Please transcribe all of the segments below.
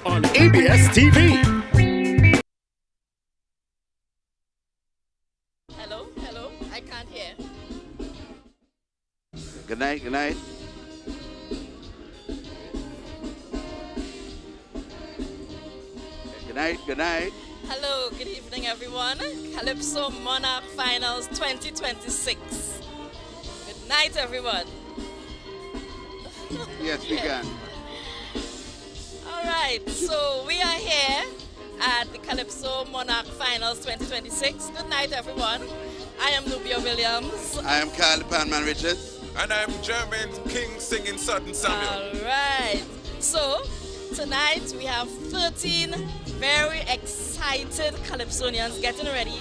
on ABS TV. Hello, hello, I can't hear. Good night, good night. Good night, good night. Hello, good evening everyone. Calypso Monarch Finals 2026. Good night everyone. Yes, we can. Alright, so we are here at the Calypso Monarch Finals 2026. Good night everyone. I am Nubia Williams. I am Carl Panman Richards. And I'm German King singing Sudden Samuel. Alright, so tonight we have 13 very excited Calypsonians getting ready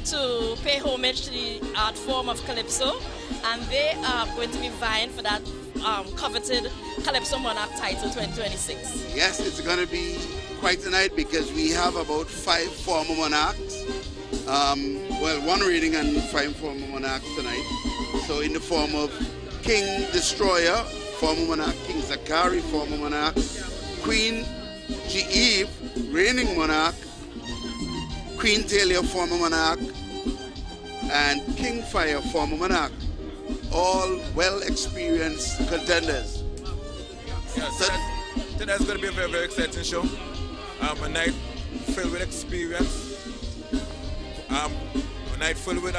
to pay homage to the art form of Calypso, and they are going to be vying for that coveted Calypso Monarch title 2026. Yes, it's going to be quite a night because we have about 5 former monarchs. Well, 1 reading and 5 former monarchs tonight. So in the form of King Destroyer, former monarch, King Zakari, former monarch, Queen Geeve, reigning monarch, Queen Talia, former monarch, and King Fire, former monarch. All well-experienced contenders. Yes, tonight's going to be a very, very exciting show. A night filled with experience. A night filled with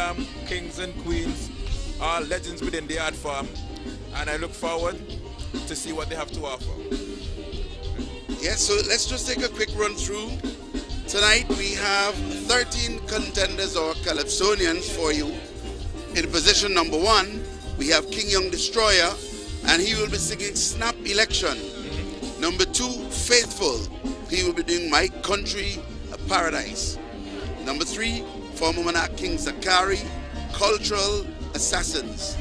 kings and queens, all legends within the art form. And I look forward to see what they have to offer. Yes, so let's just take a quick run through. Tonight we have 13 contenders or Calypsonians for you. In position number 1, we have King Young Destroyer, and he will be singing Snap Election. Number 2, Faithful. He will be doing My Country, a Paradise. Number 3, former monarch King Zakari, Cultural Assassins.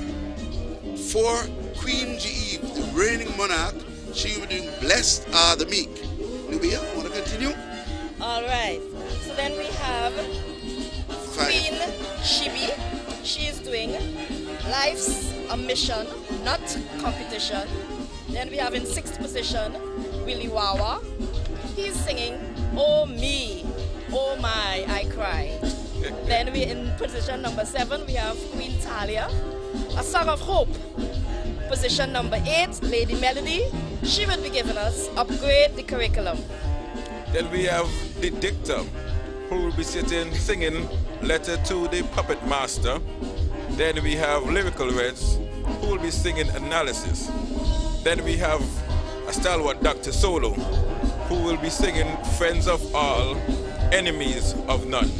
4, Queen Geeve, the reigning monarch. She will be doing Blessed Are the Meek. Nubia, want to continue? All right, so then we have Queen Shibi. She is doing Life's a Mission, Not Competition. Then we have in 6th position Willy Wawa. He's singing Oh Me, Oh My, I Cry. Then we in position number 7 we have Queen Talia, A Song of Hope. Position number 8, Lady Melody. She will be giving us Upgrade the Curriculum. Then we have the Dictor, who will be singing Letter to the Puppet Master. Then we have Lyrical Reds, who will be singing Analysis. Then we have a stalwart Dr. Solo, who will be singing Friends of All, Enemies of None.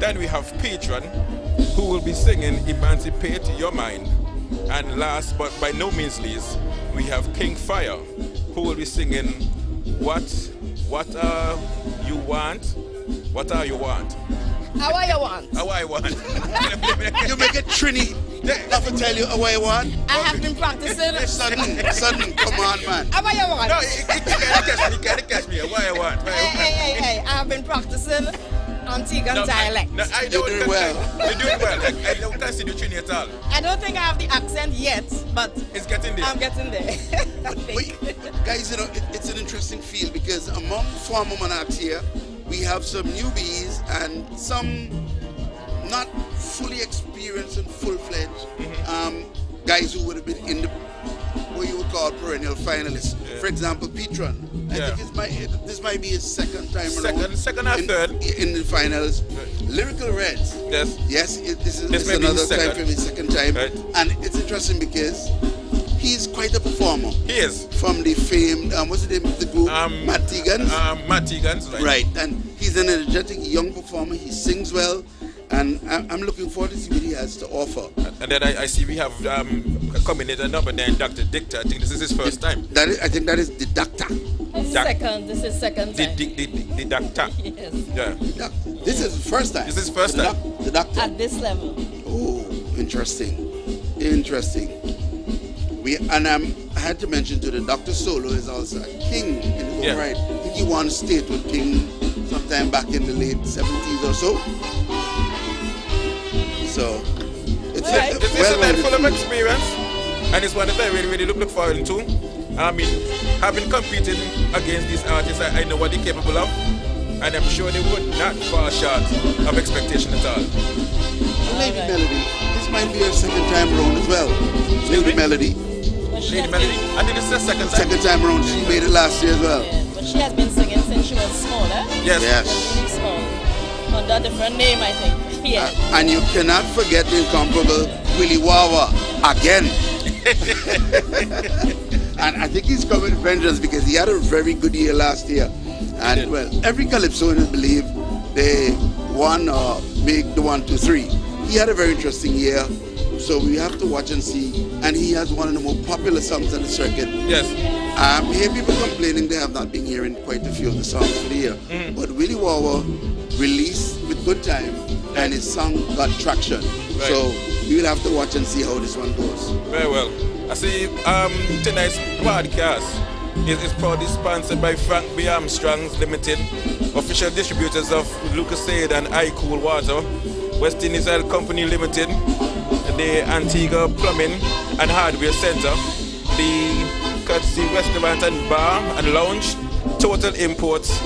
Then we have Patron, who will be singing Emancipate Your Mind. And last but by no means least, we have King Fire, who will be singing What You Want? What are you want? How are you want? How I want. You make it Trini. I will tell you how I want. I have been practicing. Sudden, come on, man. How are you want? No, you can't catch me. What I want. Hey, I have been practicing Antiguan dialect. No, I don't. You're doing well. You're doing well. I don't consider Trini at all. I don't think I have the accent yet, but It's getting there. I'm getting there. I think. Guys, you know, it's an interesting field because among former monarchs here, we have some newbies and some not fully experienced and full-fledged guys who would have been in the what you would call perennial finalists. Yeah. For example, Petron. I think this might be his second time around. Second or third in the finals. Right. Lyrical Reds. Yes. This is may be another his time second. for his second time, Right. and it's interesting because he's quite a performer. He is. From the famed, what's the name of the group? Matt Tegans. Matt Tegans, right. Right, and he's an energetic young performer. He sings well, and I'm looking forward to see what he has to offer. And then I see we have coming in another then Dr. Dictor. I think this is his first time. I think that is the doctor. This is second time. The doctor. Yes. Yeah. This is the first time. This is first time. The doctor. At this level. Oh, interesting. I had to mention to the Dr. Solo is also a king in his own right. I think he won state with King sometime back in the late 70s or so. So it's This is a night full of experience, and it's one that I really, really look forward to. I mean, having competed against these artists, I know what they're capable of, and I'm sure they would not fall short of expectation at all. Lady Melody, this might be her second time around as well. Lady Melody. Lady Melody, I think this is the second time. Second time around, she made it last year as well. Yeah, but she has been singing since she was smaller. Yes. Really small. Under a different name, I think. Yeah. And you cannot forget the incomparable Willie Wawa again. And I think he's coming with vengeance because he had a very good year last year. And well, every Calypsonian believe they won or make the 1, 2, 3. He had a very interesting year, so we have to watch and see. And he has one of the more popular songs on the circuit. Yes. I hear people complaining they have not been hearing quite a few of the songs for the year. But Willie Wawa released with good time, and his song got traction. Right. So we will have to watch and see how this one goes. Very well. I see tonight's podcast is proudly sponsored by Frank B. Armstrong's Limited, official distributors of Lucasade and iCool Water, West Indies Oil Company Limited, the Antigua Plumbing and Hardware Center, the Courtesy Restaurant and Bar and Lounge, Total Imports,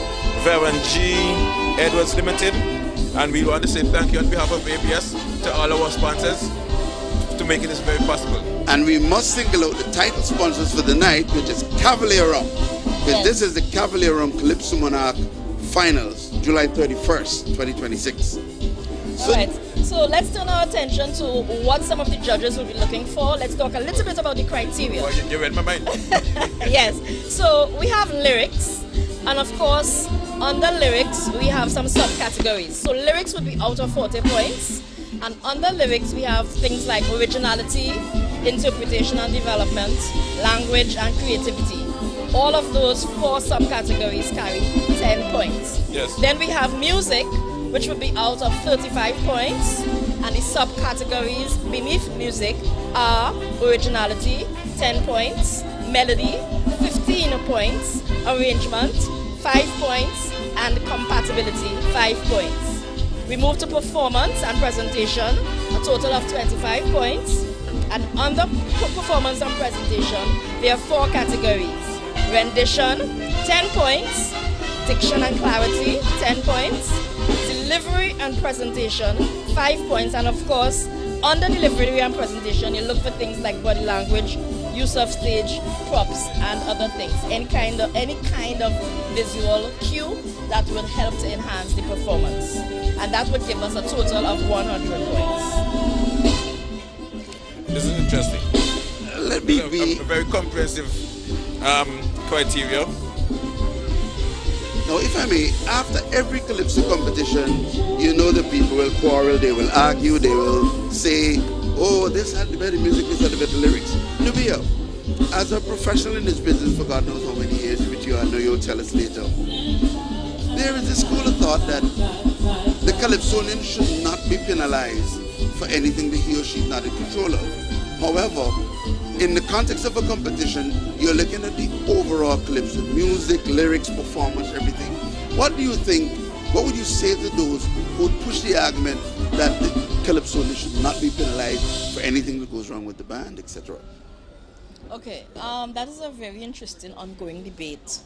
Veron G. Edwards Limited, and we want to say thank you on behalf of ABS to all our sponsors to making this very possible. And we must single out the title sponsors for the night, which is Cavalier Rum. Because this is the Cavalier Rum Calypso Monarch Finals, July 31st, 2026. Alright, so let's turn our attention to what some of the judges will be looking for. Let's talk a little bit about the criteria. Well, you read my mind. Yes, so we have lyrics, and of course, under lyrics, we have some subcategories. So lyrics would be out of 40 points, and under lyrics, we have things like originality, interpretation and development, language and creativity. All of those 4 subcategories carry 10 points. Yes. Then we have music, which would be out of 35 points, and the subcategories beneath music are originality, 10 points, melody, 15 points, arrangement, 5 points, and compatibility, 5 points. We move to performance and presentation, a total of 25 points. And under performance and presentation, there are 4 categories. Rendition, 10 points. Diction and clarity, 10 points. Delivery and presentation, 5 points. And of course, under delivery and presentation, you look for things like body language, use of stage, props, and other things. Any kind of visual cue that will help to enhance the performance. And that would give us a total of 100 points. This is interesting. Let me be... A very comprehensive criteria. Now, if I may, after every Calypso competition, you know the people will quarrel, they will argue, they will say, oh, this had the better music, this had the better lyrics. Nubia, as a professional in this business for God knows how many years, which you know you'll tell us later, there is a school of thought that the Calypsonian should not be penalized for anything that he or she is not in control of. However, in the context of a competition, you're looking at the overall Calypso, music, lyrics, performance, everything. What do you think, what would you say to those who would push the argument that the Calypsonian should not be penalized for anything that goes wrong with the band, etc.? Okay, that is a very interesting ongoing debate.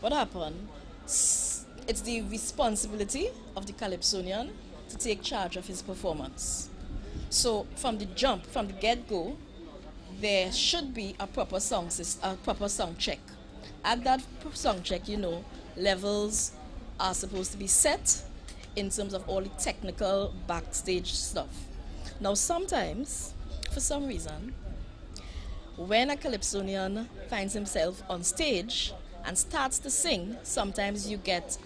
What happened? It's the responsibility of the Calypsonian to take charge of his performance. So from the jump, from the get-go, there should be a proper song check. At that song check, you know, levels are supposed to be set in terms of all the technical backstage stuff. Now sometimes, for some reason, when a Calypsonian finds himself on stage and starts to sing, sometimes you get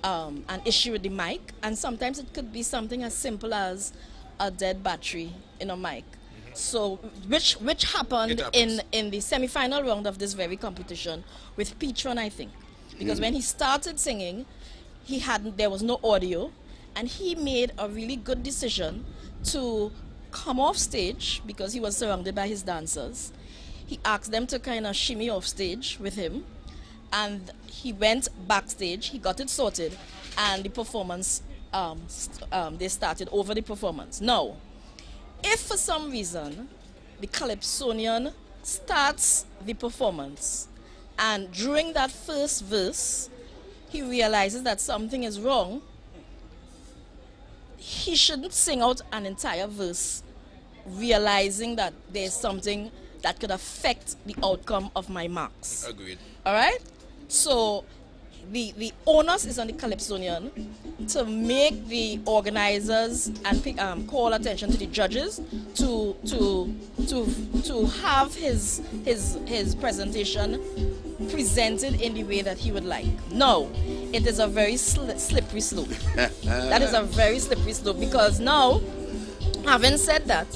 an issue with the mic, and sometimes it could be something as simple as a dead battery in a mic. So, which happened in the semi-final round of this very competition with Petron, I think, because when he started singing, there was no audio, and he made a really good decision to come off stage because he was surrounded by his dancers. He asked them to kind of shimmy off stage with him, and he went backstage. He got it sorted, and the performance. They started over the performance. Now, if for some reason the Calypsonian starts the performance And during that first verse, he realizes that something is wrong. He shouldn't sing out an entire verse realizing that there's something that could affect the outcome of my marks. Agreed. All right? So the onus is on the Calypsonian to make the organizers and call attention to the judges to have his presentation presented in the way that he would like. No, it is a very slippery slope. That is a very slippery slope, because now, having said that,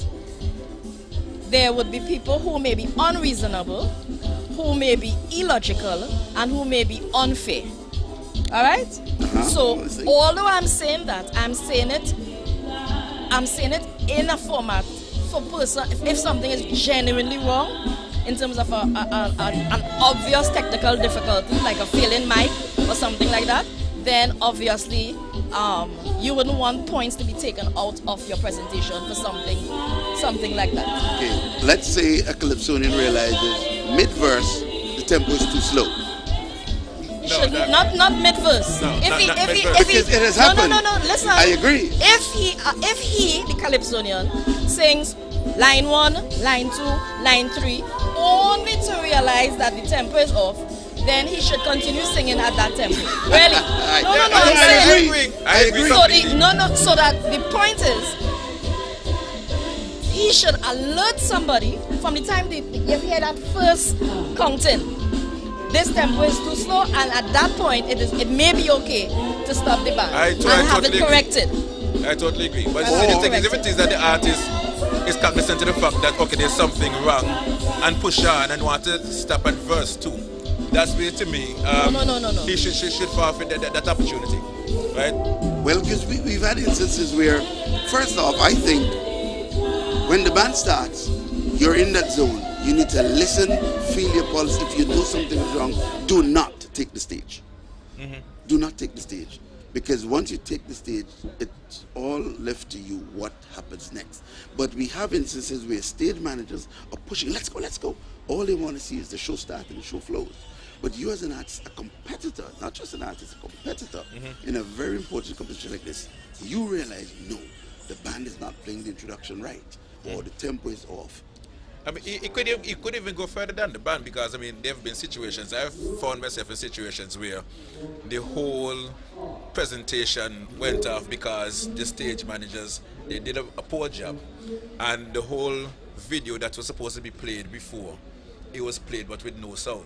there would be people who may be unreasonable, who may be illogical, and who may be unfair. All right? So, although I'm saying that, I'm saying it in a format for person. If something is genuinely wrong, in terms of an obvious technical difficulty, like a failing mic or something like that, then obviously you wouldn't want points to be taken out of your presentation for something like that. Okay, let's say a Calypsonian realizes mid-verse the tempo is too slow. Not mid-verse. No, because it has happened. No, listen. I agree. If he, the Calypsonian, sings line 1, line 2, line 3, only to realize that the tempo is off, then he should continue singing at that tempo. Really? I agree. So that the point is, he should alert somebody from the time you hear that first counting. This tempo is too slow, and at that point, it may be okay to stop the band and have it corrected. I totally agree. But the thing is, if it is that the artist is cognizant to the fact that, okay, there's something wrong, and push on and want to stop at verse 2, that's where, to me, no. He should forfeit that opportunity, right? Well, because we've had instances where, first off, I think when the band starts, you're in that zone. You need to listen, feel your pulse. If you know something is wrong, do not take the stage. Mm-hmm. Do not take the stage. Because once you take the stage, it's all left to you what happens next. But we have instances where stage managers are pushing, let's go. All they want to see is the show start and the show flows. But you as an artist, a competitor, not just an artist, a competitor, in a very important competition like this, you realize, no, the band is not playing the introduction right, or the tempo is off. I mean, it could even go further than the band, because, I mean, there have been situations, I've found myself in situations where the whole presentation went off because the stage managers, they did a poor job, and the whole video that was supposed to be played before, it was played but with no sound.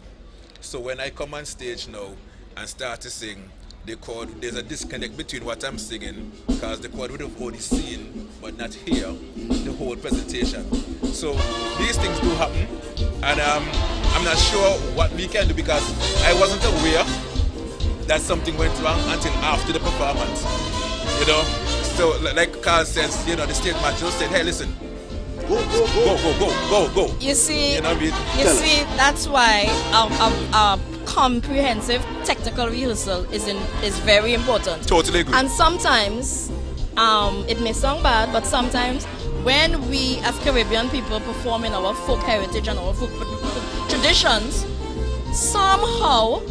So when I come on stage now and start to sing, there's a disconnect between what I'm singing, because the crowd would have already seen but not hear the whole presentation. So these things do happen, and I'm not sure what we can do, because I wasn't aware that something went wrong until after the performance. You know, so like Carl says, you know, the stage manager said, "Hey, listen, go." You see, you know what I mean? See, that's why comprehensive technical rehearsal is very important. Totally agree. And sometimes it may sound bad, but sometimes when we as Caribbean people perform in our folk heritage and our folk traditions, somehow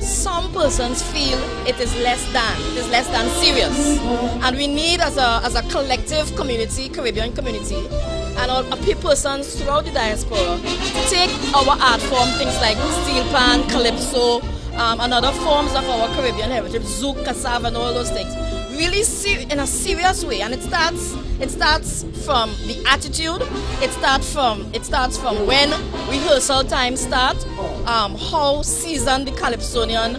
some persons feel it is less than serious, and we need as a collective community, Caribbean community, and all persons throughout the diaspora to take our art form, things like steel pan, calypso, and other forms of our Caribbean heritage, zouk, cassava, and all those things, really in a serious way. And it starts from the attitude. It starts from when rehearsal time starts, how seasoned the Calypsonian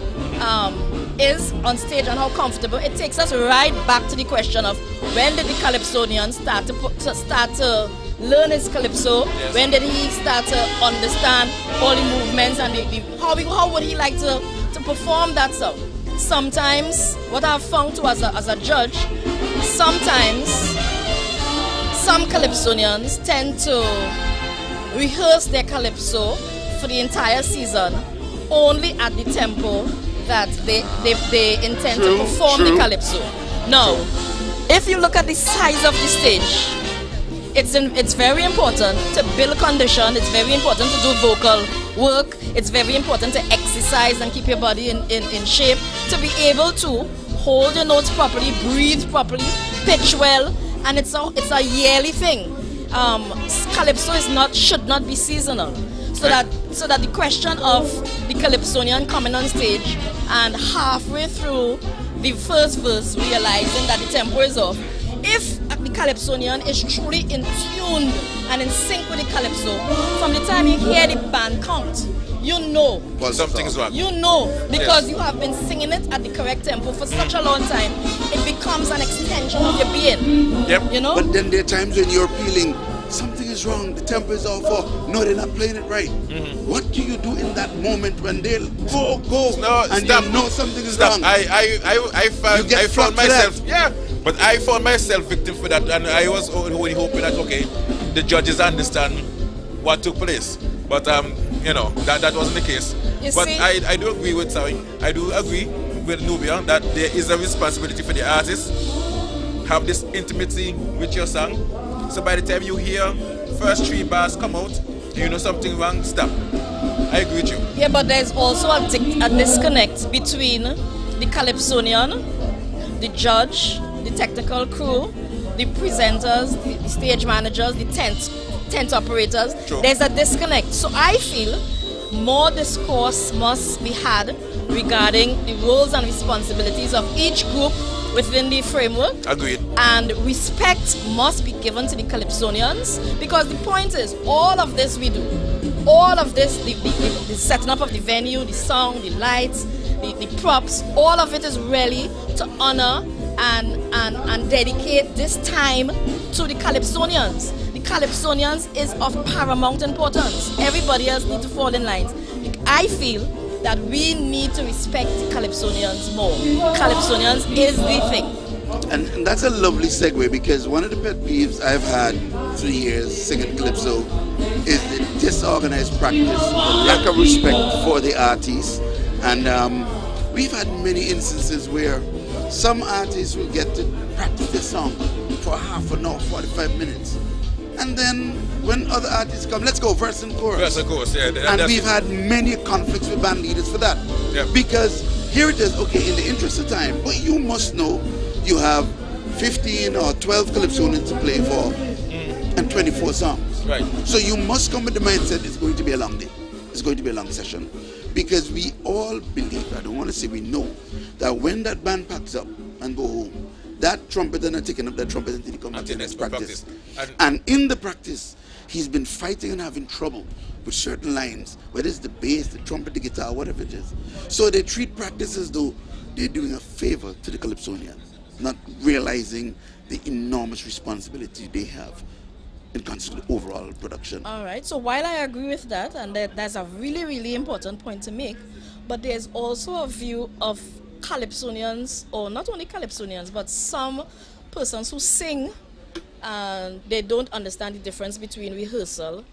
is on stage and how comfortable. It takes us right back to the question of when did the Calypsonian start to learn his calypso? Yes. When did he start to understand all the movements and how would he like to perform that song? Sometimes, what I've found too as a judge, sometimes some Calypsonians tend to rehearse their calypso for the entire season only at the tempo that they intend to perform the calypso. Now, if you look at the size of the stage, it's very important to build condition. It's very important to do vocal work. It's very important to exercise and keep your body in shape to be able to hold your notes properly, breathe properly, pitch well, and it's a yearly thing. Calypso should not be seasonal. So that the question of the Calypsonian coming on stage and halfway through the first verse realizing that the tempo is off, if the Calypsonian is truly in tune and in sync with the Calypso, from the time you hear the band count, you know. Well, something's wrong. You know, because you have been singing it at the correct tempo for such a long time, it becomes an extension of your being. Yep. You know? But then there are times when you're feeling something is wrong, the tempo is off, or no, they're not playing it right. What do you do in that moment when they'll go, No, and stop. you know something is Stop. wrong? I found myself, but I found myself victim for that, and I was only hoping that the judges understand what took place. But that wasn't the case. But I do agree with I do agree with Nubia that there is a responsibility for the artist have this intimacy with your song. So by the time you hear first 3 bars come out, you know something wrong, stop. I agree with you. Yeah, but there's also a disconnect between the Calypsonian, the judge, the technical crew, the presenters, the stage managers, the tent operators. True. There's a disconnect. So I feel more discourse must be had regarding the roles and responsibilities of each group within the framework. Agreed. And respect must be given to the Calypsonians, because the point is, all of this we do. All of this, the setting up of the venue, the song, the lights, the props, all of it is really to honor and dedicate this time to the Calypsonians. The Calypsonians is of paramount importance. Everybody else needs to fall in line. I feel that we need to respect the Calypsonians more. Calypsonians is the thing. And that's a lovely segue, because one of the pet peeves I've had through years singing Calypso is the disorganized practice, the lack of respect for the artists. And we've had many instances where some artists will get to practice their song for half an hour, 45 minutes. And then when other artists come, let's go verse and chorus. Verse and chorus, yeah. And we've had many conflicts with band leaders for that. Yeah. Because here it is, in the interest of time, but you must know you have 15 or 12 Calypsonians to play for and 24 songs. Right. So you must come with the mindset it's going to be a long day. It's going to be a long session. Because we all believe, I don't want to say we know, that when that band packs up and go home, that trumpeter not taking up that trumpet until he comes to the next practice. And in the practice, he's been fighting and having trouble with certain lines, whether it's the bass, the trumpet, the guitar, whatever it is. So they treat practice as though they're doing a favor to the Calypsonians, not realizing the enormous responsibility they have in considering the overall production. All right, so while I agree with that, and that's a really, really important point to make, but there's also a view of Calypsonians, or not only Calypsonians, but some persons who sing and they don't understand the difference between rehearsal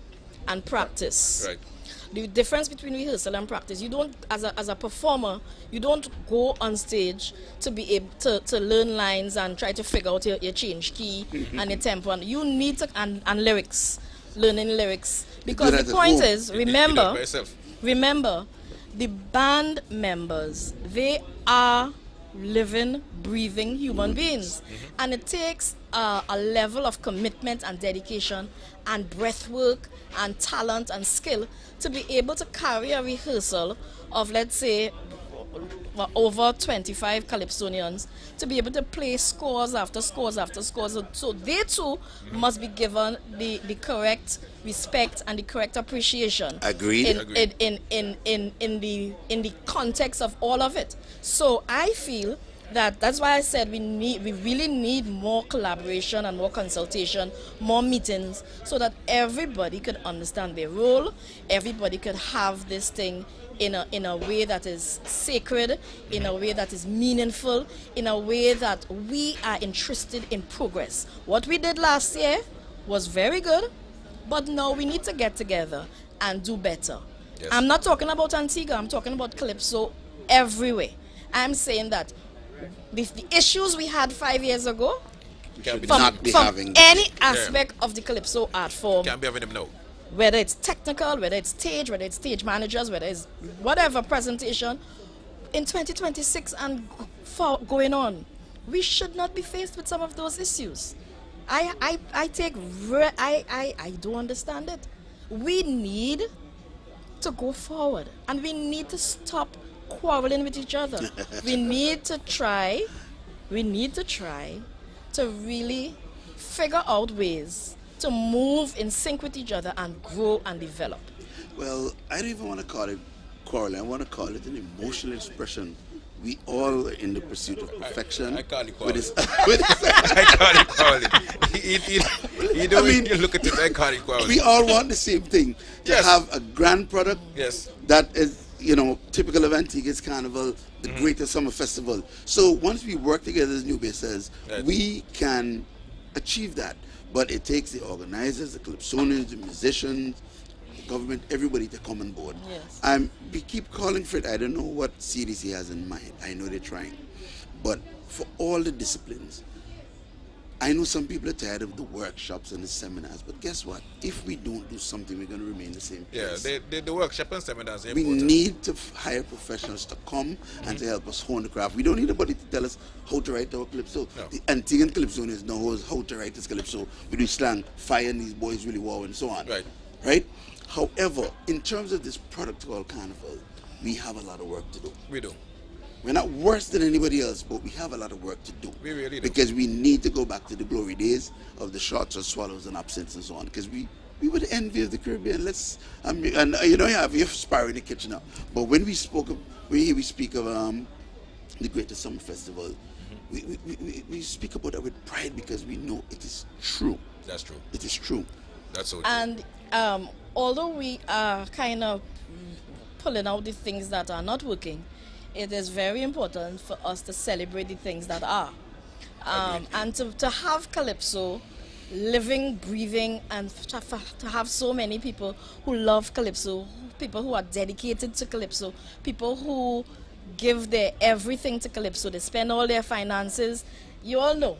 and practice. Right. The difference between rehearsal and practice, you don't, as a performer, you don't go on stage to be able to learn lines and try to figure out your change key and your tempo. And you need to, and lyrics, learning lyrics. Because the point is, remember, the band members, they are living, breathing human beings. And it takes a level of commitment and dedication and breath work and talent and skill to be able to carry a rehearsal of, let's say, over 25 Calypsonians, to be able to play scores after scores after scores. So they too must be given the correct respect and the correct appreciation. Agreed. In the context of all of it. So I feel that's why I said we really need more collaboration and more consultation, more meetings, so that everybody could understand their role, everybody could have this thing in a way that is sacred, in a way that is meaningful, in a way that we are interested in progress. What we did last year was very good, but now we need to get together and do better. Yes. I'm not talking about Antigua, I'm talking about Calypso everywhere. I'm saying that the issues we had 5 years ago, from any aspect of the Calypso art form, can't be having them now. whether it's technical, whether it's stage managers, whether it's whatever presentation, in 2026 and going on, we should not be faced with some of those issues. I don't understand it. We need to go forward, and we need to stop quarreling with each other. we need to try to really figure out ways to move in sync with each other and grow and develop. Well, I don't even want to call it quarreling. I want to call it an emotional expression. We all are in the pursuit of perfection. I call it quarreling. I call it quarreling. You don't mean, look at it, I call it quarreling. We all want the same thing. To have a grand product that is, typical of Antigua's Carnival, the greatest summer festival. So once we work together, as Nubia says, we can achieve that. But it takes the organizers, the calypsonians, the musicians, the government, everybody to come on board. Yes. We keep calling for it. I don't know what CDC has in mind. I know they're trying. But for all the disciplines, I know some people are tired of the workshops and the seminars, but guess what? If we don't do something, we're going to remain the same place. Yeah, the workshop and seminars are we important. need to hire professionals to come and to help us hone the craft. We don't need anybody to tell us how to write our calypso. No. The Antiguan calypsonians know how to write this calypso. We do slang, fire and these boys really wow and so on. Right? However, in terms of this product called Carnival, we have a lot of work to do. We do. We're not worse than anybody else, but we have a lot of work to do. We really do. Because we need to go back to the glory days of the shots and swallows and absinthe and so on. Because we were the envy of the Caribbean. You have sparrow in the kitchen now. But when we speak of the greatest summer festival, we speak about that with pride because we know it is true. That's true. It is true. That's so true. And although we are kind of pulling out the things that are not working, it is very important for us to celebrate the things that are. And to have Calypso living, breathing, and to have so many people who love Calypso, people who are dedicated to Calypso, people who give their everything to Calypso, they spend all their finances. You all know.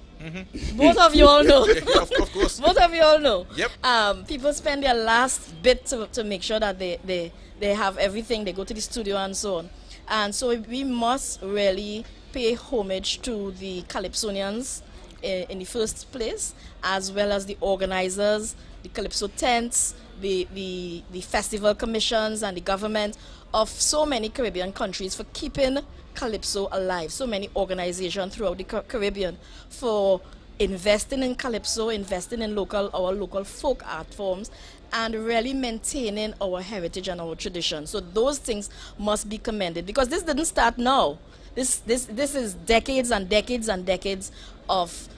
Both of you all know. Of course. Both of you all know. Yep. People spend their last bit to make sure that they have everything. They go to the studio and so on. And so we must really pay homage to the Calypsonians in the first place, as well as the organizers, the Calypso tents, the festival commissions and the government of so many Caribbean countries for keeping Calypso alive. So many organizations throughout the Caribbean for investing in Calypso, investing in our local folk art forms, and really maintaining our heritage and our tradition. So those things must be commended, because this didn't start now. This is decades and decades and decades of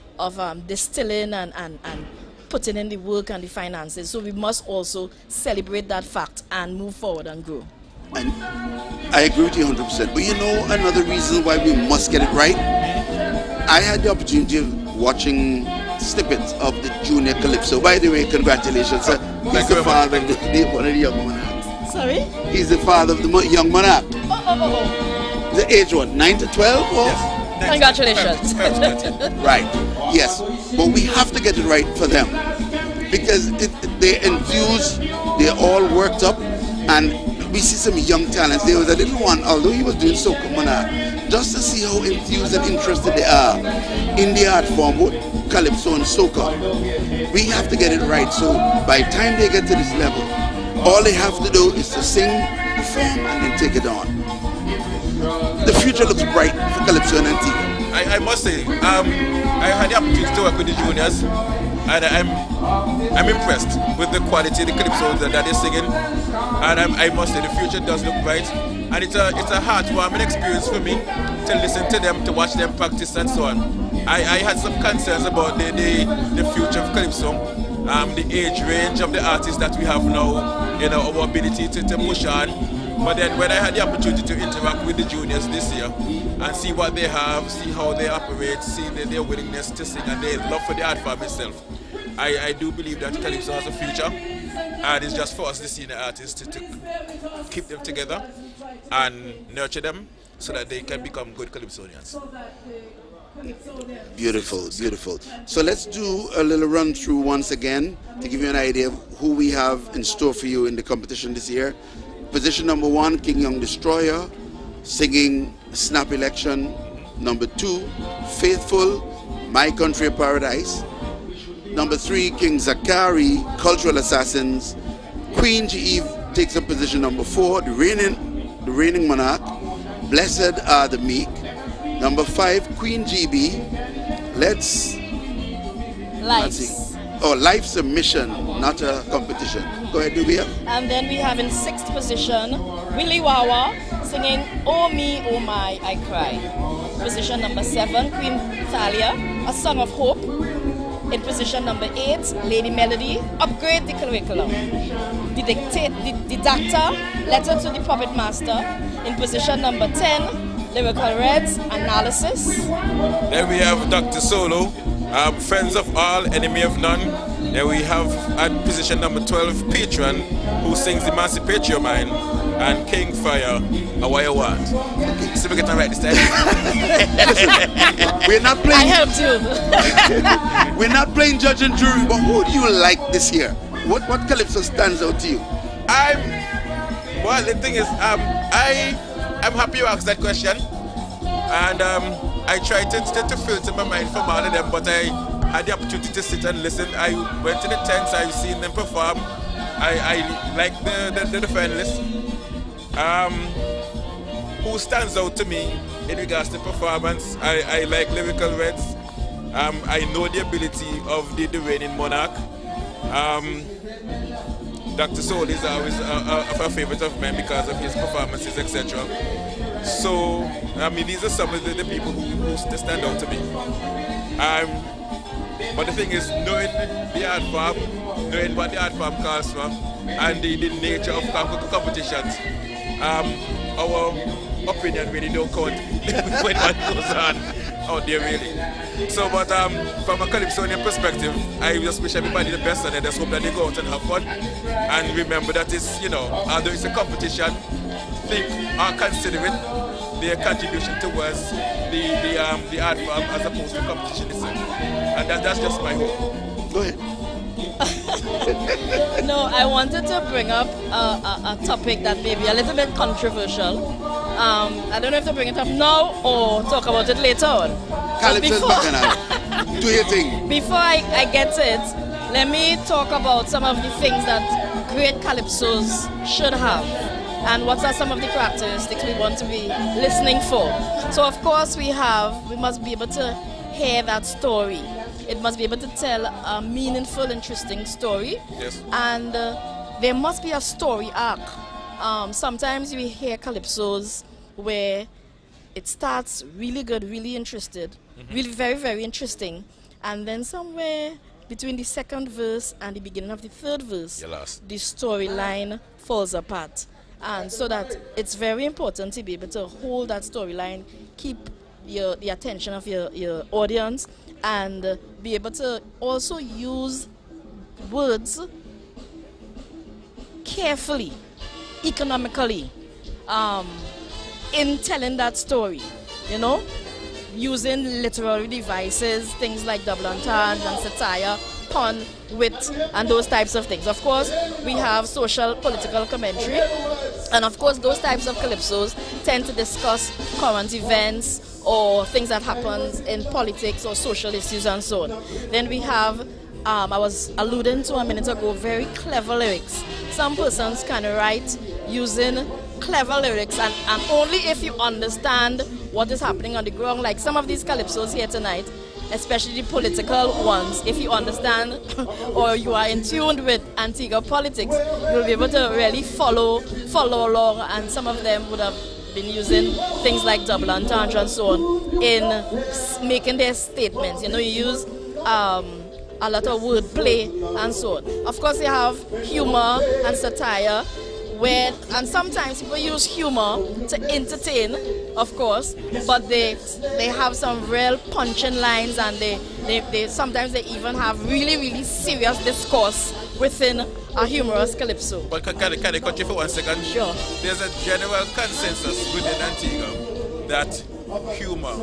distilling and putting in the work and the finances. So we must also celebrate that fact and move forward and grow. And I agree with you 100%. But another reason why we must get it right, I had the opportunity of watching snippets of the Junior Calypso. By the way, congratulations. He's the father of one of the young monarchs. Sorry? He's the father of the young monarch. The age what, 9 to 12? Or? Yes. Congratulations. Right, yes. But we have to get it right for them. Because they're enthused, they're all worked up, and we see some young talents. There was a little one, although he was doing soca monarch, just to see how enthused and interested they are in the art form, both Calypso and soca. We have to get it right. So by the time they get to this level, all they have to do is to sing, perform, and then take it on. The future looks bright for Calypso and Antigua. I must say, I had the opportunity to work with the juniors, and I'm impressed with the quality of the calypso that they're singing, and I must say the future does look bright, and it's a heartwarming experience for me to listen to them, to watch them practice and so on. I had some concerns about the future of calypso, the age range of the artists that we have now, our ability to push on. But then when I had the opportunity to interact with the juniors this year and see what they have, see how they operate, see their willingness to sing and their love for the art form itself, I do believe that Calypso has a future, and it's just for us, the senior artists, to keep them together and nurture them so that they can become good Calypsonians. Beautiful, beautiful. So let's do a little run through once again to give you an idea of who we have in store for you in the competition this year. Position number 1, King Young Destroyer, singing Snap Election. Number 2, Faithful, My Country of Paradise. Number 3, King Zakari, Cultural Assassins. Queen Eve takes up position number 4, the reigning monarch, Blessed Are the Meek. Number 5, Queen GB. Let's see. Oh, Life's a Mission, not a competition. Go ahead, Dubia. And then we have in 6th position, Willy Wawa singing Oh Me, Oh My, I Cry. Position number 7, Queen Thalia, A Song of Hope. In position number 8, Lady Melody, Upgrade the Curriculum. The Didacta, Letter to the Puppet Master. In position number 10, Lyrical Reds, Analysis. Then we have Dr. Solo, Friends of All, Enemy of None. Then we have at position number 12, Patron, who sings Emancipate Your Mind, and King Fire, A Why You Want. Okay, so we get it right this time. Listen, we're not playing. I helped you. We're not playing judge and jury, but who do you like this year? What calypso stands out to you? Well, the thing is, I'm happy you asked that question, and I tried to filter my mind from all of them, but I had the opportunity to sit and listen. I went to the tents, I've seen them perform. I like the finalists. Who stands out to me in regards to performance? I like Lyrical Reds. I know the ability of the reigning monarch. Dr. Soul is always a favorite of mine because of his performances, etc. So, I mean, these are some of the people who stand out to me. But the thing is, knowing the art form, knowing what the art form calls for, and the nature of competitions, our opinion really don't count when what goes on out there, really. So, but from a Calypsonian perspective, I just wish everybody the best, and I just hope that they go out and have fun. And remember that it's, although it's a competition, think or consider it their contribution towards the art form as opposed to competition itself. And that's just my hope. Go ahead. No, I wanted to bring up a topic that may be a little bit controversial. I don't know if to bring it up now or talk about it later on. Calypso's bacchanal. Do your thing. Before I get to it, let me talk about some of the things that great calypsos should have. And what are some of the characteristics we want to be listening for. So of course we must be able to hear that story. It must be able to tell a meaningful, interesting story. Yes. And there must be a story arc. Sometimes we hear calypsos where it starts really good, really interested, really very, very interesting. And then somewhere between the second verse and the beginning of the third verse, the storyline falls apart. And so that it's very important to be able to hold that storyline, keep the attention of your audience, and be able to also use words carefully, economically, in telling that story, using literary devices, things like double entendre and satire, pun, wit, and those types of things. Of course, we have social, political commentary, and of course, those types of calypsos tend to discuss current events or things that happens in politics or social issues and so on. Then we have, I was alluding to a minute ago, very clever lyrics. Some persons can write using clever lyrics, and only if you understand what is happening on the ground, like some of these calypsos here tonight, especially the political ones, if you understand or you are in tune with Antigua politics, you'll be able to really follow along, and some of them would have been using things like double entendre and so on in making their statements. You use a lot of wordplay and so on. Of course, you have humor and satire, and sometimes people use humor to entertain, of course, but they have some real punching lines, and they sometimes they even have really, really serious discourse within a humorous calypso. But can I cut you for 1 second? Sure. There's a general consensus within Antigua that humor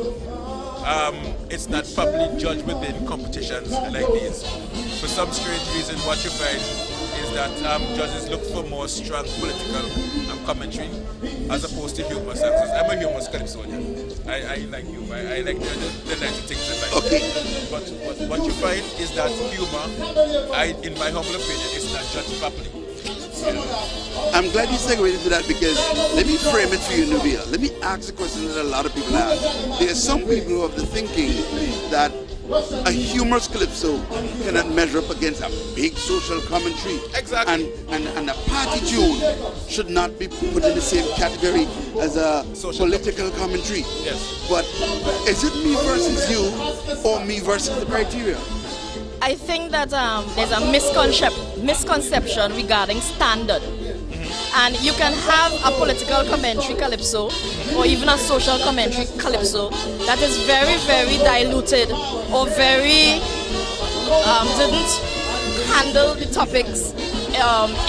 it's not properly judged within competitions like these. For some strange reason, what you find is that judges look for more strong political commentary as opposed to humorous actors. I'm a humorous calypsonian. I like humor. I like the nice things in life. Okay. But what you find is that humor, in my humble opinion, is not judged properly. I'm glad you segued into that because let me frame it for you, Nubia. Let me ask a question that a lot of people ask. There are some people who have the thinking that a humorous calypso cannot measure up against a big social commentary. Exactly. And a party tune should not be put in the same category as a social political commentary. Yes. But is it me versus you or me versus the criteria? I think that there's a misconception regarding standard. And you can have a political commentary calypso or even a social commentary calypso that is very, very diluted or very didn't handle the topics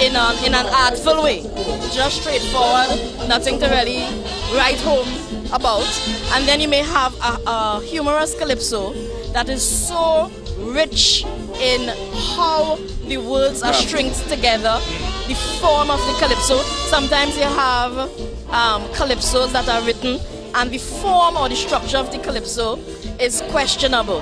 in an artful way. Just straightforward, nothing to really write home about. And then you may have a humorous calypso that is so rich in how the words are stringed together, the form of the calypso. Sometimes you have calypsos that are written and the form or the structure of the calypso is questionable.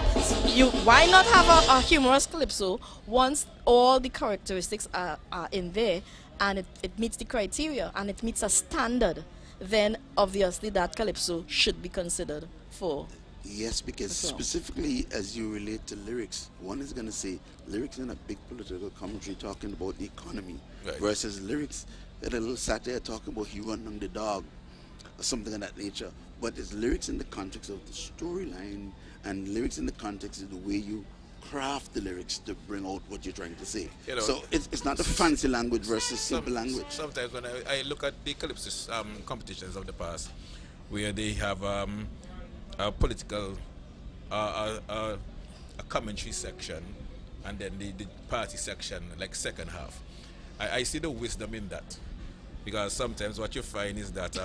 Why not have a humorous calypso once all the characteristics are in there and it meets the criteria and it meets a standard? Then obviously that calypso should be considered for. Yes, because specifically as you relate to lyrics, one is going to say lyrics in a big political commentary talking about the economy versus lyrics in a little satire talking about he run on the dog or something of that nature. But it's lyrics in the context of the storyline and lyrics in the context of the way you craft the lyrics to bring out what you're trying to say. You know, so it's not a fancy language versus simple language. Sometimes when I look at the calypso competitions of the past where they have a political a commentary section and then the party section, like second half, I see the wisdom in that, because sometimes what you find is that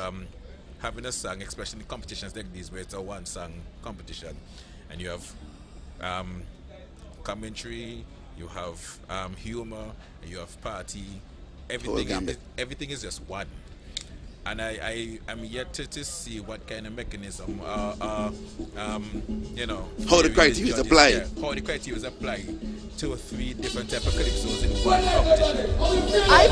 having a song, especially in competitions like these where it's a one song competition and you have commentary, you have humor, and you have party, everything is just one. And I am yet to see what kind of mechanism, you know, how the criteria is applied. Yeah, how the criteria is applied 2 or 3 different type of calypsos in one competition. I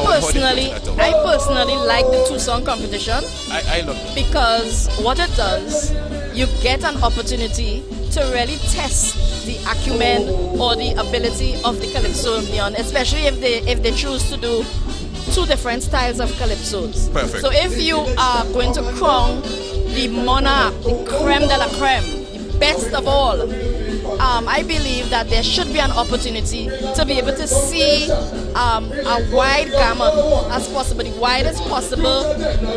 personally like the 2-song competition. I love it because what it does, you get an opportunity to really test the acumen or the ability of the calypsonian, especially if they choose to do 2 different styles of calypsos. Perfect. So if you are going to crown the monarch, the creme de la creme, the best of all, I believe that there should be an opportunity to be able to see a wide gamut as possible, the widest possible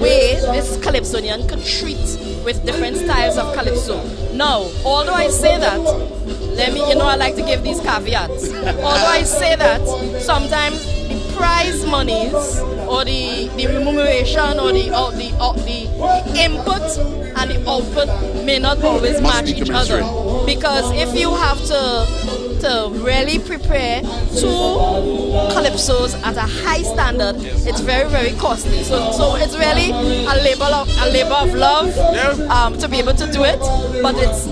way this calypsonian could treat with different styles of calypso. Now, although I say that, I like to give these caveats. Although I say that, sometimes the prize monies or the remuneration or the input and the output may not always match each other. Because if you have to really prepare 2 calypsos at a high standard, it's very, very costly. So it's really a labor of love to be able to do it. But it's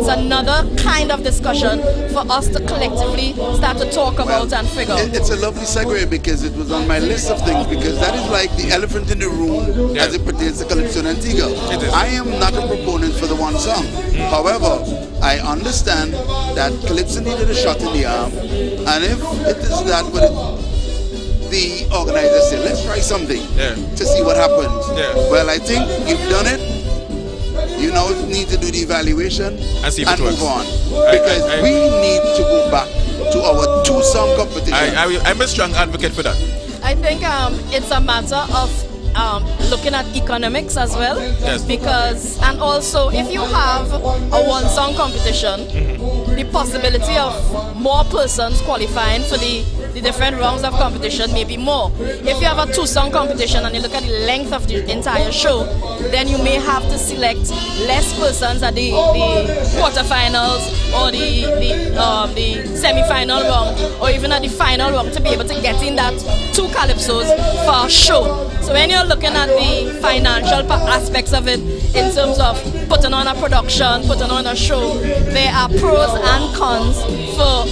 another kind of discussion for us to collectively start to talk about and figure out. It's a lovely segue because it was on my list of things, because that is like the elephant in the room as it pertains to Calypso and Antigua. I am not a proponent for the one song. However, I understand that Calypso needed a shot in the arm, and if it is that what the organizer said, let's try something to see what happens. Well, I think you've done it. You now need to do the evaluation and move on, because we need to go back to our 2-song competition. I'm a strong advocate for that. I think it's a matter of looking at economics as well, because, and also if you have a 1-song competition, the possibility of more persons qualifying for the the different rounds of competition may be more. If you have a 2-song competition and you look at the length of the entire show, then you may have to select less persons at the quarterfinals or the semi-final round or even at the final round to be able to get in that 2 calypsos for a show. So when you're looking at the financial aspects of it in terms of putting on a production, putting on a show, there are pros and cons for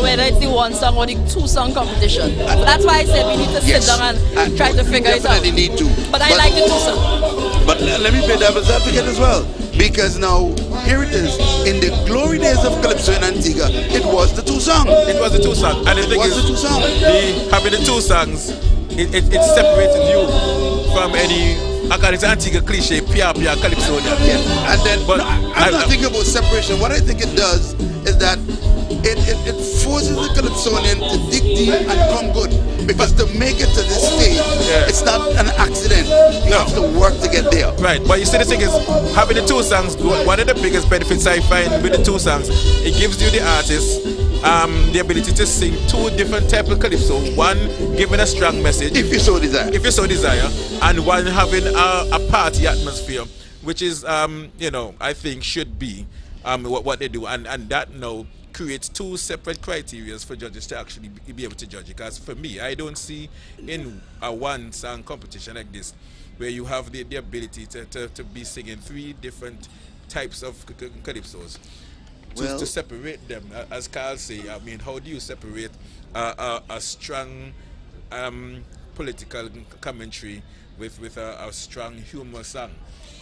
whether it's the 1-song or the 2-song competition. So that's why I said we need to sit down and try to figure it out. Definitely need to. But I like the 2-song. But let me play devil's advocate as well. Because now, here it is. In the glory days of Calypso in Antigua, it was the 2-song. It was the 2-song. And the thing is, the 2-song. Having the 2 songs, it separated you from any, I call it Antigua cliche, Pia Calypso. Yeah. And then, but I'm not thinking about separation. What I think it does is that it forces the Calypsonian to dig deep and come good. Because to make it to this stage, it's not an accident. You have to work to get there. Right, but you see the thing is, having the 2 songs, one of the biggest benefits I find with the 2 songs, it gives you the artist the ability to sing 2 different types of calypso. One giving a strong message, if you so desire. If you so desire, and one having a party atmosphere, which is you know, I think should be what they do, and that now creates 2 separate criteria for judges to actually be able to judge. Because for me, I don't see in a 1-song competition like this where you have the ability to be singing 3 different types of calypsos. To separate them, as Carl say, I mean, how do you separate a strong political commentary with a strong humor song?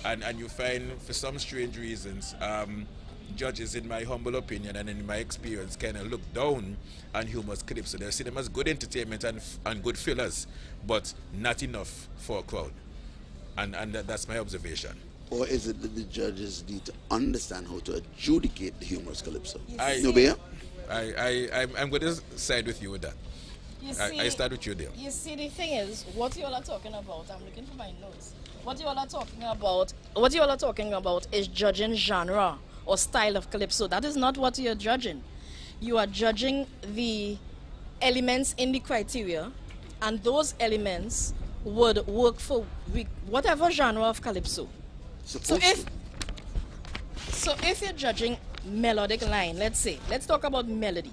And you find, for some strange reasons, judges, in my humble opinion and in my experience, kind of look down on humorous calypso. They see them as good entertainment and good fillers, but not enough for a crowd. And that's my observation. Or is it that the judges need to understand how to adjudicate the humorous calypso? I'm going to side with you with that. I start with you there. You see, the thing is, what you all are talking about, I'm looking for my notes. What you all are talking about is judging genre or style of calypso. That is not what you're judging. You are judging the elements in the criteria, and those elements would work for whatever genre of calypso. So if you're judging melodic line, let's talk about melody.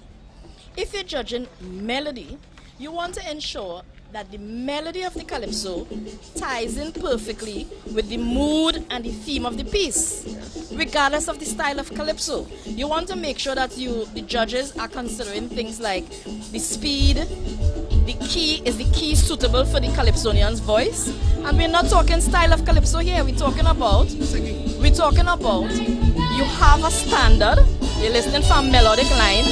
If you're judging melody, you want to ensure that the melody of the calypso ties in perfectly with the mood and the theme of the piece, regardless of the style of calypso. You want to make sure that the judges are considering things like the speed, the key suitable for the calypsonian's voice. And we're not talking style of calypso here. We're talking about you have a standard. You're listening for a melodic line.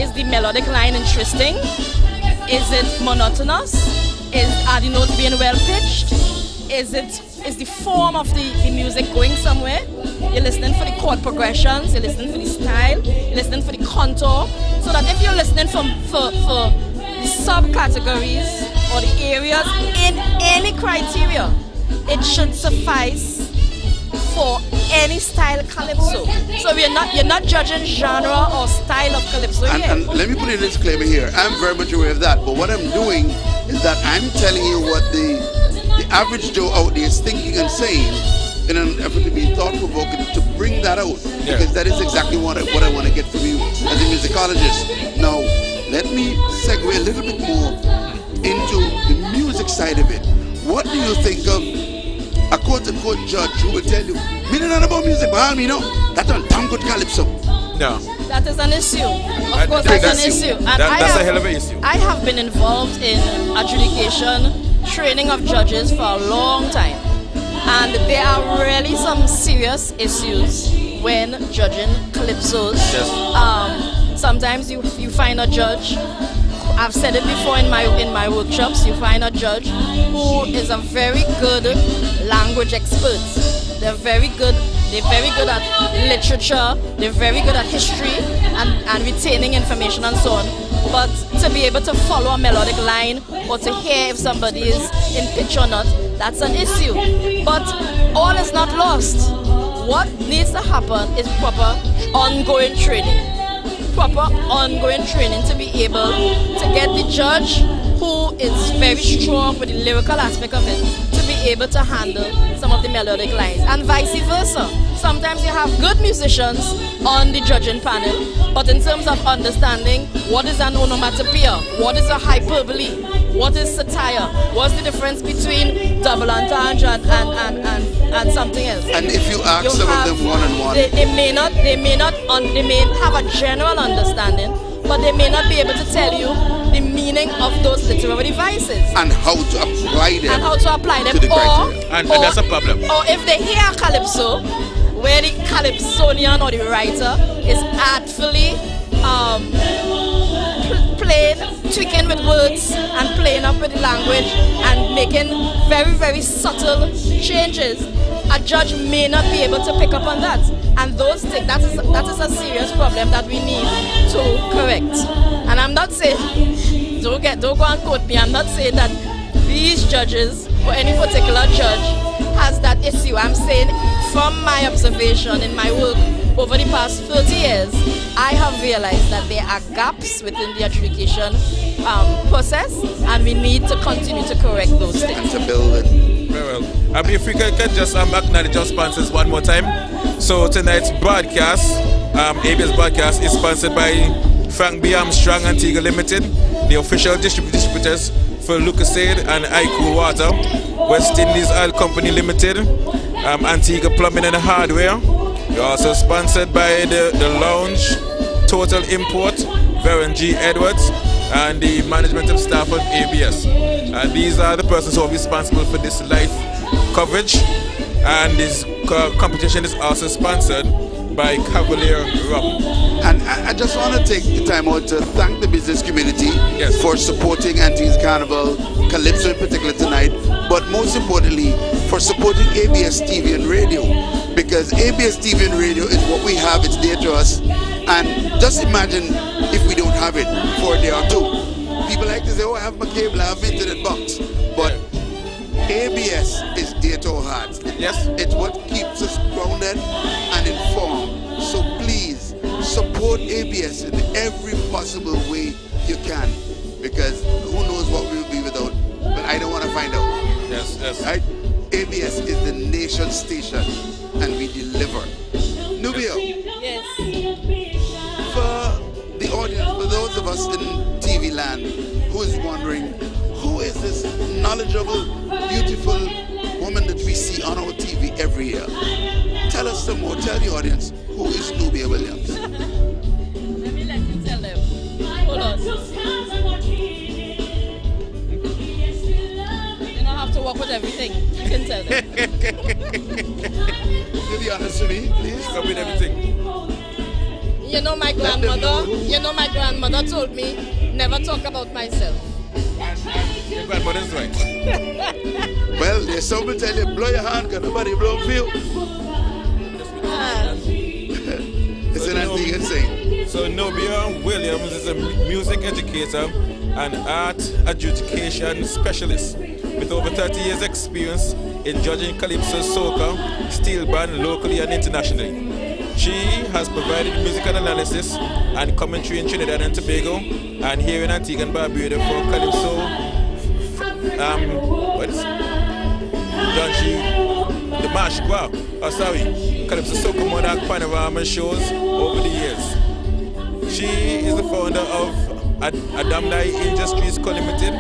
Is the melodic line interesting? Is it monotonous? Are the notes being well pitched? Is the form of the music going somewhere? You're listening for the chord progressions, you're listening for the style, you're listening for the contour. So that if you're listening for the subcategories or the areas in any criteria, it should suffice for any style calypso. So you're not judging genre or style of calypso here. And let me put in a disclaimer here. I'm very much aware of that, but what I'm doing is that I'm telling you what the average Joe out there is thinking and saying in an effort to be thought-provoking to bring that out. Yeah. Because that is exactly what I want to get from you as a musicologist. Now, let me segue a little bit more into the music side of it. What do you think of a quote-unquote judge who will tell you, me don't know about music, but all me know, that's a damn good calypso? No. That is an issue. Of course, that's an issue. And that's a hell of an issue. I have been involved in adjudication, training of judges for a long time. And there are really some serious issues when judging calypsos. Yes. Sometimes you find a judge, I've said it before in my workshops, you find a judge who is a very good language expert. They're very good at literature, they're very good at history and retaining information and so on. But to be able to follow a melodic line or to hear if somebody is in pitch or not, that's an issue. But all is not lost. What needs to happen is proper ongoing training. proper ongoing training to be able to get the judge who is very strong with the lyrical aspect of it to be able to handle some of the melodic lines, and vice versa. Sometimes you have good musicians on the judging panel, but in terms of understanding what is an onomatopoeia, what is a hyperbole, what is satire, what's the difference between double entendre and something else. And if you ask some of them one-on-one, they may have a general understanding, but they may not be able to tell you the meaning of those literary devices and how to apply them to the criteria. And that's a problem. Or if they hear calypso, where the calypsonian or the writer is artfully playing, tweaking with words and playing up with the language and making very, very subtle changes, a judge may not be able to pick up on that. And those things, that is a serious problem that we need to correct. And I'm not saying, don't go and quote me, I'm not saying that these judges or any particular judge has that issue. I'm saying from my observation in my work over the past 30 years, I have realized that there are gaps within the adjudication process, and we need to continue to correct those things. And to build it. Very well. If we can just acknowledge our sponsors one more time. So tonight's broadcast, ABS broadcast, is sponsored by Frank B. Armstrong Antigua Limited, the official distributors for Lucasade and iCool Water, West Indies Oil Company Limited, Antigua Plumbing and Hardware. We're also sponsored by the Lounge, Total Import, Varen G. Edwards, and the management of staff of ABS. And these are the persons who are responsible for this live coverage. And this competition is also sponsored by Cavalier Rum. And I just want to take the time out to thank the business community for supporting Antigua's Carnival, Calypso in particular tonight, but most importantly for supporting ABS TV and radio, because ABS TV and radio is what we have, it's dear to us. And just imagine if we don't have it for a day or two. People like to say, oh, I have my cable, I have my internet box, but ABS is dear to our hearts. Yes. It's what keeps us grounded and informed. So please support ABS in every possible way you can, because who knows what we'll be without. But I don't want to find out. Yes, yes. Right? ABS is the nation station, and we deliver. Nubia. Yes. For the audience, for those of us in TV land who is wondering, who is this knowledgeable, beautiful woman that we see on our TV every year? Tell us some more. Tell the audience, who is Nubia Williams? Let me let you tell them. Hold on. You don't have to work with everything. You can tell them. Do the honors to me, please. Come with everything. You know my grandmother told me never talk about myself. Your grandmother's right. Well, there's someone tell you, blow your hand, because nobody blow for you. It's an Antiguan saying. So Nubia Williams is a music educator and art adjudication specialist with over 30 years experience in judging calypso, soca, steel band locally and internationally. She has provided musical analysis and commentary in Trinidad and Tobago and here in Antigua and Barbuda for calypso, the Marsh, Calypso Soca Monarch Panorama shows over the years. She is the founder of Adamni Industries Co Limited.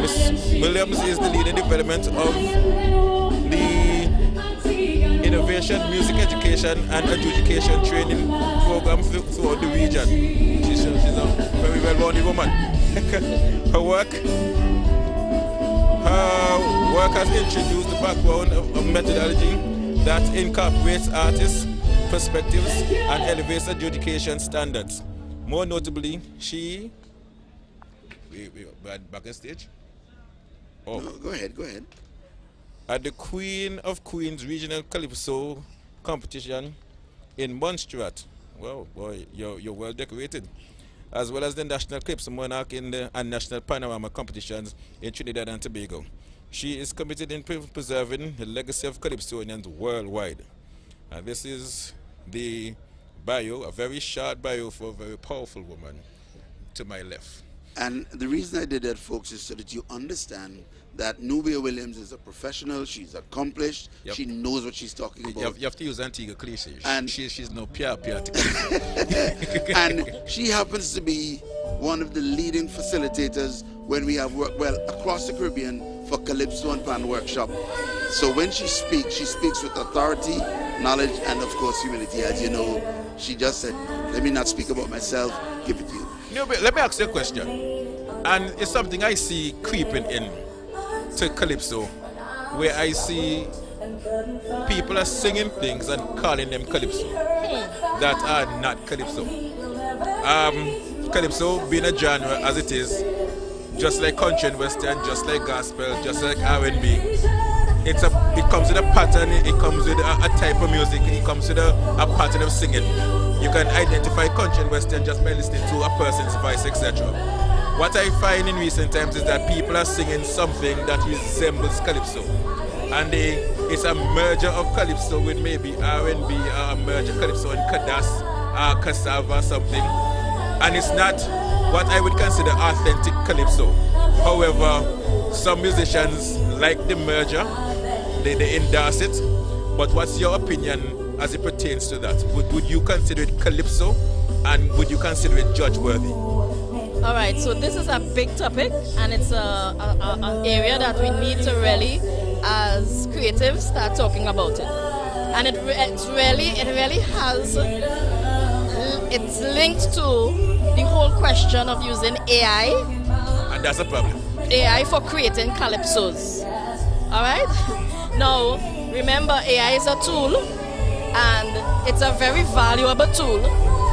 Ms. Williams is the lead in development of the Innovation, Music Education and Adjudication Training Program throughout the region. She's a very well-rounded woman. Her work has introduced the background of methodology that incorporates artists' perspectives and elevates adjudication standards. More notably, she... Back on stage? Oh. No, go ahead. At the Queen of Queens Regional Calypso Competition in Montserrat. Wow, boy, you're well decorated. As well as the National Calypso Monarch and National Panorama competitions in Trinidad and Tobago. She is committed in preserving the legacy of Calypsonians worldwide. And this is the bio, a very short bio for a very powerful woman to my left. And the reason I did that, folks, is so that you understand that Nubia Williams is a professional. She's accomplished. Yep. She knows what she's talking about. You have to use Antigua cliché. And she's no pure. And she happens to be one of the leading facilitators when we have work, well, across the Caribbean for Calypso and Pan Workshop. So when she speaks with authority, knowledge, and of course humility. As you know, she just said, let me not speak about myself, give it to you. No, but let me ask you a question. And it's something I see creeping in to Calypso, where I see people are singing things and calling them Calypso that are not Calypso. Calypso being a genre as it is, just like country and western, just like gospel, just like R&B, it comes with a pattern, it comes with a type of music, it comes with a pattern of singing. You can identify country and western just by listening to a person's voice, etc. What I find in recent times is that people are singing something that resembles Calypso. And it's a merger of Calypso with maybe R&B, a merger Calypso and Kadas, Cassava, something. And it's not what I would consider authentic Calypso. However, some musicians like the merger, they endorse it. But what's your opinion as it pertains to that? Would you consider it Calypso, and would you consider it judge-worthy? All right, so this is a big topic, and it's an area that we need to really, as creatives, start talking about it. And it really has, it's linked to the whole question of using AI. And that's a problem. AI for creating calypsos. All right? Now, remember, AI is a tool, and it's a very valuable tool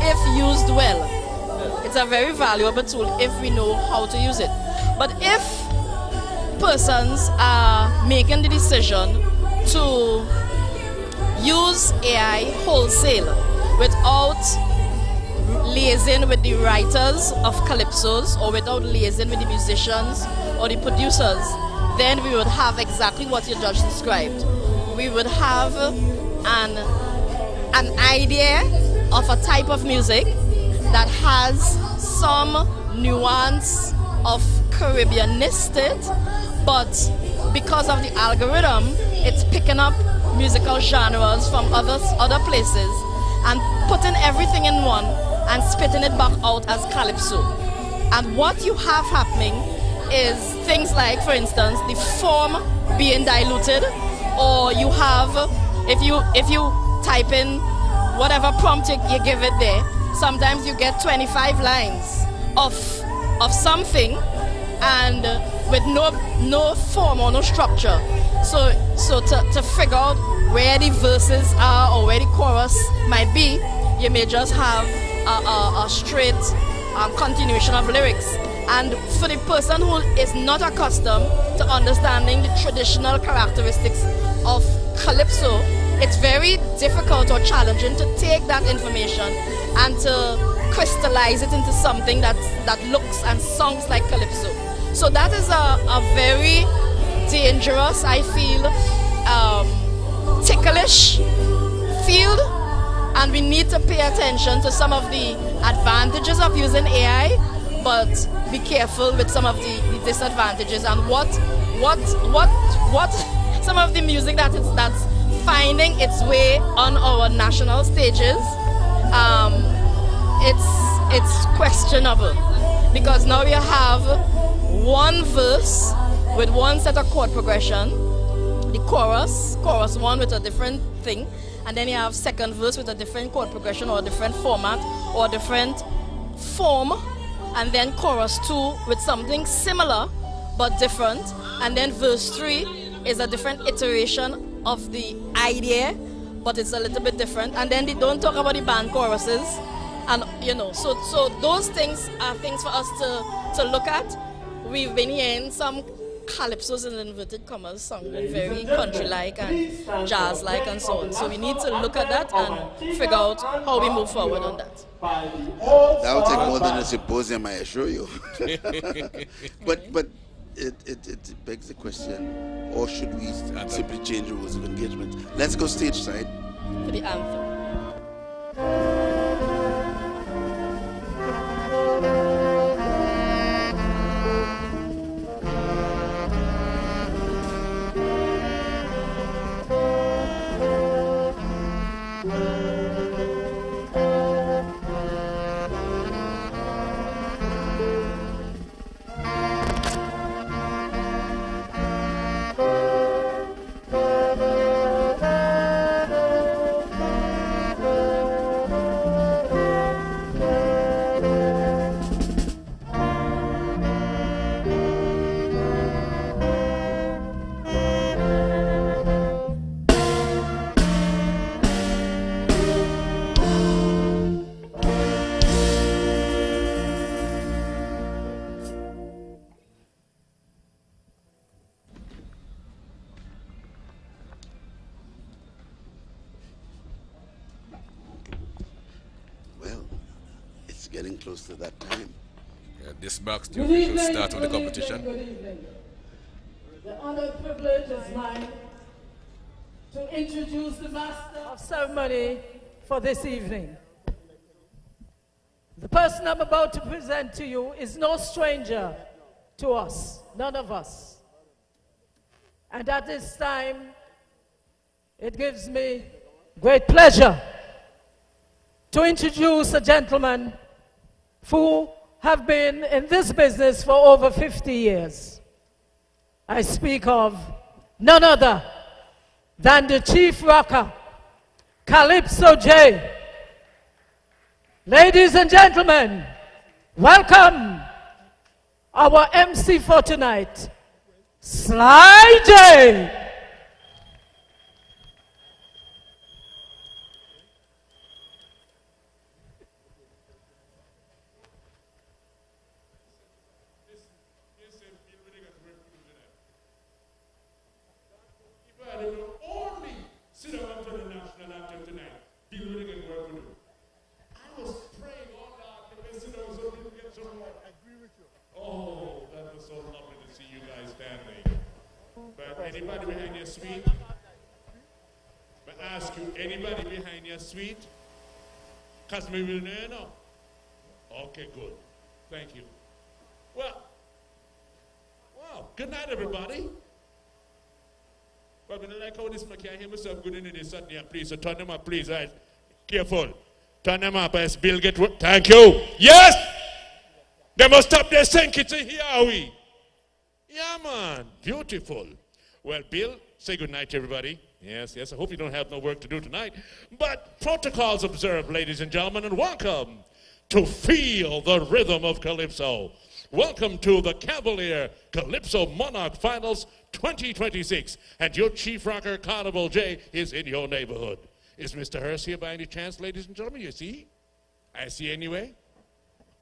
if used well. It's a very valuable tool if we know how to use it. But if persons are making the decision to use AI wholesale without liaising with the writers of calypsos, or without liaising with the musicians or the producers, then we would have exactly what you just described. We would have an idea of a type of music that has some nuance of Caribbeanness to it, but because of the algorithm, it's picking up musical genres from other places and putting everything in one and spitting it back out as calypso. And what you have happening is things like, for instance, the form being diluted, or you have, if you type in whatever prompt you give it there, sometimes you get 25 lines of something, and with no form or no structure. So to figure out where the verses are or where the chorus might be, you may just have a straight continuation of lyrics. And for the person who is not accustomed to understanding the traditional characteristics of calypso, it's very difficult or challenging to take that information and to crystallize it into something that looks and sounds like calypso. So that is a very dangerous, I feel, ticklish field, and we need to pay attention to some of the advantages of using AI, but be careful with some of the disadvantages and what some of the music that's finding its way on our national stages. It's questionable, because now you have one verse with one set of chord progression, the chorus one with a different thing, and then you have second verse with a different chord progression or a different format or a different form, and then chorus 2 with something similar but different, and then verse 3 is a different iteration of the idea, but it's a little bit different, and then they don't talk about the band choruses, and so those things are things for us to look at. We've been hearing some calypsos in inverted commas sounding very country-like and jazz-like and so on. So we need to look at that and figure out how we move forward on that. That will take more than a symposium, I assure you. but it begs the question, or should we simply change the rules of engagement? Let's go stage side. For the anthem. getting close to that time. This marks the official start of the competition. Good evening. The honor and privilege is mine to introduce the master of ceremony for this evening. The person I'm about to present to you is no stranger to us, none of us. And at this time, it gives me great pleasure to introduce a gentleman who have been in this business for over 50 years. I speak of none other than the chief rocker, Calypso J. Ladies and gentlemen, welcome our MC for tonight, Sly J. Anybody behind your suite? I ask you, anybody behind your suite? Because we will know. Okay, good. Thank you. Well, good night, everybody. But I like how this man can't hear myself good in this Sunday, please. So turn them up, please. Right? Careful. Turn them up as Bill get what? Thank you. Yes! They must stop their sinking to here, are we? Yeah, man. Beautiful. Well, Bill, say good night to everybody. Yes, I hope you don't have no work to do tonight. But protocols observed, ladies and gentlemen, and welcome to Feel the Rhythm of Calypso. Welcome to the Cavalier Calypso Monarch Finals 2026. And your chief rocker, Carnival J, is in your neighborhood. Is Mr. Hurst here by any chance, ladies and gentlemen? You see? I see anyway.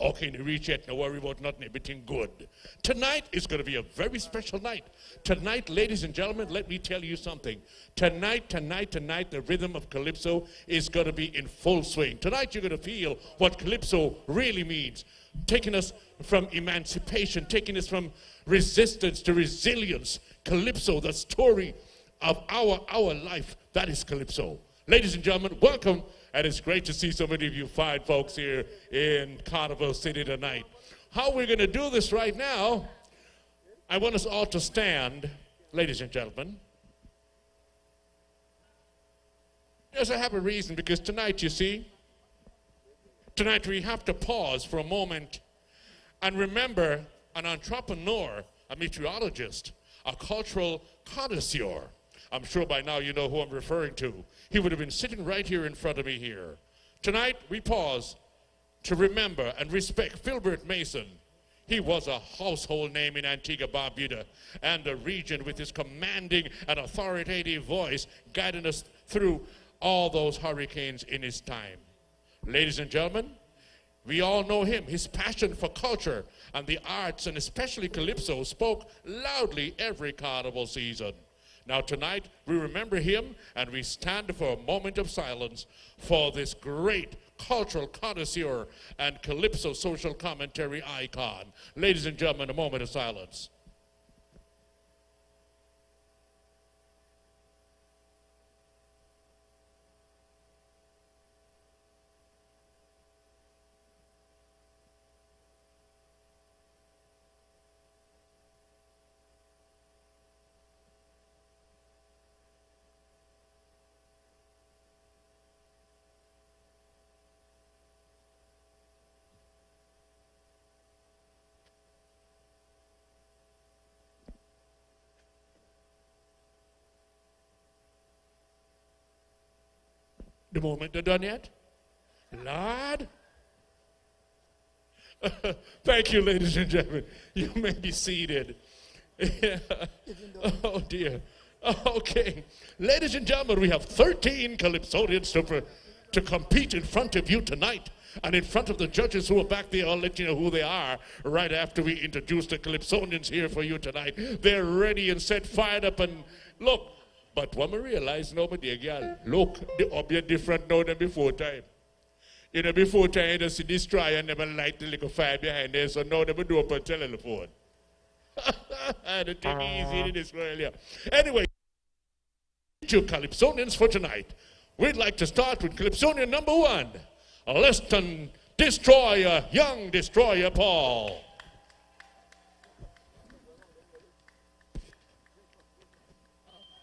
Okay, no reach yet, no worry about nothing, everything good. Tonight is going to be a very special night. Tonight, ladies and gentlemen, let me tell you something. Tonight, the rhythm of Calypso is going to be in full swing. Tonight, you're going to feel what Calypso really means. Taking us from emancipation, taking us from resistance to resilience. Calypso, the story of our life, that is Calypso. Ladies and gentlemen, welcome. And it's great to see so many of you fine folks here in Carnival City tonight. How we're going to do this right now, I want us all to stand, ladies and gentlemen. Yes, I have a reason, because tonight, you see, tonight we have to pause for a moment and remember an entrepreneur, a meteorologist, a cultural connoisseur. I'm sure by now you know who I'm referring to. He would have been sitting right here in front of me here. Tonight, we pause to remember and respect Filbert Mason. He was a household name in Antigua, Barbuda, and the region with his commanding and authoritative voice guiding us through all those hurricanes in his time. Ladies and gentlemen, we all know him. His passion for culture and the arts, and especially Calypso, spoke loudly every carnival season. Now tonight, we remember him and we stand for a moment of silence for this great cultural connoisseur and Calypso social commentary icon. Ladies and gentlemen, a moment of silence. The moment they're done yet? Lord. Thank you, ladies and gentlemen. You may be seated. Oh, dear. Okay. Ladies and gentlemen, we have 13 Calypsonians to compete in front of you tonight. And in front of the judges who are back there, I'll let you know who they are right after we introduce the Calypsonians here for you tonight. They're ready and set, fired up, and look. But when we realize, no, my dear girl, look, the object different now than before time. You know, before time, you just see destroy and never light the little fire behind there, so now they do up a telephone. The thing easy in this world here. Anyway, to Calypsonians for tonight. We'd like to start with Calypsonian number 1, Leston Destroyer, Young Destroyer Paul.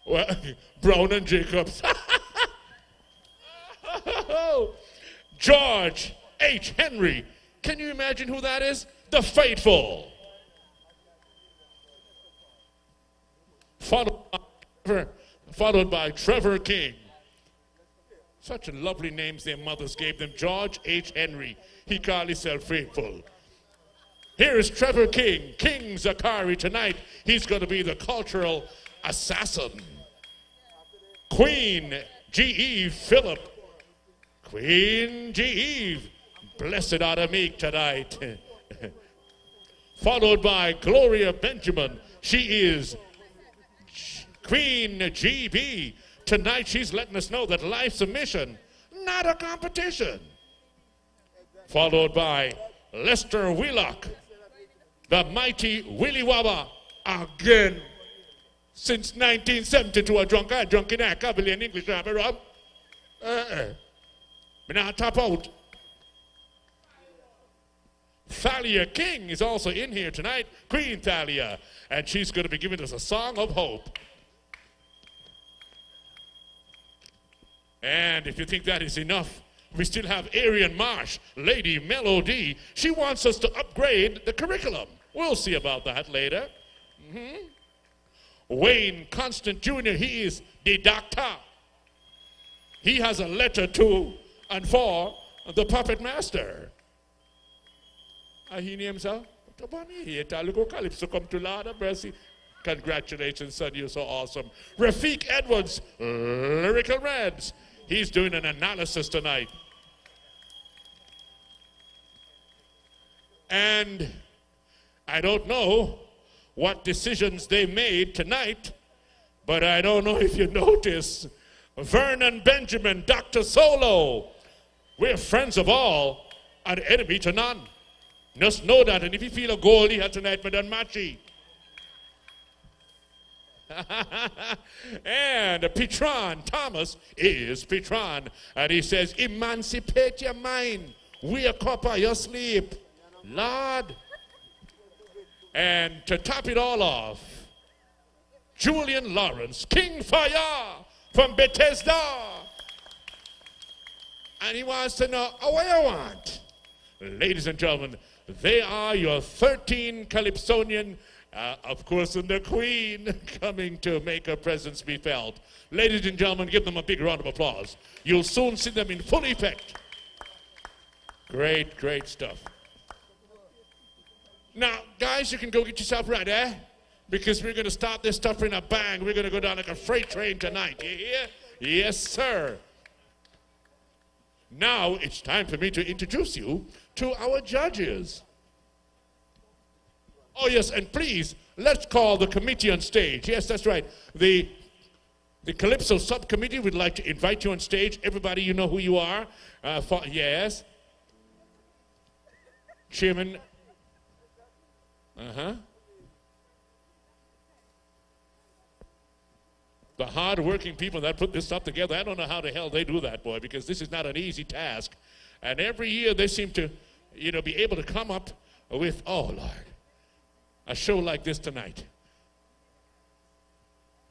Well, Brown and Jacobs. George H. Henry. Can you imagine who that is? The Faithful. Followed by Trevor King. Such a lovely names their mothers gave them. George H. Henry. He called himself Faithful. Here is Trevor King, King Zakari tonight. He's going to be the cultural assassin. Queen G.E. Phillip. Queen G.E. Blessed are the meek tonight. Followed by Gloria Benjamin. She is Queen G.B. Tonight she's letting us know that life's a mission, not a competition. Followed by Lester Wheelock, the mighty Willie Wabba, again. Since 1972, a drunk in a Cavalier in English, Rob. But now top out. Thalia King is also in here tonight, Queen Thalia, and she's going to be giving us a song of hope. And if you think that is enough, we still have Arian Marsh, Lady Melody. She wants us to upgrade the curriculum. We'll see about that later. Wayne Constant Jr., he is the doctor. He has a letter to and for the puppet master. He names her. Calypso come to Lord of mercy. Congratulations, son, you're so awesome. Rafiq Edwards, Lyrical Reds. He's doing an analysis tonight. And I don't know what decisions they made tonight, but I don't know if you notice, Vernon Benjamin, Dr. Solo, we're friends of all and enemy to none. Just know that, and if you feel a goal here tonight, Madam Machi. And Petron Thomas is Petron, and he says, emancipate your mind, wake up out your sleep, Lord. And to top it all off, Julian Lawrence, King Fire from Bethesda. And he wants to know, what you want? Ladies and gentlemen, they are your 13 Calypsonian, of course, and the Queen coming to make her presence be felt. Ladies and gentlemen, give them a big round of applause. You'll soon see them in full effect. Great, great stuff. Now, guys, you can go get yourself ready, because we're going to start this stuff in a bang. We're going to go down like a freight train tonight. You hear? Yes, sir. Now it's time for me to introduce you to our judges. Oh, yes, and please, let's call the committee on stage. Yes, that's right. The Calypso subcommittee would like to invite you on stage. Everybody, you know who you are. Yes. Chairman. The hard-working people that put this stuff together, I don't know how the hell they do that, boy, because this is not an easy task. And every year they seem to, be able to come up with, oh, Lord, a show like this tonight.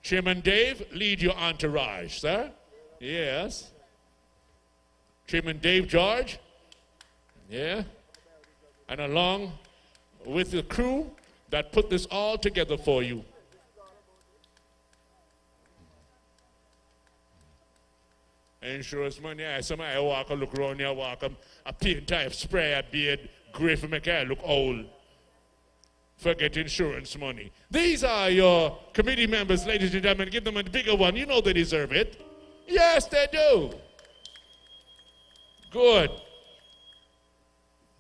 Chairman Dave, lead your entourage, sir. Yes. Chairman Dave George. Yeah. And along with the crew that put this all together for you. Insurance money, somebody walk and look around here, walk a paint type spray a beard, gray for make hair look old. Forget insurance money. These are your committee members, ladies and gentlemen. Give them a bigger one. You know they deserve it. Yes, they do. Good.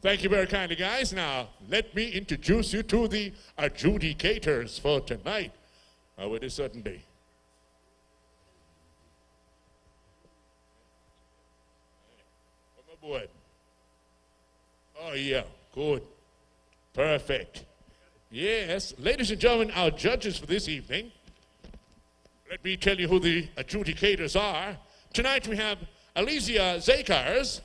Thank you very kindly, guys. Now, let me introduce you to the adjudicators for tonight. With a certain day. Come aboard. yeah, good. Perfect. Yes, ladies and gentlemen, our judges for this evening. Let me tell you who the adjudicators are. Tonight we have Alicia Zakars,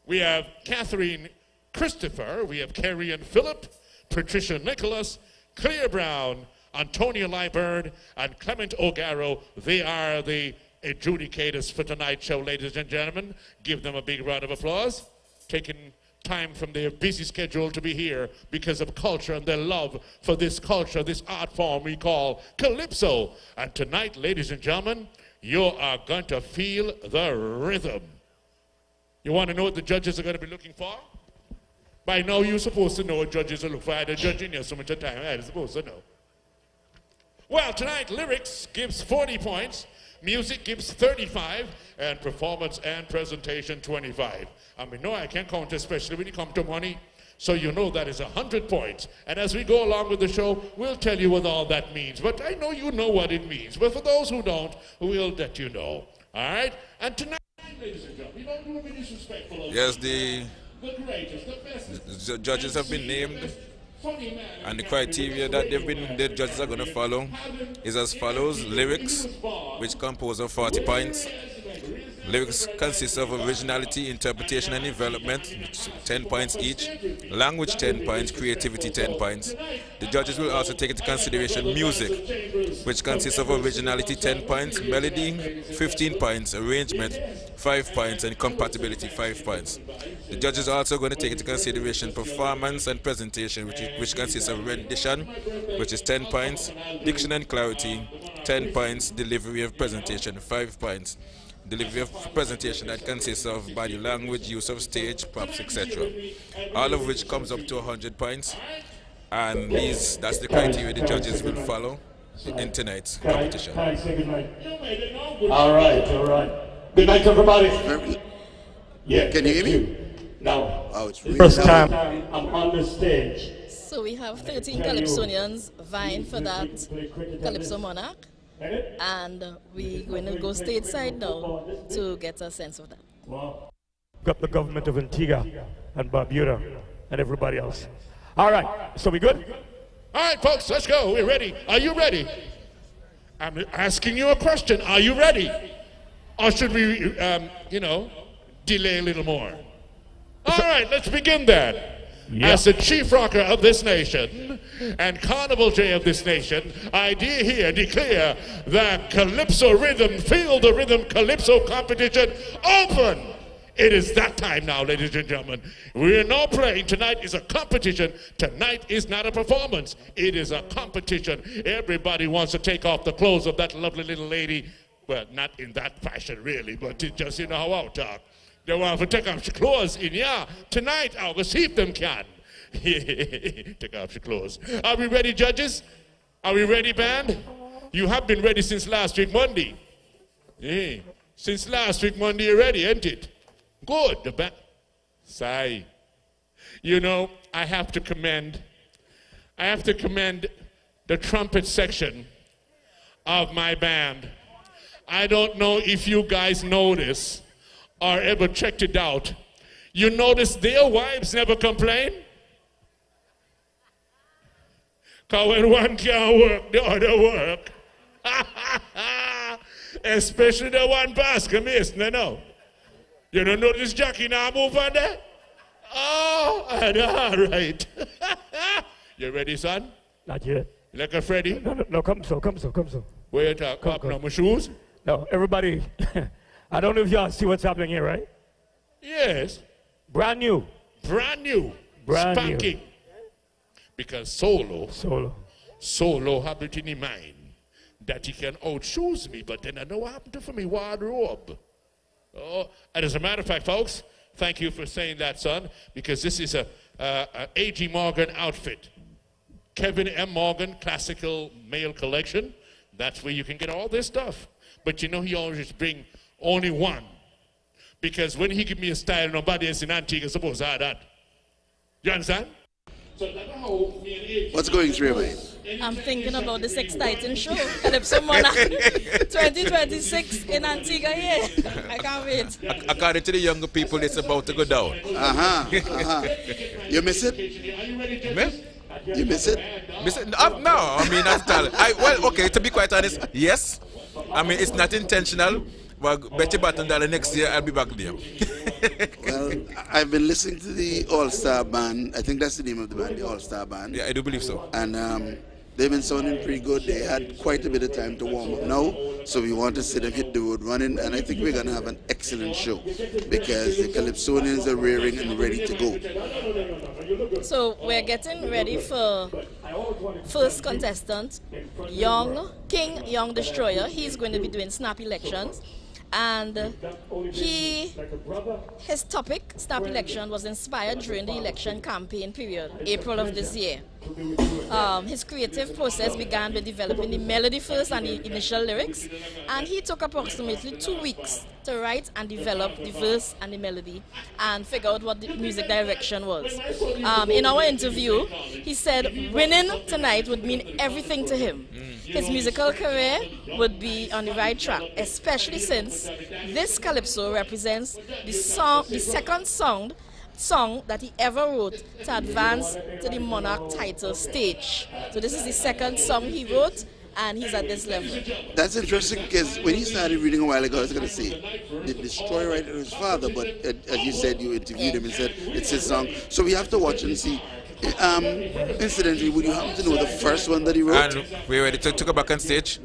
we have Catherine Christopher, we have Carrie and Philip, Patricia Nicholas, Claire Brown, Antonia Liburd, and Clement O'Garrow. They are the adjudicators for tonight's show, ladies and gentlemen. Give them a big round of applause. Taking time from their busy schedule to be here because of culture and their love for this culture, this art form we call Calypso. And tonight, ladies and gentlemen, you are going to feel the rhythm. You want to know what the judges are going to be looking for? By now, you're supposed to know what judges are looking for. I had a judge in here so much time, I was supposed to know. Well, tonight, lyrics gives 40 points, music gives 35, and performance and presentation 25. I mean, no, I can't count, especially when you come to money. So you know that is 100 points. And as we go along with the show, we'll tell you what all that means. But I know you know what it means. But for those who don't, we'll let you know. All right? And tonight, ladies and gentlemen, you don't want to be disrespectful. Yes, the judges have been named. And the criteria that the judges are going to follow is as follows. Lyrics, which compose of 40 points. Lyrics consist of originality, interpretation, and development, 10 points each. Language, 10 points. Creativity, 10 points. The judges will also take into consideration music, which consists of originality, 10 points. Melody, 15 points. Arrangement, 5 points. And compatibility, 5 points. The judges are also going to take into consideration performance and presentation, which consists of rendition, which is 10 points. Diction and clarity, 10 points. Delivery of presentation, 5 points. Delivery of presentation that consists of body language, use of stage, props, etc. All of which comes up to 100 points. And that's the criteria the judges will follow in tonight's competition. Can I say good night? All right. Good night, everybody. Yeah. Can you hear me? Now, it's really first time I'm on the stage. So we have 13 Calypsonians vying for that Calypso Monarch. And we're going to go stateside now to get a sense of that. Got the government of Antigua and Barbuda and everybody else. All right, so we good? All right, folks, let's go. We're ready. Are you ready? I'm asking you a question. Are you ready? Or should we, delay a little more? All right, let's begin then. Yeah. As the chief rocker of this nation and carnival J of this nation, I declare the Calypso Rhythm, Feel the Rhythm Calypso competition open. It is that time now, ladies and gentlemen. We're not playing. Tonight is a competition. Tonight is not a performance. It is a competition. Everybody wants to take off the clothes of that lovely little lady. Well, not in that fashion, really, but it just, how I'll talk. They want to take off your clothes in here. Tonight, I will see if them can. Take off your clothes. Are we ready, judges? Are we ready, band? You have been ready since last week, Monday. Yeah. Since last week, Monday, you're ready, ain't it? Good. The band. Sigh. I have to commend the trumpet section of my band. I don't know if you guys know this or ever checked it out. You notice their wives never complain? Because when one can't work, the other work. Especially the one basket mason, no. You don't notice Jackie now move on there? Oh, all right. You ready, son? Not yet. You like a Freddy? No, come so. Where you talk? Up now, my shoes? No, everybody. I don't know if y'all see what's happening here, right? Yes. Brand new. Spanking. Because Solo have it in his mind that he can outshoes me, but then I know what happened to me wardrobe. Oh, and as a matter of fact, folks, thank you for saying that, son, because this is a A.G. Morgan outfit. Kevin M. Morgan Classical Male Collection. That's where you can get all this stuff. But he always bring only one. Because when he give me a style, nobody else in Antigua is supposed to have that. You understand? What's going through your mind? I'm thinking about this exciting show, Calypso Monarch 2026 in Antigua here. I can't wait. According to the younger people, it's about to go down. You miss it? Me? You miss it? No, I mean, well, okay, to be quite honest, yes. I mean, it's not intentional. But bet your button dollar next year, I'll be back there. Well, I've been listening to the All-Star Band. I think that's the name of the band, the All-Star Band. Yeah, I do believe so. And they've been sounding pretty good. They had quite a bit of time to warm up now, so we want to see them hit the road running. And I think we're going to have an excellent show because the Calypsonians are rearing and ready to go. So we're getting ready for first contestant, King Young Destroyer. He's going to be doing snap elections. And his topic, snap election, was inspired during the election campaign period, April of this year. His creative process began with developing the melody first and the initial lyrics, and he took approximately 2 weeks to write and develop the verse and the melody and figure out what the music direction was. In our interview, he said winning tonight would mean everything to him. His musical career would be on the right track, especially since this calypso represents the second song that he ever wrote to advance to the Monarch title stage. So this is the second song he wrote, and he's at this level. That's interesting because when he started reading a while ago, I was going to say the Destroyer writer his father, but as you said, you interviewed him and said it's his song. So we have to watch and see. Incidentally, would you happen to know the first one that he wrote? And we're ready to go back on stage.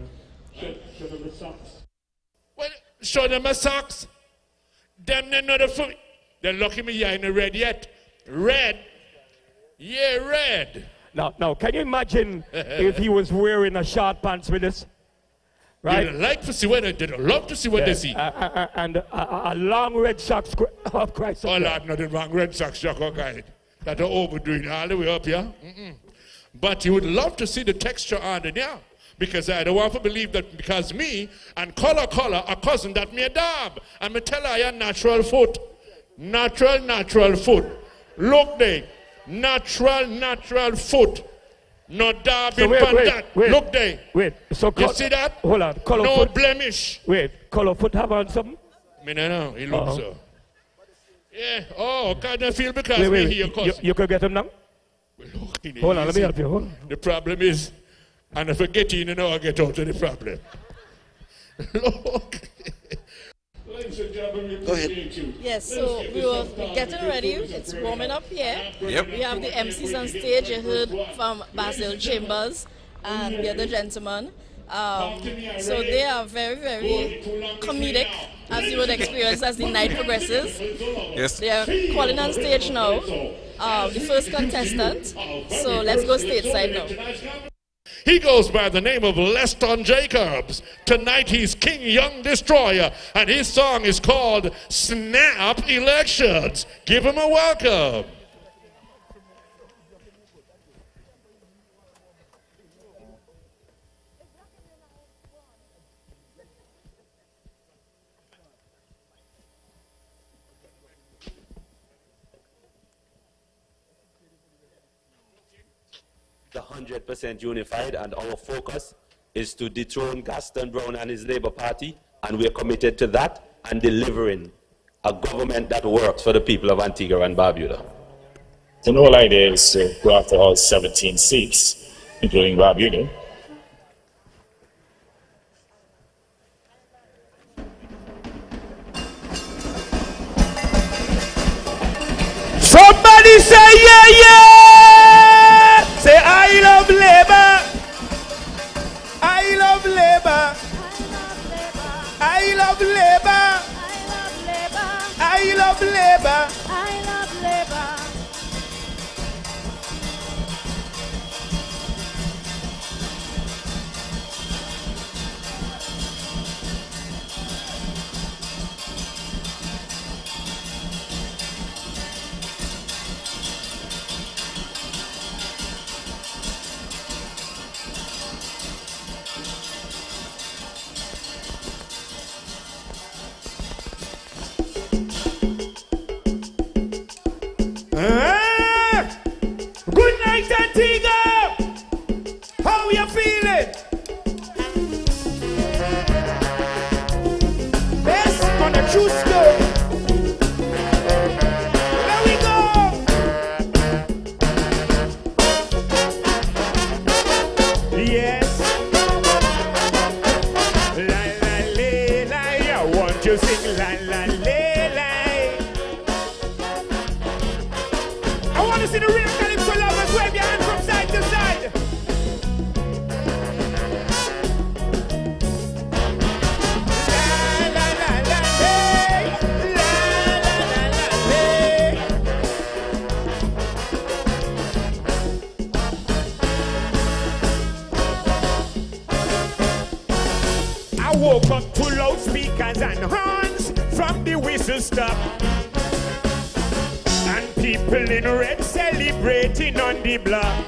Well, show them my socks. Them they know the foot. They're lucky me here in the red yet. Red. Yeah, red. Now, can you imagine if he was wearing a short pants with this? Right? They'd like to see what they'd love to see what they see. And a long red socks of Christ. Oh, Lord, nothing wrong. Red socks, Jocko guy. That are overdoing all the way up here. But you would love to see the texture on it, yeah. Because I don't want to believe that because me and color are cousin that me a dab. And me tell her I have natural foot. Natural foot. Look there. Natural foot. No dabbing so that. Look there. Wait. So you see that? Hold on. Color no foot. blemish. Wait. Color foot have on something? Me no know. He looks so. Yeah. Oh, can't I feel because wait, me here cousin. You could get him now? Hold on, let me help you. Hold on. The problem is, and if I get in, I get out of the problem. Look. Go ahead. Yes, so we were getting ready. It's warming up here. Yep. We have the MCs on stage. You heard from Basil Chambers and the other gentleman. So they are very, very comedic, as you would experience as the night progresses. Yes. They are calling on stage now. The first contestant. So let's go stateside now. He goes by the name of Leston Jacobs. Tonight he's King Young Destroyer, and his song is called Snap Elections. Give him a welcome. The 100% unified, and our focus is to dethrone Gaston Brown and his Labour Party, and we're committed to that and delivering a government that works for the people of Antigua and Barbuda. The whole idea is to go after all 17 seats, including Barbuda. Somebody say yeah, yeah! Say I love labor. I love labor. I love labor. I love labor. I love labor. Good night. Antigua, how you feeling? Best on a true story. There we go. Yes. La la lay, la. I want you sing la la lay, la. I want to see the real Calypso lovers wave your hands from side to side. La la la la lay, la la la la lay. I woke up to loudspeakers and horns from the whistle stop, and people in red celebrating on the block.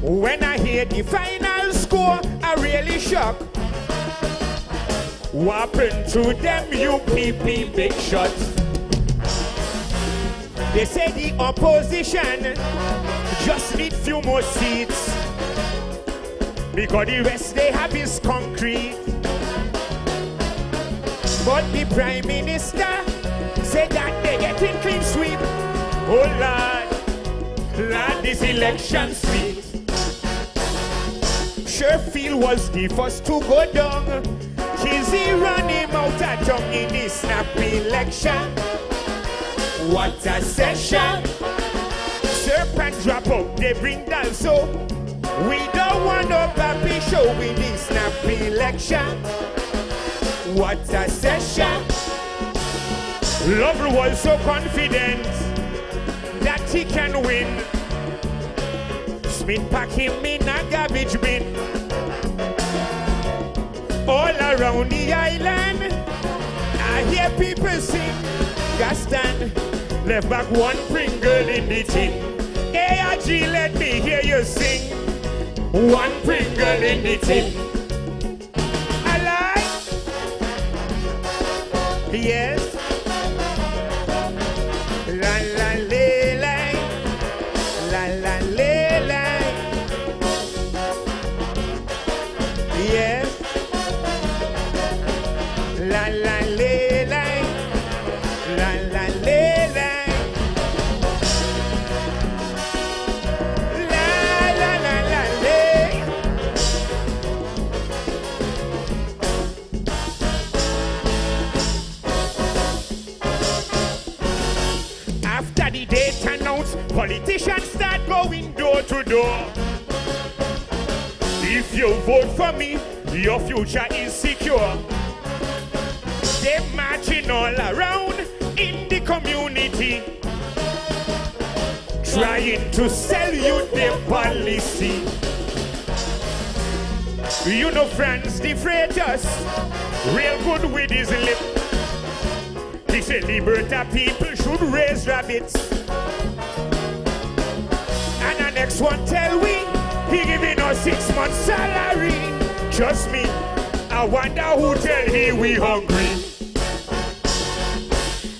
When I hear the final score, I really shocked. What happened to them UPP big shots? They say the opposition just need few more seats, because the rest they have is concrete. But the Prime Minister said that they getting clean sweep. Oh Lord, Lord, this election sweet. Sherfield was the first to go down. Kizzy ran him out of tongue in the snap election. What a session. Serpent drop out, they bring down so. We don't want no papi show in the snap election. What a session. Lovell was so confident that he can win. Smith pack him in a garbage bin. All around the island, I hear people sing. Gaston left back one Pringle in the tin. ARG, let me hear you sing. One Pringle in the tin. I like. Yes. La la lay lay. La la lay lay. Yes. La la lay lay. La la lay lay. La la la la lay. After the date announced, politicians start going door to door. If you vote for me, your future is secure. They're marching all around in the community, trying to sell you their policy. You know France defraid us real good with his lip. He said Liberta people should raise rabbits, and the next one tell we he giving us 6 months salary. Trust me, I wonder who tell he we hungry.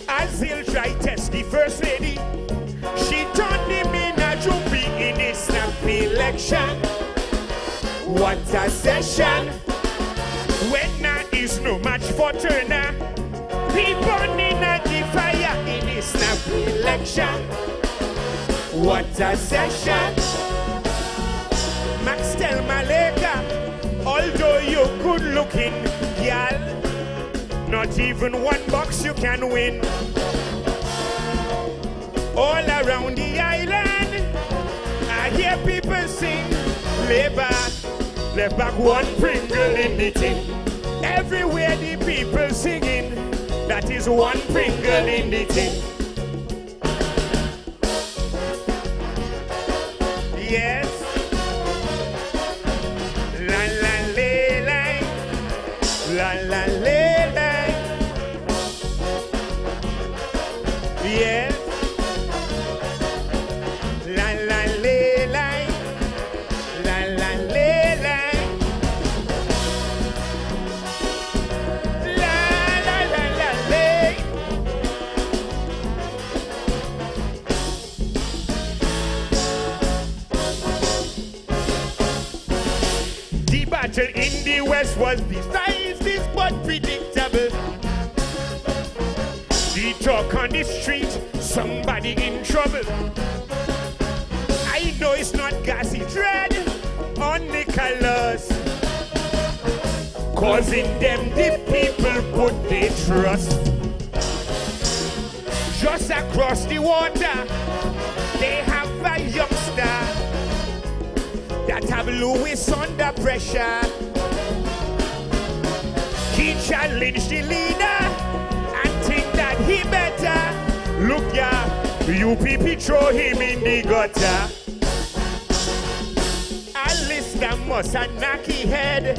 As he'll try test the first lady, she turned him in a jumpy in a snap election. What a session. When there is no match for Turner, people in a fire in a snap election. What a session. Max tell Maleka, although you good looking, girl, not even $1 you can win. All around the island, I hear people sing, Labour, left back one Pringle in the tin. Everywhere the people singing, that is one Pringle in the tin. Yes. La la lay lay. La la lay lay. Yes. La la lay lay. La la lay lay. La la la la lay. battle in the West was decisive but predictable. The talk on the street, somebody in trouble. I know it's not gassy dread or Nicholas, cause in them the people put their trust. Just across the water, they have a youngster that have Lewis under pressure. He challenged the leader and think that he better. Look ya, you people throw him in the gutter. Alistair must a knocky head.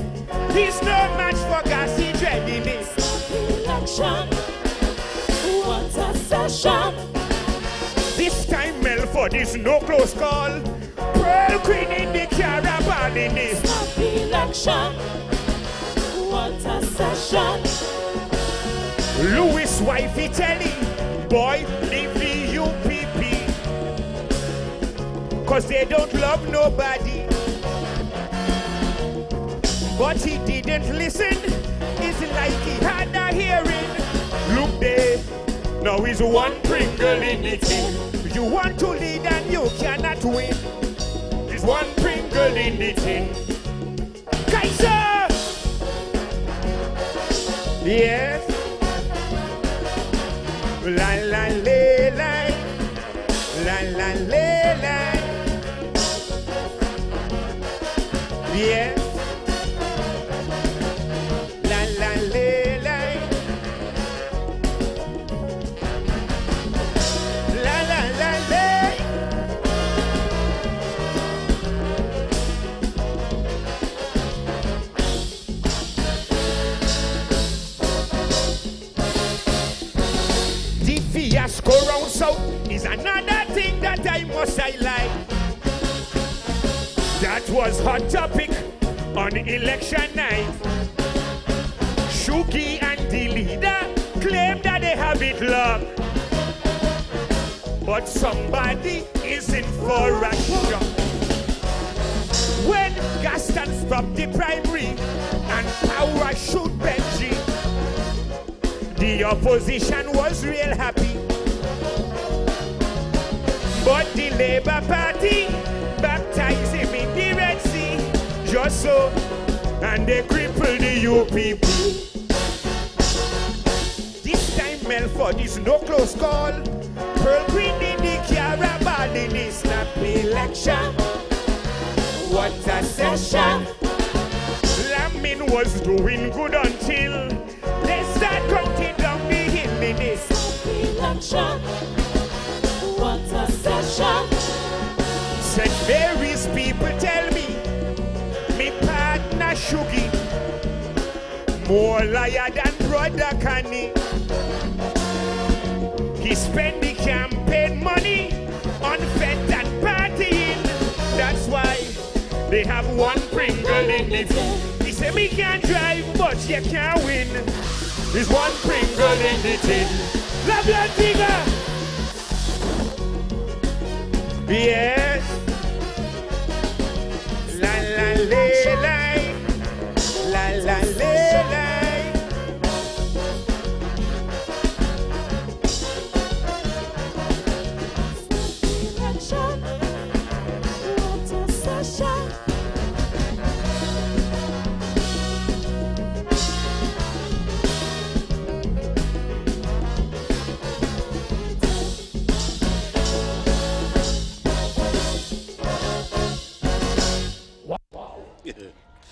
He's no match for gassy dread in this election. What a session. This time Melford is no close call. Pearl Queen in the caravan in this election. What a session. Louis wifey telling boy leave the UPP, cause they don't love nobody. But he didn't listen. It's like he had a hearing. Look there, now he's one Pringle in the tin. You want to lead and you cannot win. There's one Pringle in the tin. Kaiser! Yes. La la la la. La la la la. Yes. La la la la. La la la la. The fiasco round south is another thing that I must highlight. That was hot topic on election night. Shuki and the leader claim that they have it locked, but somebody is in for a shock. When Gaston stopped the primary and power shoot Benji, the opposition was real happy. But the Labour Party baptized him in the Red Sea, just so, and they crippled the UPP. This time Melford is no close call. Pearl Queen in the caravan in the snap election. What a session. Lamin was doing good until they start counting down the hill in this election. What a session. St. Mary's people tell me partner Shugi more liar than brother Kani. He spent the campaign money on fete and partying. That's why they have one Pringle in it. He said me can't drive but you can't win. There's one Pringle in the tin. Love your Antigua. Yes. La la la la. La la la la.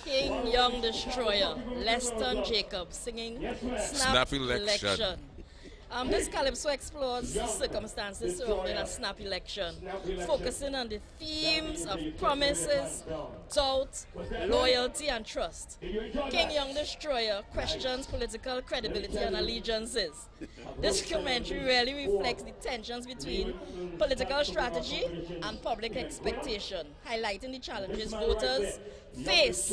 King Young Destroyer, Leston Jacobs singing Snap Election. This calypso explores the circumstances surrounding a snap election, focusing on the themes of promises, doubt, loyalty, and trust. King Young Destroyer questions political credibility and allegiances. This commentary really reflects the tensions between political strategy and public expectation, highlighting the challenges voters face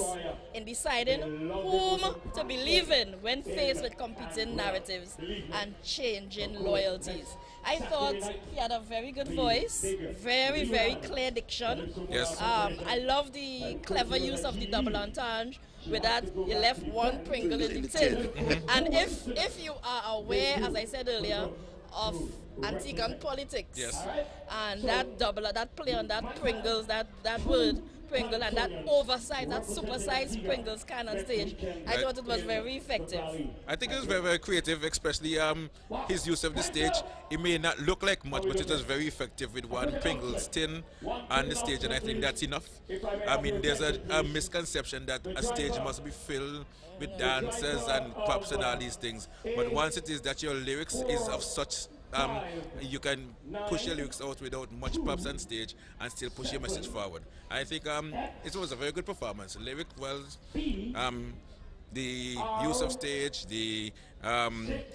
in deciding whom to believe in when faced with competing narratives and changing loyalties. I thought he had a very good voice, very clear diction. Yes. I love the clever use of the double entendre with that, you left one Pringle in the tin. And if you are aware, as I said earlier, of Antiguan politics, and that play on that Pringles, that word Pringle, and that oversized, that supersized Pringles can on stage, I thought it was very effective. I think it was very, very creative, especially his use of the stage. It may not look like much, but it was very effective with one Pringles tin on the stage, and I think that's enough. I mean, there's a misconception that a stage must be filled with dancers and props and all these things. But once it is that your lyrics is of such you can push your lyrics out without much props on stage and still push your message forward. I think it was a very good performance. Lyric was the use of stage, the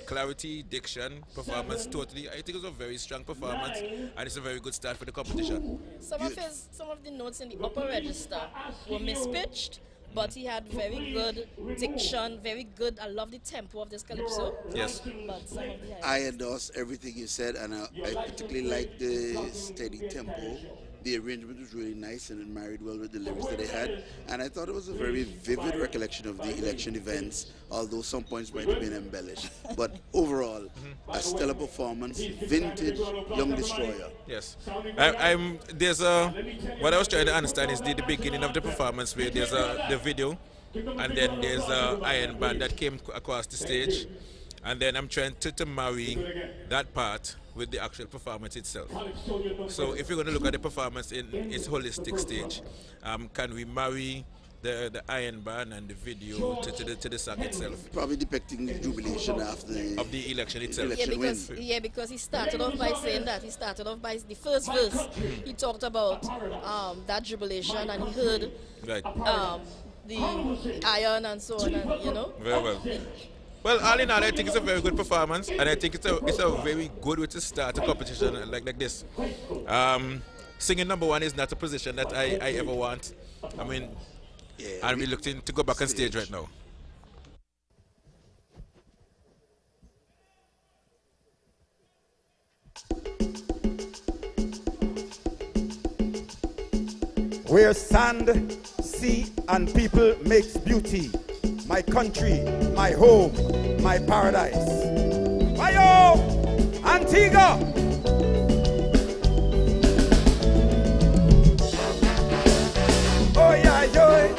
clarity, diction, performance, totally. I think it was a very strong performance, and it's a very good start for the competition. Some of the notes in the upper register were mispitched, but he had very good diction, very good. I love the tempo of this calypso. Yes. But some of the I endorse everything you said, and I particularly like the steady tempo. The arrangement was really nice, and it married well with the lyrics that they had. And I thought it was a very vivid recollection of the election events, although some points might have been embellished. But overall, a stellar performance, vintage Young Destroyer. Yes. There's what I was trying to understand is the beginning of the performance where there's the video, and then there's a iron band that came across the stage, and then I'm trying to marry that part with the actual performance itself. So if you're going to look at the performance in its holistic stage, can we marry the iron band and the video to the song itself? Probably depicting the jubilation after of the election itself. Because he started off by saying that. He started off by the first verse. He talked about that jubilation, and he heard the iron and so on, and you know. Very well. Well, all in all, I think it's a very good performance, and I think it's a very good way to start a competition like this. Singing number one is not a position that I ever want. I mean, and we're looking to go back on stage right now. Where sand, sea, and people makes beauty. My country, my home, my paradise. Ayo, Antigua! Oh yeah, yo.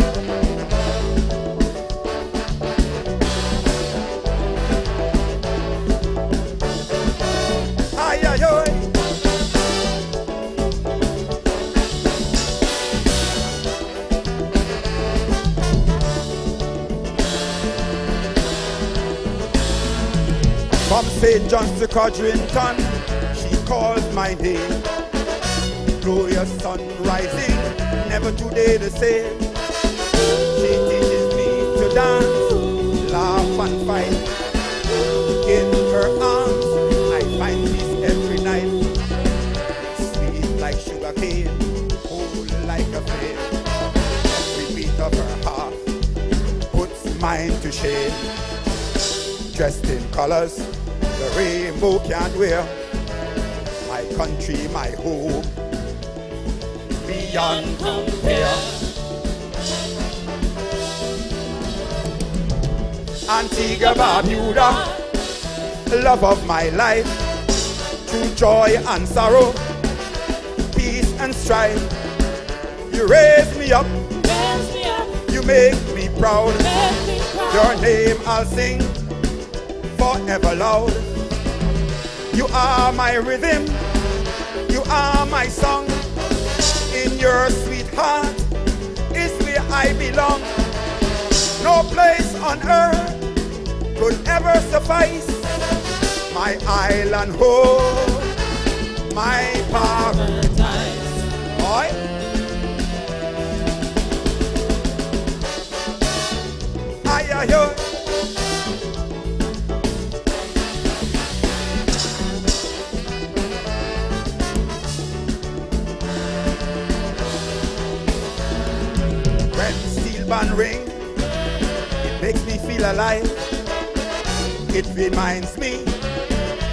Ay, ay, yo. From St. John's to Codrington, she calls my name. Glorious sun rising, never today the same. She teaches me to dance, laugh and fight. In her arms, I find peace every night. Sweet like sugar cane, cold like a flame. Every beat of her heart puts mine to shame. Dressed in colors the rainbow can't wear. My country, my home, beyond compare. Antigua, Barbuda, love of my life. Through joy and sorrow, peace and strife. You raise me up, you make me proud. Your name I'll sing forever loud. You are my rhythm, you are my song. In your sweet heart is where I belong. No place on earth could ever suffice. My island home, my paradise. Oi. Ay, ay, ay. Band ring, it makes me feel alive. It reminds me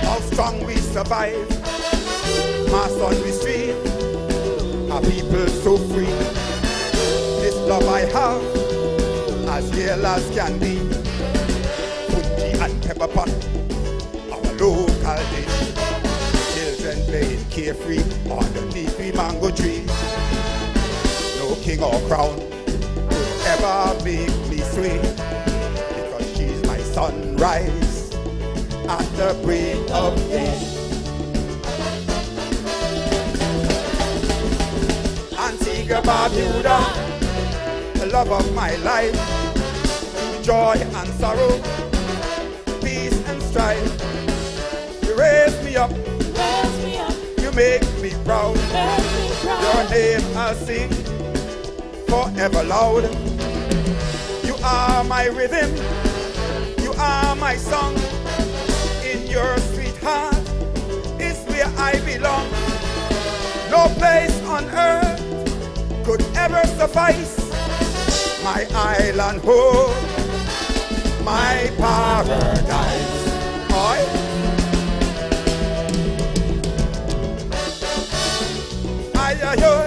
how strong we survive. Mass on the street, our people so free. This love I have, as real as can be. Punji and pepper pot, our local dish. Children playing carefree underneath the mango tree. No king or crown could ever make me sway, because she's my sunrise at the break of day. Antigua, Barbuda, the love of my life, joy and sorrow, peace and strife. You raise me up, you make me proud. Your name I'll sing forever loud. You are my rhythm, you are my song. In your sweet heart is where I belong. No place on earth could ever suffice my island home, my paradise. Oi. Ay, ay, ay.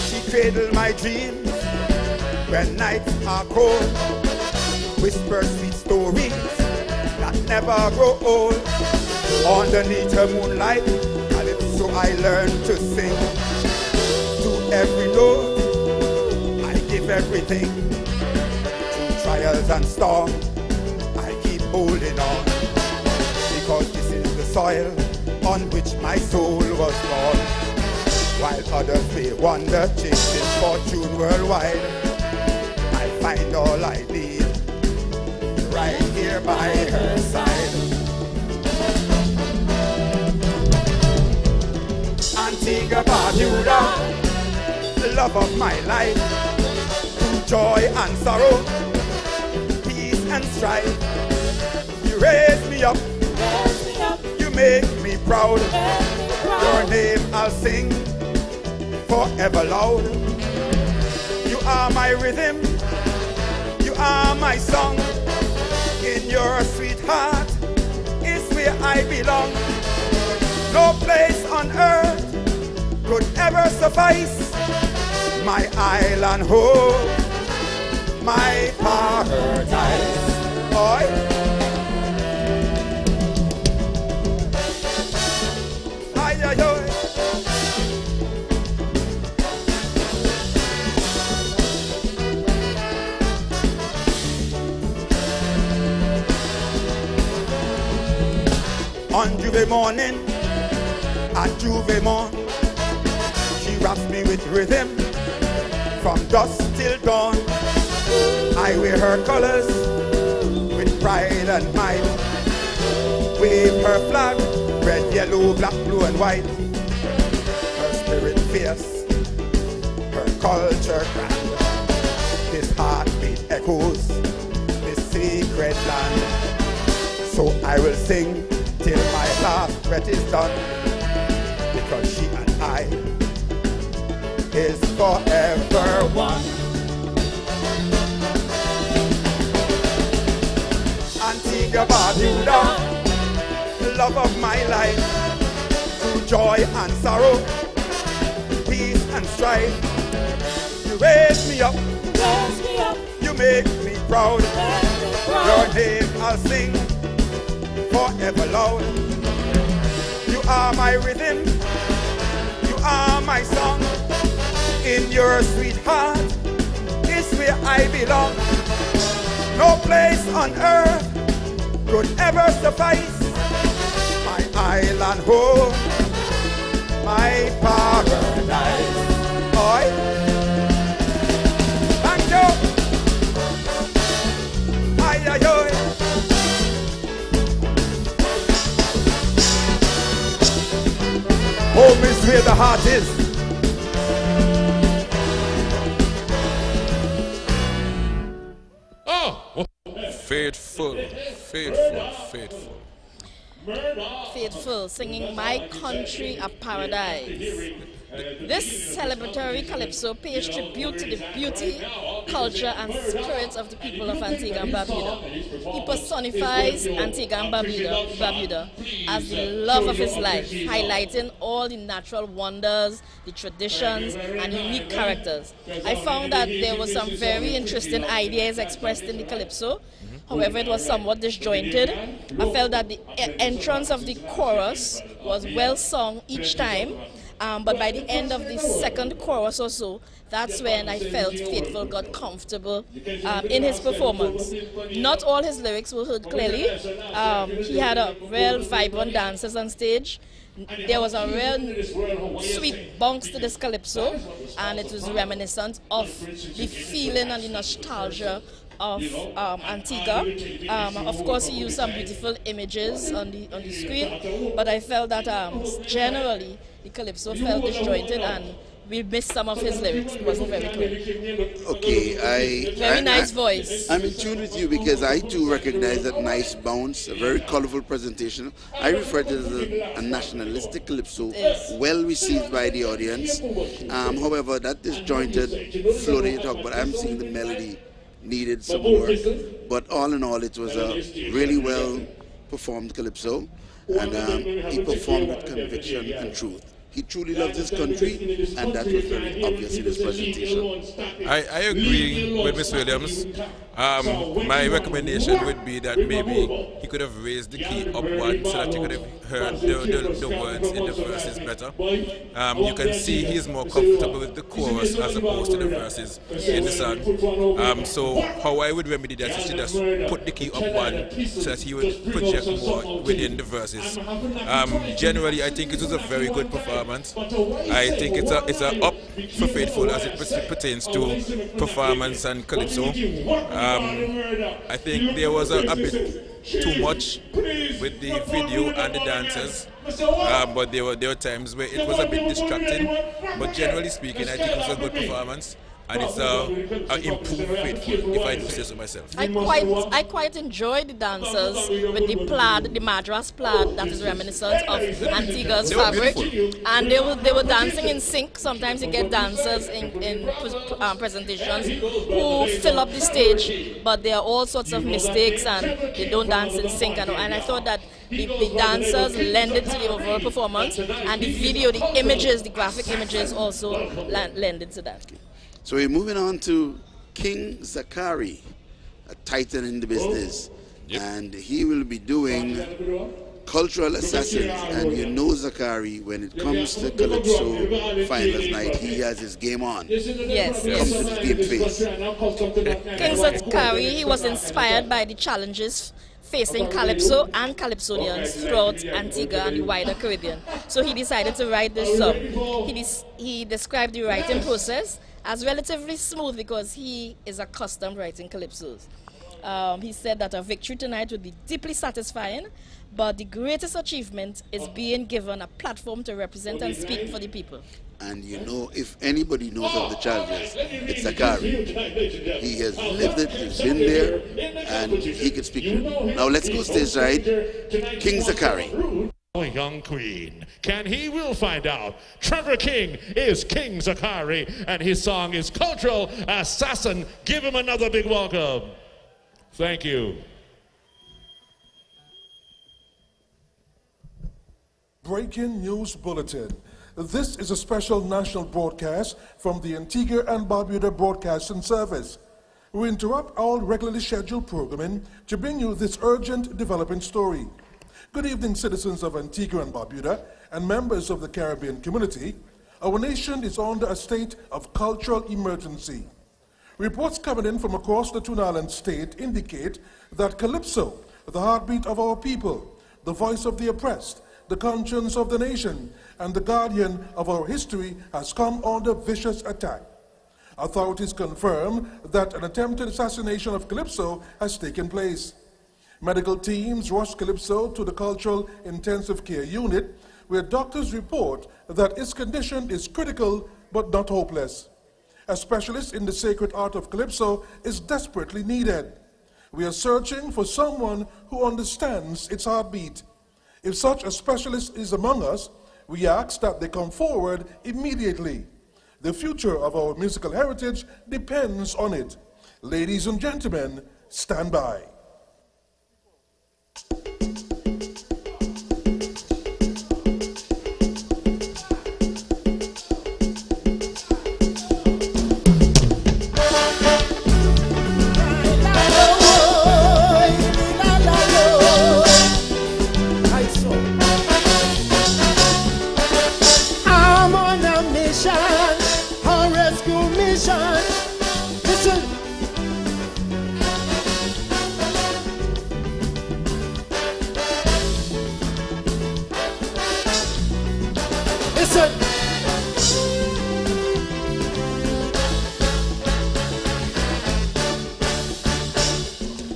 She cradled my dreams when nights are cold, whisper sweet stories that never grow old. Underneath her moonlight, calypso I learned to sing. To every note, I give everything. Through trials and storms, I keep holding on, because this is the soil on which my soul was born. While others may wander chasing fortune worldwide, I find all I need right here by her side. Antigua, Barbuda, the love of my life, through joy and sorrow, peace and strife. You raise me up, you make me proud. Your name I'll sing forever loud. You are my rhythm, you are my song. In your sweet heart is where I belong. No place on earth could ever suffice my island home, my paradise. Oi. Ay, ay, ay. On Juve morning, at Juve morn, she wraps me with rhythm from dusk till dawn. I wear her colors with pride and might. Wave her flag, red, yellow, black, blue and white. Her spirit fierce, her culture grand. This heartbeat echoes this sacred land. So I will sing till my last breath is done, because she and I is forever one. Antigua, Barbuda, the love of my life, through joy and sorrow, peace and strife. You raise me up, you make me proud. Your name I'll sing forever loud. You are my rhythm, you are my song. In your sweet heart is where I belong. No place on earth could ever suffice my island home, my paradise. Oi. Thank you. Ay, ay, ay. Home is where the heart is. Oh, faithful, faithful, faithful. Faithful, singing My Country a Paradise. This celebratory calypso pays tribute to the beauty, culture, and spirit of the people of Antigua and Barbuda. He personifies Antigua and Barbuda as the love of his life, highlighting all the natural wonders, the traditions, and unique characters. I found that there were some very interesting ideas expressed in the calypso. However, it was somewhat disjointed. I felt that the entrance of the chorus was well sung each time, but by the end of the second chorus or so, that's when I felt Faithful got comfortable in his performance. Not all his lyrics were heard clearly. He had a real vibrant dancers on stage. There was a real sweet bounce to this calypso, and it was reminiscent of the feeling and the nostalgia of Antigua. Of course, he used some beautiful images on the screen, but I felt that generally the calypso felt disjointed, and we missed some of his lyrics. It wasn't very clear. Okay, very nice voice. I'm in tune with you because I too recognize that nice bounce, a very colorful presentation. I refer to it as a nationalistic calypso, well received by the audience. However, that disjointed flow that you talk about, I'm seeing the melody needed some work, but all in all, it was a really well performed calypso, and he performed with conviction and truth. He truly loves his country, and that was very obvious in his presentation. I agree with Ms. Williams. My recommendation would be that maybe he could have raised the key upward so that you could have heard the words in the verses better. You can see he's more comfortable with the chorus as opposed to the verses in the song. So how I would remedy that is to just put the key upward so that he would project more within the verses. Generally, I think it was a very good performance. I think it's a up for Faithful as it pertains to performance and calypso. I think there was a bit too much with the video and the dancers, but there were times where it was a bit distracting. But generally speaking, I think it was a good performance, and it's an improved Faithful, if I do say so myself. I quite enjoyed the dancers with the plaid, the Madras plaid that is reminiscent of Antigua's fabric, and they were dancing in sync. Sometimes you get dancers in presentations who fill up the stage, but there are all sorts of mistakes and they don't dance in sync. And I thought that the dancers lended to the overall performance, and the video, the images, the graphic images also lended to that. So we're moving on to King Zakari, a titan in the business, and he will be doing Cultural Assassins. And you know Zakari, when it comes to Calypso Finals Night, he has his game on. Yes. Comes with his game face. King Zakari, he was inspired by the challenges facing Calypso and Calypsonians throughout Antigua and the wider Caribbean. So he decided to write this song. He described the writing process as relatively smooth because he is accustomed writing calypsos. He said that a victory tonight would be deeply satisfying, but the greatest achievement is being given a platform to represent and speak for the people. And you know, if anybody knows of the challenges, it's Zakari. He has lived it, he's been there, and he can speak to it. Now let's go stage right. King Zakari. Young queen. He will find out. Trevor King is King Zakari, and his song is Cultural Assassin. Give him another big welcome. Thank you. Breaking News Bulletin. This is a special national broadcast from the Antigua and Barbuda Broadcasting Service. We interrupt all regularly scheduled programming to bring you this urgent developing story. Good evening, citizens of Antigua and Barbuda and members of the Caribbean community. Our nation is under a state of cultural emergency. Reports coming in from across the Tune Island state indicate that Calypso, the heartbeat of our people, the voice of the oppressed, the conscience of the nation, and the guardian of our history, has come under vicious attack. Authorities confirm that an attempted assassination of Calypso has taken place. Medical teams rushed Calypso to the Cultural Intensive Care Unit, where doctors report that its condition is critical but not hopeless. A specialist in the sacred art of Calypso is desperately needed. We are searching for someone who understands its heartbeat. If such a specialist is among us, We ask that they come forward immediately. The future of our musical heritage depends on it. Ladies and gentlemen, stand by.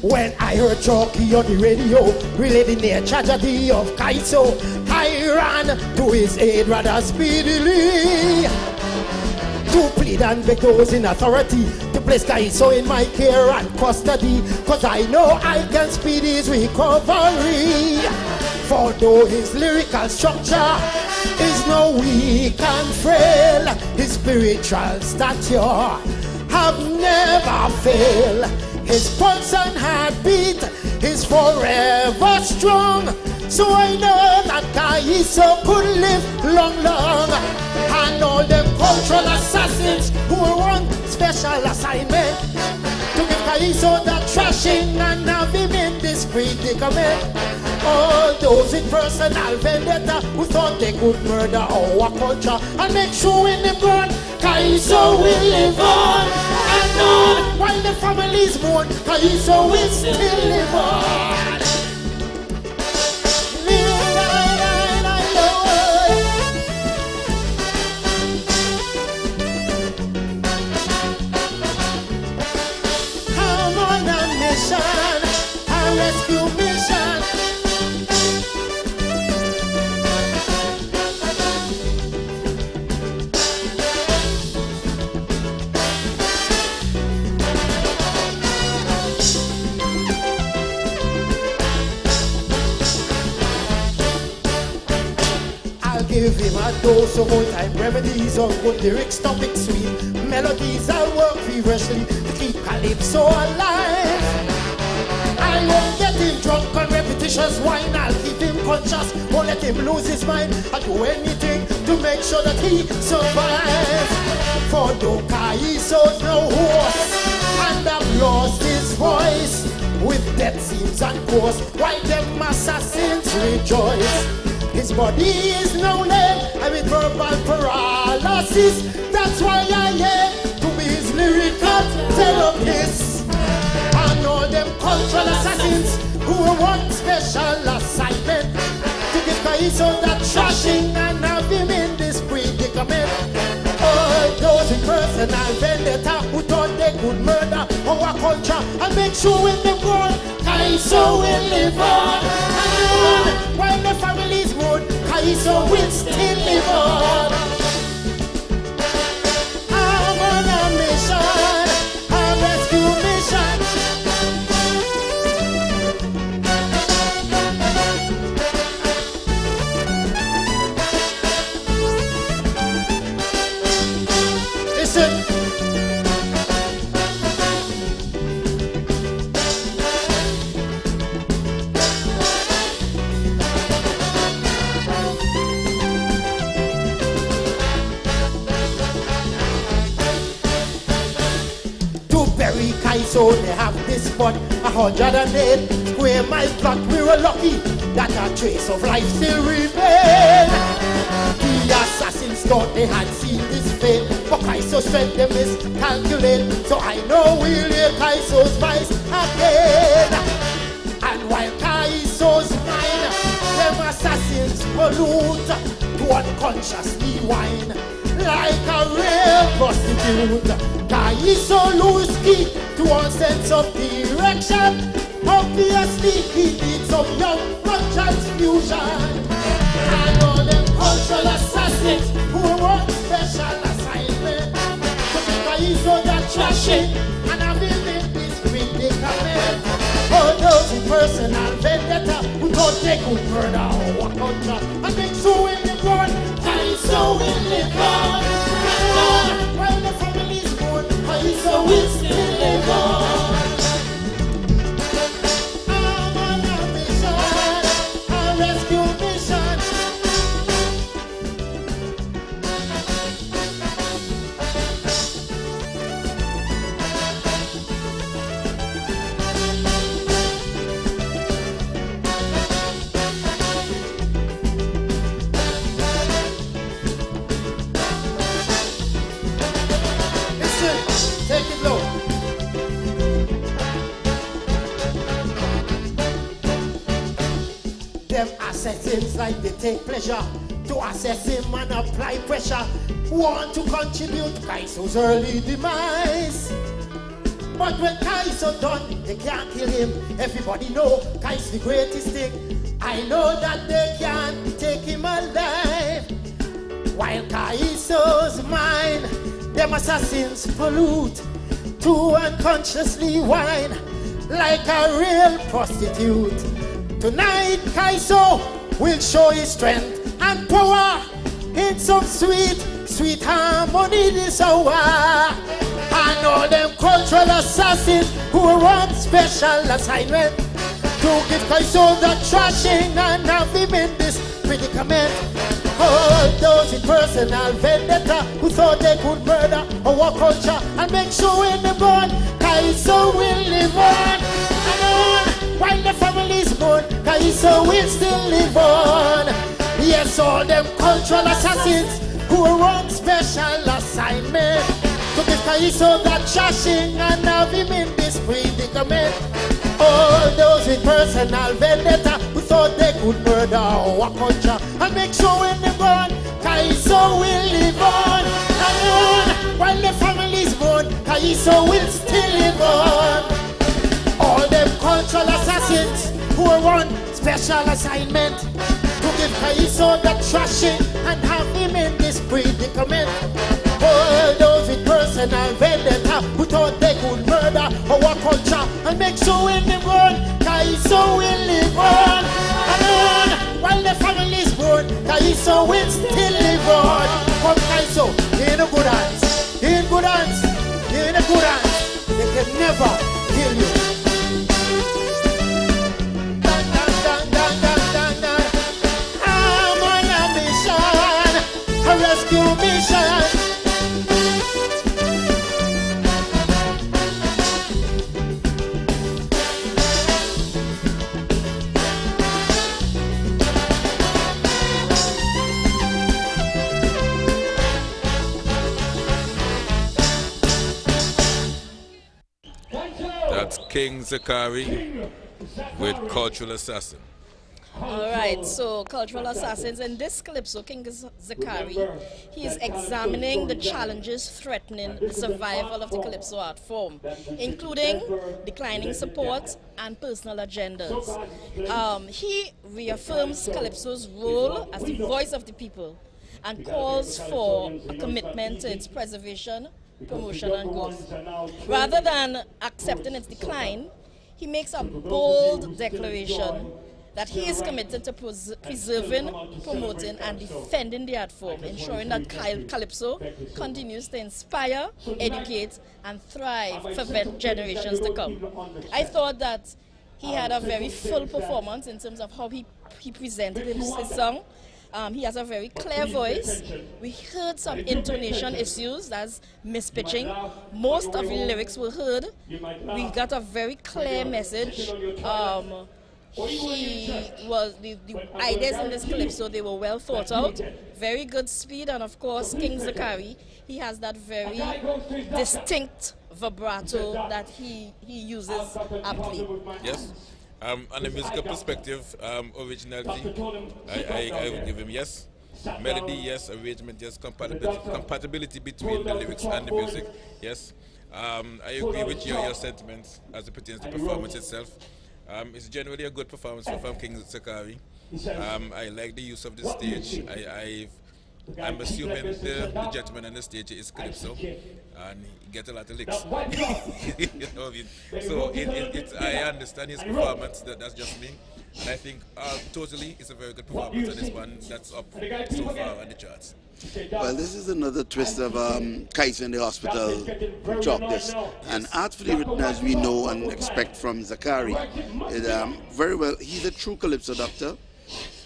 When I heard Chalky on the radio relating the tragedy of Kaiso, I ran to his aid rather speedily to plead and beg those in authority to place Kaiso in my care and custody, cause I know I can speed his recovery. For though his lyrical structure is no weak and frail, his spiritual stature have never failed. His pulse and heartbeat is forever strong. So I know that Kaiso could live long, long. And all them cultural assassins who want special assignment to give Kaiso the trashing and have him in this predicament. All those in personal vendetta who thought they could murder our culture and make sure in the ground Kaiso will live on and on. While the families mourn, Kaiso will still live on. I'm on a mission, a rescue mission. Give him a dose of old-time remedies of good lyrics, topic sweet melodies. I'll work feverishly to keep Calypso alive. I won't get him drunk on repetitious wine. I'll keep him conscious, won't let him lose his mind. I'll do anything to make sure that he survives. For though Kaiso's no horse and I've lost his voice, with death seems and course, why them assassins rejoice? His body is now lead, I'm in verbal paralysis. That's why I aim to be his lyrical therapist. And all them cultural assassins who want special assignment to give Kaiso that trashing and have him in this predicament. All those in personal vendetta who thought they could murder our culture and make sure in the world Kaiso will live on. While the families mourn, Kaiso will still live on. I'm on a mission, a rescue mission. Listen. So they have this spot 108 square miles back. We were lucky that a trace of life still remained. The assassins thought they had seen this fate, but Kaiso said they miscalculate. So I know we'll hear Kaiso's voice again. And while Kaiso's mind, them assassins pollute to unconsciously whine like a real prostitute. Kaiso lose key to one sense of direction. Obviously he needs some young blood transfusion. And all them cultural assassins who want special assignment to be Kaiso that trashing and have him in this predicament. All those in personal vendetta who thought they could murder our culture and make so in the world Calypso will still live on. I'm on a mission, a rescue mission. Take it low. Them assassins like they take pleasure to assess him and apply pressure. Want to contribute Kaiso's early demise. But when Kaiso done, they can't kill him. Everybody know Kai's the greatest thing. I know that they can't take him alive. While Kaiso's mind, them assassins pollute to unconsciously whine like a real prostitute. Tonight Kaiso will show his strength and power in some sweet, sweet harmony this hour. And all them cultural assassins who want special assignment to give Kaiso the trashing and have him in this predicament. All those with personal vendetta who thought they could murder our culture and make sure in the born, Kaiso will live on and on. While the family's born, Kaiso will still live on. Yes, all them cultural assassins who are on special assignment to give Kaiso that trashing and have him in this predicament. All those with personal vendetta who thought they could murder our culture and make sure when they're gone, Kaiso will live on and on. While the family's born, Kaiso will still live on. All them cultural assassins who are on special assignment to give Kaiso the trashing and have him in this predicament. All those with personal vendetta who thought they could murder our culture and make sure when they're born, Kaiso will live on and on. While the family's born, Kaiso will still live on. Come Kaiso, in a good hands, in good hands, in a good hands. They can never kill you. Dun, dun, dun, dun, dun, dun, dun. I'm on a mission, a rescue mission. That's King Zakari with Cultural Assassin. Alright, so Cultural Assassins in this Calypso, King Zakari, he is examining the challenges threatening the survival of the Calypso art form, including declining support and personal agendas. He reaffirms Calypso's role as the voice of the people and calls for a commitment to its preservation, promotion and growth. Rather than accepting its decline, he makes a bold declaration that he is committed to preserving, promoting and defending the art form, ensuring that Calypso continues to inspire, educate and thrive for generations to come. I thought that he had a very full performance in terms of how he presented his song. He has a very clear voice. We heard some intonation issues, that's mispitching. Most of the lyrics were heard. We got a very clear message. The ideas in this Calypso, they were well thought out, very good speed, and of course King Zakari, he has that very distinct vibrato that he uses aptly. Yes. On a musical perspective, originality, I would give him yes. Melody, yes. Arrangement, yes. Compatibility between the lyrics and the music, yes. I agree with your sentiments as it pertains to performance itself. It's generally a good performance from King Zakari. I like the use of the stage. I've I'm assuming the gentleman on the stage is Calypso, and he gets a lot of licks. You know what I mean? So I understand his performance, that's just me. And I think totally it's a very good performance, and it's one that's up so far on the charts. Well, this is another twist of Kaiser in the Hospital drop this. And artfully written, as we know and expect from Zachary. Very well, he's a true Calypso doctor.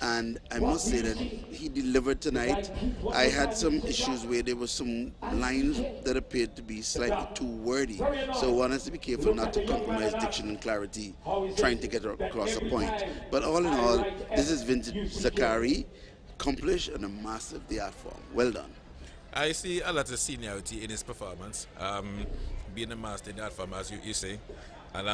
And I must say that he delivered tonight. I had some issues where there were some lines that appeared to be slightly too wordy. So one has to be careful not to compromise diction and clarity, trying to get across a point. But all in all, this is vintage Zachary, accomplished and a master of the art form. Well done. I see a lot of seniority in his performance, being a master in the art form, as you say. And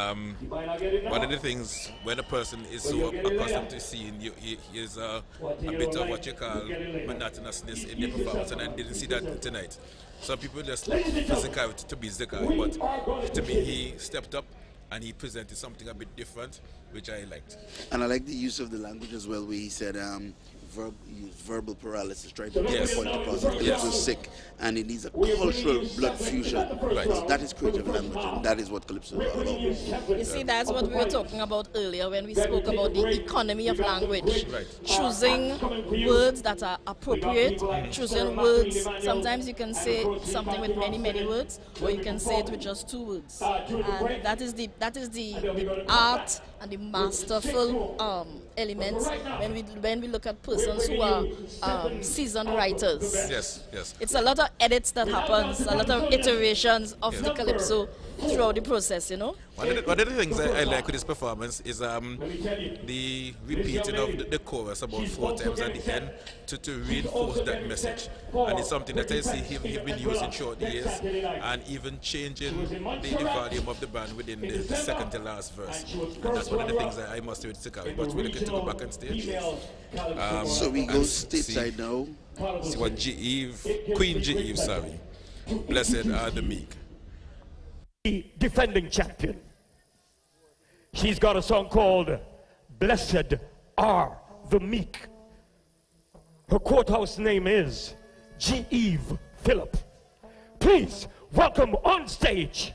one of the things, when a person is so accustomed to seeing you, is a bit of what you call monotonousness in the performance, and I didn't see that tonight. Some people just like physicality to be Zachary, but to me he stepped up and he presented something a bit different, which I liked. And I like the use of the language as well, where he said verbal paralysis, trying to get a point across. Calypso is sick, and it needs a cultural blood fusion. Right. So that is creative language, and that is what Calypso is all about. You see, that's what we were talking about earlier when we spoke about the economy of language. Right. Choosing words that are appropriate, choosing words. Sometimes you can say something with many, many words, or you can say it with just 2 words. And that is the art and the masterful elements when we look at persons who are seasoned writers. Yes, yes. It's a lot of edits that happens, a lot of iterations of the Calypso throughout the process, you know. One of the things I like with this performance is the repeating of the chorus about 4 times at the end to reinforce that message. And it's something that I see him been using throughout the years, and even changing the volume of the band within the second to last verse. And that's one of the things I must say with Zachary. But we're looking to go back on stage. So we go stateside now. See what Queen G-Eve, sorry. Blessed are the meek. The defending champion. She's got a song called Blessed Are the Meek. Her courthouse name is G-Eve Phillip. Please welcome on stage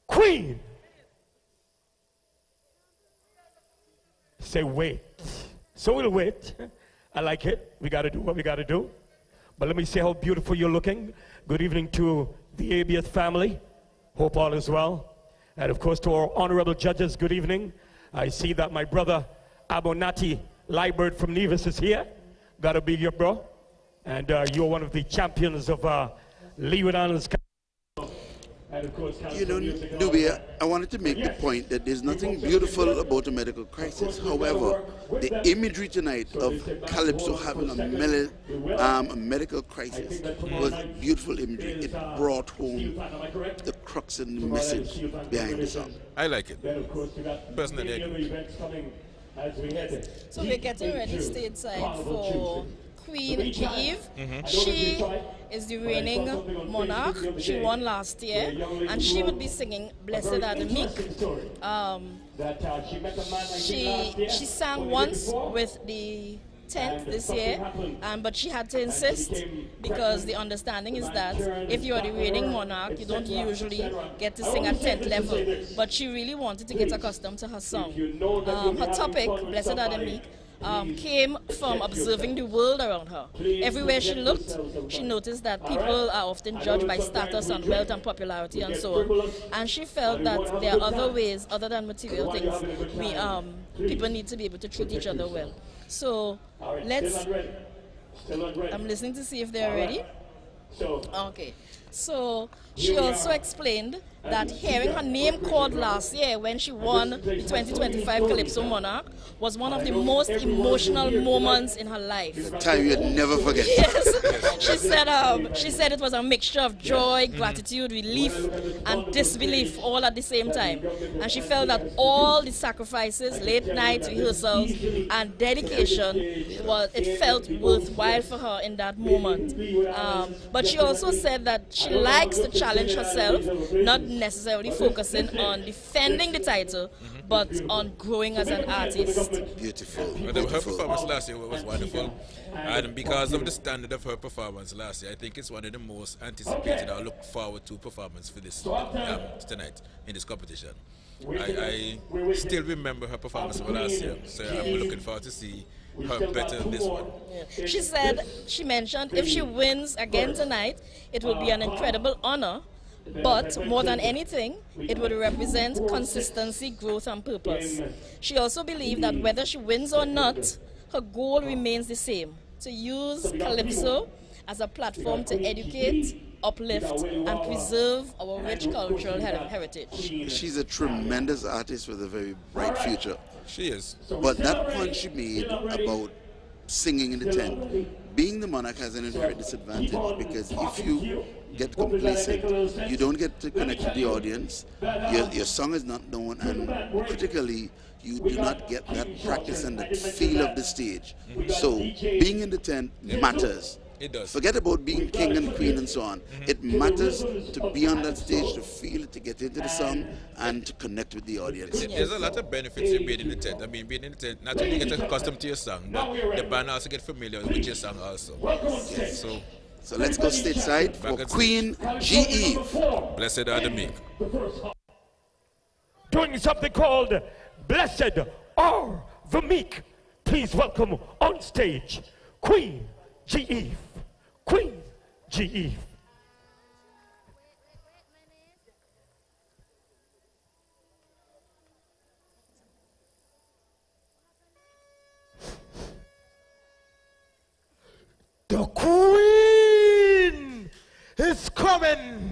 Queen. Say wait. So we'll wait. I like it. We got to do what we got to do. But let me say how beautiful you're looking. Good evening to the ABS family. Hope all is well. And of course to our honorable judges, good evening. I see that my brother Abonati Liebert from Nevis is here. Gotta be your bro. And you're one of the champions of Leeward Islands. You know, Nubia, I wanted to make the point that there's nothing beautiful about a medical crisis. However, the imagery tonight of Calypso having a medical crisis was beautiful imagery. It brought home the crux and the message behind the song. I like it. Personally, I agree. So we're getting ready stateside for Queen G-Eve. She is the reigning monarch. She won last year, and she would be singing Blessed Are the Meek. She sang once with the 10th this year, but she had to insist because the understanding is that if you are the reigning monarch, you don't usually get to sing at 10th level. But she really wanted to get accustomed to her song. Her topic, Blessed Are the Meek, came from observing the world around her. Everywhere she looked, she noticed that people are often judged by status and wealth and popularity and so on. And she felt that there are other ways, other than material things, people need to be able to treat each other well. So I'm listening to see if they're ready. Okay. So she also explained that hearing her name called last year when she won the 2025 Calypso Monarch was one of the most emotional moments in her life. A time you'd never forget. Yes. She said it was a mixture of joy, gratitude, relief, and disbelief all at the same time. And she felt that all the sacrifices, late night rehearsals, and dedication, it felt worthwhile for her in that moment. But she also said that she likes to challenge herself, not necessarily focusing on defending the title, but on growing as an artist. Beautiful. Her performance last year was wonderful, and because of the standard of her performance last year, I think it's one of the most anticipated or look forward to performance for this tonight in this competition. I still remember her performance of last year, so I'm looking forward to see her better in this one. Yeah. She mentioned if she wins again tonight, it will be an incredible honor, but more than anything, it would represent consistency, growth, and purpose. She also believed that whether she wins or not, her goal remains the same: to use Calypso as a platform to educate, uplift, and preserve our rich cultural heritage. She's a tremendous artist with a very bright future. She is. But that point she made about singing in the tent, being the monarch has an inherent disadvantage, because if you get complacent, you don't get to connect with the audience, your song is not known, and critically, you do not get that practice and that feel of the stage. So being in the tent matters. It does. Forget about being king and queen and so on. It matters to be on that stage, to feel it, to get into the song, and to connect with the audience. There's a lot of benefits in being in the tent. I mean, being in the tent, not only get accustomed to your song, but the band also get familiar with your song also. Yes. So let's go stateside for Queen G. Blessed are the meek. Doing something called Blessed Are the Meek. Please welcome on stage Queen G. Queen G. The Queen is coming,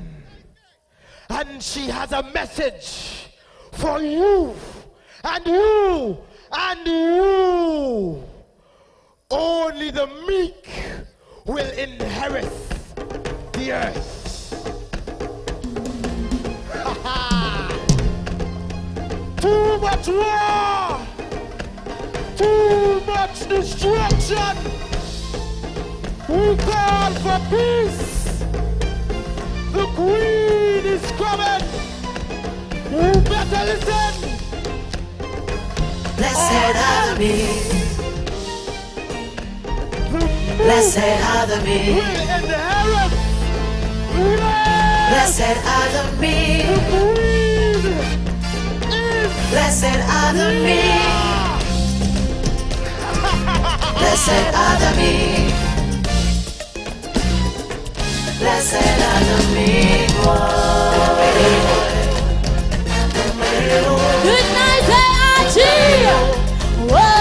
and she has a message for you, and you, and you. Only the meek will inherit the earth. Too much war, too much destruction. We call for peace. The Queen is coming. You better listen. Blessed are the meek. Blessed are the meek. Blessed are the meek. Blessed are the meek. Blessed are the meek. Blessed are the meek. Good night, Archie. Whoa.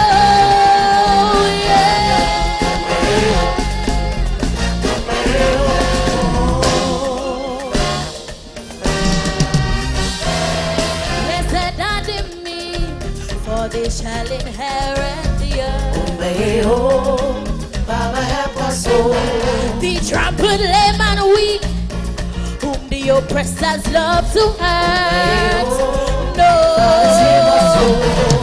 They shall inherit the earth. Oh, Baba help us all. The trampled lame and weak, whom the oppressors love to hurt. No,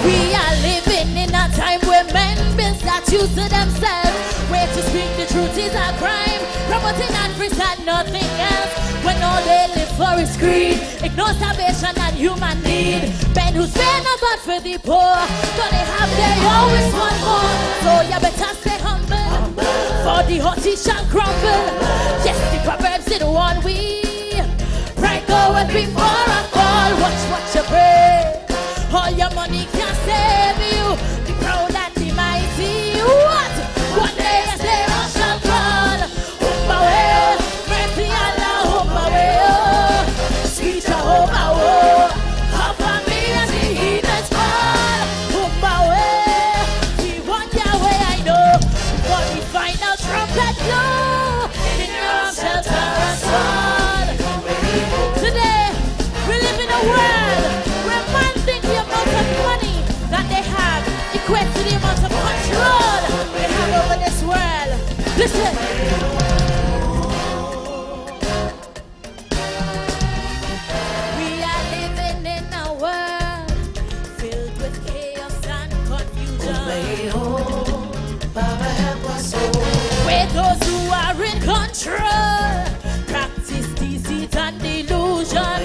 we are living in a time where men build statues to themselves, where to speak the truth is a crime, promoting and free and nothing else. When all they live for is greed, ignore salvation and human need. Men who spare no thought for the poor, though they have, they always want more. So you better stay humble, for the haughty shall crumble. Yes, the Proverbs in one we pride goeth before a fall. Watch you pray. All your money can't save you. The proud and the mighty. What? One day as they all shall fall. Umbawe, mercy Allah, Umbawe, sweet Jehovah, cover me as the heathens fall. Umbawe, we want Yahweh, I know. But we find out trumpet blow, in your shelter and sun. Today, we live in a world where man thinks the amount of money that they have equates to the amount of control they have over this world. Listen. We are living in a world filled with chaos and confusion. Where those who are in control practice deceit and delusion.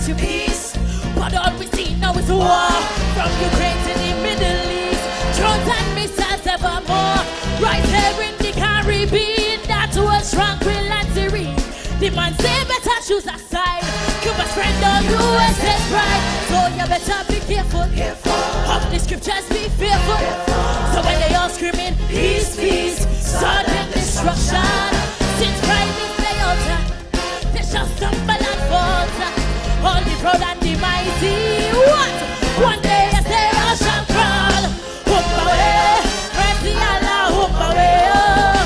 you peace. But all we see now is war, from Ukraine to the Middle East. Drones and missiles evermore, right here in the Caribbean. That was tranquil and serene. The man say better choose a side. Cuba's friend or USA's pride. So you better be careful, of the scriptures be fearful. So when they all screaming peace, peace, sudden destruction. Since pride is the altar, they shall stumble and falter. All the proud and the mighty, what? One day as they all shall crawl. Hoop away, mercy Allah, hoop away, oh.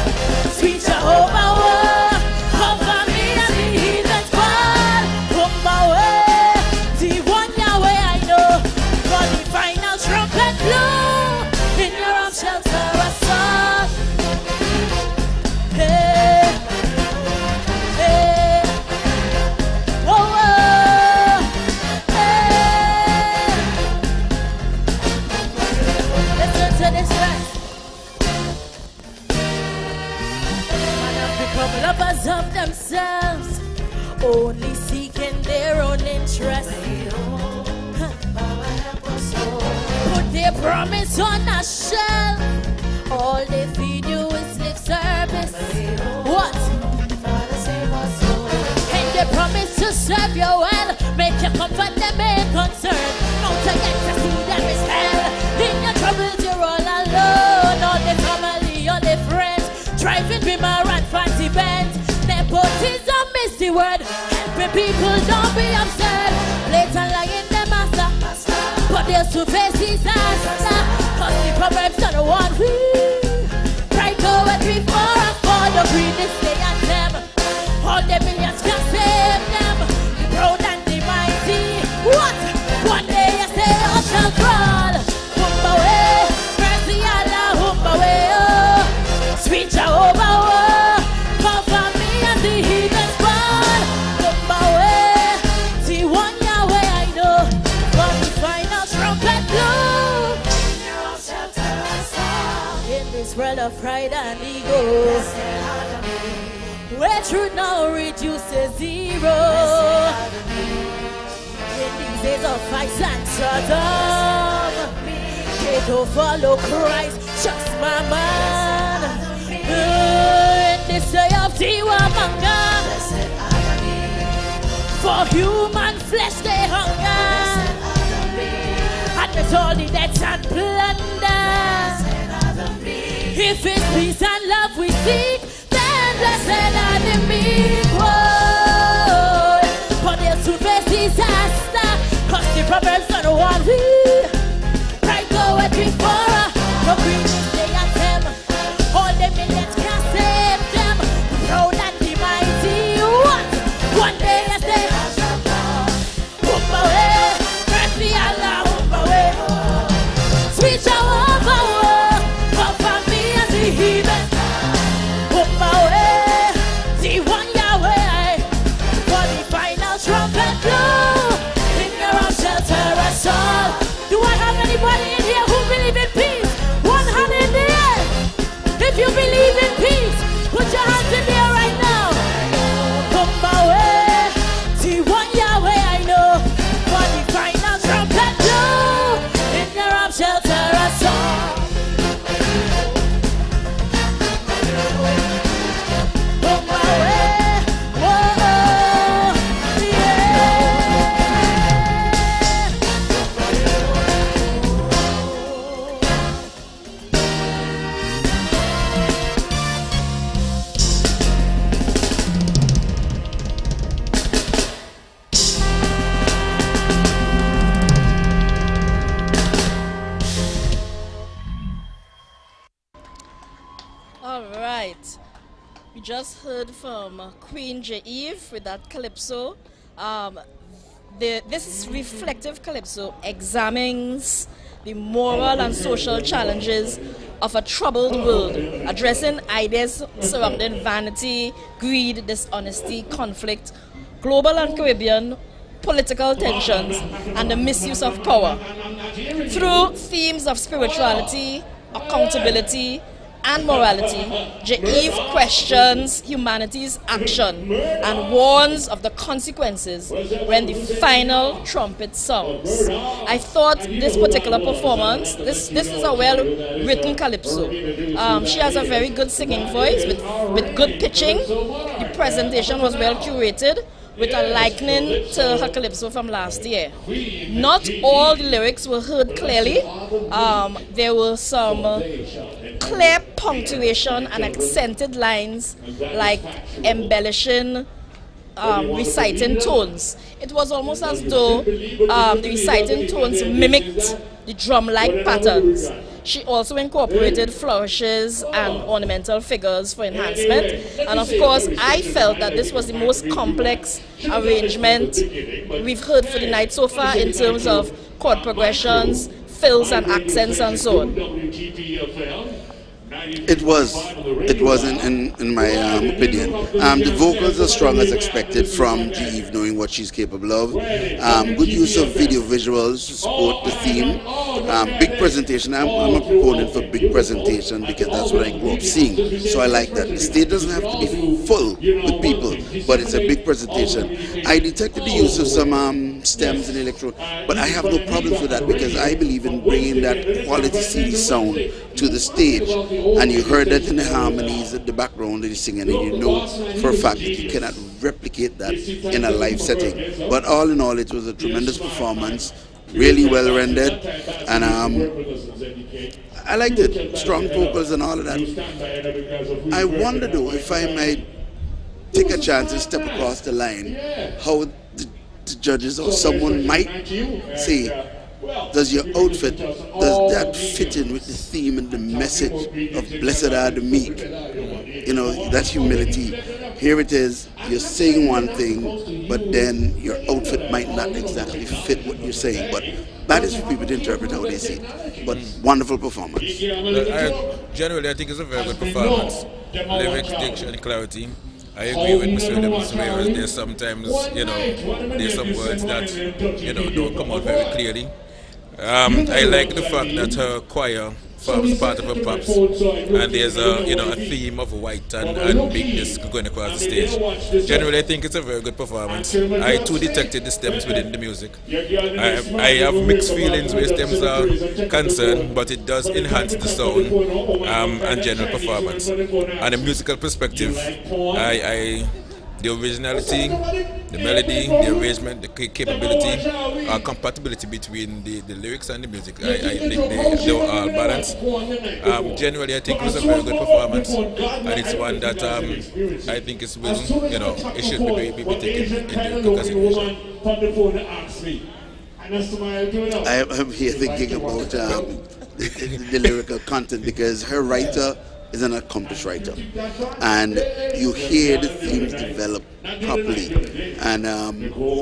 Sweet Jehovah, oh. Cover me and the heathen's fall. Hoop away, the one Yahweh I know. For the final trumpet blow, in your arms shelter us all. Hey, hey, oh, oh, hey. Listen to this verse. Man have become lovers of themselves, only seeking their own interest. Put their promise on a shelf, all they feed you is lip service. What? And they promise to serve you well, make you comfort them in concern. Not to get to see them is hell. In your troubles you're all alone. All the family, all the friends, driving Beamer and fancy Benz. Nepotism is the word, helping people don't be upset. Blatant lying the master, but they'll soon face disaster. Cause the Proverbs are the one we try to it before and for the green this day and them. All the millions can save them. The proud and the mighty. What? One day yes they all shall crawl. Hoop away, mercy Allah, hoop away, oh. Sweet Jehovah, oh. Cover me and the heathen's fall. Hoop away, the one Yahweh I know. For the final trumpet blow, in this world of pride and ego, where truth now reduces zero. In these days of fights and Sodom, they don't follow Christ, just my man. In this day of Tiwamanga, for human flesh they hunger, and there's all the debts and plunder. If it's peace and love we seek, then blessed are the meek. Whoa. But they'll soon face disaster, cause the Proverbs are the one we right go it before. No green is they and them, all the millions can't save them. Proud and the mighty, what? One day as they whoop away, mercy Allah, whoop away. Sweet Jehovah, cover me as the heathen. Whoop away, the one Yahweh, for the final trumpet blow. In your arms shelter us all. Do I have anybody in here who believe in peace? One hand in the air. If you believe in peace, put your hands in the air right now. Whoop away, the one Yahweh I know, for the final trumpet blow. In your arms shelter us all. Whoop away, whoa, yeah. All right. We just heard from Queen Eve with that calypso. This reflective calypso examines the moral and social challenges of a troubled world, addressing ideas surrounding vanity, greed, dishonesty, conflict, global and Caribbean political tensions, and the misuse of power. Through themes of spirituality, accountability, and morality, Jaive questions humanity's action and warns of the consequences when the final trumpet sounds. I thought this particular performance, this is a well-written calypso. She has a very good singing voice with good pitching. The presentation was well curated, with a likening to her calypso from last year. Not all the lyrics were heard clearly. There were some clear punctuation and accented lines like embellishing, reciting tones. It was almost as though the reciting tones mimicked the drum-like patterns. She also incorporated flourishes and ornamental figures for enhancement. And of course, I felt that this was the most complex arrangement we've heard for the night so far in terms of chord progressions, fills and accents and so on. It was in my opinion. The vocals are strong as expected from Jaive, knowing what she's capable of. Good use of video visuals to support the theme. Big presentation. I'm a proponent for big presentation because that's what I grew up seeing. So I like that. The stage doesn't have to be full with people, but it's a big presentation. I detected the use of some stems and electro, but I have no problems with that because I believe in bringing that quality CD sound to the stage. And you heard that in the harmonies at the background that he's singing, and you know for a fact that you cannot replicate that in a live setting. But all in all, it was a tremendous performance, really well rendered, and I liked it. Strong vocals and all of that. I wonder though if I might take a chance and step across the line, how the judges or someone might say, does your outfit, does that fit in with the theme and the message of blessed are the meek? You know, that humility. Here it is, you're saying one thing, but then your outfit might not exactly fit what you're saying. But that is for people to interpret how they see it. But wonderful performance. Generally, I think it's a very good performance. Lyrics, diction, clarity. I agree with Mr. Williams. There's sometimes, there's some words that, don't come out very clearly. I like the fact that her choir forms part of her pops, and there's a theme of white and bigness going across the stage. Generally, I think it's a very good performance. I too detected the stems within the music. I have mixed feelings where stems are concerned, but it does enhance the sound and general performance. On a musical perspective, the originality, the melody, the arrangement, the capability, compatibility between the lyrics and the music, I think they were all balanced. Generally, I think it was a very good performance, and it's one that I think is it should be taken into consideration. I'm here thinking about the lyrical content because her writer is an accomplished writer, and you hear the themes develop properly, and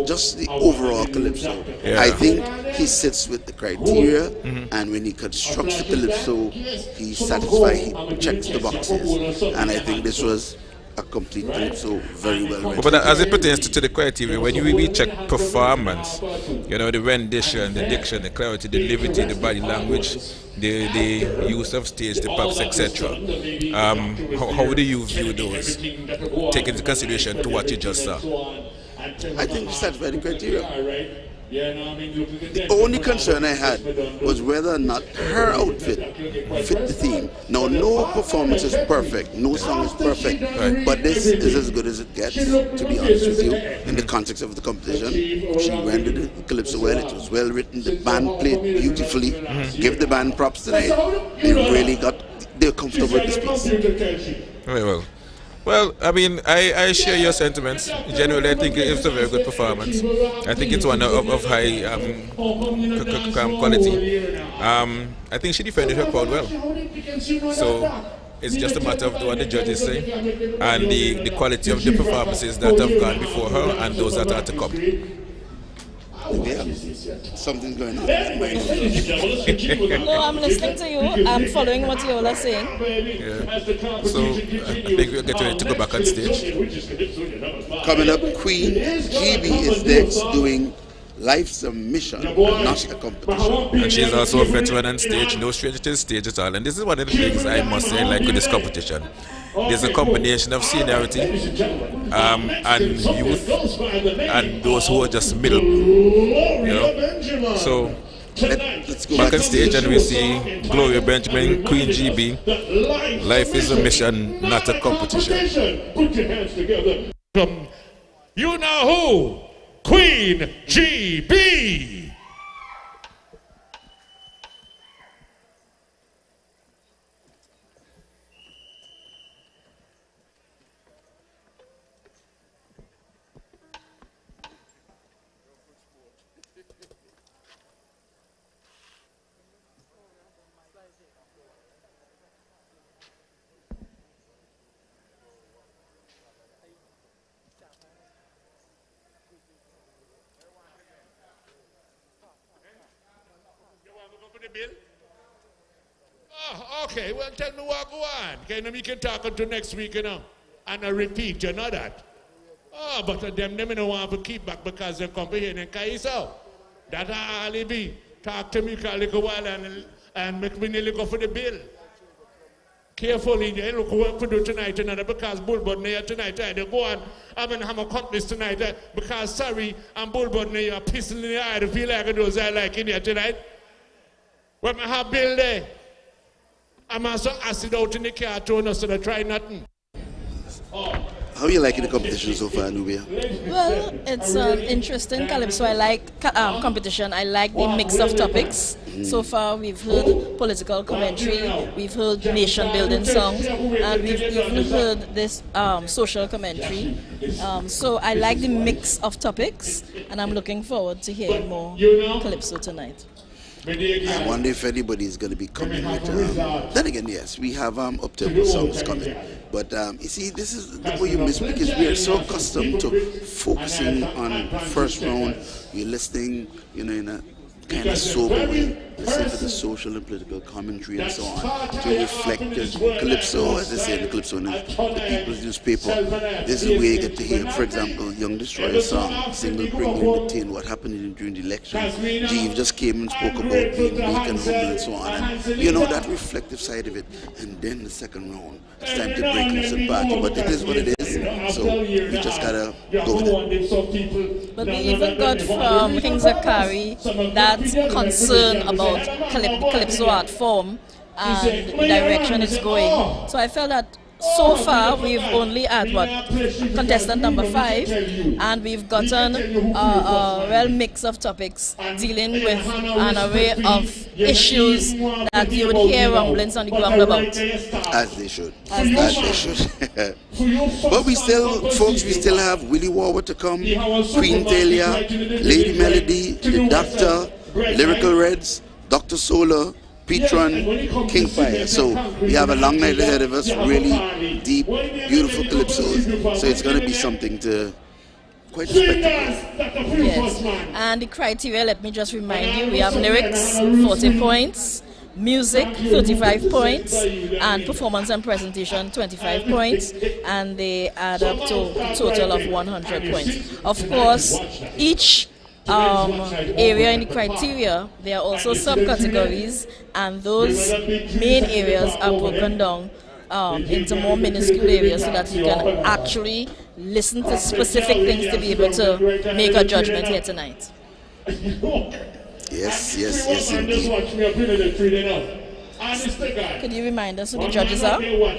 just the overall calypso. Yeah. I think he sits with the criteria, and when he constructs the calypso, he's satisfied, he checks the boxes, and I think this was a complete calypso, very well written. But as it pertains to the criteria, when you really check performance, the rendition, the diction, the clarity, the liberty, the body language, the use of stage, the props, etc. How do you view those, take into consideration to what you just saw? I think we satisfied the criteria. The only concern I had was whether or not her outfit fit the theme. Now, no performance is perfect, no song is perfect, but this is as good as it gets, to be honest with you, in the context of the competition. She rendered the calypso well, it was well written, the band played beautifully. Give the band props tonight. They're comfortable with this piece. Very well. Well, I mean, I share your sentiments. Generally, I think it's a very good performance. I think it's one of high quality. I think she defended her crowd well. So it's just a matter of what the judges say and the quality of the performances that have gone before her and those that are to come. Yeah, something's going on. No, I'm listening to you. I'm following what you all are saying. Yeah. So I think we'll get ready to go back on stage. Coming up, Queen GB is next doing life's a mission, not a competition. And she's also a veteran on stage, no stranger to the stage at all. And this is one of the things I must say, like with this competition. There's a combination of seniority and youth and those who are just middle. You know? So let's go back on stage and we see Gloria Benjamin, Queen GB. Life is a mission, not a competition. Put your hands together. You know who? Queen GB. Okay, well, tell me what go on. Okay, now we can talk until next week, you know. And I repeat, you know that. Oh, but them don't want to keep back because they come here and carry so. That's all it be. Talk to me for a little while and make me nearly go for the bill. Carefully, you look what to do tonight, another because Bullbud here tonight. They go on, I'm going to have a contest tonight because sorry, I'm Bullbud here, you're pissing in the eye to feel like those I like in here tonight. When I have bill there, I'm also acid out in the car to us, so I try nothing. How are you liking the competition so far, Nubia? Well, it's interesting, Calypso. I like competition. I like the mix of topics. So far, we've heard political commentary, we've heard nation-building songs, and we've even heard this social commentary. So I like the mix of topics, and I'm looking forward to hearing more Calypso tonight. I wonder if anybody is going to be coming with, then again, yes, we have up-tempo songs coming. But you see, this is the way you miss because we are so accustomed to focusing on first round. You're listening, you know, in a kind of sober way, listening to the social and political commentary and so on to reflect the Calypso, as they say in the Calypso, the People's Newspaper. This is where you get to hear, for example, Young Destroyer song, single bringing in the tin, what happened during the election. Jeeve just came and spoke about being weak and humble and so on. And you know, that reflective side of it. And then the second round, it's time to break loose and party. But it is what it is. So we just gotta go with it. But we even got from King Zakari that concern about Calypso art form and the direction it's going. So I felt that so far we've only had contestant number 5, and we've gotten a real mix of topics dealing with an array of issues that you would hear rumblings on the ground about. As they should. As they should. But we still, folks, we still have Willie Warwood to come, Queen Talia, Lady Melody, The Doctor, Lyrical Reds, Dr. Solar, Petron, Kingfire. So we have a long night ahead of us, really deep, beautiful calypsos. So it's going to be something to quite spectacular. Yes, and the criteria, let me just remind you, we have lyrics, 40 points, music, 35 points, and performance and presentation, 25 points, and they add up to a total of 100 points. Of course, each area in the criteria, there are also subcategories, and those main areas are broken down into more minuscule areas so that you can actually listen to specific things to be able to make a judgment here tonight. Yes, yes, yes, indeed. Could you remind us who the judges are? Oh,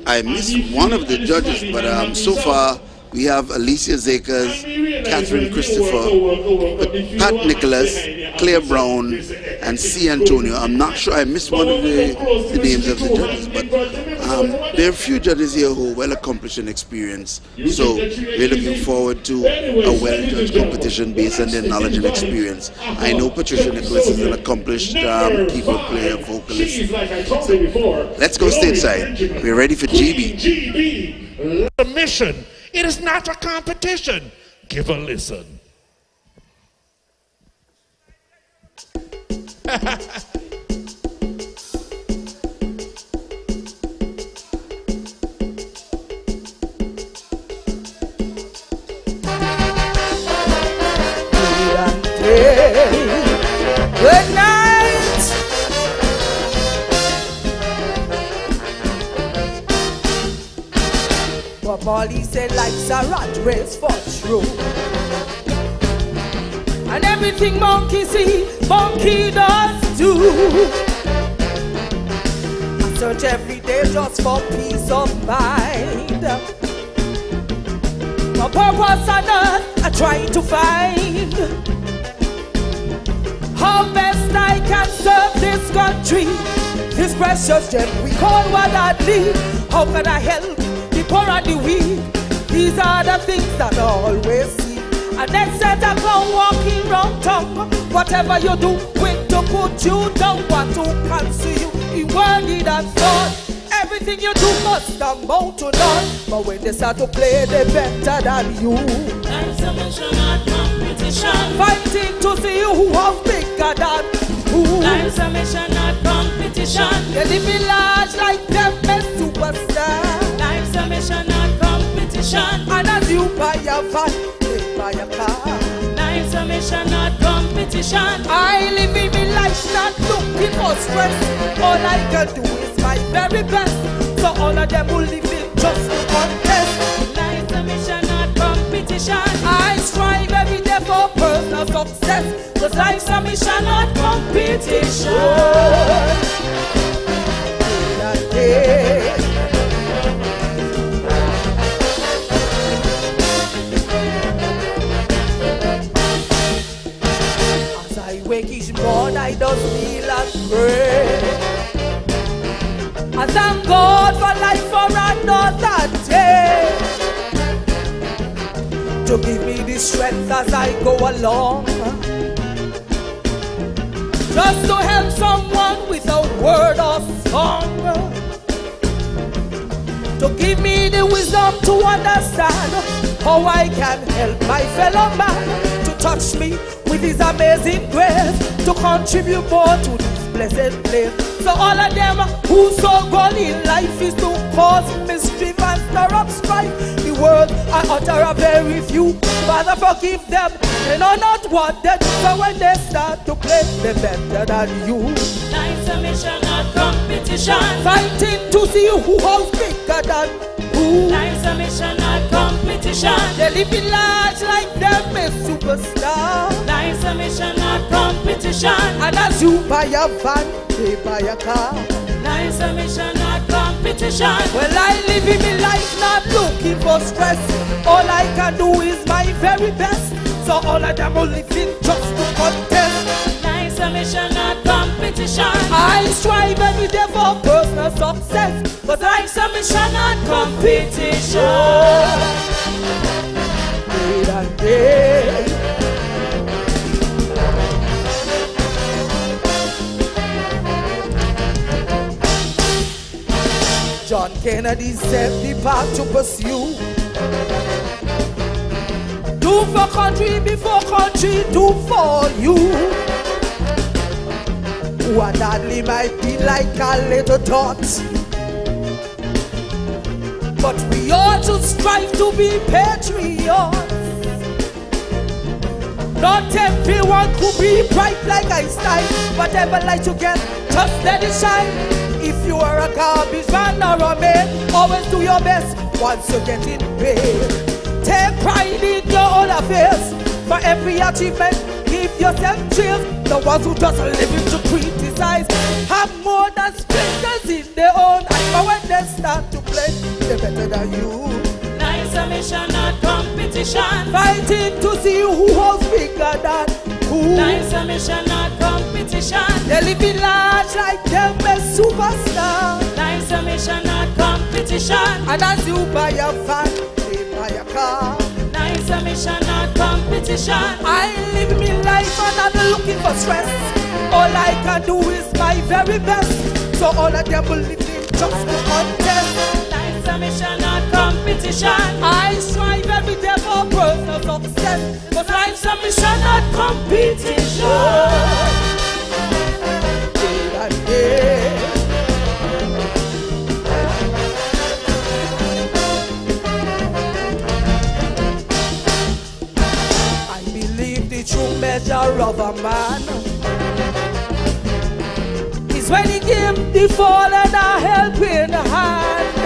I missed one of the judges, but so far we have Alicia Zakers, Catherine Christopher, Pat Nicholas, Claire Brown, and C. Antonio. I'm not sure, I missed one of the names of the judges, but there are a few judges here who are well accomplished and experienced. So we're looking forward to a well-judged competition based on their knowledge and experience. I know Patricia Nicholas is an accomplished keyboard player, vocalist. So let's go stateside. We're ready for GB. GB, the mission. It is not a competition. Give a listen. Good night. But Molly said life's a rat race for true. And everything monkey see, monkey does do. I search every day just for peace of mind. My purpose on earth I try to find. How best I can serve this country, this precious gem we call Wadadli. How can I help the poor and the weak? These are the things that I always see. And then said I go walking round town. Whatever you do, quick to put you down, want to cancel you in word, deed and thought. Everything you do must amount to none. But when they start to play, they better than you. Life's a mission, not competition. Fighting to see who have bigger than who. Life's a mission, not competition. They live in large like them best superstar. Life's a mission, not competition. And as you buy a van, they buy a car. Life's a mission, not competition. I live in my life, not looking for stress. All I can do is my very best. So all of them will live in just to contest. Life's a mission, not competition. I strive every day for personal success. Cause life's a mission, not competition. As I wake each morning, I just feel and pray. I thank God for life for another day, to give me the strength as I go along, just to help someone with a word or song, to give me the wisdom to understand how I can help my fellow man, to touch me with his amazing grace, to contribute more to this blessed place. So all of them who so gone in life is to cause mischief and stir up strife. The words I utter are very few. Father, forgive them, they know not what they do. So when they start to play, they're better than you. Life's a mission, not competition. Fighting to see who holds bigger than who. Life's a mission, not competition. They live in large like them a superstar. Life's a mission, not competition. And as you buy a van, they buy a car. Life's a mission, not competition. Well, I live in my life not looking for stress. All I can do is my very best. So all of them will live in just to contest. Life's a mission, not competition. I strive every day for personal success. But life's a mission, not competition. Day and day. John Kennedy said the path to pursue. Do for country before country do for you. What Dudley might be like a little dot, but we ought to strive to be patriots. Not everyone could be bright like Einstein. Whatever light you get, just let it shine. If you are a garbage man or a man, always do your best once you get in paid. Take pride in your own affairs. For every achievement, give yourself cheers. The ones who just live to criticize have more than splinters in their own eyes. But when they start to play, they're better than you. Life's a mission, not competition. Fighting to see who holds bigger than who. Life's a mission, not competition. They live in large like them a superstar. Life's a mission, not competition. And as you buy a van, they buy a car. Life's a mission, not competition. I live my life and I'm looking for stress. All I can do is my very best. So all of them will live in just to contest. Life's a mission, not competition. I strive every day for personal success. But life's a mission, not competition. Day and day. I believe the true measure of a man the fallen a helping hand.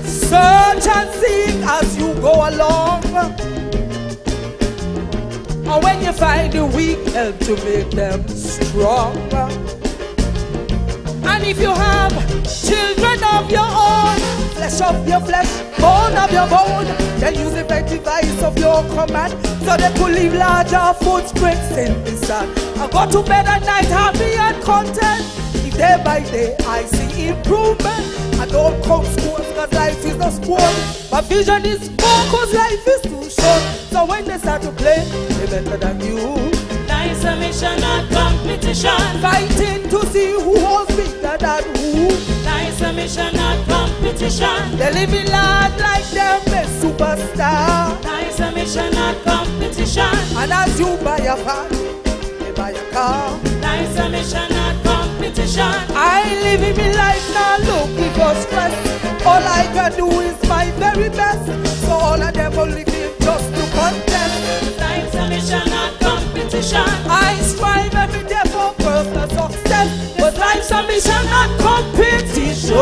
Search and seek as you go along. And when you find the weak, help to make them strong. And if you have children of your own, flesh of your flesh, bone of your bone, then use the effective device of your command, so they could leave larger footprints in the sand. I go to bed at night happy and content. If day by day I see improvement, I don't count scores cause life is a sport. My vision is more cause life is too short. So when they start to play, they better than you. Life's a mission, not competition. Fighting to see who holds bigger than who. Life's a mission, not competition. They living large like them a superstar. Life's a mission, not competition. And as you buy a car, you buy a car. Life's a mission, not competition. I live in my life now looking for stress. All I can do is my very best. So all of them only live just to contest. Life's a mission, not competition. I strive every day for personal success, but life's a mission, not competition.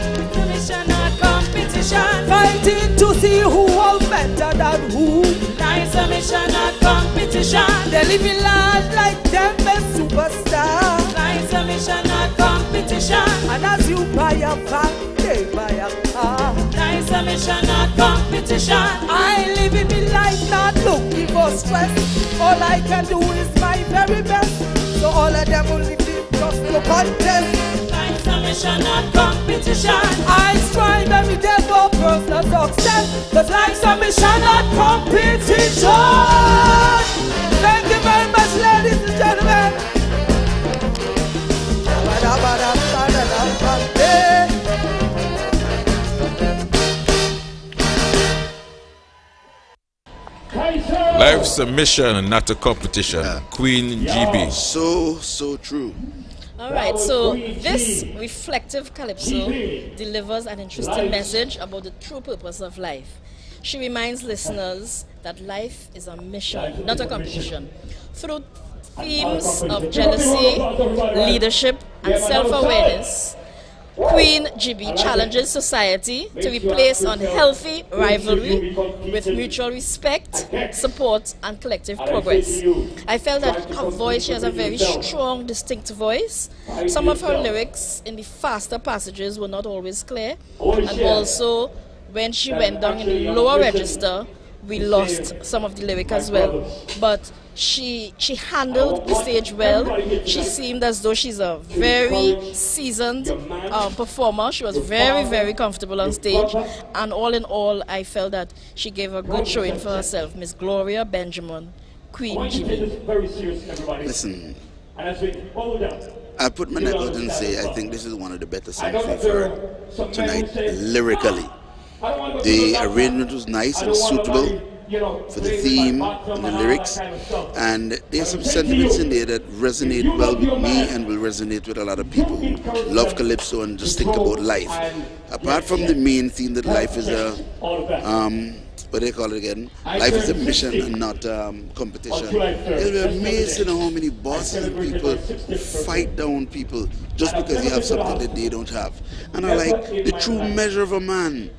Life's a mission, not competition. Fighting to see who holds better than who. Life's a mission, not competition. They living large like them a superstar. Life's a mission, not competition. And as you buy a van, they buy a car. Life's a mission, not competition. I live in my life not looking for stress. All I can do is my very best. So all of them will live just to contest. Life's a mission, not competition. I strive every day for personal success, but life's a mission, not competition. Thank you very much, ladies and gentlemen. Life's a mission, not a competition. Queen GB. So true. All right, so this reflective calypso delivers an interesting message about the true purpose of life. She reminds listeners that life is a mission, not a competition. Through themes of jealousy, leadership, and self-awareness, Queen GB challenges society to replace unhealthy rivalry with mutual respect, support, and collective progress. I felt that her voice, she has a very strong, distinct voice. Some of her lyrics in the faster passages were not always clear, and also when she went down in the lower register, we lost some of the lyric as well. But she handled the stage well. She seemed as though she's a very seasoned performer. She was very, very comfortable on stage. And all in all, I felt that she gave a good showing for herself. Miss Gloria Benjamin, Queen GB. Listen, I put my neck out and say I think this is one of the better songs we've heard tonight, lyrically. The arrangement was nice and suitable for the theme and the lyrics, and there's some sentiments in there that resonate well with me and will resonate with a lot of people who love calypso and just think about life. Apart from the main theme that life is a what do they call it again? Life is a mission and not competition. You'll be amazed at how many bosses and people fight down people just because you have something that they don't have. And I like the true measure of a man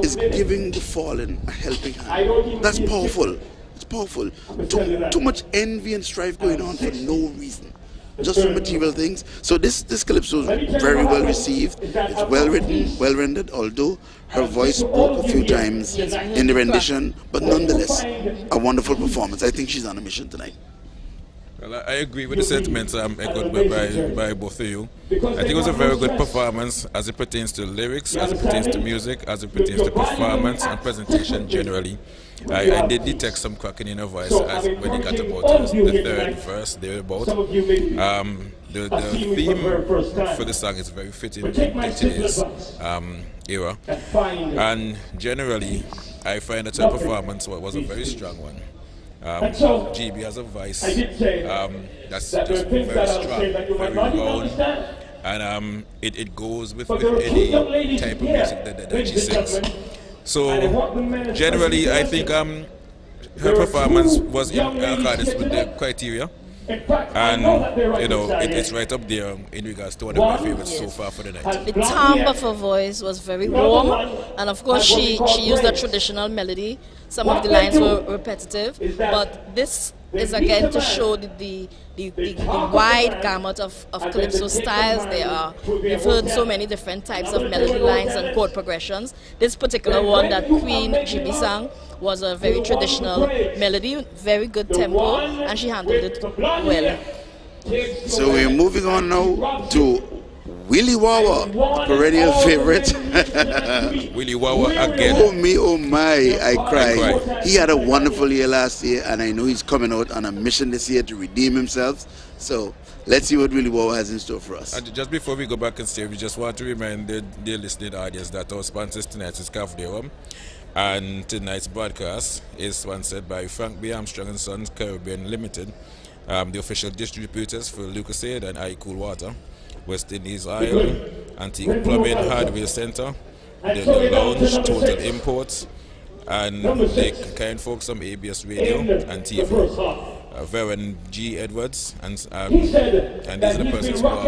is giving the fallen a helping hand. That's powerful. It's powerful. Too much envy and strife going on for no reason, just for material things. So this calypso is very well received. It's well written, well rendered, although her voice broke a few times in the rendition, but nonetheless, a wonderful performance. I think she's on a mission tonight. Well, I agree with the sentiments echoed by both of you. I think it was a very good performance as it pertains to lyrics, as it pertains to music, as it pertains to performance and presentation generally. I did detect some cracking in her voice as when it got about the third verse thereabout. The theme for the song is very fitting in today's era. And generally, I find that her performance was a very strong one. GB has a voice that's just very strong, very round, and it goes with any type of music that she sings. So generally, I think her performance was in accordance with the criteria. And you know, it's right up there in regards to one of my favorites so far for the night. The timbre of her voice was very warm, and of course she used a traditional melody. Some of the lines were repetitive, but this is again to show the wide gamut of calypso styles there are. You've heard so many different types of melody lines and chord progressions. This particular one that Queen GB sang was a very traditional melody, very good tempo, and she handled it well. So we're moving on now to Willie Wawa, perennial favorite. Willie Wawa again. Oh me, oh my, I cried. He had a wonderful year last year, and I know he's coming out on a mission this year to redeem himself. So let's see what Willie Wawa has in store for us. And just before we go back and stay, we just want to remind the dear listening audience that our sponsors tonight is Cavalier, and tonight's broadcast is sponsored by Frank B. Armstrong and Sons Caribbean Limited, the official distributors for Lucasade and I Cool Water, West Indies Oil, Antique Plumbing Hardware Center, the Lounge, Total Imports, and the kind folks from ABS Radio and TV. Varen G. Edwards, and these are the persons who are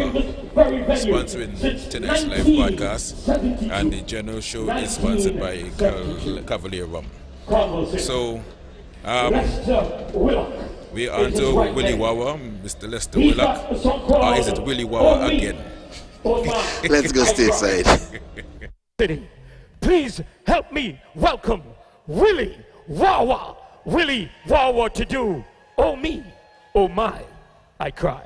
sponsoring tonight's live broadcast, and the general show is sponsored by Cavalier Rum. So, we are on to Willie Wawa, Mr. Lester Willock, or is it Willie Wawa again? Let's go stateside. Please help me welcome Willie Wawa. Willie Wawa to do Oh me, oh my, I cry.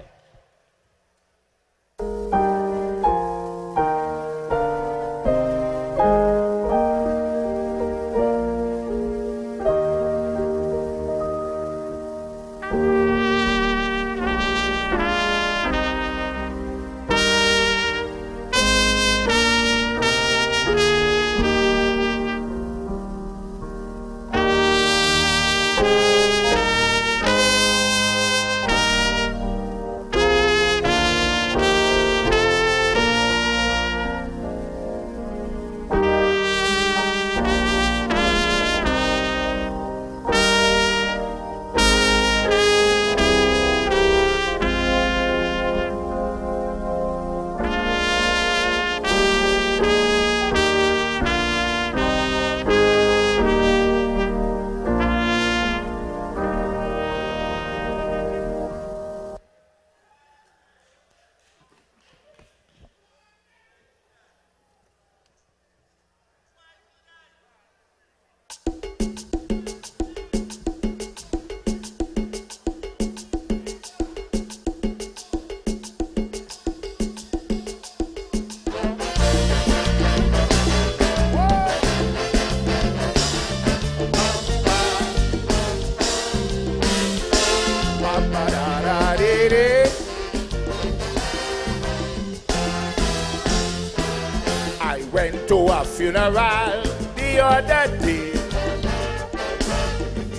Funeral the other day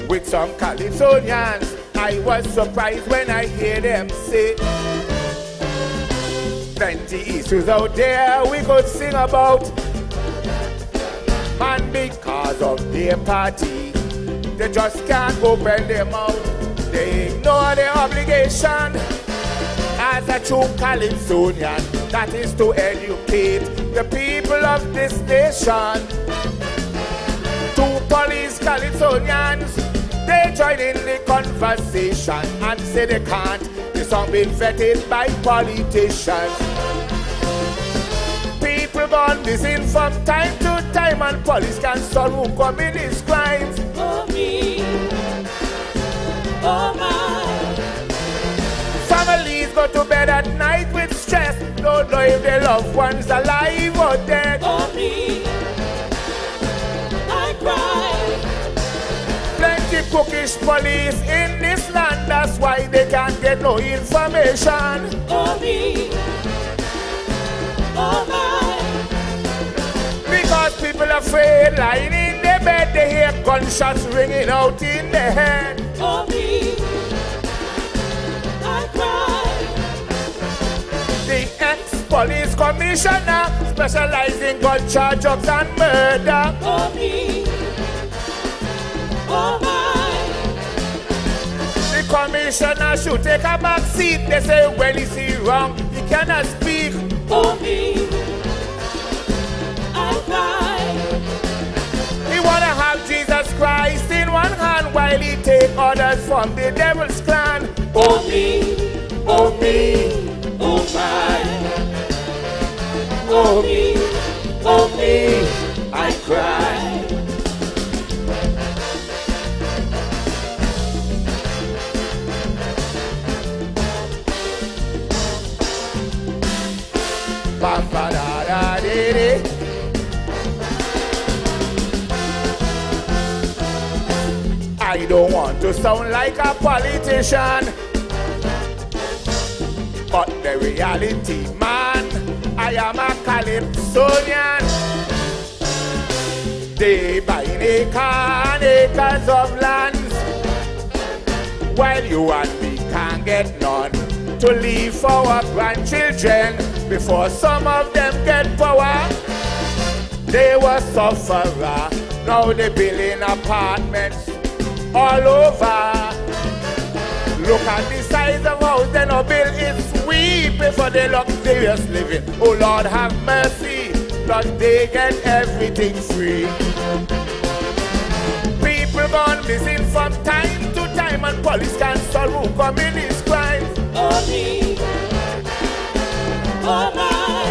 with some Calypsonians. I was surprised when I hear them say plenty issues out there we could sing about, and because of their party they just can't open their mouth. They ignore their obligation as a true Calypsonian, that is to educate the people of this nation. Two police Calypsonians, they join in the conversation and say they can't. The song been vetted by politicians. People gone missing from time to time, and police can't solve who commit these crimes. Oh me, oh my. Families go to bed at night with stress, don't know if their loved ones alive or dead. Oh me, I cry. Plenty cookish police in this land, that's why they can't get no information. Oh me, oh my. Because people afraid, lying in their bed, they hear gunshots ringing out in their head. Oh me, I cry. The ex-police commissioner specializes in gun charge, drugs and murder. Oh me, oh my. The commissioner should take a back seat. They say when he see wrong, he cannot speak. For me, I cry. He wanna have Jesus Christ in one hand while he take orders from the devil's clan. Oh me, oh me, oh my. oh me, I cry. Bam ba da da dee dee. I don't want to sound like a politician, but the reality, man, I am a Calypsonian. They buy acres and acres of lands, while you and me can't get none to leave for our grandchildren before some of them get power. They were sufferer, now they building apartments all over. Look at the size of house they no build, it's sweet for the luxurious living. Oh Lord have mercy, Lord they get everything free. People gone missing from time to time, and police can't solve who commit these crimes. Oh me, oh my.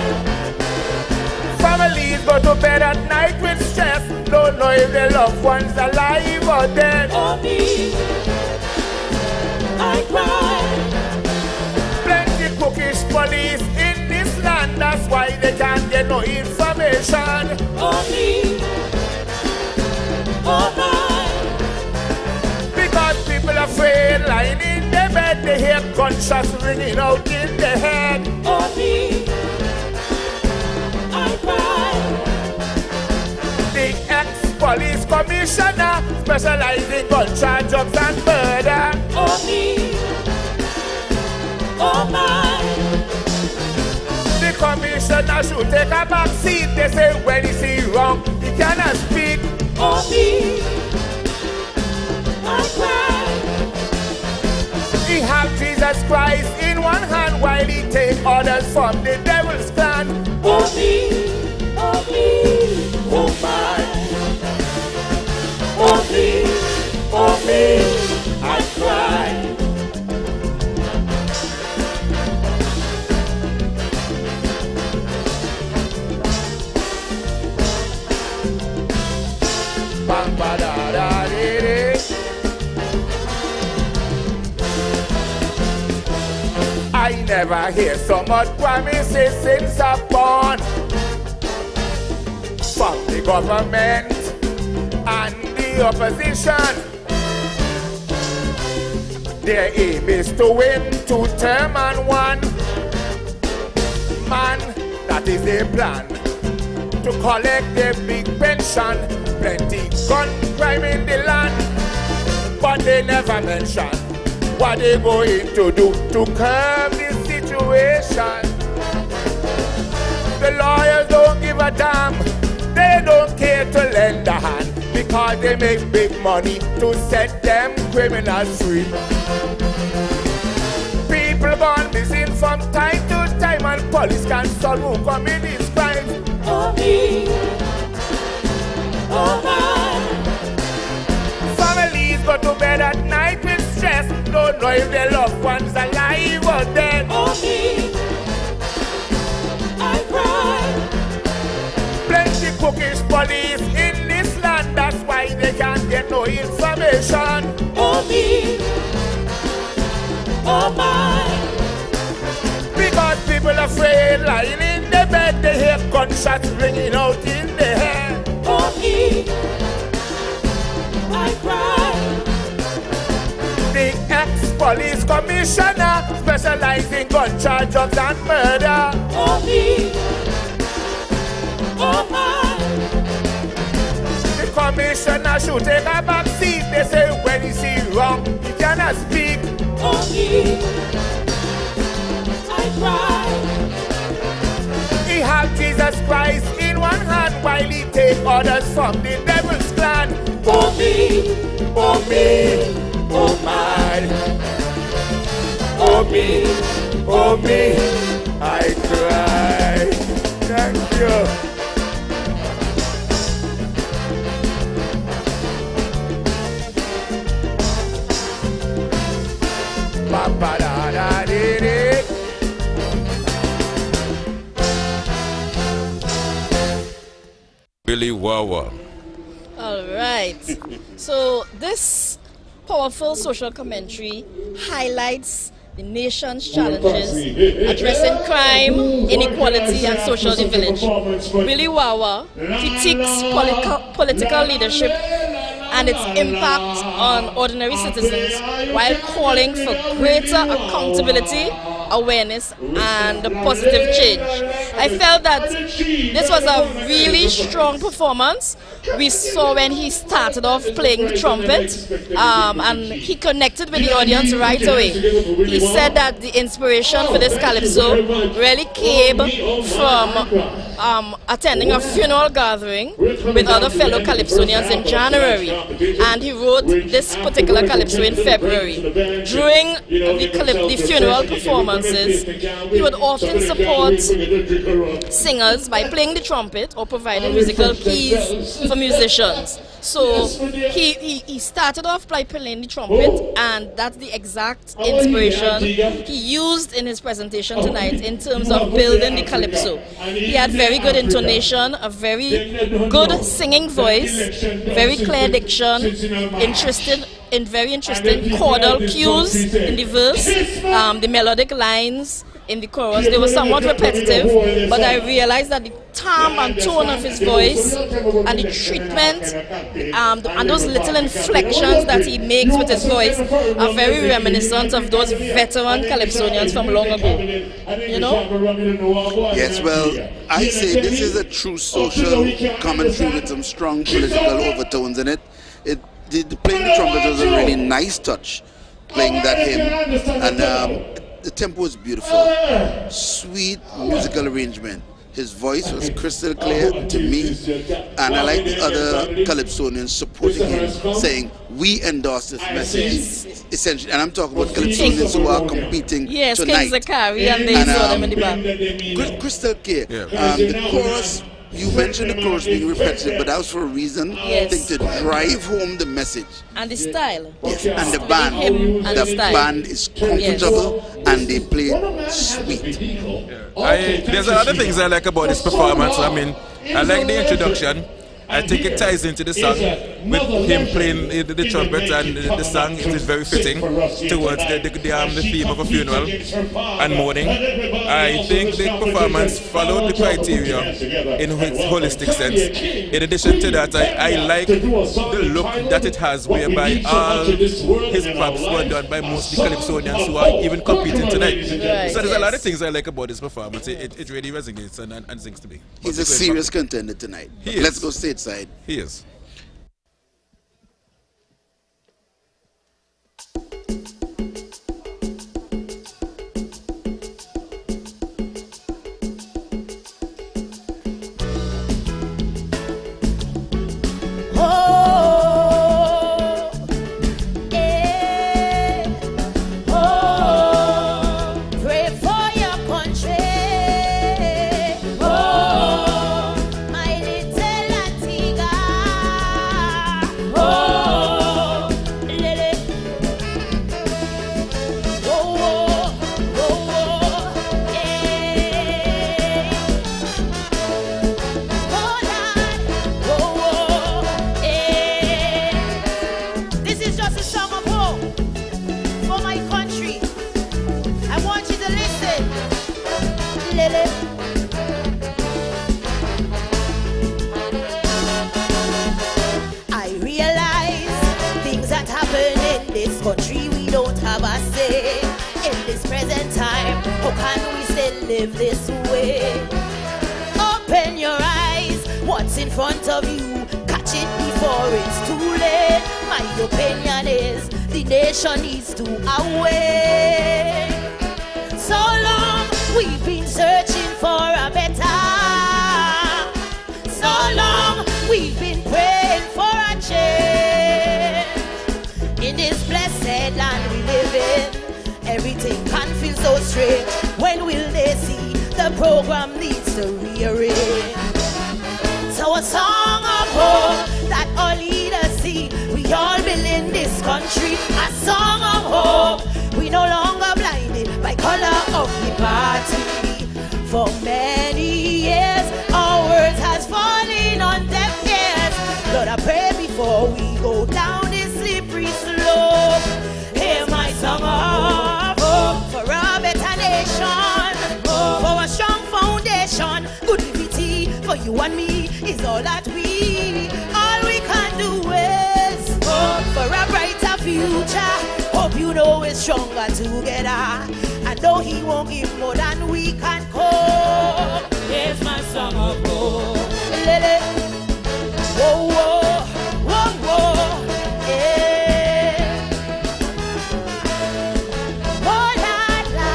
Families go to bed at night with stress, don't know if their loved ones alive or dead. Oh me, I cry. Plenty cookish police in this land, that's why they can't get no information. Oh me, oh my. Because people are afraid, lying in their bed, they hear gunshots ringing out in their head. Oh me, I cry. The ex-police commissioner specializes in gun charge, drugs and murder. Oh me, oh my. The commissioner should take a back seat. They say when he see wrong, he cannot speak. Oh me, I cry. He have Jesus Christ in one hand while he take orders from the devil's clan. Oh me, oh me, oh my. oh me, I cry. Bam ba da da dee dee. I never hear so much promises since I'm born from the government and the opposition. Their aim is to win 2 terms and 1. Man, that is their plan, to collect their big pension. Plenty gun crime in the land, but they never mention what they going to do to curb this situation. The lawyers don't give a damn, they don't care to lend a hand, because they make big money to set them criminals free. People gone missing from time to time, and police can't solve who commit these crimes. oh me, oh my. Families go to bed at night with stress, don't know if their loved ones alive or dead. Oh me, I cry. Plenty cookish police in this land, that's why they can't get no information. Oh me, oh my. Because people are afraid, lying in their bed, they hear gunshots ringing out in their head. Oh me, I cry. The ex-police commissioner specializes in gun charge, drugs and murder. Oh me, oh my. The commissioner should take a back seat. They say when he see wrong, he cannot speak. Oh me, I cry. He have Jesus Christ in one hand while he take orders from the devil's clan. Oh me, oh me, oh my. oh me, I cry. Thank you. Ba-ba-da-da-dee-dee. Billy Wawa. All right. So this powerful social commentary highlights the nation's challenges addressing crime, inequality, and social divillage. Billy Wawa critiques political leadership and its impact on ordinary citizens while calling for greater accountability, awareness, and positive change. I felt that this was a really strong performance. We saw when he started off playing the trumpet, and he connected with the audience right away. He said that the inspiration for this calypso really came from attending a funeral gathering with other fellow calypsonians in January, and he wrote this particular calypso in February. During the funeral performances, he would often support singers by playing the trumpet or providing musical keys for musicians. So he started off by playing the trumpet, and that's the exact inspiration he used in his presentation tonight in terms of building the calypso. He had very good intonation, a very good singing voice, very clear diction, very interesting chordal cues in the verse, the melodic lines in the chorus. They were somewhat repetitive, but I realized that the timbre and tone of his voice and the treatment and those little inflections that he makes with his voice are very reminiscent of those veteran calypsonians from long ago. You know? Yes, well, I say this is a true social commentary with some strong political overtones in it. Playing the trumpet was a really nice touch, playing that hymn, and the tempo is beautiful, sweet musical arrangement. His voice was crystal clear to me, and I like the other calypsonians supporting him, saying, we endorse this message, essentially. And I'm talking about calypsonians who are competing tonight. King Zakari, and they saw them in the back. Crystal clear. The chorus, you mentioned the chorus being repetitive, but that was for a reason. I think to drive home the message. And the style. Yes, and the band. The band is comfortable, and they play sweet. There's a lot of things I like about this performance. I mean, I like the introduction. I think it ties into the song with him playing the trumpet, and the song is very fitting towards the theme of a funeral and mourning. I think the performance followed the criteria in its holistic sense. In addition to that, I like the look that it has, whereby all his props were done by most of the calypsonians who are even competing tonight. So there's a lot of things I like about this performance. It really resonates and sings to me. He's a serious contender tonight. Let's go stateside. He is. Live this way. Open your eyes, what's in front of you, catch it before it's too late. My opinion is the nation needs to awake. So long we've been searching for a better. So long we've been praying for a change. In this blessed land we live in, everything confused. so strange. When will they see the program needs to rearrange? So a song of hope that all leaders see. We all building this country. A song of hope. We no longer blinded by color of the party. For many years, our words has fallen on deaf ears. Lord, I pray before we go down this slippery slope. Hear my song of hope for a better nation, for a strong foundation. Good liberty for you and me is all that we can do is hope for a brighter future. Hope you know we're stronger together. I know he won't give more than we can cope. Here's my song of hope. Whoa, whoa, whoa, whoa, yeah. Oh, la, la,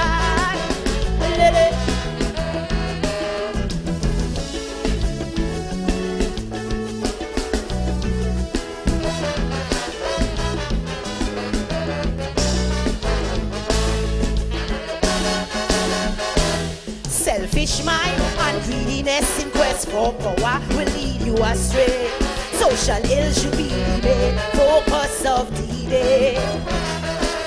selfish mind and greediness in quest for power will lead you astray. Social ill should be the focus of the day.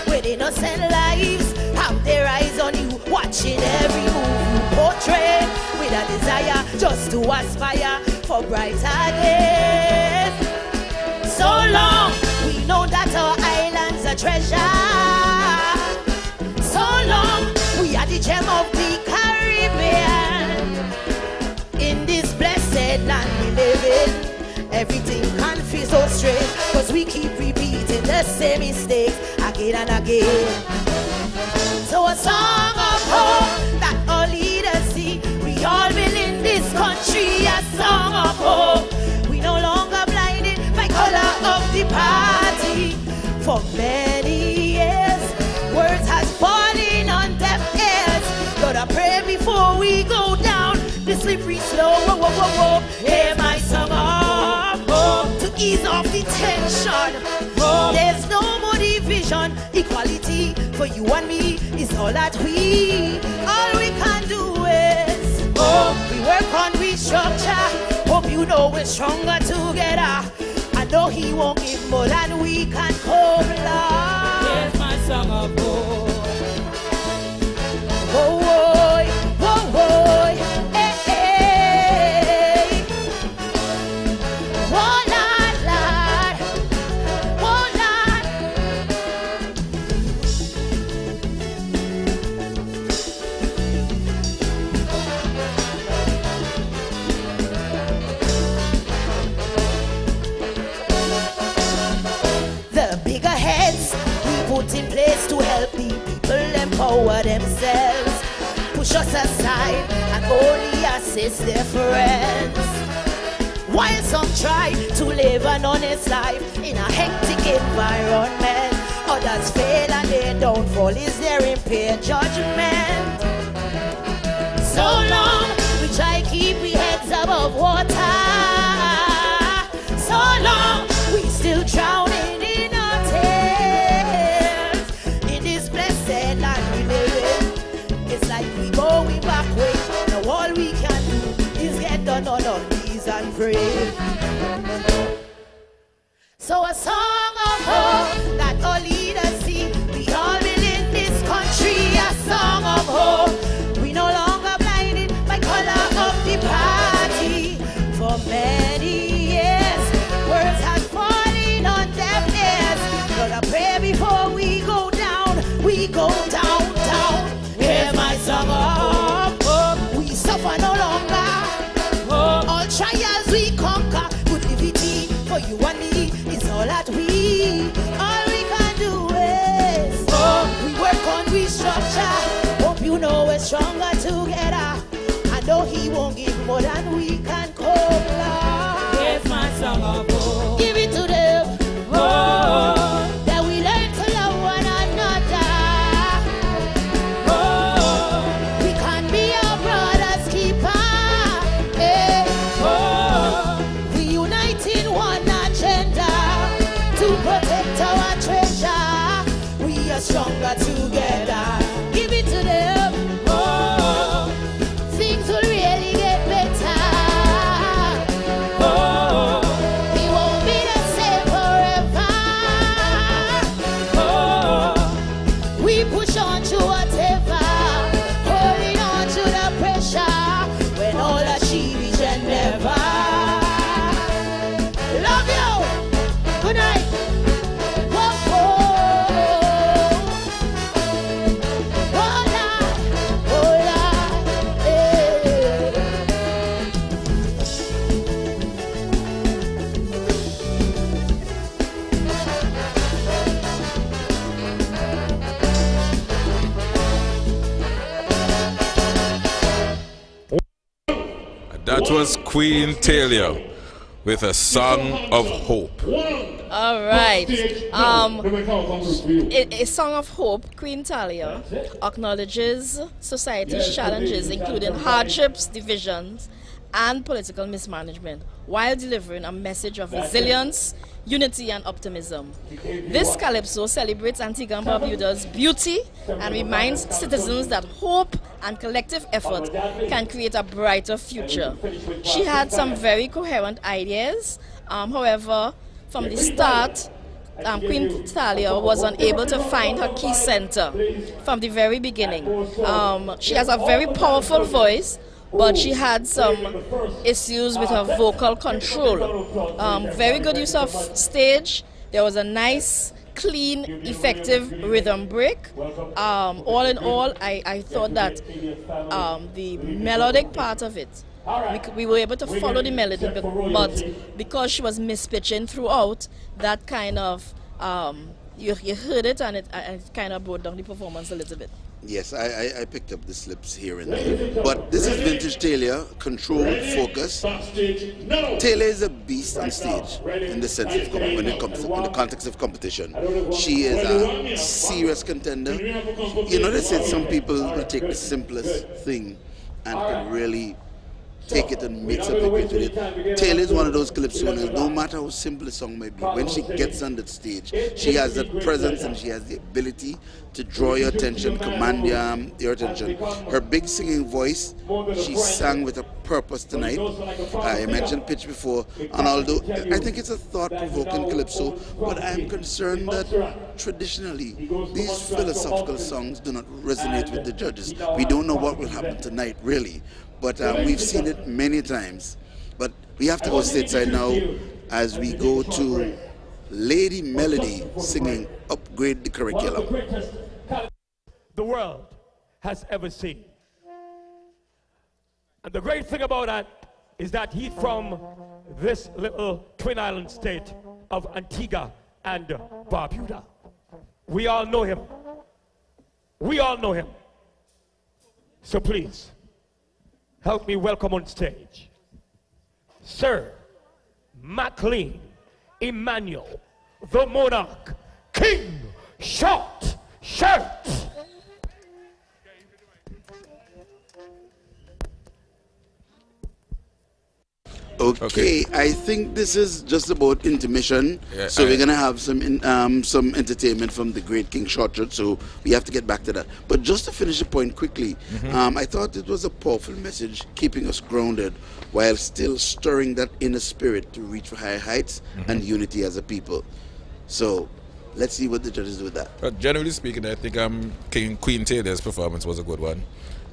With innocent lives have their eyes on you, watching every move you portray, with a desire just to aspire for brighter days. So long we know that our island's a treasure. So long we are the gem of the Caribbean. In this blessed land we live in, everything can feel so strange, cause we keep repeating the same mistakes again and again. So a song of hope that all leaders see. We all build in this country a song of hope. We no longer blinded by color of the party. For many years, words has fallen on deaf ears. Lord, I pray before we go down the slippery slope. Whoa, whoa, whoa, whoa. Hear my song of hope to ease off the tension. There's no more division. Equality for you and me is all that we can do is hope. We work on restructure. Hope you know we're stronger together. I know he won't give more than we can cope. Here's my song of hope. Oh, oh, oh, oh, hey, hey. Oh, Lord, Lord. Oh, Lord. The bigger heads we put in place to help the people empower themselves, push us aside and only assist their friends. While some try to live an honest life in a hectic environment, others fail and their downfall is their impaired judgment. So long we try keep we heads above water. So long we still drowning in our tears. In this blessed land we live in, it's like we going back way. Now all we can do is get down on our knees and pray. So a song of hope that all leaders see. We all build in this country a song of hope. We no longer blinded by color of the party. For many years, words have fallen on deaf ears. Lord, I pray before we go down, down, down. Hear my song of hope. We suffer no longer. All trials we conquer. Good liberty for you and me is all that we can do is hope. We work on restructure. Hope you know we're stronger together. I know he won't give more than we can cope. Here's my song of hope. Give it to them. Oh, that we learn to love one another. Oh, we can be our brother's keeper. Hey. Oh, we unite in one agenda to protect our treasure. We are stronger together. Give it to them. Queen Talia with a song of hope. All right. A Song of Hope, Queen Talia, acknowledges society's challenges, including hardships, divisions, and political mismanagement, while delivering a message of resilience, unity, and optimism. This calypso celebrates Antigua and Barbuda's beauty and reminds citizens that hope and collective effort can create a brighter future. She had some very coherent ideas. However, from the start, Queen Talia was unable to find her key center from the very beginning. She has a very powerful voice, but she had some issues with her vocal control. Very good use of stage. There was a nice, clean, effective rhythm break. All in all, I thought that the melodic part of it, we were able to follow the melody, but because she was mispitching throughout, that kind of, you heard it and it kind of brought down the performance a little bit. Yes, I picked up the slips here and there. But this is vintage Talia, controlled, focus. Talia is a beast on stage in the sense of when it comes to, in the context of competition. She is a serious contender. You know, they said some people will take the simplest thing and can really take it and make something great with it. Taylor is one of those calypsonians, no matter how simple a song may be, when she gets on that stage, she has that presence and she has the ability to draw your attention, command your attention. Her big singing voice, she sang with a purpose tonight. I mentioned pitch before, and although I think it's a thought-provoking calypso, but I'm concerned that traditionally, these philosophical songs do not resonate with the judges. We don't know what will happen tonight, really. But we've seen it many times. But we have to go stateside now as we go to Lady Melody singing Upgrade the Curriculum. The world has ever seen. And the great thing about that is that he's from this little twin island state of Antigua and Barbuda. We all know him. We all know him. So please, help me welcome on stage Sir McLean Emmanuel, the Monarch, King Short Shirt. Okay, I think this is just about intermission. Yeah, so we're gonna have some entertainment from the great King Shortshot. So we have to get back to that. But just to finish the point quickly, I thought it was a powerful message, keeping us grounded while still stirring that inner spirit to reach for higher heights and unity as a people. So let's see what the judges do with that. But generally speaking, I think Queen Taylor's performance was a good one.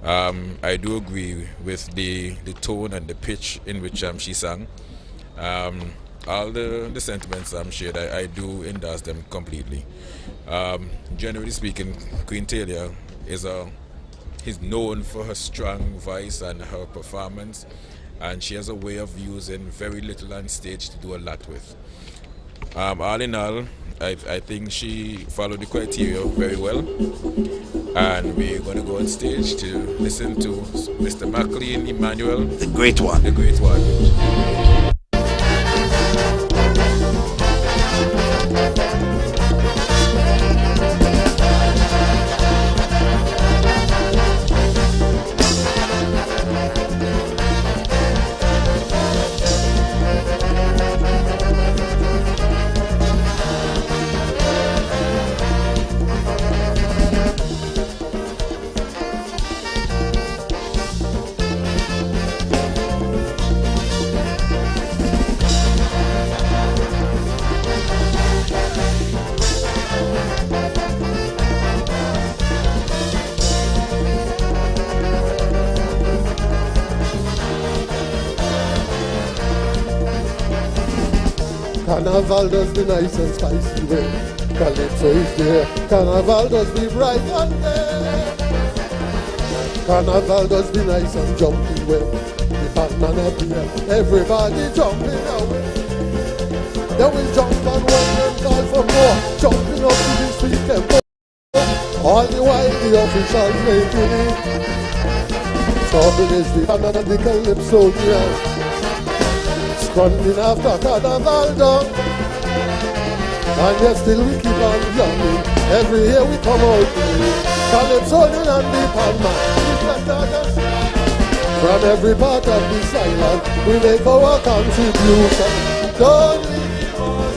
I do agree with the tone and the pitch in which she sang. All the sentiments shared, I do endorse them completely. Generally speaking, Queen Talia is known for her strong voice and her performance, and she has a way of using very little on stage to do a lot with. All in all, I think she followed the criteria very well, and we're going to go on stage to listen to Mr. McLean Emmanuel, the great one. The great one. Carnival does the nice and spicy way. Calypso is there. Carnival does the bright and day. Carnival does the nice and jumping way. The banana beer, everybody jumping away. Then we jump and walk and call for more. Jumping up to the street and go. All the while the officials making it. Trouble is the banana, the calypso, yeah. running after carnival done. And yet still we keep on jamming. Every year we come out playing Calypsonian and the Palma. From every part of this island, we make our contribution. Don't leave us.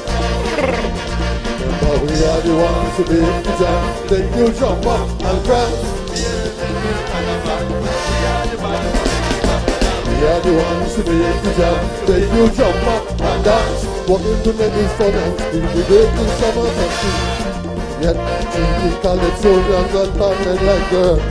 Remember, we are the ones who make the jam. Then you jump up and prance. We are the ones who make the jam. Then you jump up and dance. Walking to make this fun and speak the greatest summer country. Yet, treating Calypsonians and Batman like girls.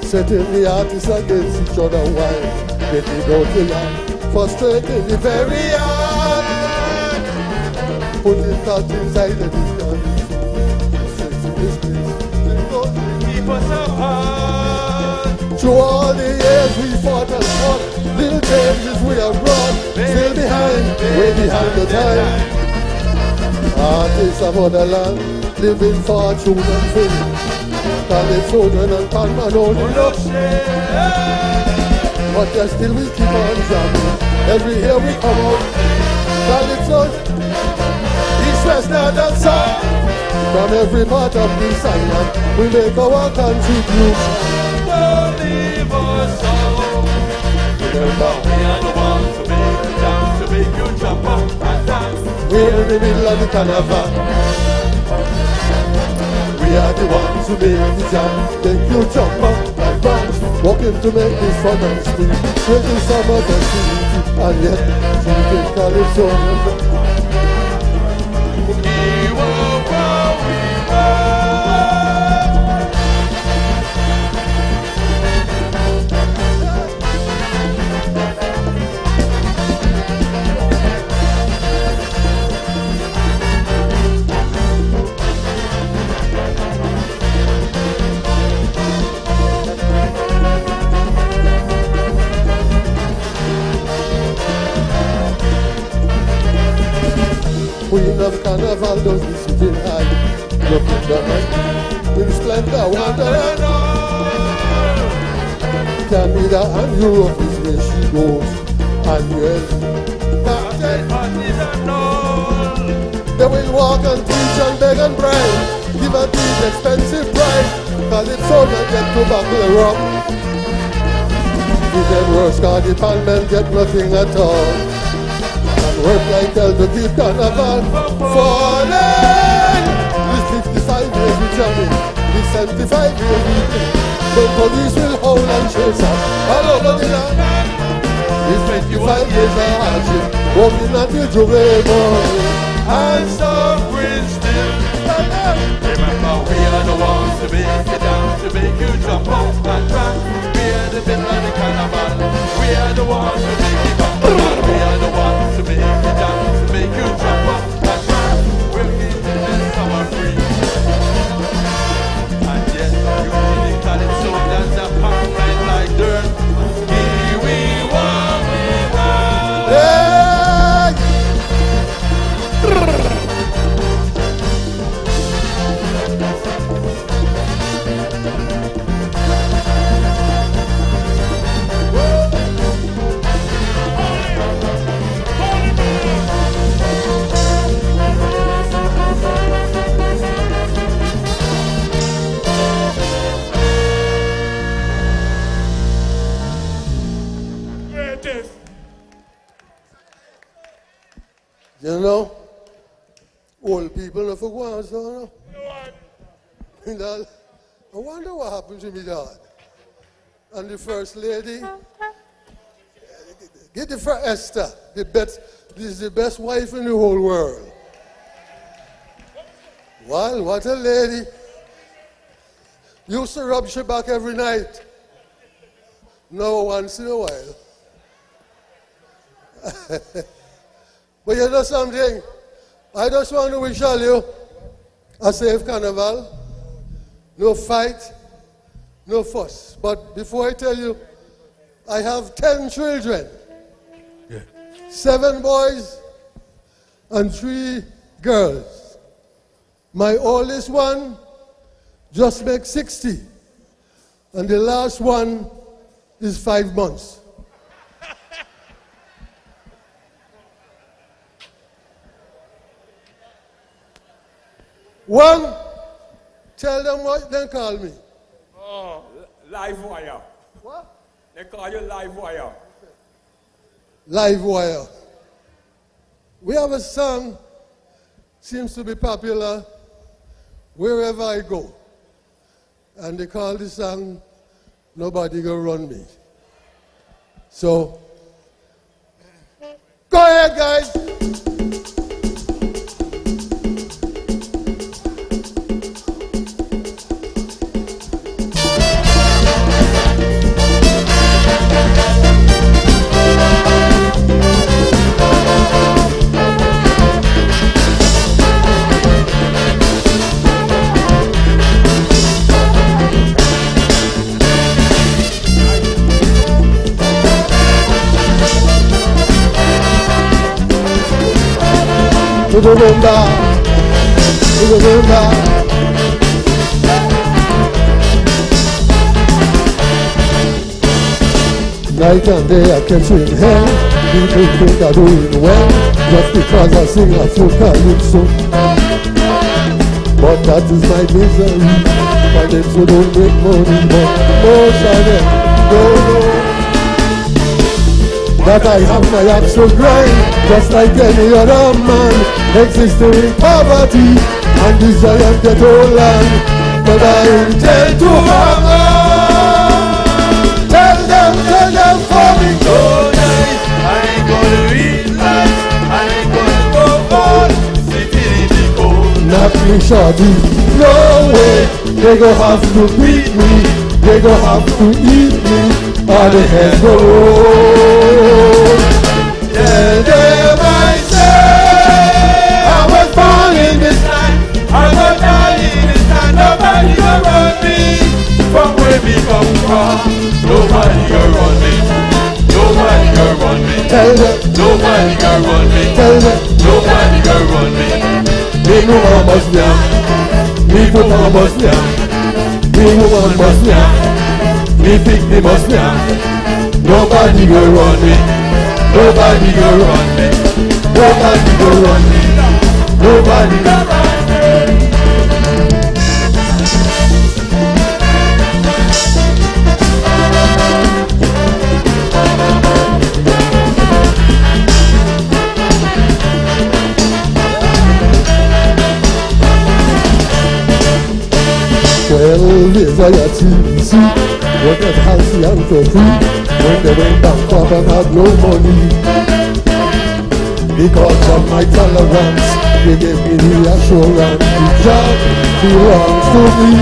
Setting the artists against each other while getting out the land, frustrating the very heart. Putting thoughts inside the discard. Keep us apart. Through all the years we fought and fought, little changes we have brought, still behind, way behind the time. Artists of other land, living fortune and fame. Calypsonian and Palma only look. But yet still we keep on jamming. Every year we come out Calypso, East, West, North and South. From every part of this island we make our contribution. Don't leave us alone. Remember, we are the ones to make the dance, to make you jump up and dance. We're in the middle of the carnival. We are the ones who make the jam, make you jump up and bounce. Walking to make this fun and spring, making summer country, and yet treating Calypsonians. Queen of Carnival does be sitting high, looking down in splendor, wonder and all. Canada and Europe is where she goes, annually. Cocktail parties and all. They will walk and teach and beg and bribe, give and teach expensive price. Calypso and get tobacco and rum. It get worse, cause the palmen get nothing at all. Work like hell to keep carnival falling. This 55 years we jamming, this 75 years we play. But police will howl and chase us all over the land. This 25 years of hardship, walking until Jubilee morning. And suffering still. Remember, we are the ones to make it down, to make you jump up and dance. We are the middle of the carnival. We are the ones to make it back. We are the ones to make it down, to make you jump up and dance. We're keeping this summer free. And yes, you really got it so that's a pound right like dirt. Here we want, we want. You know, old people never go on, so no. I wonder what happened to me dad. And the first lady, get it for Esther, this is the best wife in the whole world. Well, what a lady. Used to rub she back every night. Now once in a while. But you know something? I just want to wish all you a safe carnival. No fight, no fuss. But before I tell you, I have 10 children. 7 boys and 3 girls. My oldest one just makes 60. And the last one is 5 months. One, tell them what they call me. Oh, live wire. What? They call you live wire. Live wire. We have a song, seems to be popular wherever I go. And they call the song, Nobody Gonna Run Me. So, go ahead, guys. Night and day I catch you in hell. People think I'm doing well just because I sing a few calypso. But that is my misery. Calypso don't make money, but most of them don't know that I have my axe to grind, just like any other man, existing in poverty and desire get old land. But I intend to hang on. Tell them for me. So nice, I ain't gonna read life, I ain't gonna go on, sitting in the cold. Not me, shawty, no way. They gon' have to beat me, they gon' have to eat me, or the heads go roll. Tell them I say, I was born in this land, I was born in this land. Nobody gonna run me from where we come from. Nobody gonna run me. Nobody gonna run me. Tell them. Nobody gonna run me. Tell them. Nobody gonna run me. Me woman must be me woman must be me woman must be me picnic must be. Nobody gonna run me. Nobody gonna run me. Nobody gonna run me. Nobody gonna run me. Well, desire TBC, what that house and for free. When they went back up and had no money, because of my tolerance, they gave me the assurance the job belongs to me.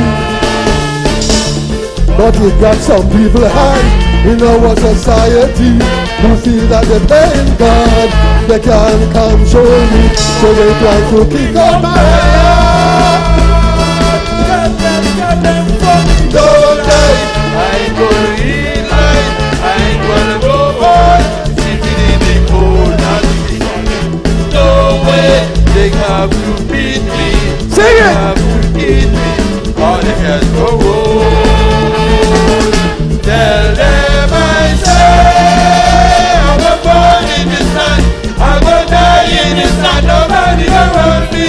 But it got some people high in our society who feel that they paying God, they can't control me, so they try to kick up my head. Don't die, I ain't gonna eat life, I ain't gonna go on, sitting in the cold and no way, they have to beat me, they have to eat me, or they can go roll. Tell them I say, I was born in this land, I will die in this land. Nobody gonna run me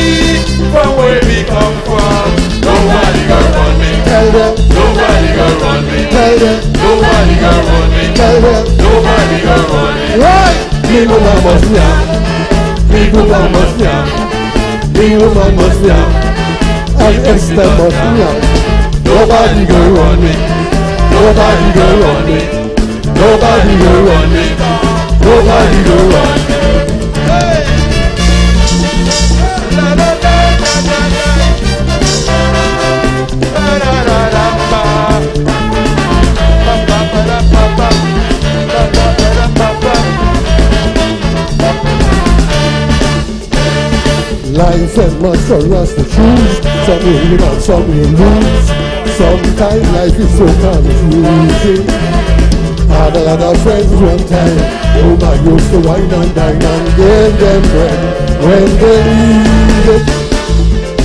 from where we come from. Nobody gonna run me. Tell them. Nobody gonna run me. Tell them. Nobody gonna run me. Tell them. Nobody gonna run me. Right. Me woman must be me woman must be me woman must be and Esther must be. Nobody gonna run me. Nobody gonna run me. Nobody gonna run me. Nobody gonna run me. Hey. La la la la la la. La la la la la. Pa pa pa la pa pa. La la la la pa pa. Life and much for us to choose. Some will win and some will lose. Sometimes life is so confusing. I had a lot of friends one time whom I used to wine and dine and give them bread when they need it.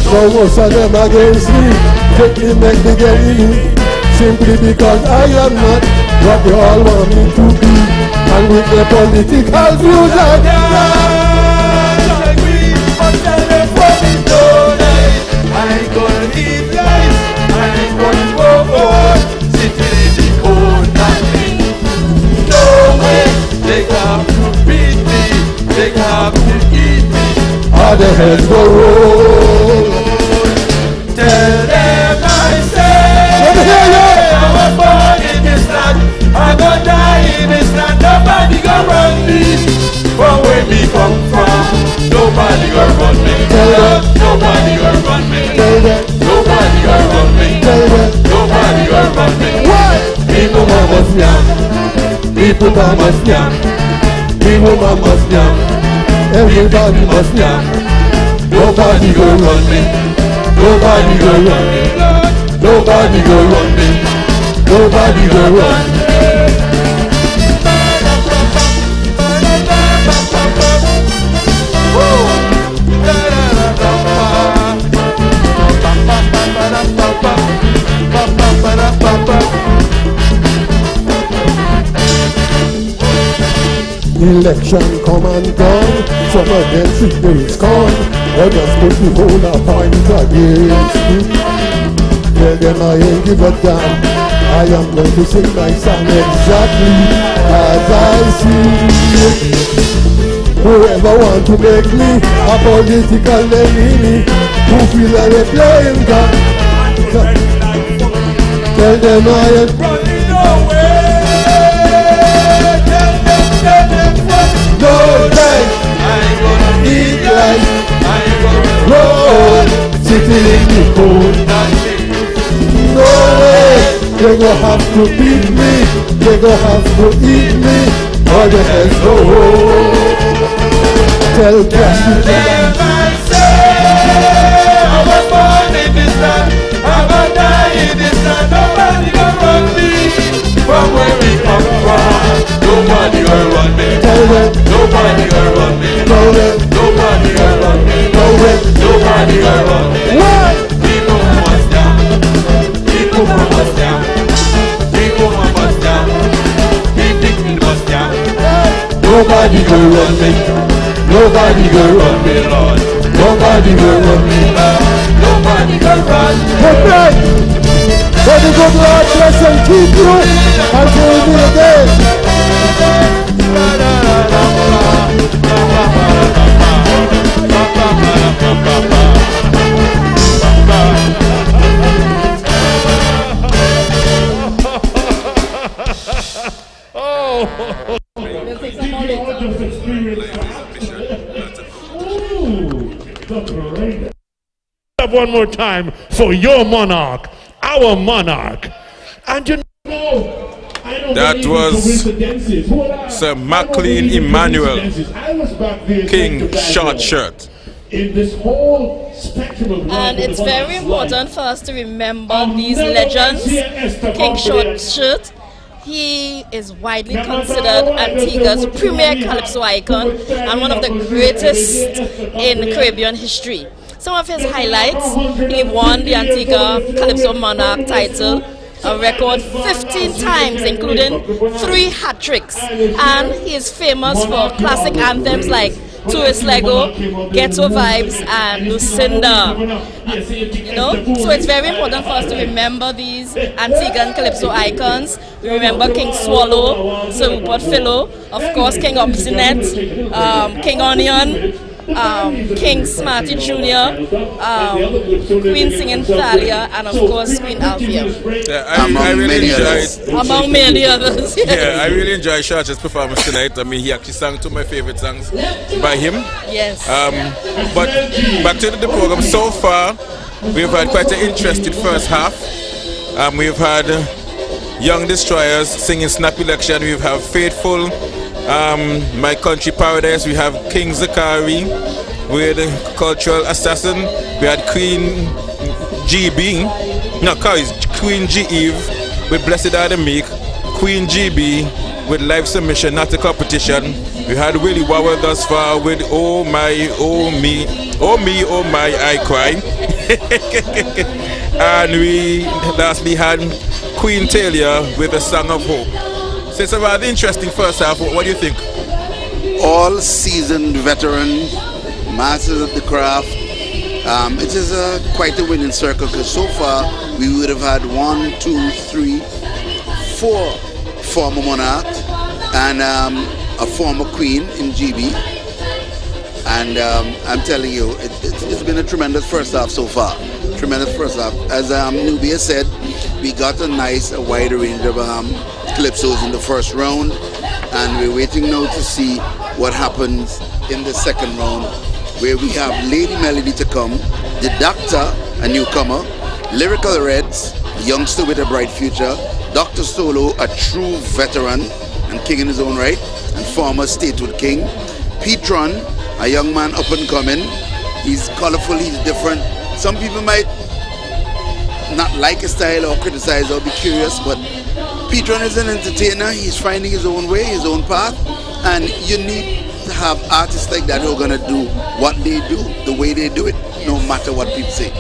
So most of them against me, take me make me get me, simply because I am not what they all want me to be. And with the political views I ain't gonna eat life, I ain't gonna go on, sitting in the corner. No way, they have to beat me, they have to eat me, all the heads go roll. Tell them I say, I was born in this land, I gonna die in this land, nobody gonna run me, from where me come from, nobody gonna run me, nobody gonna run me. Nobody gonna run me. Nobody gonna run me. What? People must yam. People must yam. People must yam. Everybody must yam. Nobody gonna run me. Nobody gonna run me. Nobody gonna run me. Nobody gonna run me. Election come and gone, some of them think they is gone, others put the whole appointment against me. Tell them I ain't give a damn, I am going to sing my song exactly as I see it. Whoever want to make me a political enemy, who feel like a playing God, tell them I ain't running away. No life, I ain't gonna eat life, I ain't gonna roll, sitting in the cold night. No way, they gon' have to beat me, they gon' have to eat me, or the heads go roll. Tell them I say, I was born in this land, I'm gonna die in this land, nobody gonna run me, from where we come from, nobody gonna run me. Nobody gonna run me. Nobody gonna run me. Nobody gonna run me. What? People must down. People must down. People must down. People must down. Nobody gonna run me. Nobody gonna run me, Lord. Nobody gonna run me. Nobody gonna run me. Okay. May the good Lord bless and keep you until we meet again. One more time for your monarch, our monarch. And you know, that was Sir MacLean Emmanuel, King Short Shirt. In this whole spectrum of and it's very important for us to remember these legends. King Short Shirt, he is widely considered Antigua's premier calypso icon and one of the greatest in Caribbean history. Some of his highlights: he won the Antigua Calypso Monarch title a record 15 times, including 3 hat tricks, and he is famous for classic anthems like Tourist Lego, Ghetto Vibes, and Lucinda. You know, so it's very important for us to remember these Antiguan Calypso icons. We remember King Swallow, Sir Rupert Philo, of course King Obstinet, King Onion, King Smarty Jr., Queen Singing Thalia, and of course Queen Althea. Yeah, I really enjoyed. Among many others. Yes. Yeah, I really enjoyed Short's performance tonight. I mean, he actually sang two of my favorite songs by him. Yes. But back to the program. So far, we've had quite an interesting first half. We've had Young Destroyers singing Snap Election. We have Faithful, My Country Paradise. We have King Zakari. with cultural assassin. We had Queen GB, no, Queen G Eve with Blessed Are the Meek, Queen GB with Live Submission, Not a Competition. We had Willie Wawa thus far with Oh My, Oh Me, Oh Me, Oh My, I Cry. And we lastly had Queen Talia with A Song of Hope. So it's a rather interesting first half. What do you think? All seasoned veterans, masters of the craft. It is quite a winning circle because so far we would have had 1, 2, 3, 4 former monarchs and a former queen in GB. And I'm telling you, it's been a tremendous first half so far. Tremendous first half. As Nubia said, we got a wide range of calypsos in the first round, and we're waiting now to see what happens in the second round, where we have Lady Melody to come, the Doctor, a newcomer, Lyrical Reds, a youngster with a bright future, Dr. Solo, a true veteran and king in his own right, and former statehood king, Petron, a young man up and coming. He's colorful, he's different. Some people might not like his style or criticize or be curious, but Petron is an entertainer. He's finding his own way, his own path, and you need to have artists like that who are going to do what they do, the way they do it, no matter what people say.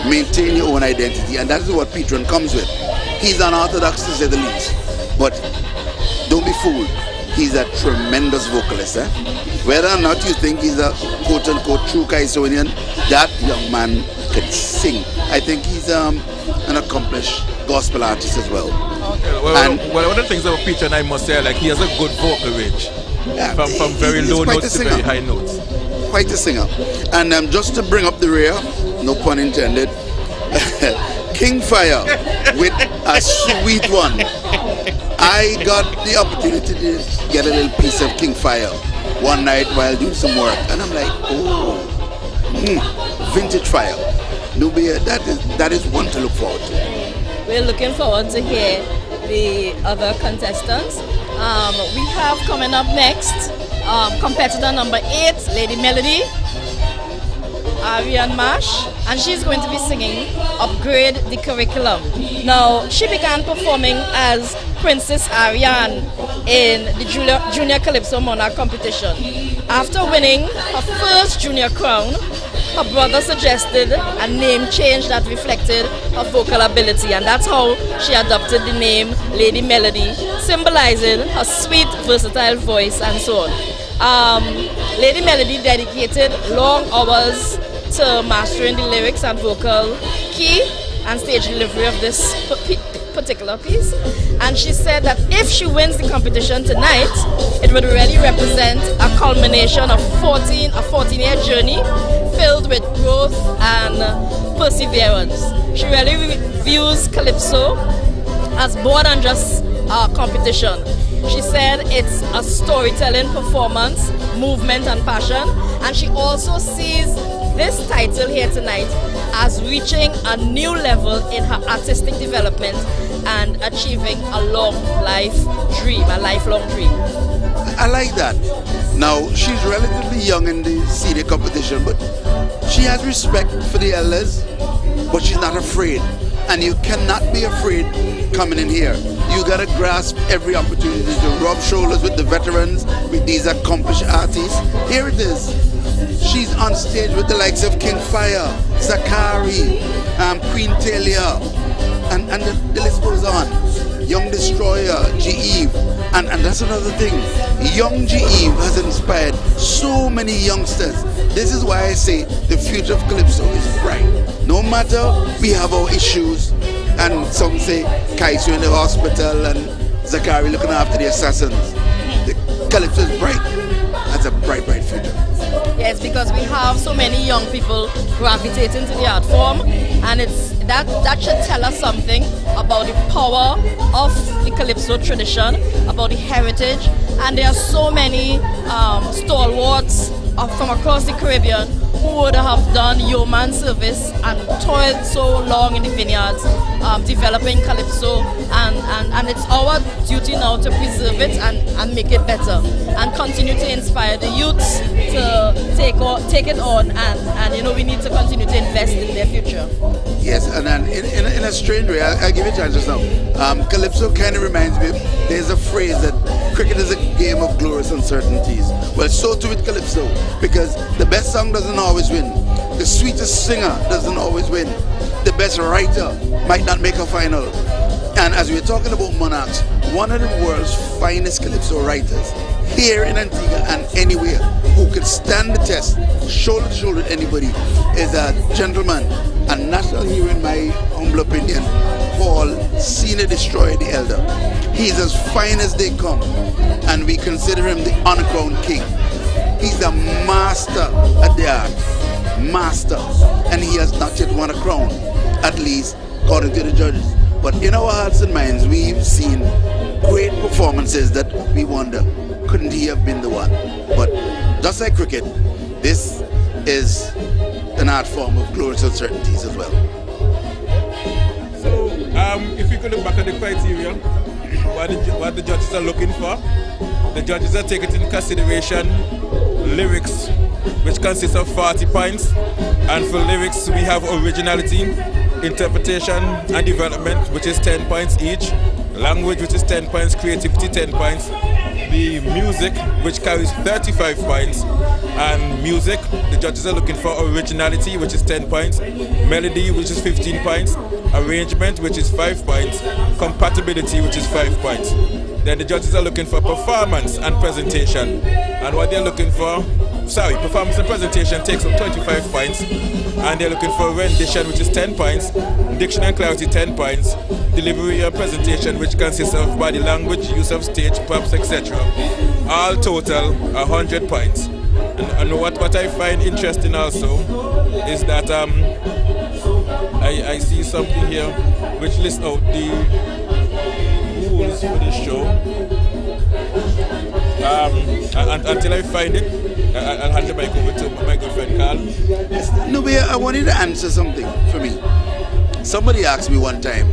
Maintain your own identity, and that is what Petron comes with. He's unorthodox to say the least, but don't be fooled. He's a tremendous vocalist. Whether or not you think he's a quote-unquote true Kaisonian, that young man can sing. I think he's an accomplished gospel artist as well. Okay. Well, one of the things about Petron, I must say, like, he has a good vocal range. From very low notes to very high notes. Quite a singer. And just to bring up the rear, no pun intended, King Fire with a sweet one. I got the opportunity to get a little piece of King Fire one night while doing some work, and I'm like, oh, vintage Fire. Nubia, that is one to look forward to. We're looking forward to hear the other contestants. We have coming up next competitor number 8, Lady Melody, Ariane Marsh, and she's going to be singing Upgrade the Curriculum. Now, she began performing as Princess Ariane in the Junior Calypso Monarch competition. After winning her first junior crown, her brother suggested a name change that reflected her vocal ability, and that's how she adopted the name Lady Melody, symbolizing her sweet, versatile voice and so on. Lady Melody dedicated long hours to mastering the lyrics and vocal key and stage delivery of this particular piece, and she said that if she wins the competition tonight, it would really represent a culmination of a 14-year journey filled with growth and perseverance. She really views Calypso as more than just a competition. She said it's a storytelling, performance, movement and passion, and she also sees this title here tonight as reaching a new level in her artistic development and achieving a lifelong dream. I like that. Now, she's relatively young in the senior competition, but she has respect for the elders, but she's not afraid. And you cannot be afraid coming in here. You gotta grasp every opportunity to rub shoulders with the veterans, with these accomplished artists. Here it is. She's on stage with the likes of King Fire, Zakari, Queen Talia, and the list goes on. Young Destroyer, G-Eve, and that's another thing. Young G-Eve has inspired so many youngsters. This is why I say the future of Calypso is bright. No matter we have our issues, and some say Kaisu in the hospital and Zakari looking after the assassins. The Calypso is bright. That's a bright, bright future. Yes, because we have so many young people gravitating to the art form, and that should tell us something about the power of the Calypso tradition, about the heritage, and there are so many stalwarts from across the Caribbean who would have done yeoman service and toiled so long in the vineyards, developing Calypso, and it's our duty now to preserve it and make it better, and continue to inspire the youths to take it on, and you know, we need to continue to invest in their future. Yes, and then in a strange way, I'll give you a chance just now. Calypso kind of reminds me, there's a phrase that cricket is a game of glorious uncertainties. Well, so too with Calypso, because the best song doesn't always win. The sweetest singer doesn't always win. The best writer might not make a final. And as we're talking about Monarchs, one of the world's finest Calypso writers, here in Antigua and anywhere, who could stand the test, shoulder to shoulder with anybody, is a gentleman, a national hero in my humble opinion, called Senior Destroyer the Elder. He's as fine as they come, and we consider him the uncrowned king. He's a master at the art, master, and he has not yet won a crown, at least according to the judges. But in our hearts and minds, we've seen great performances that we wonder, couldn't he have been the one? But just like cricket, this is an art form of glorious uncertainties as well. So, if you could look back at the criteria, what the judges are looking for, the judges are taking into consideration lyrics, which consists of 40 points, and for lyrics we have originality, interpretation and development, which is 10 points each, language, which is 10 points, creativity 10 points, the music, which carries 35 points, and music, the judges are looking for originality, which is 10 points, melody, which is 15 points, arrangement, which is 5 points, compatibility, which is 5 points. Then the judges are looking for performance and presentation, and what they're looking for, performance and presentation takes up 25 points, and they're looking for rendition, which is 10 points, diction and clarity 10 points, delivery and presentation, which consists of body language, use of stage, props, etc. All total 100 points. And what I find interesting also is that I see something here which lists out the rules for this show. Until I find it, I'll hand the mic over to my good friend Carl. No, but I wanted to answer something for me. Somebody asked me one time,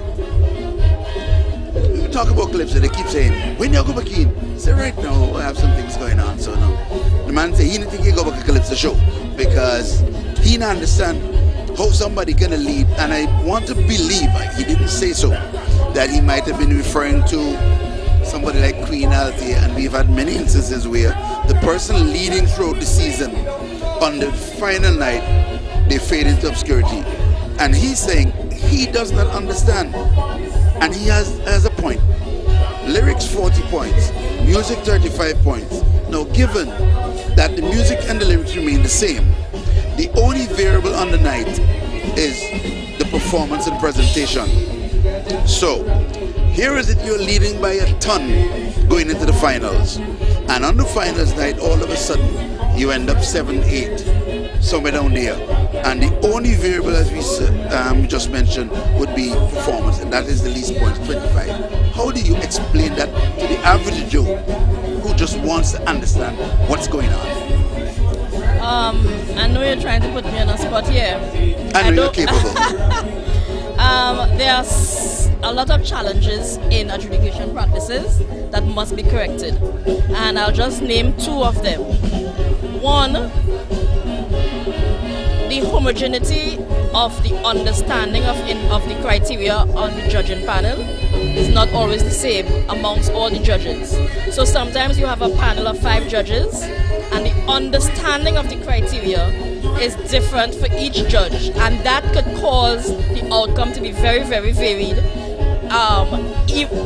we talk about Calypso, they keep saying, when you go back in? I say, right now, I have some things going on, so no. The man say, he didn't think he go back to Calypso show, because he didn't understand how somebody gonna lead, and I want to believe, he didn't say so, that he might have been referring to somebody like Queen Althea, and we've had many instances where the person leading throughout the season, on the final night, they fade into obscurity. And he's saying he does not understand, and he has a point. Lyrics 40 points, music 35 points. Now given that the music and the lyrics remain the same, the only variable on the night is the performance and presentation. So here is it, you're leading by a ton going into the finals, and on the finals night all of a sudden you end up 7-8, somewhere down there, and the only variable, as we just mentioned, would be performance, and that is the least points, 25. How do you explain that to the average Joe who just wants to understand what's going on? I know you're trying to put me on a spot here. I know you're capable. There are a lot of challenges in adjudication practices that must be corrected, and I'll just name two of them. One, the homogeneity of the understanding of the criteria on the judging panel is not always the same amongst all the judges. So sometimes you have a panel of 5 judges, and the understanding of the criteria is different for each judge, and that could cause the outcome to be very, very varied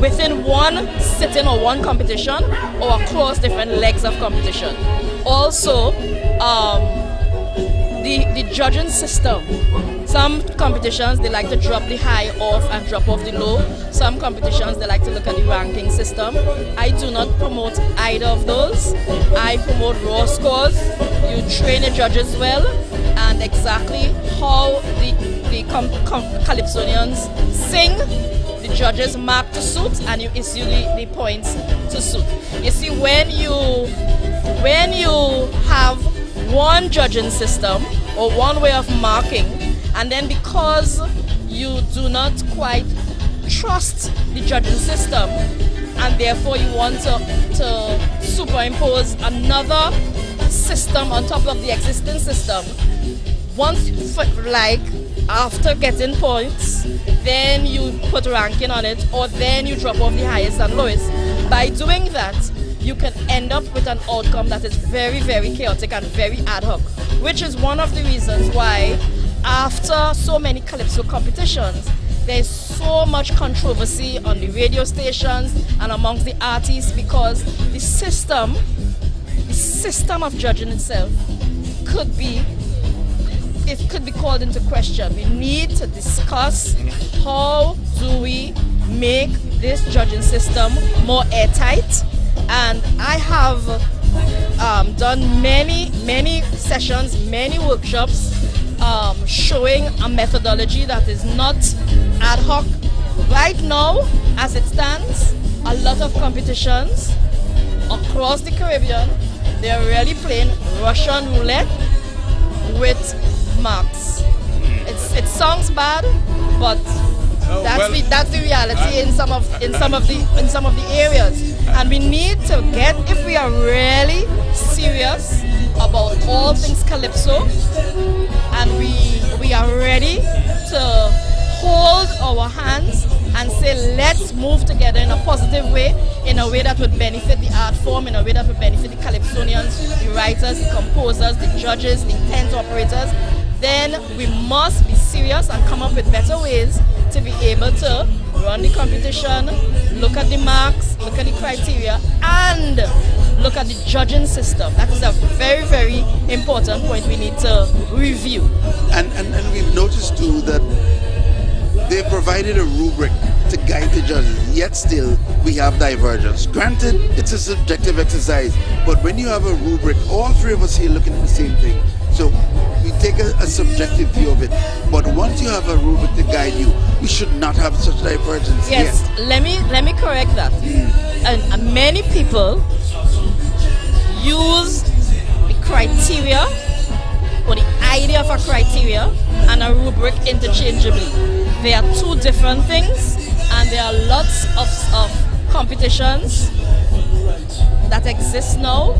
within one sitting or one competition, or across different legs of competition. Also, the judging system. Some competitions, they like to drop the high off and drop off the low. Some competitions, they like to look at the ranking system. I do not promote either of those. I promote raw scores. You train the judges well, and exactly how the Calypsonians sing, the judges mark to suit, and you issue the points to suit. You see, when you have one judging system or one way of marking, and then because you do not quite trust the judging system, and therefore you want to superimpose another system on top of the existing system, once, like, after getting points, then you put ranking on it, or then you drop off the highest and lowest. By doing that, you can end up with an outcome that is very, very chaotic and very ad hoc, which is one of the reasons why after so many Calypso competitions, there's so much controversy on the radio stations and amongst the artists, because the system of judging itself could be called into question. We need to discuss how do we make this judging system more airtight. And I have done many sessions, many workshops showing a methodology that is not ad hoc. Right now, as it stands, a lot of competitions across the Caribbean, they're really playing Russian roulette with marks. It sounds bad, but that's the reality in some of the areas. And we need to get, if we are really serious about all things Calypso, and we are ready to hold our hands and say, let's move together in a positive way, in a way that would benefit the art form, in a way that would benefit the Calypsonians, the writers, the composers, the judges, the tent operators, then we must be serious and come up with better ways to be able to run the competition, look at the marks, look at the criteria, and look at the judging system. That is a very, very important point we need to review. And we've noticed too that they provided a rubric to guide the judges, yet still we have divergence. Granted, it's a subjective exercise, but when you have a rubric, all three of us here looking at the same thing. So we take a subjective view of it, but once you have a rubric to guide you, we should not have such divergence. Yes, let me correct that. And many people use the criteria or the idea of a criteria and a rubric interchangeably. They are two different things, and there are lots of competitions that exist now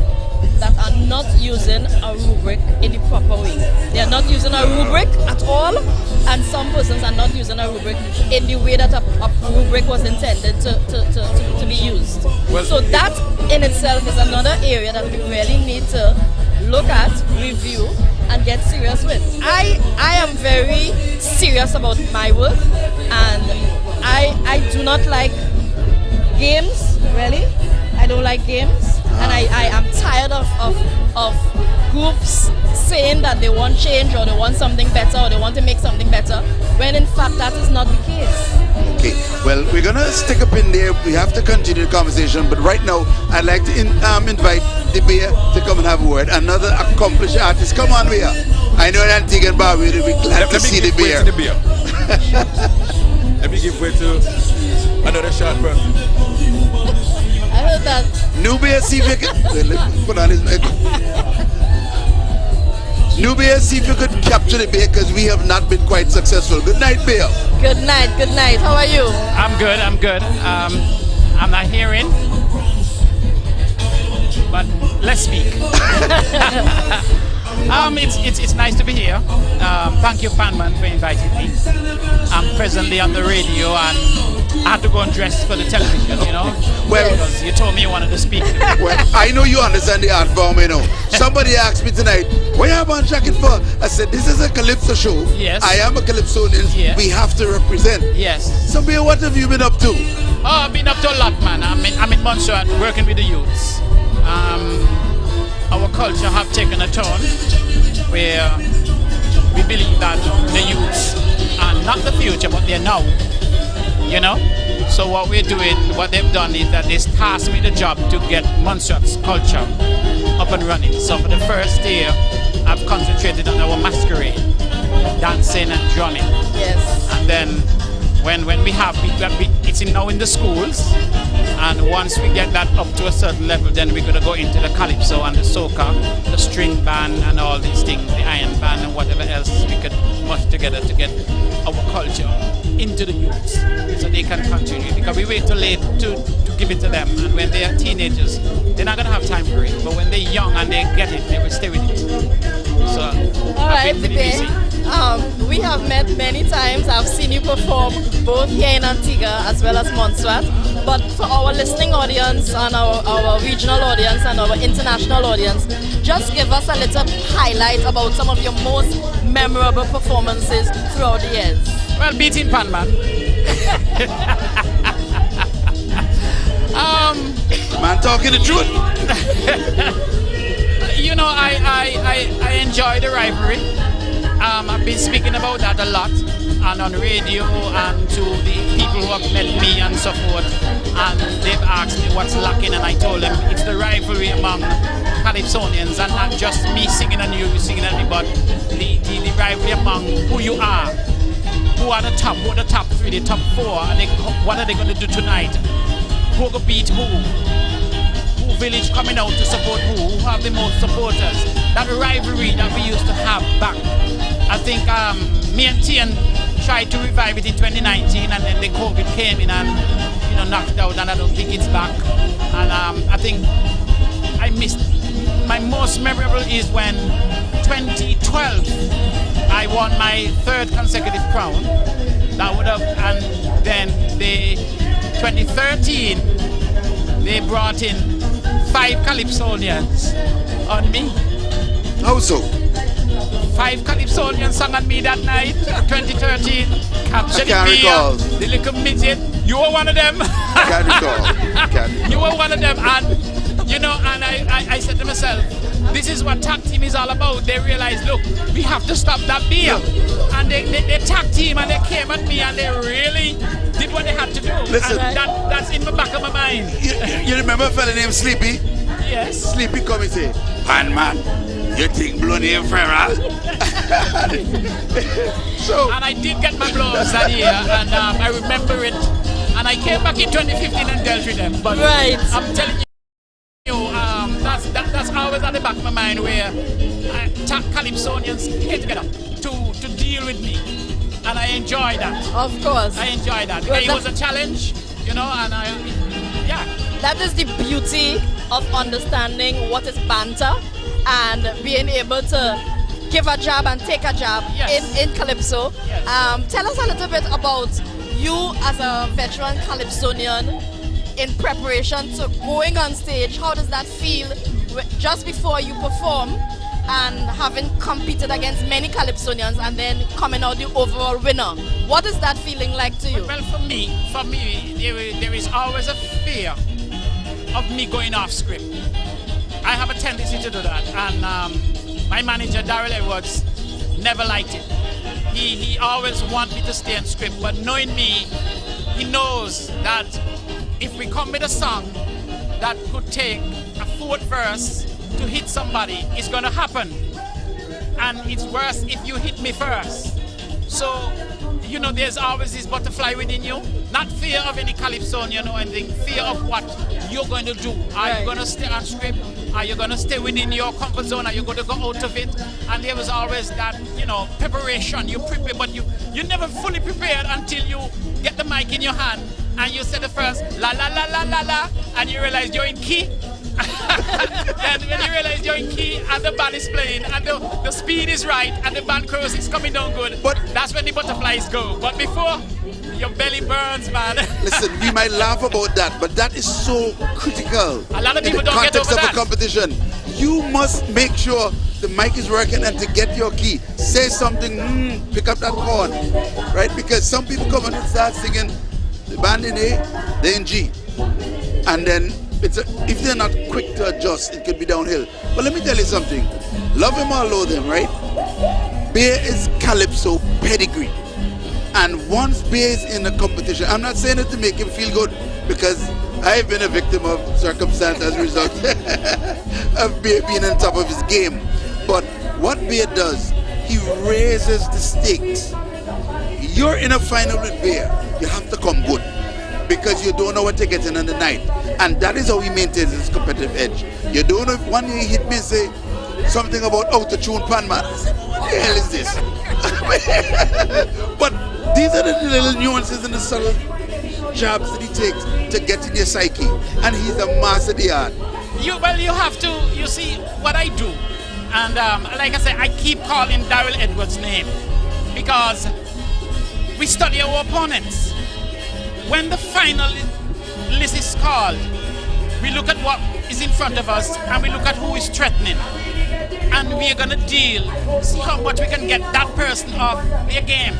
that are not using a rubric in the proper way. They are not using a rubric at all, and some persons are not using a rubric in the way that a rubric was intended to be used. Well, so that in itself is another area that we really need to look at, review, and get serious with. I am very serious about my work, and I do not like games, really. I don't like games, and I am tired of groups saying that they want change or they want something better or they want to make something better, when in fact that is not the case. Okay, well, we're going to stick up in there. We have to continue the conversation, but right now I'd like to invite the Bear to come and have a word. Another accomplished artist. Come on, Bear. I know that Antigua and Barbuda will be glad to see the Bear. Let me give way to another short person. I heard that. Nubia, see if you can put on his mic. Nubia, see if you could capture the Bear, because we have not been quite successful. Good night, Bear. Good night, good night. How are you? I'm good. I'm not hearing, but let's speak. It's nice to be here. Thank you, Panman, for inviting me. I'm presently on the radio, and I had to go and dress for the television, you know. Well, because you told me you wanted to speak. Well, I know you understand the art form, you know. Somebody asked me tonight, what you have on jacket for? I said, this is a Calypso show. Yes. I am a Calypsonian. Yes. We have to represent. Yes. So, Bear, what have you been up to? Oh, I've been up to a lot, man. I'm in Montserrat working with the youths. Our culture have taken a turn where we believe that the youths are not the future, but they're now. You know? So what we're doing, what they've done is that they tasked me the job to get Montserrat's culture up and running. So for the first year, I've concentrated on our masquerade, dancing and drumming. Yes. And then when we have, it's now in the schools, and once we get that up to a certain level, then we're going to go into the calypso and the soca, the string band and all these things, the iron band and whatever else we could mush together to get our culture into the youths so they can continue, because we wait too late to give it to them, and when they are teenagers they're not going to have time for it, but when they're young and they get it, they will stay with it. So Alright, we have met many times. I've seen you perform both here in Antigua as well as Montserrat. But for our listening audience and our regional audience and our international audience, just give us a little highlight about some of your most memorable performances throughout the years. Well, beating Pan Man. Man talking the truth. You know, I enjoy the rivalry. I've been speaking about that a lot, and on radio and to the people who have met me and so forth, and they've asked me what's lacking, and I told them it's the rivalry among Calypsonians, and not just me singing and you singing and me, but the rivalry among who you are, who are the top 3, the top 4, and what are they going to do tonight, who will beat who village coming out to support who have the most supporters. That rivalry that we used to have back. I think me and Tian tried to revive it in 2019, and then the COVID came in and knocked it out, and I don't think it's back. And I think I missed. My most memorable is when 2012 I won my 3rd consecutive crown. That would have, and then the 2013 they brought in 5 Calypsonians on me. How so? 5 Calypsonians sang on me that night, 2013. Capture the recall. The little midget. You were one of them. Can't recall. You were one of them, and and I said to myself, this is what tag team is all about. They realized, look, we have to stop that beer. And they tag team, and they came at me, and they really did what they had to do. Listen, and that's in the back of my mind. You remember a fella named Sleepy? Yes. Sleepy come and say, Pan man, you think blow name feral? And I did get my blows that year, and I remember it. And I came back in 2015 and dealt with them. But I'm telling you, that's always at the back of my mind, where Calypsonians came together to deal with me, and I enjoy that. Of course, I enjoy that. Well, it was a challenge, and that is the beauty of understanding what is banter and being able to give a jab and take a jab in Calypso. Yes. Tell us a little bit about you as a veteran Calypsonian in preparation to going on stage. How does that feel just before you perform and having competed against many Calypsonians and then coming out the overall winner? What is that feeling like to you? Well, for me, there is always a fear of me going off script. I have a tendency to do that, and my manager, Daryl Edwards, never liked it. He always wanted me to stay on script, but knowing me, he knows that if we come with a song that could take a 4th verse to hit somebody, it's going to happen. And it's worse if you hit me first. So, there's always this butterfly within you. Not fear of any Calypsonian or anything, fear of what you're going to do. Are you going to stay on script? Are you going to stay within your comfort zone? Are you going to go out of it? And there was always that, preparation. You prepare, but you never fully prepared until you get the mic in your hand and you say the first la la la la la la, and you realize you're in key. And when you realize you're in key and the band is playing and the speed is right and the band chorus is coming down good, but that's when the butterflies go. But before, your belly burns, man. Listen, we might laugh about that, but that is so critical. A lot of people in the don't get context over of that. a competition. You must make sure the mic is working, and to get your key, say something, pick up that chord, right? Because some people come and start singing the band in A, they're in G, and then if they're not quick to adjust, it could be downhill. But let me tell you something. Love him or loathe him, right? Bear is Calypso pedigree. And once Bear is in a competition, I'm not saying it to make him feel good, because I've been a victim of circumstance as a result of Bear being on top of his game. But what Bear does, he raises the stakes you're in a final with Bear, you have to come good because you don't know what you're getting in the night, and that is how he maintains his competitive edge. You don't know if one day he hit me and say something about out of tune pan man. I said, what the hell is this? But these are the little nuances and the subtle jabs that he takes to get in your psyche, and he's a master of the art. You have to. You see what I do, and like I said, I keep calling Daryl Edwards' name because we study our opponents. When the final list is called, we look at what is in front of us and we look at who is threatening, and we are gonna deal. See how much we can get that person off their game.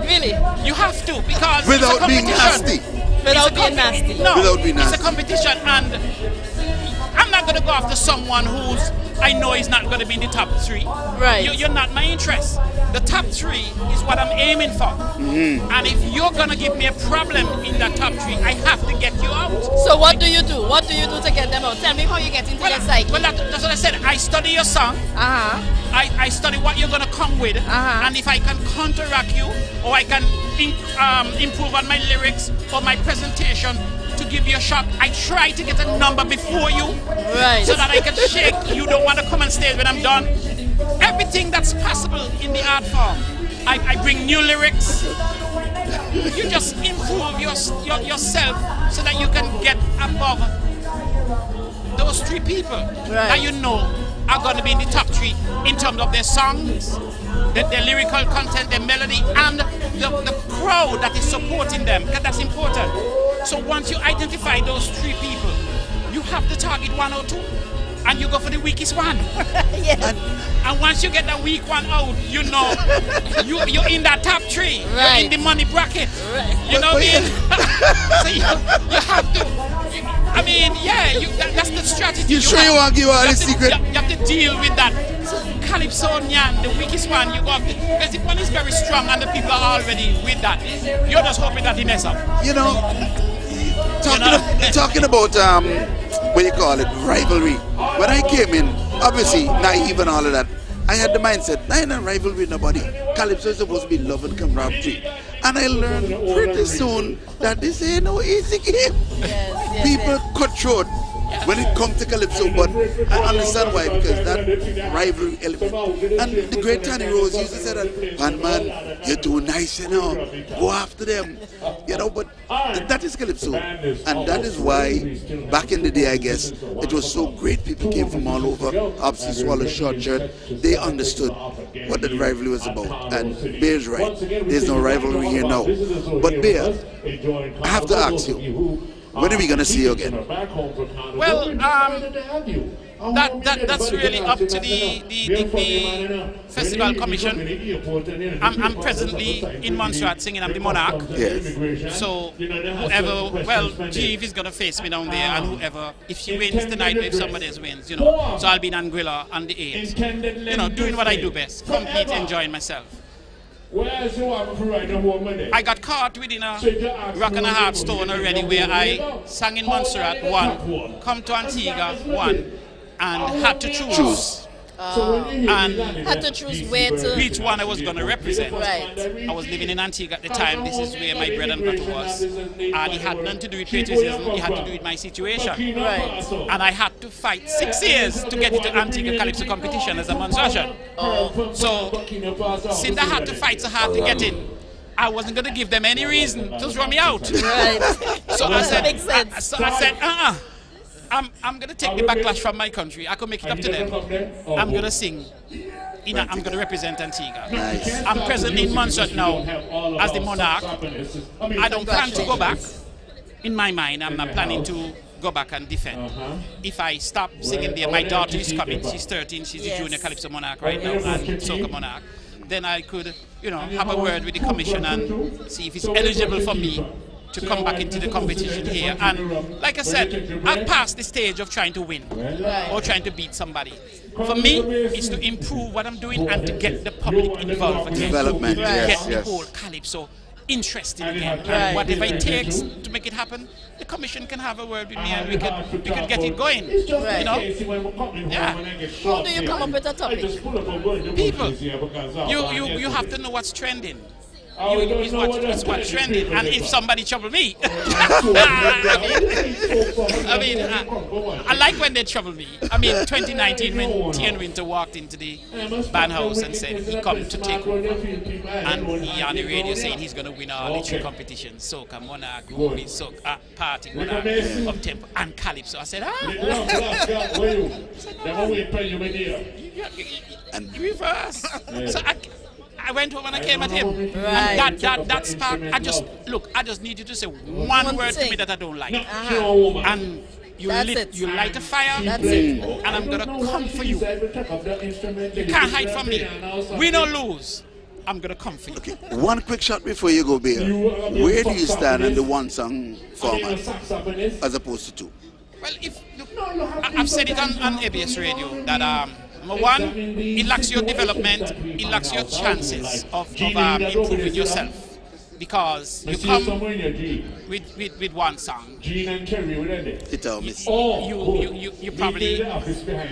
Really, you have to, because without it's a being nasty. Without being nasty. No, without being nasty. It's a competition, and I'm not going to go after someone who's I know is not going to be in the top 3. Right. You're not my interest. The top 3 is what I'm aiming for. And if you're going to give me a problem in that top 3, I have to get you out. So what do you do? What do you do to get them out? Tell me how you get into their psyche. Well, that's what I said. I study your song. I study what you're going to come with. And if I can counteract you, or I can improve on my lyrics or my presentation to give you a shot, I try to get a number before you, so that I can shake. You don't want to come on stage when I'm done. Everything that's possible in the art form. I bring new lyrics. You just improve yourself so that you can get above those 3 people that you know are going to be in the top 3 in terms of their songs, their lyrical content, their melody, and the crowd that is supporting them, because that's important. So once you identify those 3 people, you have to target 1 or 2, and you go for the weakest one. And once you get that weak one out, you know you're in that top 3. You're in the money bracket. You know what I mean? So you have to. I mean, yeah, that's the strategy. You sure you want to give out the secret? You have to deal with that. Calypso Nyan, the weakest one, you got, because the one is very strong and the people are already with that. You're just hoping that he mess up. You know, talking about what you call it, rivalry. When I came in, obviously naive and all of that, I had the mindset, I ain't a rivalry with nobody. Calypso is supposed to be love and camaraderie. And I learned pretty soon that this ain't no easy game. People cutthroat when it comes to Calypso, but I understand why, because that rivalry element. And the great Tony Rose used to say that, man, you're too nice, you know, go after them, you know, but that is Calypso. And that is why, back in the day, I guess, it was so great. People came from all over, obviously Swallow Short Shirt. They understood what that rivalry was about. And Bear's right, there's no rivalry here now. But Bear, I have to ask you, when are we going to see you again? Well, that's really up to the festival commission. I'm presently in Montserrat singing. I'm the Monarch. Yes. So whoever, well, Chief is going to face me down there, and whoever, if she wins tonight, or if somebody else wins, you know. So I'll be in Anguilla on the 8th. You know, doing what I do best, complete enjoying myself. I got caught within a rock and a hard stone already, where I sang in Montserrat 1, come to Antigua 1, and had to choose. And had to choose where to... which one I was going to represent. Right. I was living in Antigua at the time. This is where my bread and butter was. And it had nothing to do with patriotism. It had to do with my situation. Right. And I had to fight 6 years to get into Antigua Calypso competition as a Montserratian. So, since I had to fight so hard to get in, I wasn't going to give them any reason to throw me out. Right. So I said, I'm going to take the backlash from my country. I could make it up to them. I'm going to sing. I'm going to represent Antigua. Nice. I'm presently in Montserrat now as the Monarch. I don't plan to go back. In my mind, I'm not planning to go back and defend. If I stop singing there, my daughter is coming. She's 13. She's the Junior Calypso Monarch right now, and Soca Monarch. Then I could, you know, have a word with the commission and see if it's eligible for me to come back into the competition here. And like I said, I've passed the stage of trying to win or trying to beat somebody. For me, it's to improve what I'm doing and to get the public involved again. Development, Get the whole Calypso interested again. And whatever it takes to make it happen, the commission can have a word with me and we can get it going. You know? Yeah. How do you come up with a topic? People. You have to know what's trending. is what's trending. And if somebody trouble me, I like when they trouble me. I mean, 2019 when Tian Winter walked into the band house and said he come to take over, and he on the radio saying he's going to win all the 3 competitions: soca, monarch, groovy, soca, party, monarch, up tempo, and calypso. I said, and reverse. So I went home and I came at him. And that spark, I just need you to say one word to me that I don't like. And you light a fire, and I'm gonna come for you. You can't hide from me. Win or lose, I'm gonna come for you. Okay, one quick shot before you go, Bear. Where do you stand in the one song format as opposed to 2? Well, I've said it on ABS radio that number one, it lacks your development, it lacks your chances of improving yourself. Because you come with one song, you probably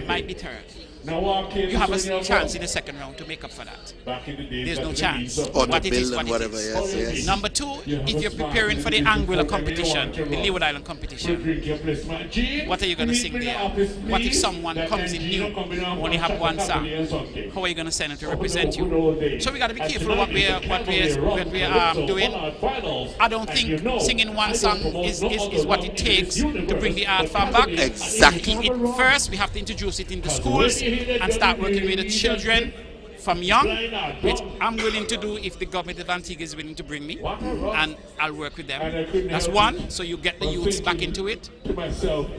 might be third. You have a chance in the second round to make up for that. There's no chance. Or what it is, what it is. Yes. Number 2, if you're preparing for the Anguilla competition, the Leeward Island competition, what are you going to sing there? What if someone comes in new, only have one song? How are you going to send them to represent you? So we got to be careful what we're doing. I don't think singing one song is what it takes to bring the art form back. Exactly. First, we have to introduce it in the schools and start working with the children from young, which I'm willing to do if the government of Antigua is willing to bring me, and I'll work with them. That's one, so you get the youths back into it.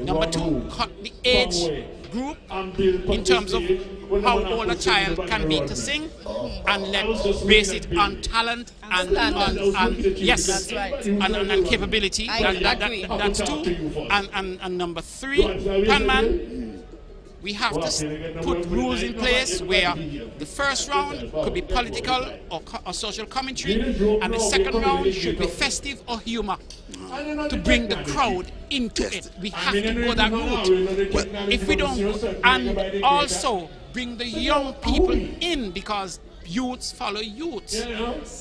Number 2, cut the age group in terms of how old a child can be to sing, and base it on talent and capability. That's 2. And number 3, Panman, we have to put rules in place where the first round could be political or social commentary, and the second round should be festive or humor to bring the crowd into it. We have to go that route. If we don't, and also bring the young people in, because youths follow youths,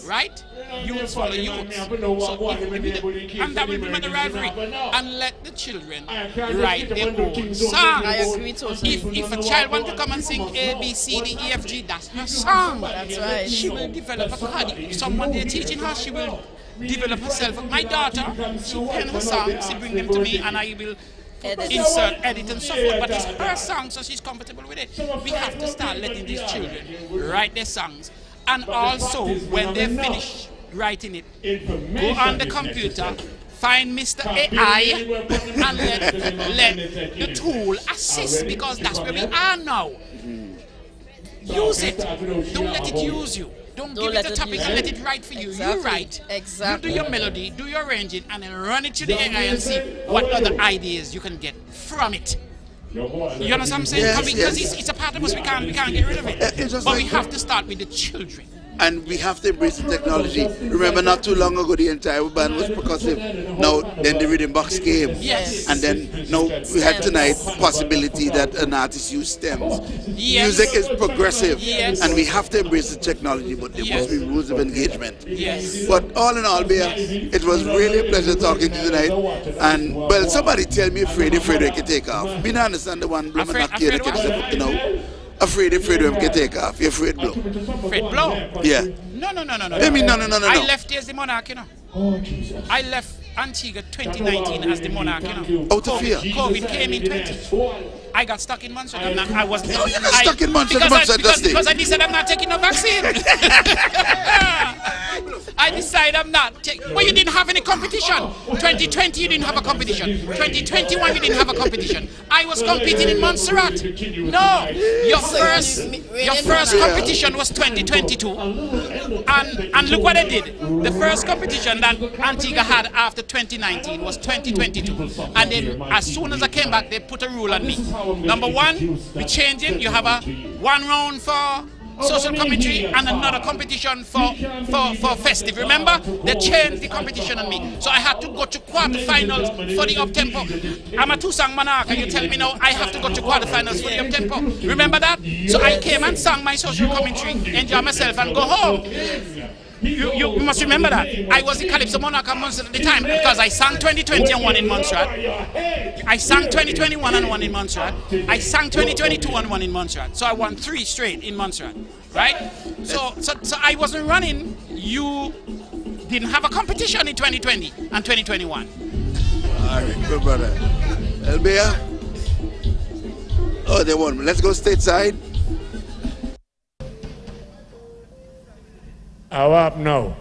right? Youths follow youths. So and that will prevent the rivalry. And let the children write their own songs. I agree totally. If a child wants to come and sing A, B, C, D, E, F, G, that's her song. That's right. She will develop a card. Someone they're teaching her, she will develop herself. My daughter, she pen her songs, she bring them to me, and I will insert, edit, and so forth. But it's her song, so she's comfortable with it. We have to start letting these children write their songs. And also, when they finish writing it, go on the computer, find Mr. AI, and let the tool assist, because that's where we are now. Use it. Don't let it use you. Don't give it a topic and let it write for you. Exactly. You write. Exactly. You do your melody, do your arranging, and then run it to the AI and see what other ideas you can get from it. You understand what I'm saying? Yes, because it's a part of us, we can't get rid of it. But we have to start with the children. And we have to embrace the technology. Remember, not too long ago, the entire band was percussive. Now, then the rhythm box came. Yes. And then, now, we had tonight possibility that an artist use stems. Yes. Music is progressive. Yes. And we have to embrace the technology, but there must be rules of engagement. Yes. But all in all, Bea, it was really a pleasure talking to you tonight. And, well, somebody tell me afraid we can take off. Me not understand the one, Afraid we can take off. You're afraid blow. Afraid blow? Yeah. No. I mean, no. I left here as the monarch, you know. Oh, Jesus. I left Antigua 2019 as the monarch, you know. Out of fear. COVID came in 20. I got stuck in Montserrat. I was. No, you're not stuck in Montserrat. Because I decided I'm not taking no vaccine. I decided I'm not taking. Well, you didn't have any competition. 2020 you didn't have a competition. 2021 you didn't have a competition. I was competing in Montserrat. No, your first competition was 2022. And look what I did. The first competition that Antigua had after 2019 was 2022. And then as soon as I came back, they put a rule on me. Number 1, we changing. You have a 1 round for social commentary and another competition for festive. Remember, they changed the competition on me, so I had to go to quarterfinals for the up tempo. I'm a 2-song monarch, and you tell me now I have to go to quarterfinals for the up tempo. Remember that? So I came and sang my social commentary, enjoy myself, and go home. You must remember that. I was the Calypso Monarch of Montserrat at the time because I sang 2020 and won in Montserrat. I sang 2021 and won in Montserrat. I sang 2022 and won in Montserrat. So I won 3 straight in Montserrat, right? So I wasn't running. You didn't have a competition in 2020 and 2021. All right, good brother. Elbia? Oh, they won. Let's go stateside. How up now?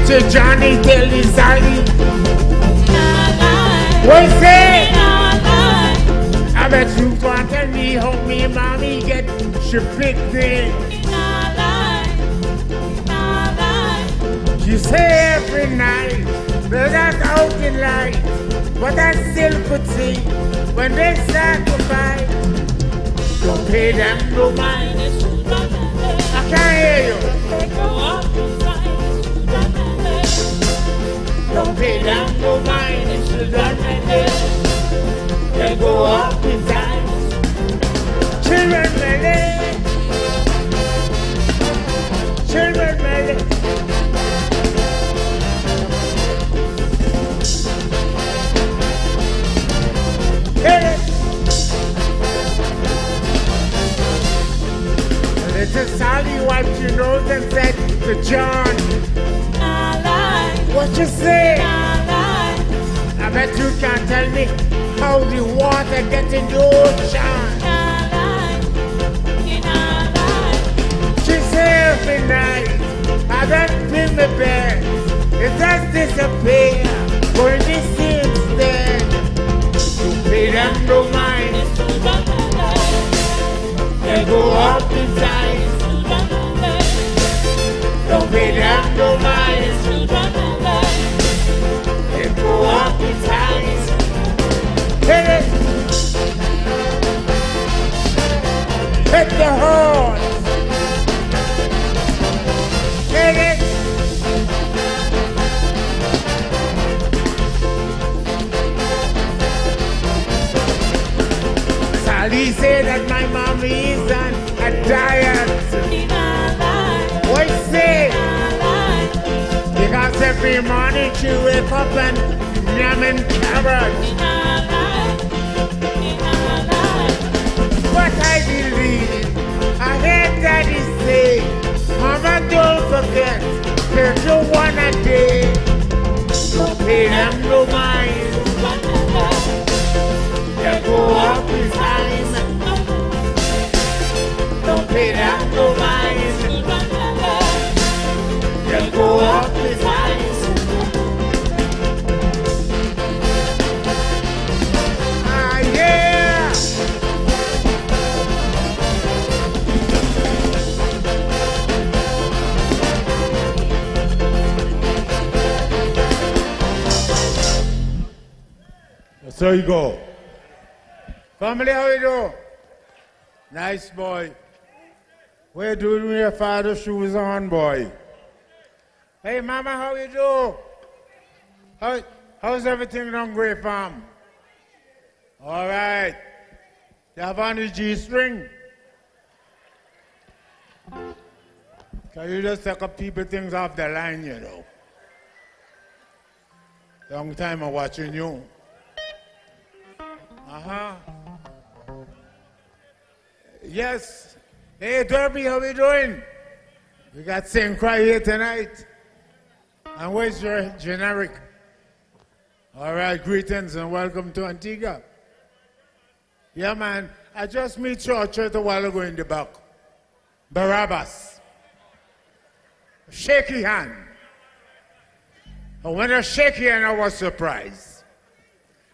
To Johnny tell the Sally. What say? I bet you can't tell me how me mommy get she big thing. She say every night, they're not out in light, but I still could see when they sacrifice. Don't pay them no mind. I can't hear you. Don't pay them no mind, it's children and they go up in time. Children melody, children melody. Hey. Little Sally wiped your nose and said to John, what you say? I bet you can't tell me how the water gets in the ocean. She say every night, I don't pay my bed. It does disappear, but it seems dead. You pay them no mind. They go up in time. Don't pay them no mind. Go up in ties. Hit it. Hit the horn. Hit it. Sally said that my mommy is on a diet. What say? Because every morning she wake up and yamming carrots. But I believe, I heard daddy say, Mama don't forget, there's no one a day. Don't pay them no mind. They go up in time. Don't pay them no mind. They go up in time. So you go. Family, how you do? Nice boy. What you doing with your father's shoes on, boy? Hey, mama, how you do? How's everything on Great Farm? All right. You have on the G-string? Can you just take up people things off the line, you know? Long time I'm watching you. Uh-huh. Yes. Hey, Derby, how we doing? We got St. Cry here tonight. And where's your generic? All right, greetings and welcome to Antigua. Yeah, man, I just met Church a while ago in the back. Barabbas. Shaky hand. And when I shake hand, I was surprised.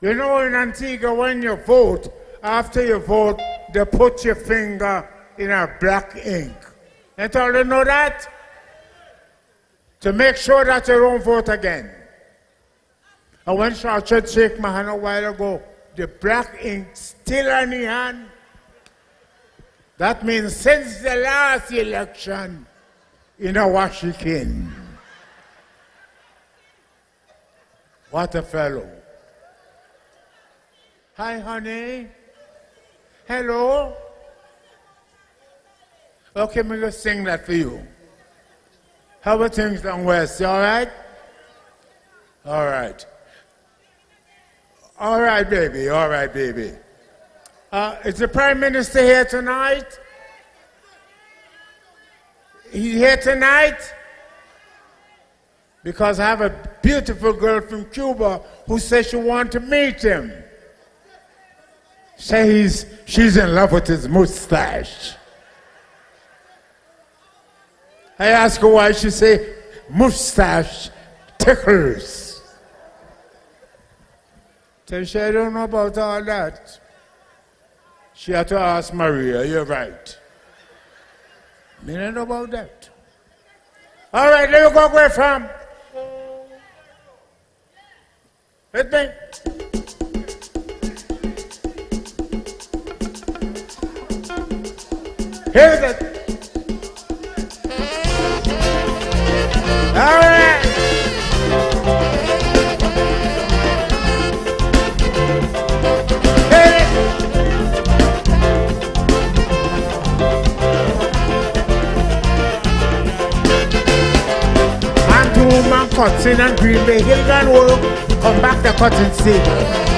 You know, in Antigua, when you vote, after you vote, they put your finger in a black ink. Ain't all you know that? To make sure that you don't vote again. And when Church shake my hand a while ago, the black ink still on the hand. That means since the last election in Washington. What a fellow. Hi, honey. Hello. Okay, I'm going to sing that for you. How are things down west? You all right? All right. All right, baby. All right, baby. Is the Prime Minister here tonight? He's here tonight? Because I have a beautiful girl from Cuba who says she wants to meet him. Says she's in love with his mustache. I asked her why, she said, mustache tickles. So she, I don't know about all that. She had to ask Maria, you're right. I don't know about that. All right, let me go where from. With me. Here's it. All right. Hit it. And 2 man cuts in and Green Bay Hill gone work. Come back the cutting stage.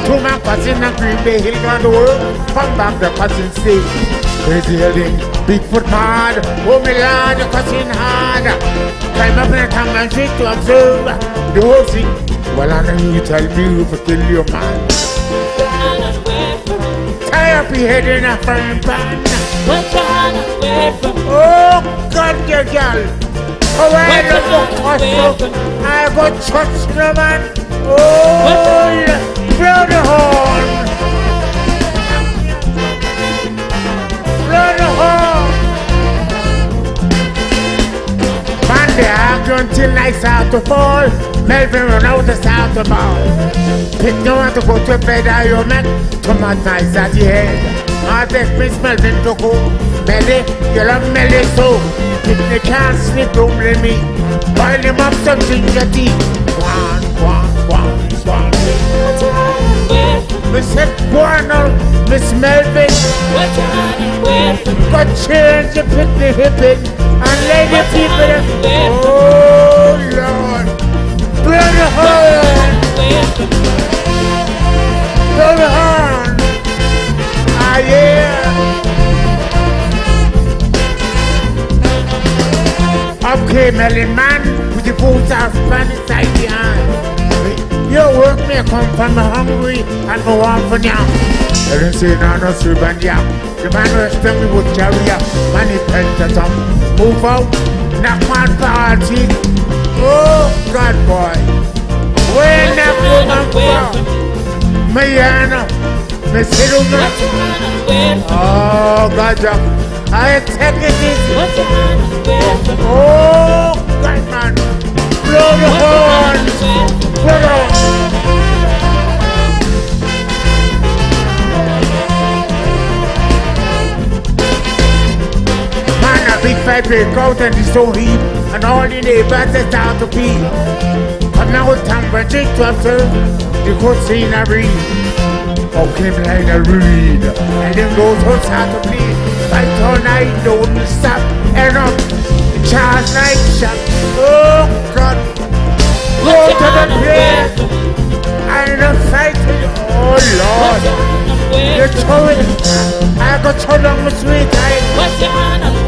2 man cuts in and Green Bay Hill gone work. Come back the cutting stage. Crazy heading, Bigfoot mad. Oh my lord, the cutting hard. Climb up in a tongue and shit to observe the whole thing. Well, I know you tell me if I kill your man. Tie up your head in a frying pan. Oh, God, your girl. Oh, I love the custom. I got touch the man. Oh, blow the horn. Blow the horn. Man, they argue until night start to fall. Melvin run out to start to ball. Pick no one to go to bed, or you make too much nice at the head. I take Miss Melvin to go. Melly, you love Melly so. If they can't sleep, don't blame me. Boil him up some ginger tea. One. Miss Guano, Miss Melvin. Got change to pick the hippin' and lay the people. Oh Lord, blow the horn, blow the horn. Ah yeah. Okay, Melon man, with the boots off, man inside the hand. Your work may come from me hungry and go on for now. I don't say no soup and yam. The man resting me would carry up. Man he pentatom. Move out, knock man party. Oh God boy. When that woman go, Mayana, Miss Hiddleman. Oh God, I take it easy. Oh God man. Blow the horn. Blow the horn. Big fight break out and the stone heap, and all the neighbors they start to pee. Come now with time when drink to observe the good scenery. Oh, came like a reed, and then those who start to bleed. Fight all night, don't stop, and up. Charge night shot. Oh God, go to the place. I'm not fighting. Oh Lord, you're throwing. I got so long with sweet time.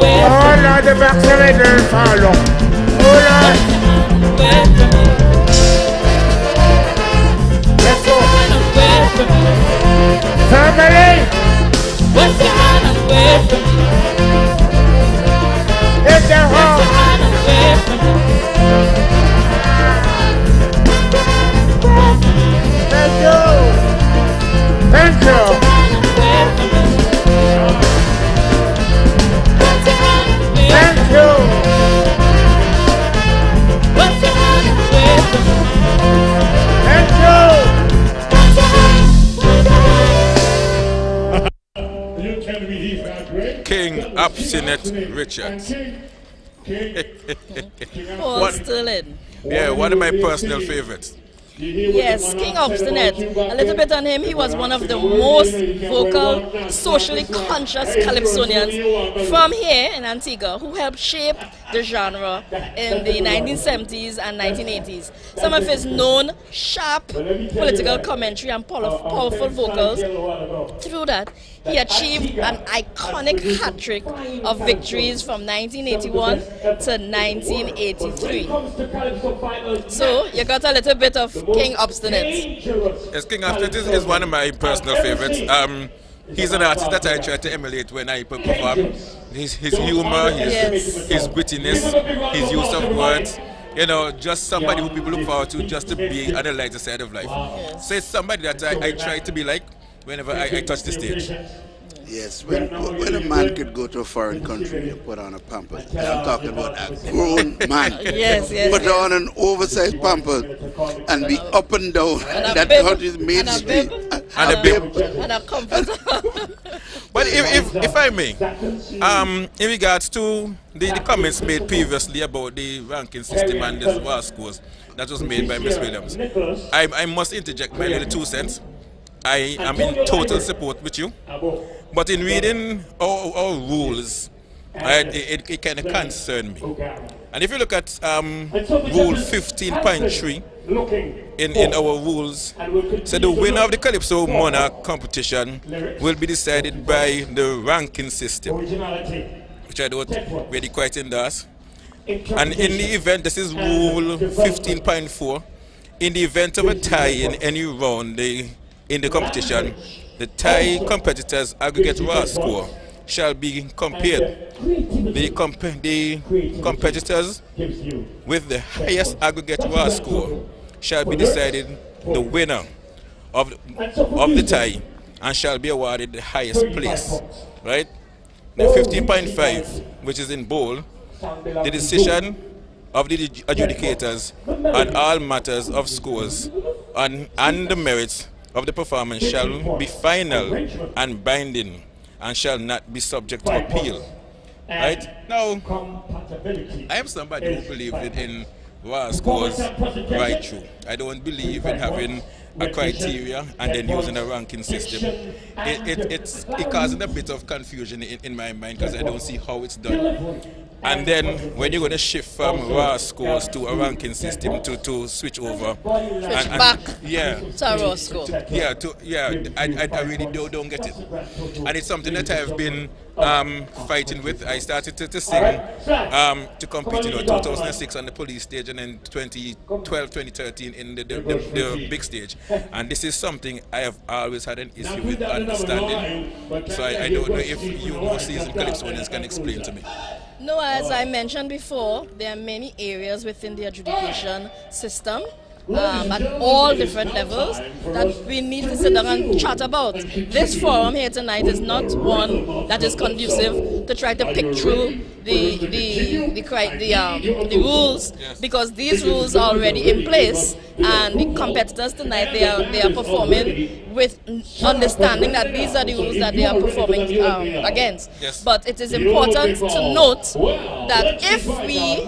Oh Lord, the back of my girl fall off. Oh Lord. Obstinate Richard. Paul Sterling. Yeah, one of my personal favorites. Yes, King Obstinate. A little bit on him. He was one of the most vocal, socially conscious Calypsonians from here in Antigua who helped shape the genre in the 1970s and 1980s. Some of his known sharp political commentary and powerful vocals. Through that, he achieved an iconic hat-trick of victories from 1981 to 1983. So, you got a little bit of King Obstinate. Yes, King Obstinate is one of my personal favorites. He's an artist that I try to emulate when I perform. His humor, his wittiness, his use of words. You know, just somebody who people look forward to just to be on the lighter side of life. So it's somebody that I try to be like whenever I touch the stage. Yes, when a man could go to a foreign country and put on a pamper, I'm talking about a grown man. Yes. Put on an oversized pamper and be up and down. That country's main street. And a bib. And a comforter. But if I may, in regards to the comments made previously about the ranking system and the war scores that was made by Miss Williams, I must interject my little 2 cents. I am in total support with you. But in reading our rules, it kind of concerned me. And if you look at Rule 15.3 in our rules, so the winner of the Calypso Monarch competition will be decided by the ranking system, which I don't really quite endorse. And in the event, this is Rule 15.4, in the event of a tie in any round in the competition, the tie competitors' aggregate raw score shall be compared. The competitors with the highest aggregate raw score shall be decided the winner of the tie and shall be awarded the highest place. Right? The 15.5, which is in bold, the decision of the adjudicators on all matters of scores and the merits of the performance shall be final and binding and shall not be subject to appeal. Right? Now, I am somebody who believes in raw scores right through. I don't believe in having a criteria and then using a ranking system. It's causing a bit of confusion in my mind because I don't see how it's done. And then when you're going to shift from raw scores to a ranking system to switch over. Switch back to a raw score. I really don't get it. And it's something that I've been fighting with. I started to sing, to compete in 2006 on the police stage and then 2012, 2013 in the big stage. And this is something I have always had an issue with understanding. So I don't know if you more seasoned Calypsonians can explain to me. No, as I mentioned before, there are many areas within the adjudication system at all different levels that we need to sit down and chat about. This forum here tonight is not one that is conducive to try to pick through the rules, because these rules are already in place, and the competitors tonight they are performing with understanding that these are the rules that they are performing against. But it is important to note that if we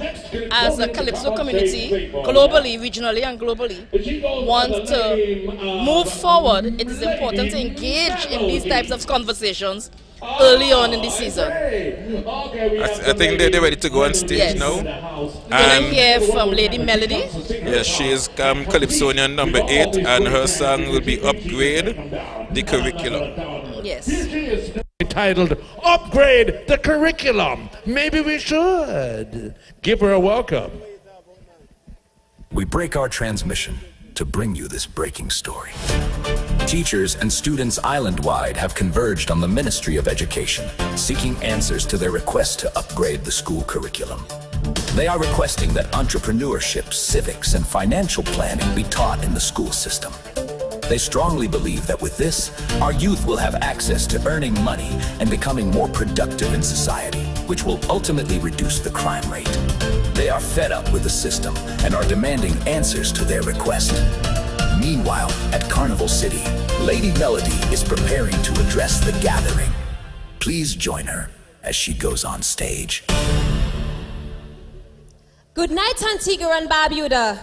as a Calypso community globally, regionally and globally want to move forward, it is important to engage in these types of conversations early on in the season. I think they're ready to go on stage now. We're going to hear from Lady Melody. Yes, she is Calypsonian number 8, and her song will be Upgrade the Curriculum. Yes. Entitled Upgrade the Curriculum. Maybe we should give her a welcome. We break our transmission to bring you this breaking story. Teachers and students island-wide have converged on the Ministry of Education, seeking answers to their request to upgrade the school curriculum. They are requesting that entrepreneurship, civics, and financial planning be taught in the school system. They strongly believe that with this, our youth will have access to earning money and becoming more productive in society, which will ultimately reduce the crime rate. They are fed up with the system and are demanding answers to their request. Meanwhile, at Carnival City, Lady Melody is preparing to address the gathering. Please join her as she goes on stage. Good night, Antigua and Barbuda.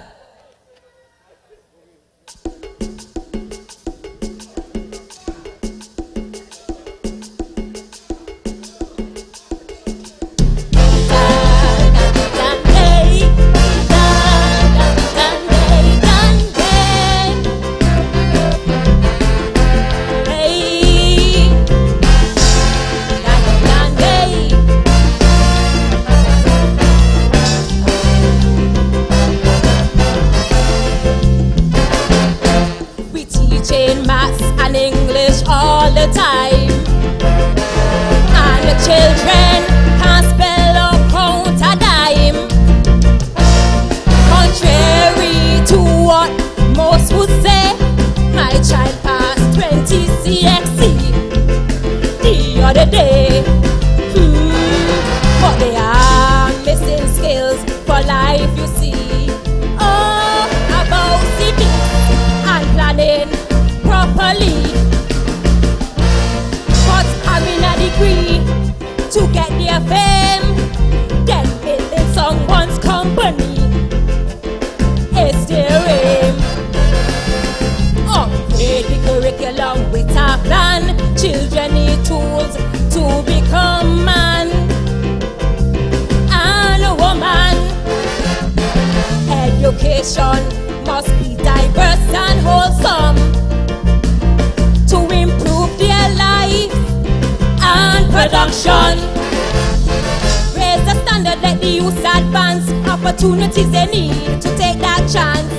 Maths and English all the time, and the children can't spell or count a dime. Contrary to what most would say, my child passed 20 CXC the other day. But they are missing skills for life, you see. Oh, about civics and planning properly, but having a degree to get their fame, then building someone's company is their aim. Upgrade the curriculum with a plan. Children need tools to become man and a woman. Education must be diverse and wholesome to improve their life and production. Raise the standard, let the youth advance. Opportunities they need to take that chance.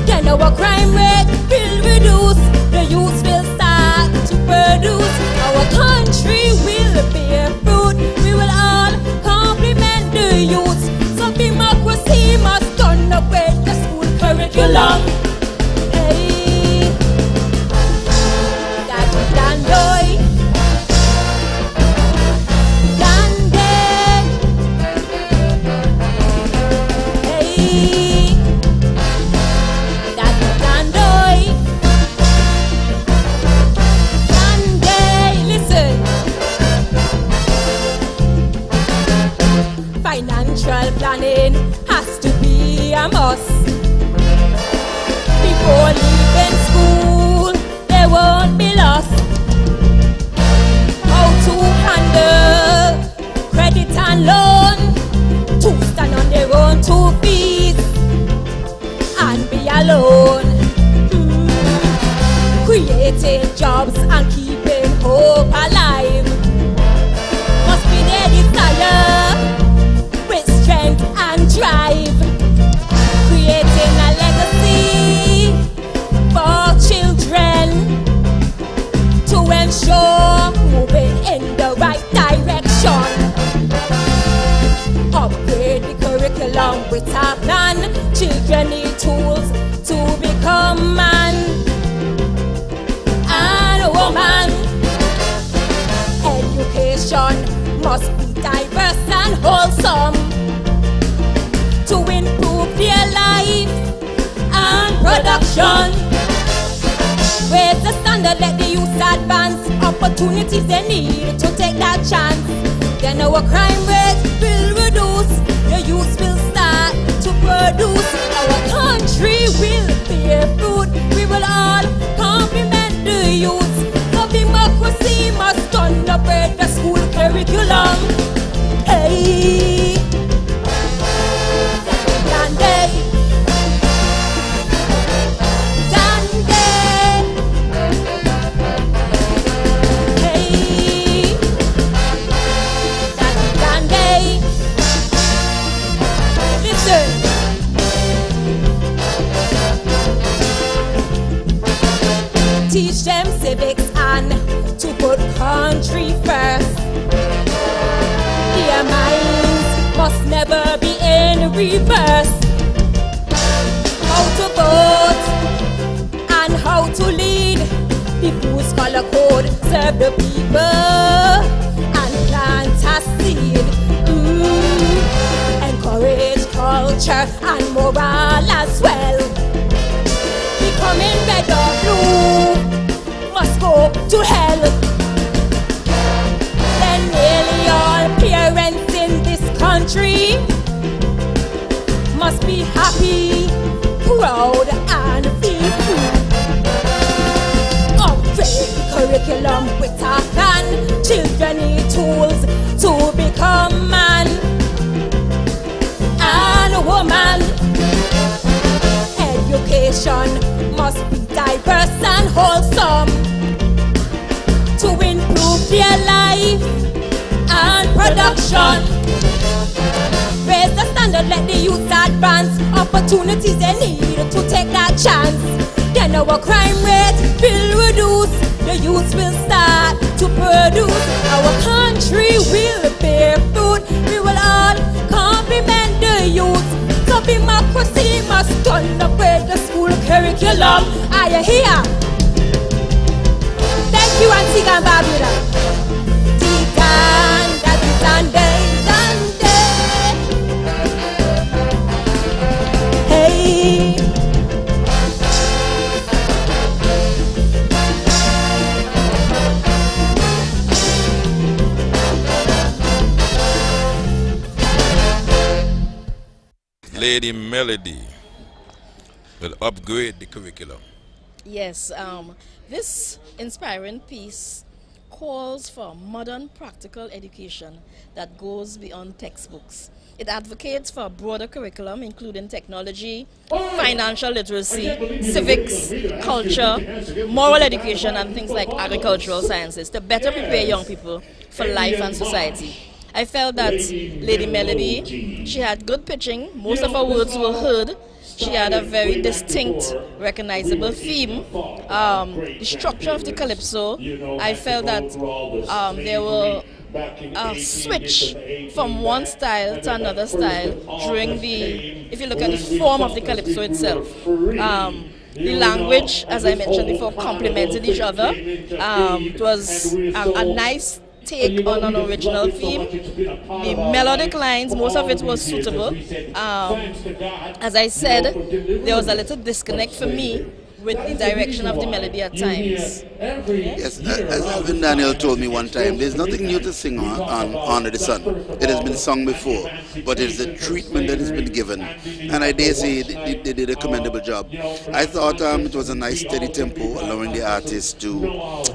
Then our crime rate will reduce. The youth will start to produce. Our country will bear fruit. We will all compliment the youth. So democracy must turn up with the school curriculum. Financial planning has to be a must. Before leaving school, they won't be lost. How to handle credit and loan, to stand on their own 2 feet and be alone. Creating jobs and keeping hope alive must be their desire, with strength and drive. Creating a legacy for children to ensure moving in the right direction. Upgrade the curriculum with a plan. Children need tools to become man and a woman. Education must be diverse and wholesome to improve their life and production. Raise the standard, let the youth advance. Opportunities they need to take that chance. Then our crime rate will reduce. The youth will start to produce. Our country will bear fruit. We will all compliment the youth. So democracy must turn up with the school curriculum. Hey, Dandy, Dandy, hey, Dandy, listen. Teach them civics and to put country first. Their minds must never be in reverse. How to vote and how to lead. The Fool's Color Code serve the people and plant a seed. Encourage culture and morale as well. Becoming red or blue must go to hell. Then nearly all country must be happy, proud, and feel free. Upgrade the curriculum with a plan. Children need tools to become man and woman. Education must be diverse and wholesome to improve their life and production. Raise the standard, let the youth advance. Opportunities they need to take that chance. Then our crime rate will reduce. The youth will start to produce. Our country will bear fruit. We will all compliment the youth. So democracy must upgrade the school curriculum. Are you here? Thank you, Antigua and Barbuda. Tigan, that is Sunday. Hey. Lady Melody will upgrade the curriculum. Yes, this inspiring piece calls for modern practical education that goes beyond textbooks. It advocates for a broader curriculum, including technology, financial literacy, civics, culture, moral education, and things like agricultural sciences to better prepare young people for life and society. I felt that Lady Melody, she had good pitching, most of her words were heard, she had a very distinct, recognizable theme. The structure of the calypso, I felt that there were a switch from one style to another style during the, if you look at the form of the calypso itself. The language, as I mentioned before, complemented each other. It was a nice take on an original theme. The melodic lines, most of it was suitable. As I said, there was a little disconnect for me with the direction of the melody at times. Yes, as Alvin Daniel told me one time, there's nothing new to sing on Honor the Sun. It has been sung before, but it's the treatment that has been given. And I dare say they did a commendable job. I thought it was a nice steady tempo, allowing the artist to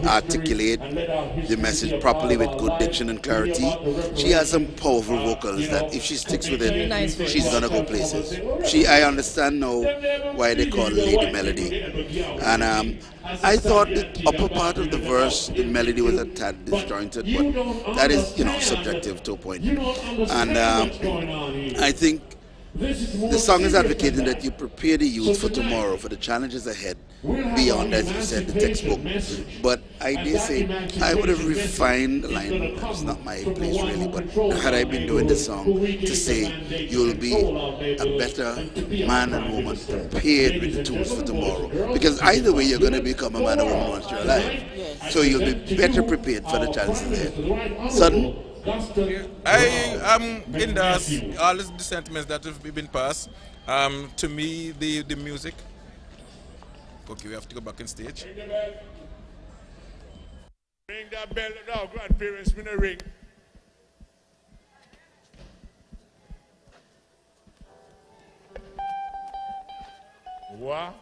articulate the message properly with good diction and clarity. She has some powerful vocals that if she sticks with it, she's gonna go places. I understand now why they call Lady Melody. And I thought the upper part of the verse, the melody was a tad disjointed, but that is, subjective to a point. And I think the song is advocating that you prepare the youth for tomorrow, for the challenges ahead, beyond, as you said, the textbook. But I dare say, I would have refined the line. That's not my place really, but had I been doing this song, to say you'll be a better man and woman prepared with the tools for tomorrow. Because either way, you're going to become a man or woman once you're alive. So you'll be better prepared for the challenges ahead. Sudden? I am in all the sentiments that have been passed. To me, the music. Okay, we have to go back on stage. Ring that bell now, grandparents, me no ring. What?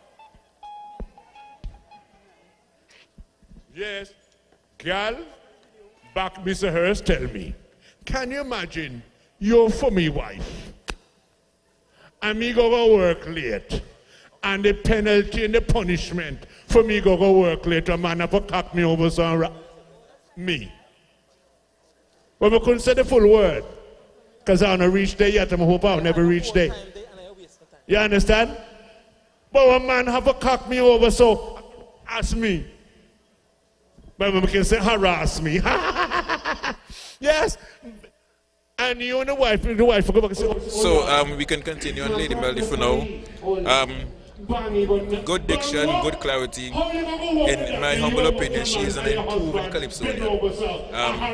Yes, girl, back Mr. Hurst, tell me, can you imagine you're for me wife, and me go work late, and the penalty and the punishment for me go work late, a man have to cock me over some me. But I couldn't say the full word, because I haven't reached there yet, and I hope I'll never reach there. You understand? But a man have to cock me over, so ask me. But we can say harass me. Yes. And you and the wife go back and say. So we can continue on Lady Melody for now. Good diction, good clarity. In my humble opinion, she is an improving calypsonian.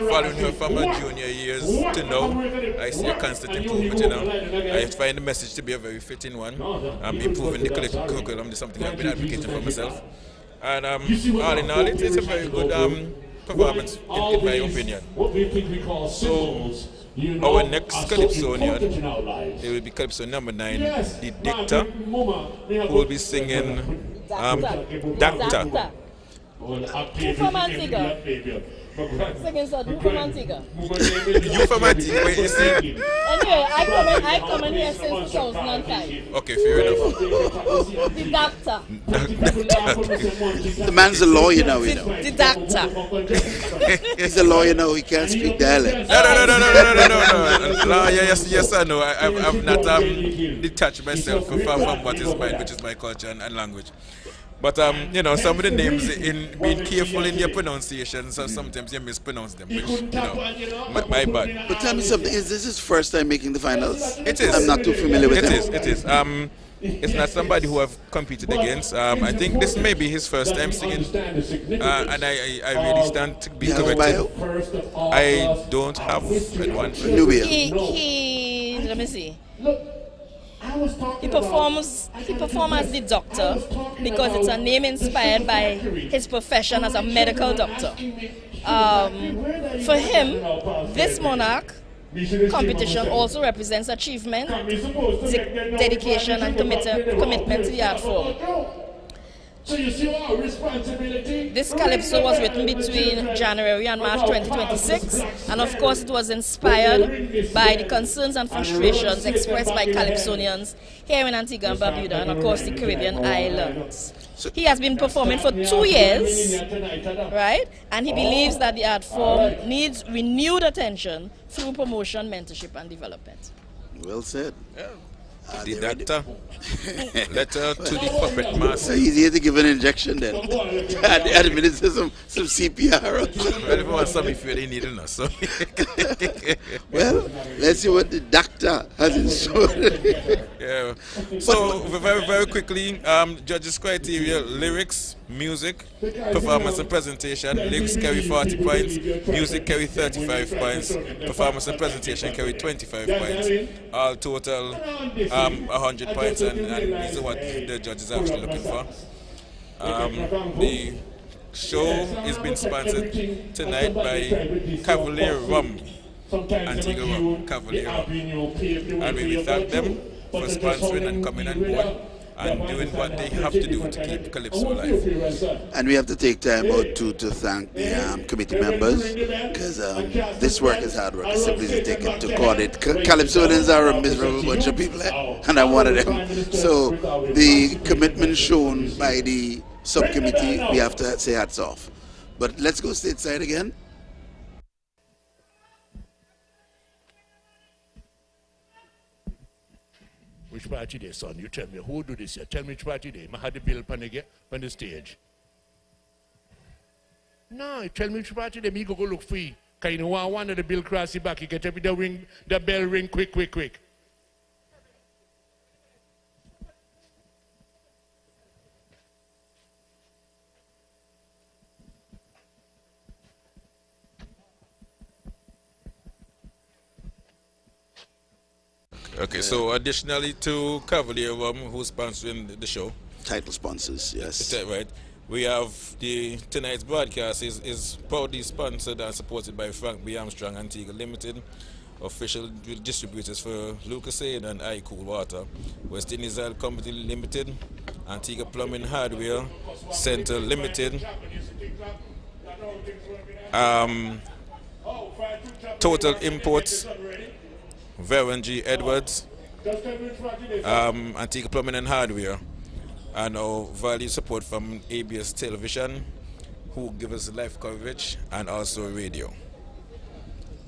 Following her from her junior years to now, I see a constant improvement. I find the message to be a very fitting one. Improving the curriculum is something I've been advocating for myself. And all in all, it's a very good performance, in my opinion. What we think we call symbols our next Calypsonian, it will be Calypso number 9, the Dictor, who will be singing Doctor. Who from Antigua? Second son, who from Antigua? You from Antigua, you see? Anyway, I come in here since 2005. Okay, fair enough. The doctor. The man's a lawyer now, you know. The doctor. He's a lawyer now, he can't speak dialect. No. Yes, I know. I've not detached myself from what is mine, which is my culture and language. But you know, some of the names, in being careful in your pronunciation, so sometimes you mispronounce them, which, you know, my bad. But tell me something, is this his first time making the finals? It is. I'm not too familiar with him. It is. It's not somebody who I've competed against. I think this may be his first time singing, and I really stand to be corrected. I don't have one. He let me see. He performs as the doctor because it's a name inspired by his profession as a medical doctor. For him, this Monarch competition also represents achievement, dedication, and commitment to the art form. This Calypso was written between January and March 2026, and of course it was inspired by the concerns and frustrations expressed by Calypsonians here in Antigua and Barbuda, and of course the Caribbean islands. He has been performing for 2 years, right? And he believes that the art form needs renewed attention through promotion, mentorship, and development. Well said. Yeah. The doctor, letter to the puppet master. So he's here to give an injection then. and administer some CPR. Well, if you want something for they need enough, so. Well, let's see what the doctor has in store. Yeah. So very, very quickly, judges' criteria: lyrics, music, performance and presentation. Lyrics carry 40 points, music carry 35 points, performance and presentation carry 25 points. All total 100 points, and these are what the judges are actually looking for. The show is being sponsored tonight by Cavalier Antigua Rum, Cavalier Rum. And we thank them for sponsoring and coming on board and doing what they have to do to keep Calypso alive. And we have to take time out to thank the committee members, because this work is hard work. It's simply to take it to coordinate. Calypsonians are a miserable bunch of people, and I'm one of them. So the commitment shown by the subcommittee, we have to say hats off. But let's go stateside again. Which party they, son? You tell me, who do this here? Tell me which party they. I had the bill on the stage. No, tell me which party they. Me go look free. Because you know one of the bill cross the back, you get the bell ring quick. Okay, so additionally to Cavalier who's sponsoring the show. Title sponsors, yes. Right. We have tonight's broadcast is proudly sponsored and supported by Frank B. Armstrong Antigua Limited, official distributors for Lucasade and iCool Water, West Indies Oil Company Limited, Antigua Plumbing Hardware Center Limited, Total Imports, Veron G. Edwards, Antigua Plumbing and Hardware, and our value support from ABS Television, who give us live coverage and also radio.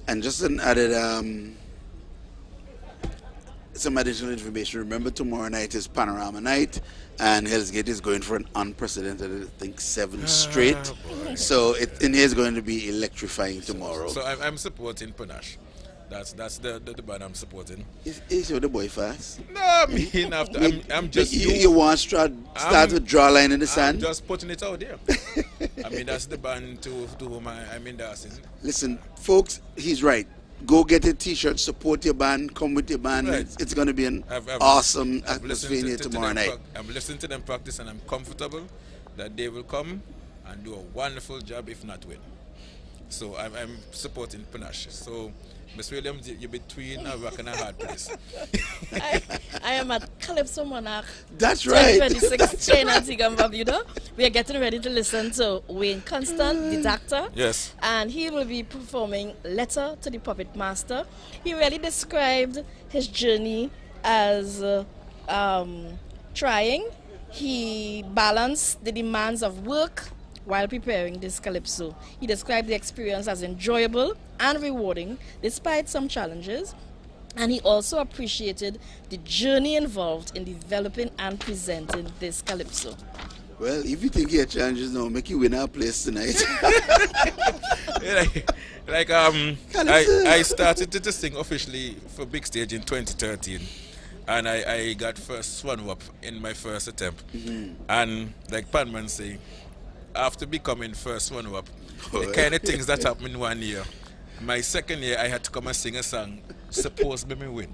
And just an added, some additional information. Remember, tomorrow night is Panorama Night, and Hell's Gate is going for an unprecedented, I think, 7 straight. So in here is going to be electrifying tomorrow. So I'm supporting Panache. That's the band I'm supporting. Is the boy fast? No, I mean after I'm just you want to start with draw line in the sand? I'm just putting it out there. I mean that's the band to whom I'm endorsing. Listen, folks, he's right. Go get a T-shirt, support your band, come with your band. Right. It's going to be an awesome atmosphere here tomorrow night. I'm listening to them practice, and I'm comfortable that they will come and do a wonderful job, if not win. So I'm supporting Panache. So, Miss Williams, you're between a rock and a hard place. I am at Calypso Monarch. That's right. 2026 in Antigua and Barbuda. We are getting ready to listen to Wayne Constant, the doctor. Yes. And he will be performing Letter to the Puppet Master. He really described his journey as trying. He balanced the demands of work while preparing this calypso. He described the experience as enjoyable and rewarding despite some challenges, and he also appreciated the journey involved in developing and presenting this calypso. Well, if you think you have challenges now, make you win our place tonight. I started to sing officially for big stage in 2013. And I got first runner-up in my first attempt. And like Panman say, after becoming first runner-up, the kind of things that happened in 1 year, my second year I had to come and sing a song, Suppose Me Win.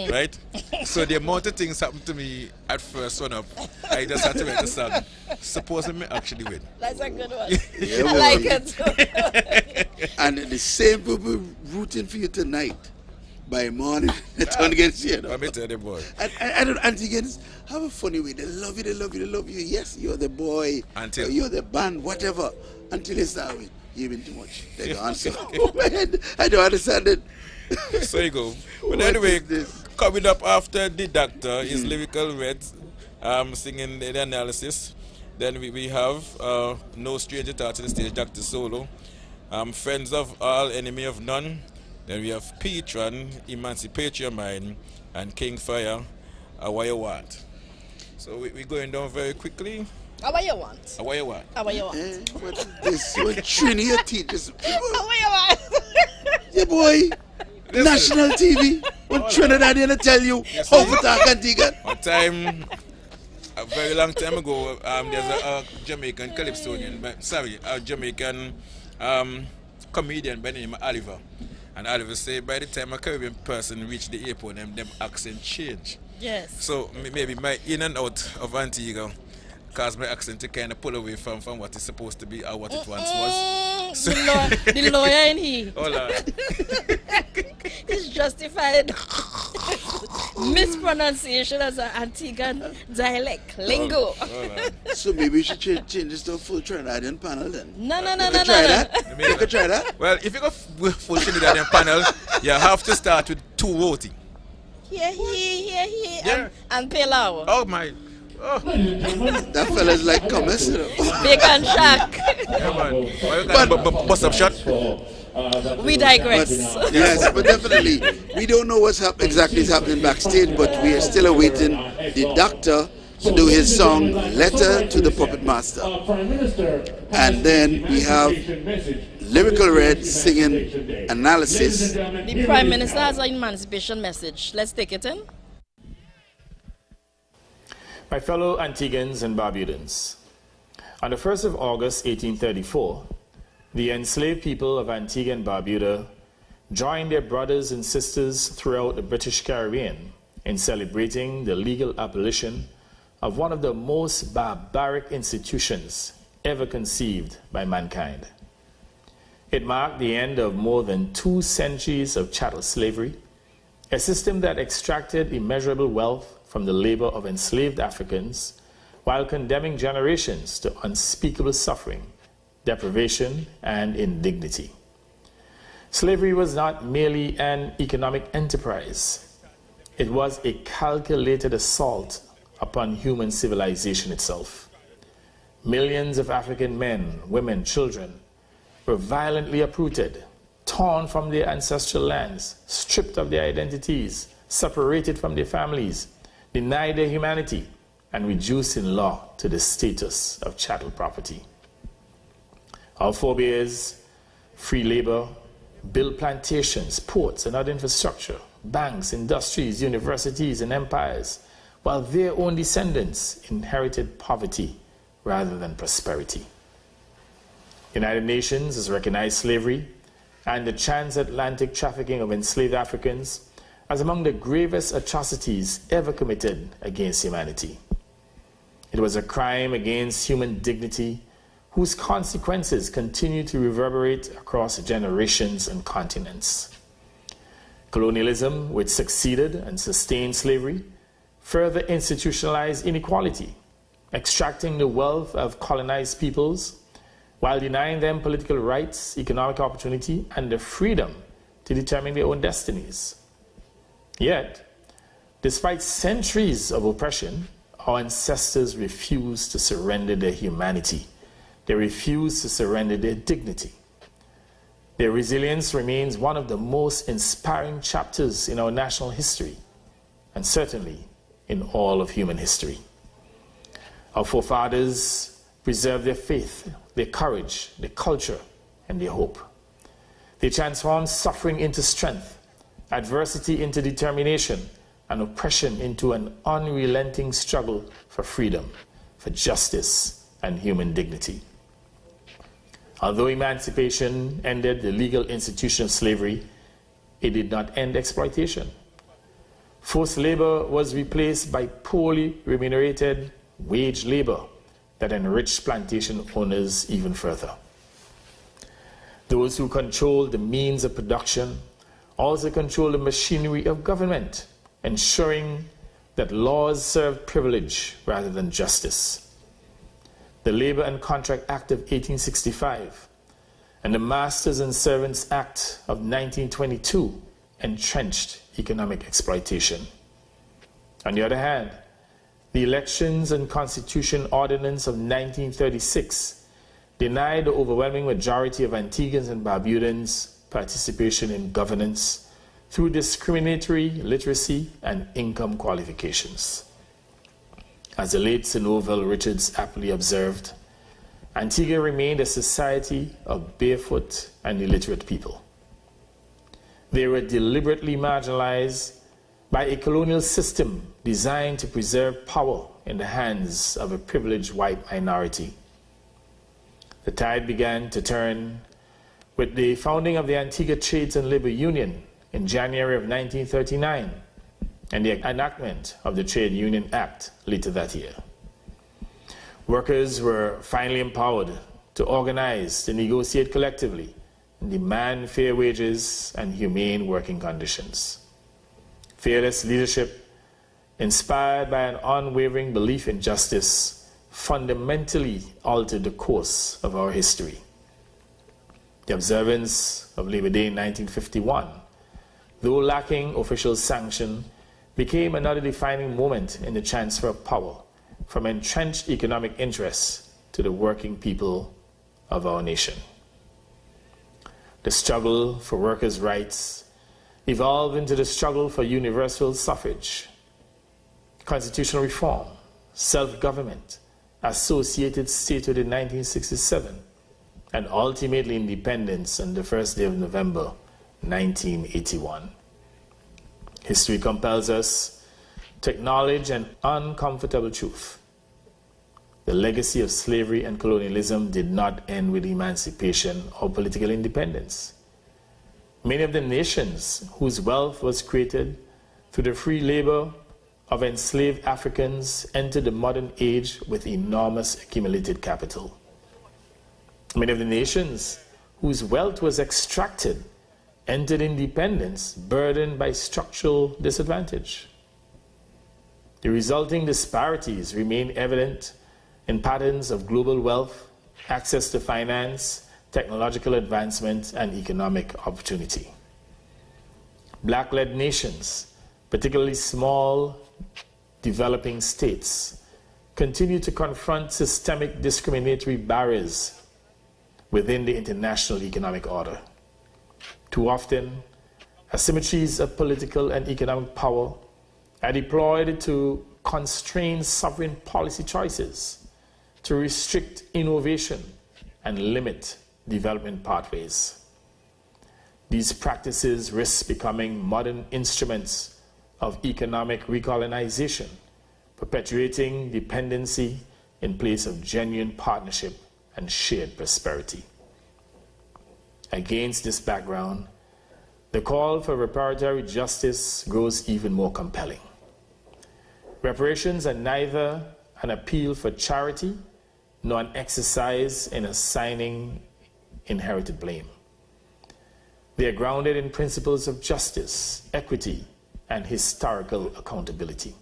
Right? So the amount of things happened to me at first runner-up, I just had to write a song, Suppose Me actually win. That's a good one. Yeah, I like it. And the same people rooting for you tonight. By morning, they turn against you. Let me tell the boy. I don't, Antigans have a funny way. They love you, they love you, they love you. Yes, you're the boy, until you're the band, whatever. Until they start with, you've been too much. They go answer. I don't understand it. So you go. But anyway, coming up after the doctor is Lyrical Reds singing the analysis. Then we have No Stranger Thought to the stage, Dr. Solo. Friends of All, Enemy of None. Then we have Petron, Emancipate Your Mind, and King Fire, What You Want. So we're going down very quickly. What you want? What you want? What you want? What is this? What Trini your teachers? What you want? Yeah, boy. Listen. National TV. When Trinidad they tell you how to talk Antigua. One time, a very long time ago, there's a Jamaican calypsonian, a Jamaican comedian by the name of Oliver. And Oliver say by the time a Caribbean person reach the airport, them accent change. Yes. So maybe my in and out of Antigua cause my accent to kind of pull away from what it's supposed to be or what it once was. So the lawyer in he. Oh Lord. It's justified mispronunciation as an Antiguan dialect lingo. So maybe we should change this to a full Trinidadian panel then. No. Try that. You could try that. Well, if you go full Trinidadian panel, you have to start with 2 voting. Here, and Pilau. Oh my. Oh. That fella's like commissar. Bacon Shack. Yeah, man. But bust up shot. We digress. Yes, but definitely, we don't know what's exactly is happening backstage, but we are still awaiting the doctor to do his song, Letter to the Puppet Master. And then we have Lyrical Red singing Analysis. The Prime Minister has an emancipation message. Let's take it in. My fellow Antiguans and Barbudans, on the 1st of August 1834, the enslaved people of Antigua and Barbuda joined their brothers and sisters throughout the British Caribbean in celebrating the legal abolition of one of the most barbaric institutions ever conceived by mankind. It marked the end of more than 2 centuries of chattel slavery, a system that extracted immeasurable wealth from the labor of enslaved Africans while condemning generations to unspeakable suffering, deprivation, and indignity. Slavery was not merely an economic enterprise. It was a calculated assault upon human civilization itself. Millions of African men, women, children were violently uprooted, torn from their ancestral lands, stripped of their identities, separated from their families, denied their humanity, and reduced in law to the status of chattel property. Our forebears, free labor, built plantations, ports, and other infrastructure, banks, industries, universities, and empires, while their own descendants inherited poverty rather than prosperity. United Nations has recognized slavery and the transatlantic trafficking of enslaved Africans as among the gravest atrocities ever committed against humanity. It was a crime against human dignity whose consequences continue to reverberate across generations and continents. Colonialism, which succeeded and sustained slavery, further institutionalized inequality, extracting the wealth of colonized peoples while denying them political rights, economic opportunity, and the freedom to determine their own destinies. Yet, despite centuries of oppression, our ancestors refused to surrender their humanity. They refused to surrender their dignity. Their resilience remains one of the most inspiring chapters in our national history, and certainly in all of human history. Our forefathers preserved their faith, their courage, their culture, and their hope. They transformed suffering into strength, adversity into determination, and oppression into an unrelenting struggle for freedom, for justice, and human dignity. Although emancipation ended the legal institution of slavery, it did not end exploitation. Forced labor was replaced by poorly remunerated wage labor that enriched plantation owners even further. Those who controlled the means of production also controlled the machinery of government, ensuring that laws served privilege rather than justice. The Labor and Contract Act of 1865 and the Masters and Servants Act of 1922 entrenched economic exploitation. On the other hand, the Elections and Constitution Ordinance of 1936 denied the overwhelming majority of Antiguans and Barbudans participation in governance through discriminatory literacy and income qualifications. As the late Sir Norval Richards aptly observed, Antigua remained a society of barefoot and illiterate people. They were deliberately marginalized by a colonial system designed to preserve power in the hands of a privileged white minority. The tide began to turn with the founding of the Antigua Trades and Labor Union in January of 1939 and the enactment of the Trade Union Act later that year. Workers were finally empowered to organize, to negotiate collectively, and demand fair wages and humane working conditions. Fearless leadership, inspired by an unwavering belief in justice, fundamentally altered the course of our history. The observance of Labor Day in 1951, though lacking official sanction, became another defining moment in the transfer of power from entrenched economic interests to the working people of our nation. The struggle for workers' rights evolved into the struggle for universal suffrage, constitutional reform, self-government, associated statehood in 1967, and ultimately independence on the first day of November, 1981. History compels us to acknowledge an uncomfortable truth. The legacy of slavery and colonialism did not end with emancipation or political independence. Many of the nations whose wealth was created through the free labor of enslaved Africans entered the modern age with enormous accumulated capital. Many of the nations whose wealth was extracted entered independence burdened by structural disadvantage. The resulting disparities remain evident in patterns of global wealth, access to finance, technological advancement, and economic opportunity. Black-led nations, particularly small, developing states, continue to confront systemic discriminatory barriers within the international economic order. Too often, asymmetries of political and economic power are deployed to constrain sovereign policy choices, to restrict innovation and limit development pathways. These practices risk becoming modern instruments of economic recolonization, perpetuating dependency in place of genuine partnership and shared prosperity. Against this background, the call for reparatory justice grows even more compelling. Reparations are neither an appeal for charity nor an exercise in assigning inherited blame. They are grounded in principles of justice, equity, and historical accountability.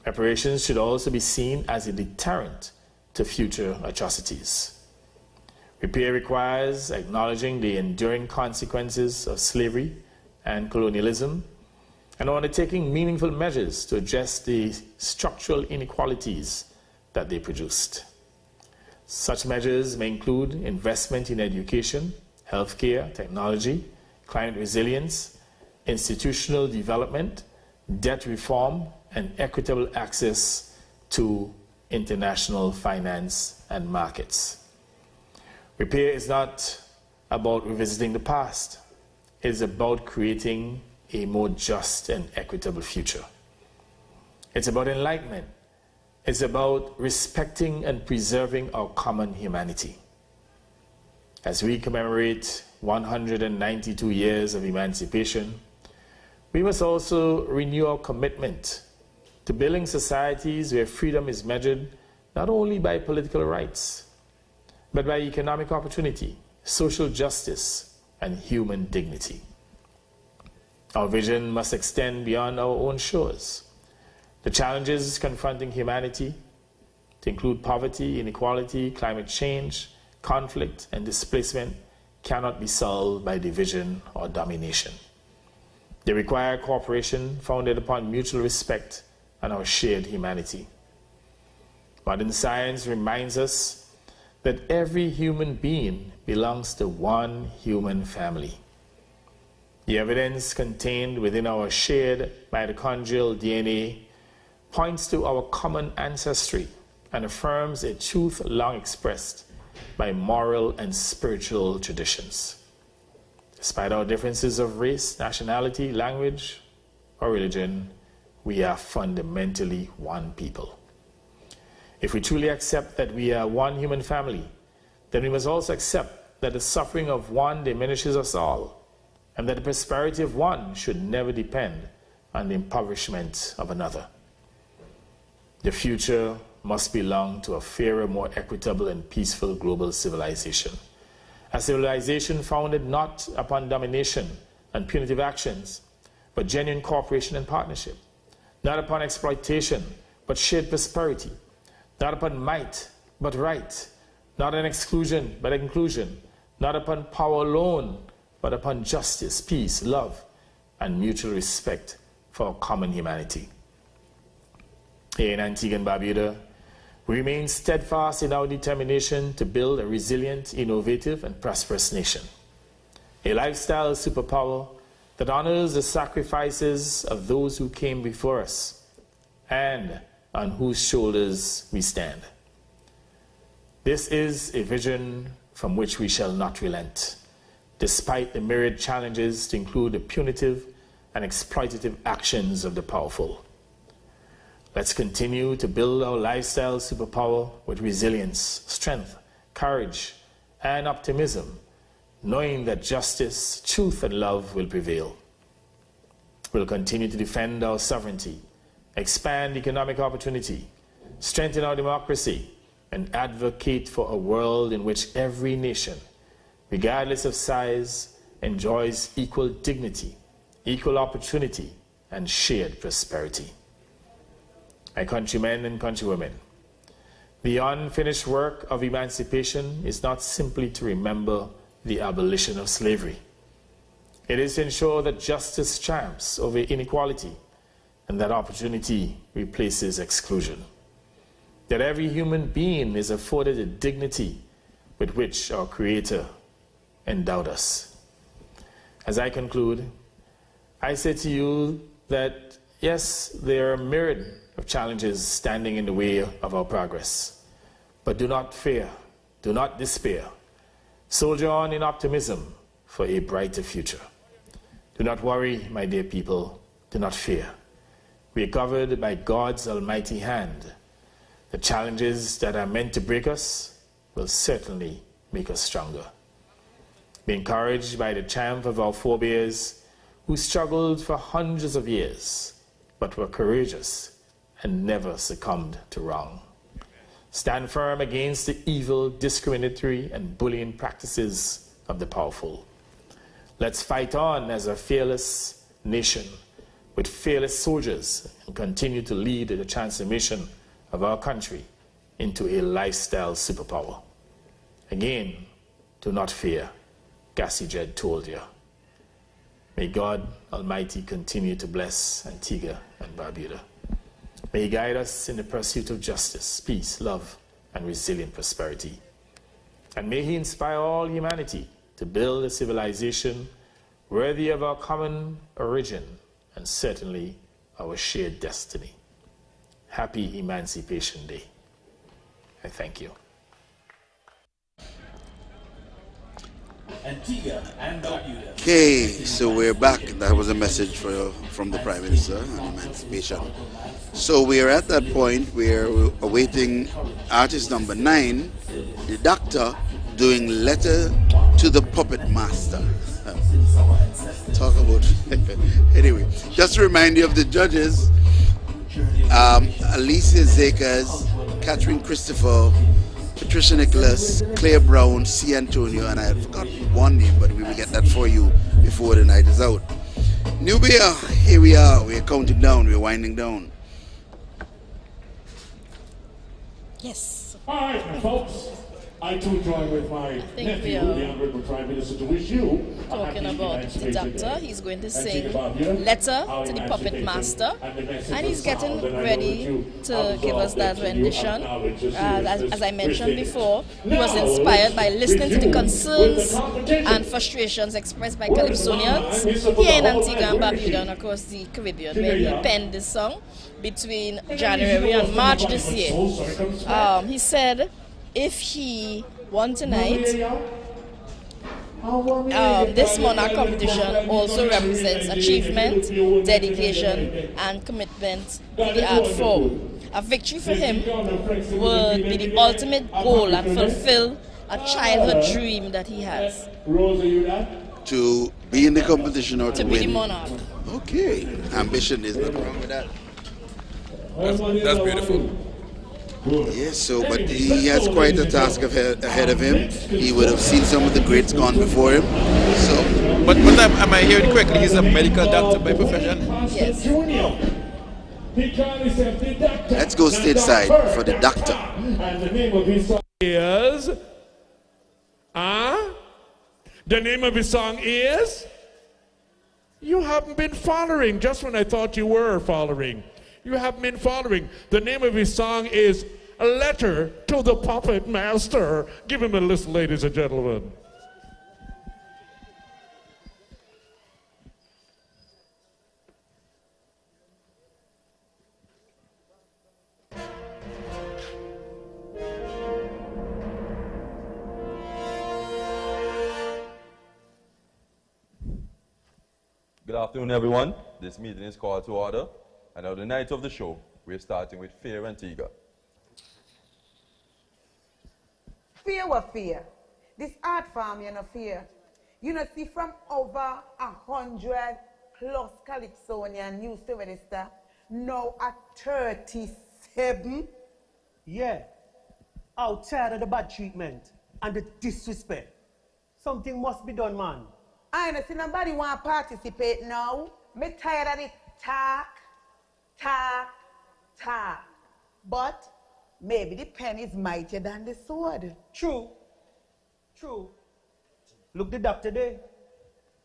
Reparations should also be seen as a deterrent to future atrocities. Repair requires acknowledging the enduring consequences of slavery and colonialism and undertaking meaningful measures to address the structural inequalities that they produced. Such measures may include investment in education, healthcare, technology, climate resilience, institutional development, debt reform, and equitable access to international finance and markets. Repair is not about revisiting the past. It is about creating a more just and equitable future. It's about enlightenment. It's about respecting and preserving our common humanity. As we commemorate 192 years of emancipation, we must also renew our commitment to building societies where freedom is measured not only by political rights, but by economic opportunity, social justice, and human dignity. Our vision must extend beyond our own shores. The challenges confronting humanity, to include poverty, inequality, climate change, conflict, and displacement, cannot be solved by division or domination. They require cooperation founded upon mutual respect and our shared humanity. Modern science reminds us that every human being belongs to one human family. The evidence contained within our shared mitochondrial DNA points to our common ancestry and affirms a truth long expressed by moral and spiritual traditions. Despite our differences of race, nationality, language, or religion, we are fundamentally one people. If we truly accept that we are one human family, then we must also accept that the suffering of one diminishes us all, and that the prosperity of one should never depend on the impoverishment of another. The future must belong to a fairer, more equitable, and peaceful global civilization. A civilization founded not upon domination and punitive actions, but genuine cooperation and partnership. Not upon exploitation, but shared prosperity. Not upon might, but right. Not on exclusion, but inclusion. Not upon power alone, but upon justice, peace, love, and mutual respect for our common humanity. Here in Antigua and Barbuda, we remain steadfast in our determination to build a resilient, innovative, and prosperous nation. A lifestyle superpower that honors the sacrifices of those who came before us and on whose shoulders we stand. This is a vision from which we shall not relent, despite the myriad challenges to include the punitive and exploitative actions of the powerful. Let's continue to build our lifestyle superpower with resilience, strength, courage, and optimism, knowing that justice, truth, and love will prevail. We'll continue to defend our sovereignty, expand economic opportunity, strengthen our democracy, and advocate for a world in which every nation, regardless of size, enjoys equal dignity, equal opportunity, and shared prosperity. My countrymen and countrywomen, the unfinished work of emancipation is not simply to remember the abolition of slavery. It is to ensure that justice triumphs over inequality and that opportunity replaces exclusion. That every human being is afforded the dignity with which our Creator endowed us. As I conclude, I say to you that yes, there are myriad of challenges standing in the way of our progress. But do not fear, do not despair. Soldier on in optimism for a brighter future. Do not worry, my dear people, do not fear. We are covered by God's almighty hand. The challenges that are meant to break us will certainly make us stronger. Be encouraged by the triumph of our forebears who struggled for hundreds of years, but were courageous and never succumbed to wrong. Stand firm against the evil, discriminatory, and bullying practices of the powerful. Let's fight on as a fearless nation with fearless soldiers and continue to lead the transformation of our country into a lifestyle superpower. Again, do not fear. Gassi Jed told you. May God Almighty continue to bless Antigua and Barbuda. May He guide us in the pursuit of justice, peace, love, and resilient prosperity. And may He inspire all humanity to build a civilization worthy of our common origin and certainly our shared destiny. Happy Emancipation Day. I thank you. Antigua and Barbuda. Okay, so we're back. That was a message from the Prime Minister on emancipation. So we are at that point where we're awaiting artist number 9, the Doctor, doing Letter to the Puppet Master. Talk about anyway, just to remind you of the judges, Alicia Zakers, Catherine Christopher, Patricia Nicholas, Claire Brown, C. Antonio, and I had forgotten one name, but we will get that for you before the night is out. Nubia, here we are. We're counting down. We're winding down. Yes. All right, my folks. I too join with my nephew, the Honorable Prime Minister, to wish you talking about the Doctor. He's going to sing Letter to the Puppet Master, and he's getting ready to give us that rendition. As I mentioned before, he was inspired by listening to the concerns and frustrations expressed by Calypsonians here in Antigua and Barbuda and across the Caribbean, where he penned this song between January and March this year. He said, if he won tonight, this Monarch competition also represents achievement, dedication, and commitment to the art form. A victory for him would be the ultimate goal and fulfill a childhood dream that he has. To be in the competition or to be win? the Monarch. Okay, ambition is nothing wrong with that. That's beautiful. Yes, so but he has quite a task ahead of him. He would have seen some of the greats gone before him. So, but am I hearing correctly? He's a medical doctor by profession. Yes. Let's go stateside for the Doctor. And the name of his song is. The name of his song is. You haven't been following. Just when I thought you were following. You haven't been following. The name of his song is A Letter to the Puppet Master. Give him a listen, ladies and gentlemen. Good afternoon, everyone. This meeting is called to order. And on the night of the show, we're starting with Fear Antigua. Fear what fear? This art farm, you know, fear. You know, see from over 100 plus Calypsonian used to register, now at 37. Yeah. Outside of the bad treatment and the disrespect. Something must be done, man. I don't see nobody want to participate now. Me tired of the talk. But maybe the pen is mightier than the sword. True. Look, the Doctor there.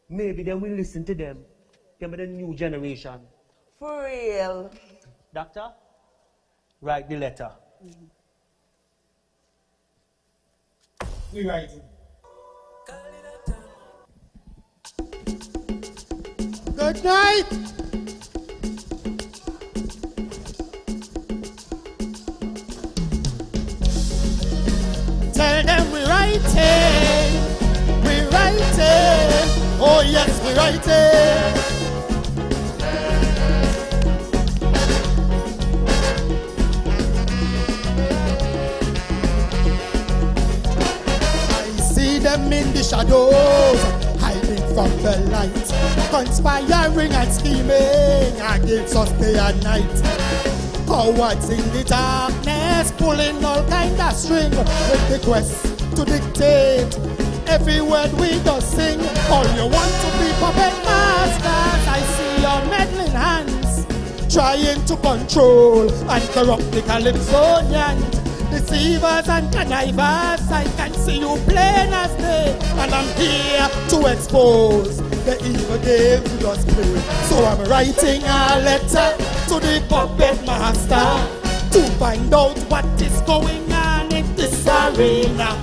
Maybe then we listen to them. Them are the new generation. For real. Doctor, write the letter. We writing. Good night. Tell them we're writing, oh yes, we're writing. I see them in the shadows, hiding from the light, conspiring and scheming against us day and night. Cowards in the darkness, pulling all kind of string with the quest to dictate every word we just sing. All you want to be puppet masters. I see your meddling hands trying to control and corrupt the Calypsonians. Deceivers and connivers, I can see you plain as day, and I'm here to expose the evil games you just play. So I'm writing a letter to the puppet master to find out what is going on in this arena.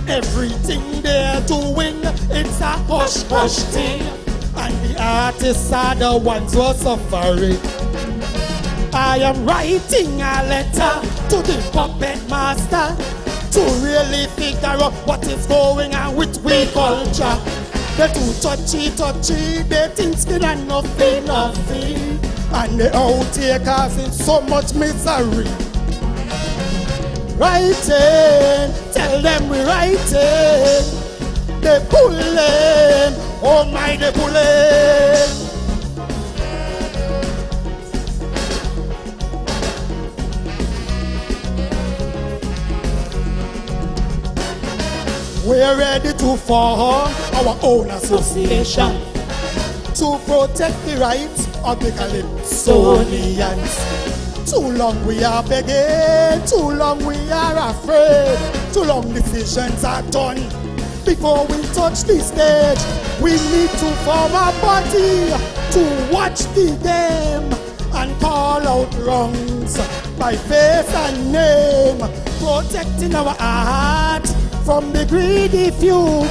Everything they're doing, it's a hush-hush thing, and the artists are the ones who are suffering. I am writing a letter to the puppet master to really figure out what is going on with we culture. They too touchy, they think skin and nothing, and they out here causing so much misery. Writing, tell them we writing. They pulling, oh my, they pulling. We're ready to form our own association to protect the rights of the Calypsonians. Too long we are begging, too long we are afraid, too long decisions are done before we touch the stage. We need to form a body to watch the game and call out wrongs by face and name, protecting our heart from the greedy few,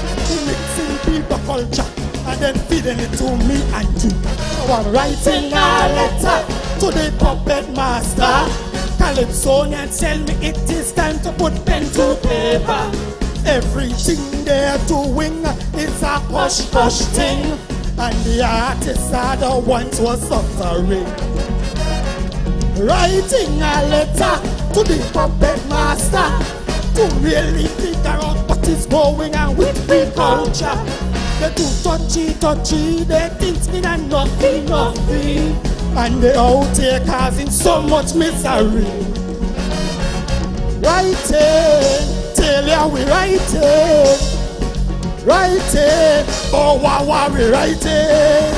mixing people culture and then feeding it to me and you. So I'm writing a letter to the puppet master. Calypsonians tell me it is time to put pen to paper. Everything they're doing is a hush-hush thing, and the artists are the ones who are suffering. Writing a letter to the puppet master to really figure out what is going on with the culture. They too touchy, they think skin and nothing, and they out here causing so much misery. Writing, tell ya we writing, oh wow, we writing.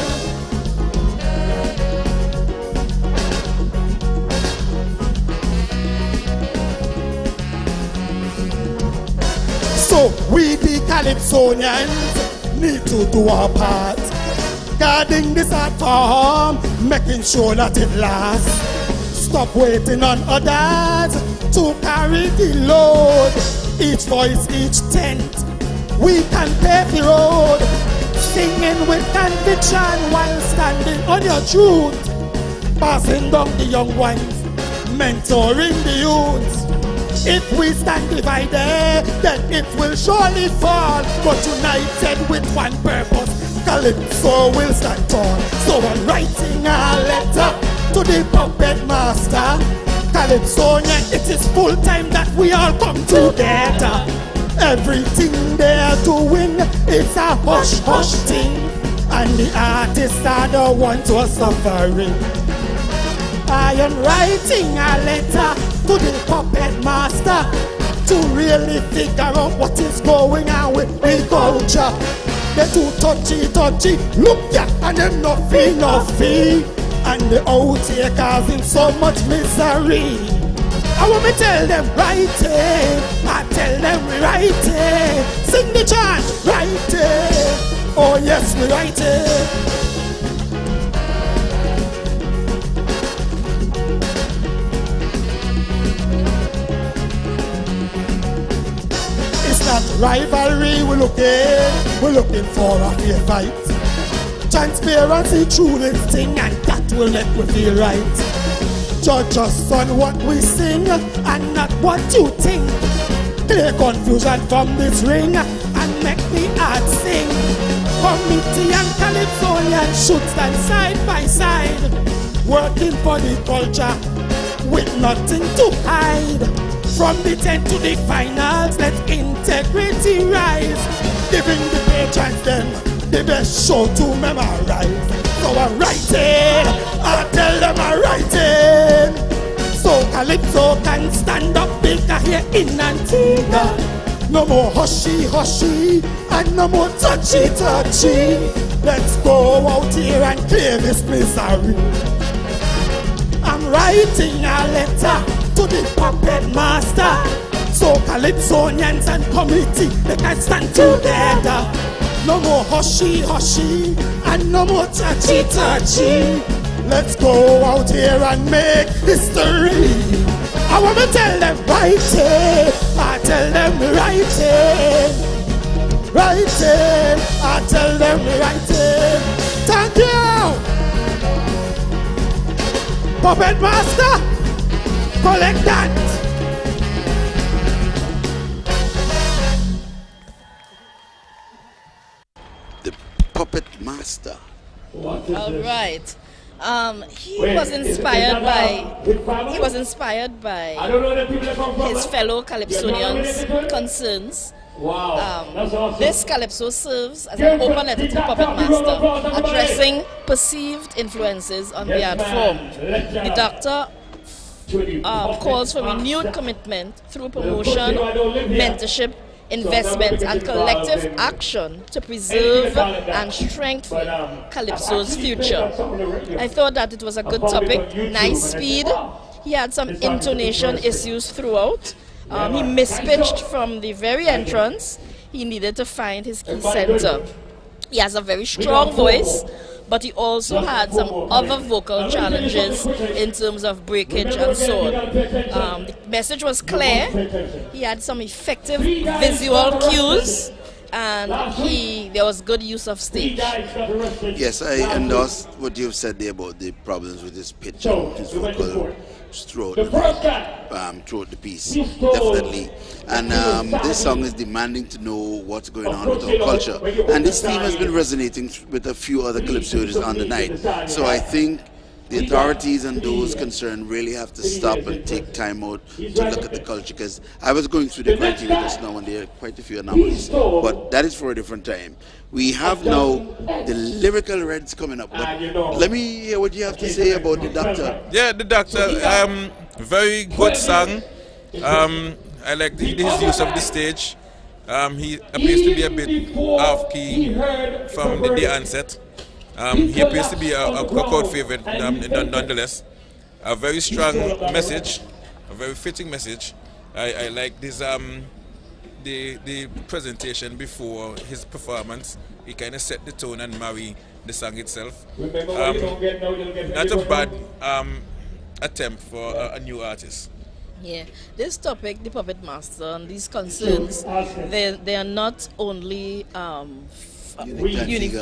So we the Calypsonians need to do our part, guarding this art form, making sure that it lasts. Stop waiting on others to carry the load. Each voice, each tent, we can pave the road. Singing with conviction while standing on your truth, passing down the young ones, mentoring the youths. If we stand divided, then it will surely fall. But united with one purpose, Calypso will stand tall. So I'm writing a letter to the puppet master. Calypsonia, it is full time that we all come together. Everything they're doing is a hush-hush thing, and the artists are the ones who are suffering. I am writing a letter to the puppet master to really figure out what is going on with the culture. They too touchy, look ya, and them nothing, and they out here causing so much misery. I want me tell them writing, I tell them we writing. Sing the chant, writing, oh yes we writing. Rivalry we're looking for a fair fight. Transparency through this thing, and that will make we feel right. Judge us on what we sing and not what you think. Clear confusion from this ring and make the art sing. Committee and Calypsonian should stand side by side, working for the culture with nothing to hide. From the 10th to the finals, let integrity rise, giving the patrons them the best show to memorize. So I'm writing, I tell them I'm writing. So Calypso can stand up bigger here in Antigua. No more hushy hushy and no more touchy touchy. Let's go out here and clear this misery. I'm writing a letter to the puppet master, so Calypsonians and committee, they can stand together. No more hushy hushy and no more touchy touchy. Let's go out here and make history. I want to tell them right it, I tell them right it, right it, I tell them right it. Thank you, Puppet Master. Collect that. The Puppet Master. All right. He was inspired by his fellow Calypsonians' concerns. This Calypso serves as an open letter to the Puppet Master, addressing perceived influences on the art form. The Doctor calls for renewed commitment through promotion, mentorship, investment and collective action to preserve and strengthen Calypso's future. I thought that it was a good topic, nice speed. He had some intonation issues throughout. He mispitched from the very entrance. He needed to find his key center. He has a very strong voice, but he also had some other vocal challenges in terms of breakage and so on. The message was clear. He had some effective visual cues, and there was good use of stage. Yes, I endorse what you've said there about the problems with his pitch and his vocal throughout the piece, definitely. And this song is demanding to know what's going on with our culture. And this theme has been resonating with a few other calypsos on the night. So I think the authorities and those concerned really have to stop and take time out to look at the culture, because I was going through the criteria just now and there are quite a few anomalies, but that is for a different time. We have now the Lyrical Reds coming up, but let me hear what you have to say about the Doctor. Yeah, the Doctor, very good song. I like his use of the stage. He appears to be a bit off key from the onset. He appears to be a crowd favorite nonetheless. A very strong message, a very fitting message. I like this the presentation before his performance. He kind of set the tone and marry the song itself. Not a bad attempt for a new artist. Yeah, this topic, the Puppet Master, and these concerns, they are not only unique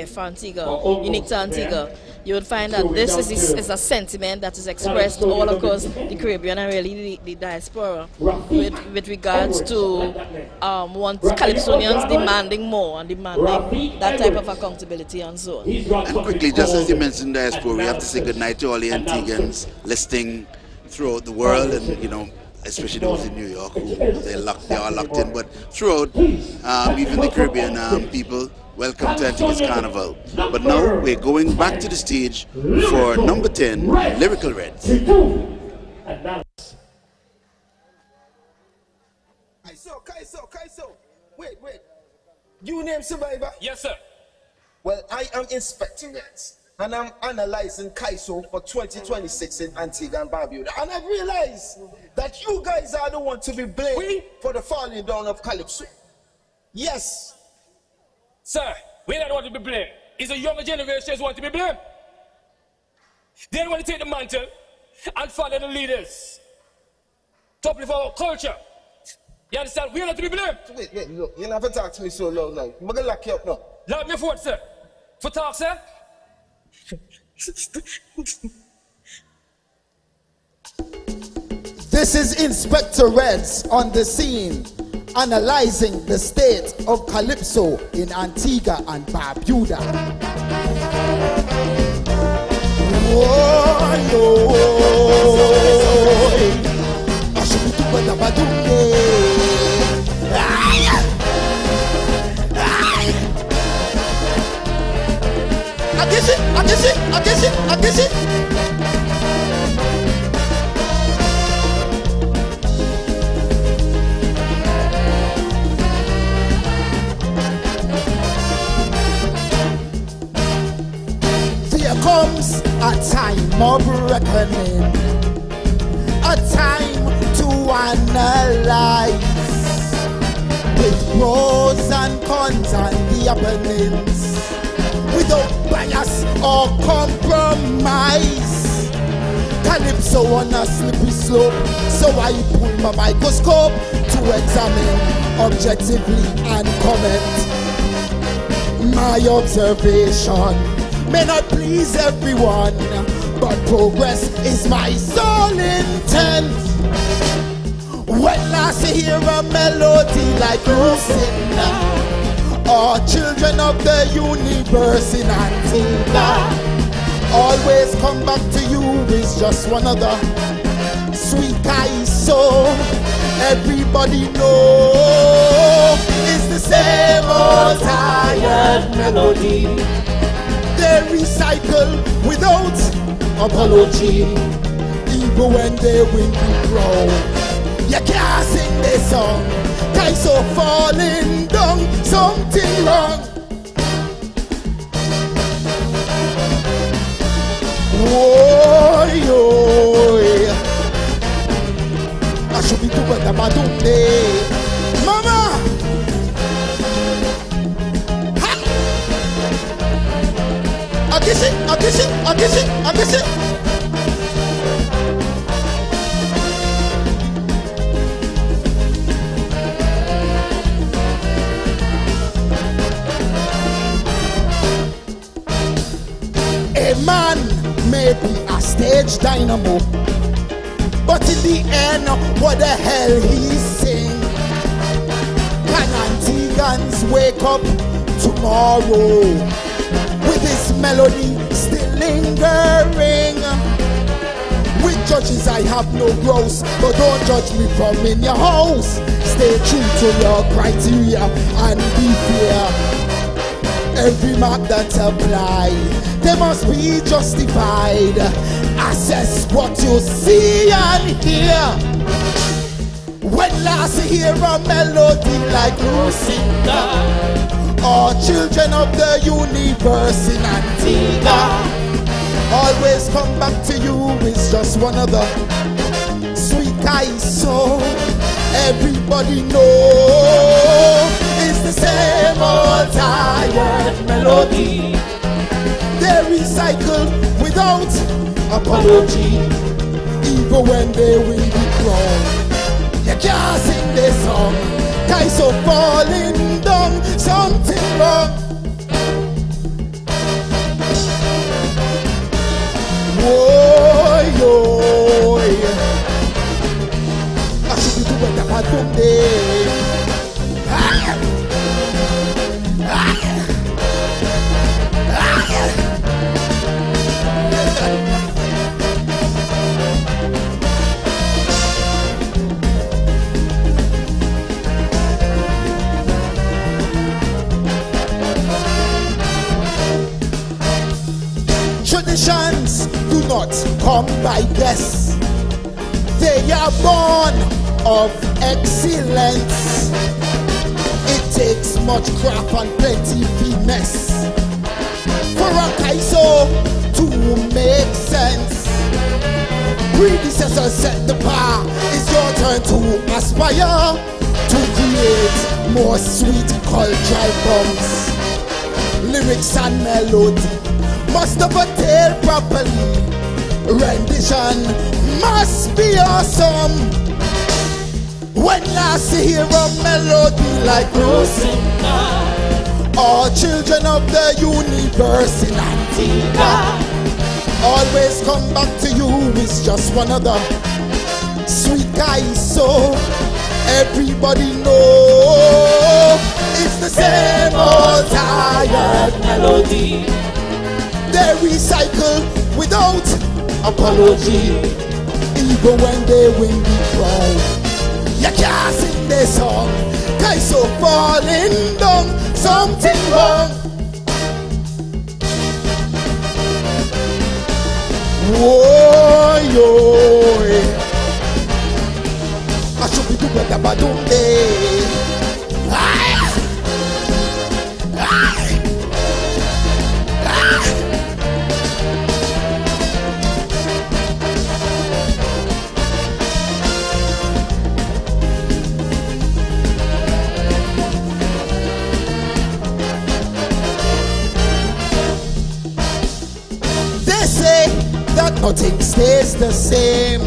for Antigua, unique to Antigua. You would find that this is a sentiment that is expressed all across the Caribbean and really the diaspora with regards to Calypsonians demanding more and demanding that type of accountability and so on. And quickly, just as you mentioned diaspora, we have to say goodnight to all the Antiguans listening throughout the world, and especially those in New York who they are locked in, but throughout even the Caribbean people, welcome to Antigua's Carnival. But now we're going back to the stage for number 10, Lyrical Reds. Kaiso, wait. You name Survivor? Yes, sir. Well, I am Inspector Reds, and I'm analyzing Kaiso for 2026 in Antigua and Barbuda. And I realize that you guys are the one to be blamed for the falling down of Calypso. Yes. Sir, we don't want to be blamed. It's the younger generations want to be blamed. They don't want to take the mantle and follow the leaders to uplift our culture. You understand? We are not to be blamed. Wait, look, you never talk to me so low now. I'm going to lock you up now. Lock me forward, sir. For talk, sir. This is Inspector Reds on the scene, analyzing the state of Calypso in Antigua and Barbuda. I guess it. of reckoning, a time to analyze with pros and cons and the happenings, without bias or compromise. Calypso on a slippery slope, so I pull my microscope to examine objectively and comment. My observation may not please everyone, but progress is my sole intent. When last you hear a melody like Lucinda, or children of the universe in Antigua, always come back to you is just one other sweet guy. So everybody know it's the same old tired melody. They recycle without apology, even when they win the crown. You can't sing this song, guys, so falling down, something wrong. Oy, oy. I should be doing the badunde. Mama! Ha! I kiss it, I kiss it, I kiss it, I kiss it. A man may be a stage dynamo, but in the end, what the hell he sing? Can Antigans wake up tomorrow with this melody still lingering? With judges I have no gross, but don't judge me from in your house. Stay true to your criteria and be fair. Every mark that's applied, they must be justified. Assess what you see and hear. When last you hear a melody like Lucinda, or children of the universe in Antigua, always come back to you is just one other sweet guy. So everybody know it's the same old tired melody. They recycle without apology, even when they win the crown. You can't sing this song, guys, so falling down, something wrong. Oy, oy. I should be doing the badunde. Traditions do not come by guess. They are born of excellence. It takes much craft and plenty finesse for a kaiso to make sense. Predecessors set the bar, it's your turn to aspire to create more sweet cultural bombs. Lyrics and melody must have a tail properly. Rendition must be awesome. When last you hear a melody like Lucinda, or children of the universe in Antigua, always come back to you is just one other sweet guy. So everybody know it's the same old tired melody. They recycle without apology, even when they win the crown. You can't sing this song, guys, so falling down, something wrong. Oy, oy. I should be doing the badunde. music stays the same,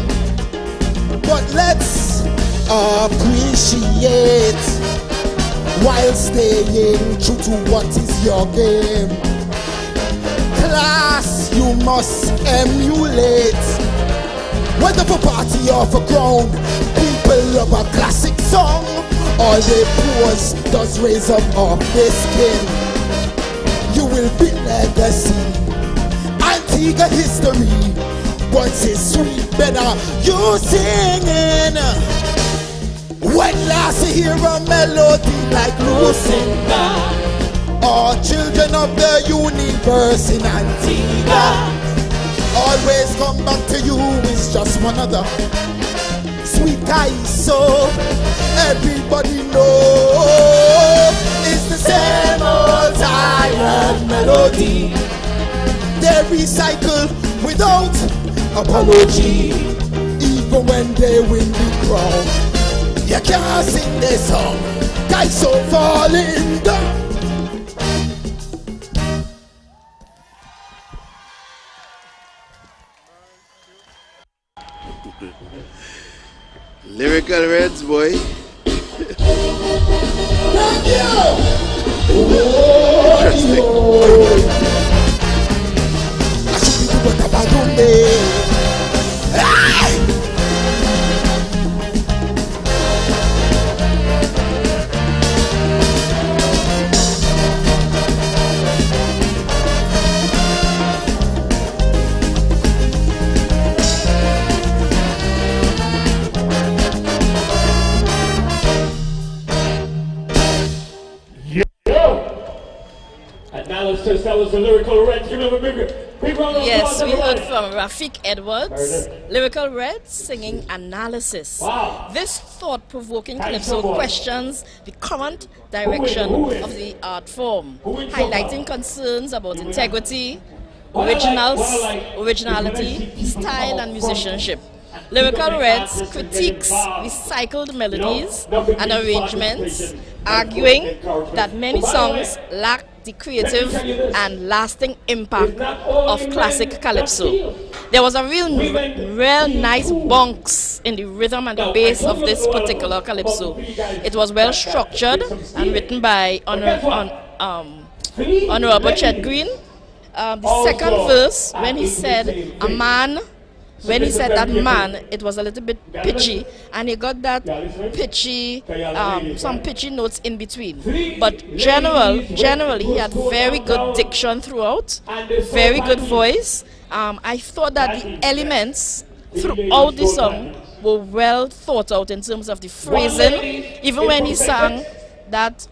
but let's appreciate while staying true to what is your game. Class you must emulate, whether for party or for crown. People love a classic song, all they pose does raise up off their skin. You will be legacy, Antigua history. Once it's sweet, better you singing. When last you hear a melody like Lucinda, or children of the universe in Antigua, always come back to you, it's just one other sweet Calypso. Everybody know it's the same old tired melody. They recycle without apology, even when they win the crown. You can't sing this song, Calypso falling down. Lyrical Reds, boy. Analysis, that was the Lyrical Reds. Give them a big round of applause. Yes, we heard from Rafik Edwards, Lyrical Reds singing Analysis. Wow. This thought-provoking calypso questions the current direction of the art form, highlighting concerns about integrity, originality, style, and musicianship. Lyrical Reds critiques recycled melodies and arrangements, arguing that many songs lack the creative and lasting impact of classic calypso. There was a real nice bonks in the rhythm and the bass of this particular calypso. It was well structured and written by Honorable Chet Green. The second verse, when he said a man, when he said that man, it was a little bit pitchy, and he got that pitchy, some pitchy notes in between. But generally, he had very good diction throughout, very good voice. I thought that the elements throughout the song were well thought out in terms of the phrasing. Even when he sang that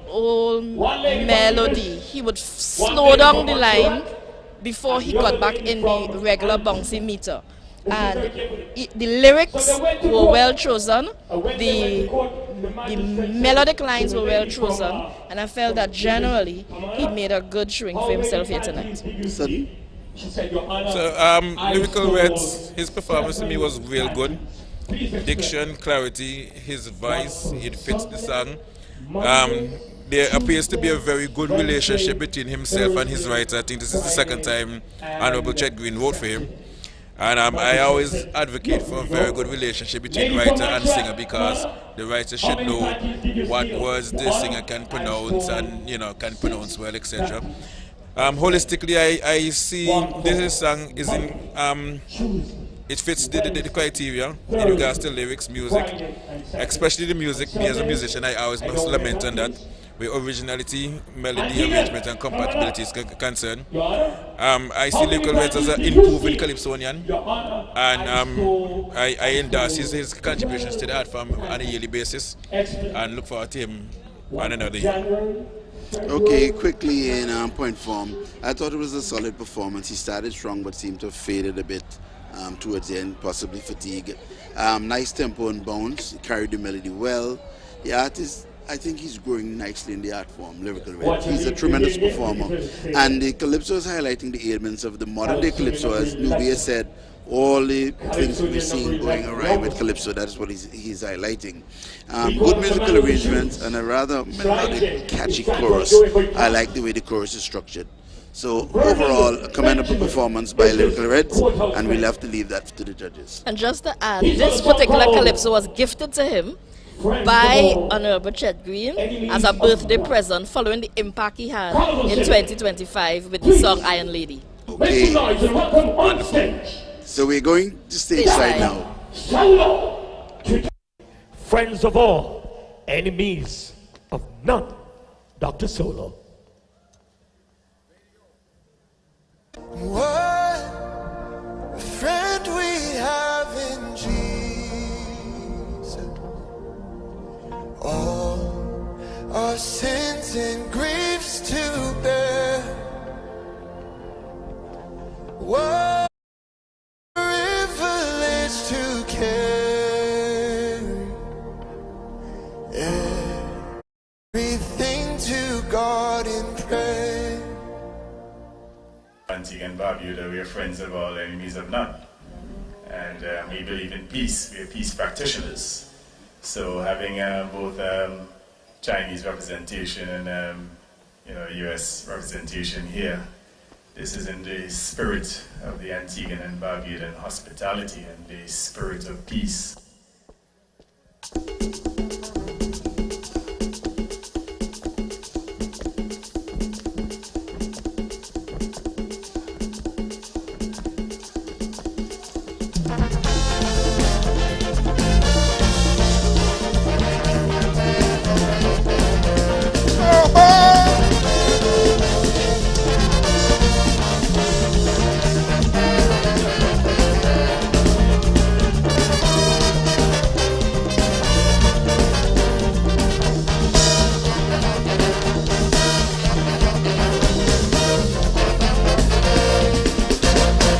old melody, he would slow down the line before he got back in the regular bouncy meter. And the lyrics were well chosen, the melodic lines were well chosen, and I felt that generally he made a good showing for himself here tonight. So, Lyrical Reds, his performance to me was real good. Diction, clarity, his voice, it fits the song. There appears to be a very good relationship between himself and his writer. I think this is the second time Honorable Chet Green wrote for him. And I always advocate for a very good relationship between writer and singer, because the writer should know what words the singer can pronounce and, you know, can pronounce well, etc. Holistically, I see this song is in it fits the criteria in regards to lyrics, music, especially the music. Me as a musician, I always must lament on that, where originality, melody, arrangement, and compatibility is concerned. I see Lyrical Reds as an improving calypsonian, and I endorse his contributions to the art form on a yearly basis, and look forward to him on another year. Okay, quickly in point form, I thought it was a solid performance. He started strong but seemed to have faded a bit towards the end, possibly fatigue. Nice tempo and bounce, carried the melody well. The artist, I think he's growing nicely in the art form, Lyrical Reds. He's a tremendous performer. And the calypso is highlighting the ailments of the modern day calypso, as Nubia said. All the things we're seeing going around with calypso, that is what he's highlighting. Good musical arrangements and a rather melodic, catchy chorus. I like the way the chorus is structured. So overall, a commendable performance by Lyrical Reds, and we'll have to leave that to the judges. And just to add, this particular calypso was gifted to him by Honorable Chet Green as a birthday present following the impact he had in 2025 with the song Iron Lady. Okay, wonderful. So we're going to stage right now. Friends of all, enemies of none. Dr. Solo. What a friend we have in Jesus. All our sins and griefs to bear. What a privilege to carry everything to God in prayer. Antigua and Barbuda, we are friends of all, enemies of none. And we believe in peace. We are peace practitioners. So having both Chinese representation and U.S. representation here, this is in the spirit of the Antiguan and Barbudan hospitality and the spirit of peace.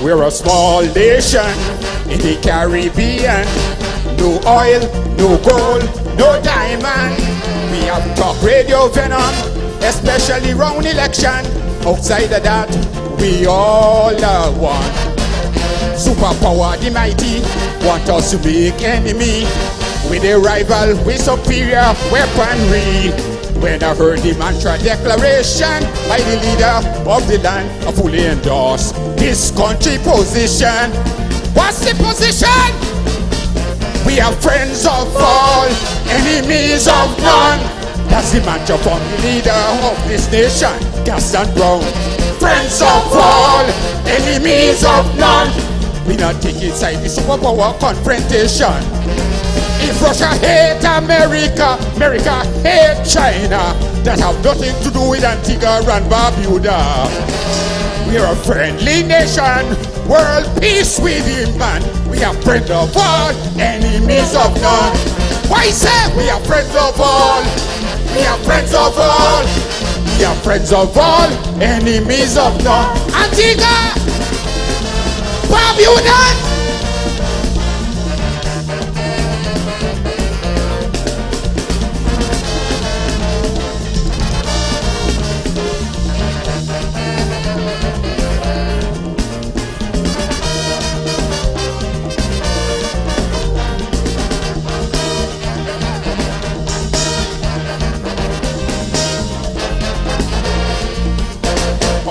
We're a small nation in the Caribbean. No oil, no gold, no diamond. We have talk radio venom, especially round election. Outside of that, we all are one. Superpower the mighty want us to make enemy. With a rival with superior weaponry. When I heard the mantra declaration by the leader of the land, I fully endorse this country position. What's the position? We are friends of all, enemies of none. That's the mantra from the leader of this nation, Gaston Brown. Friends of all, enemies of none. We not taking side the superpower confrontation. If Russia hate America, America hate China. That have nothing to do with Antigua and Barbuda. We are a friendly nation, world peace we demand. We are friends of all, enemies of none. Why say we are friends of all? We are friends of all. We are friends of all, enemies of none. Antigua, Barbuda.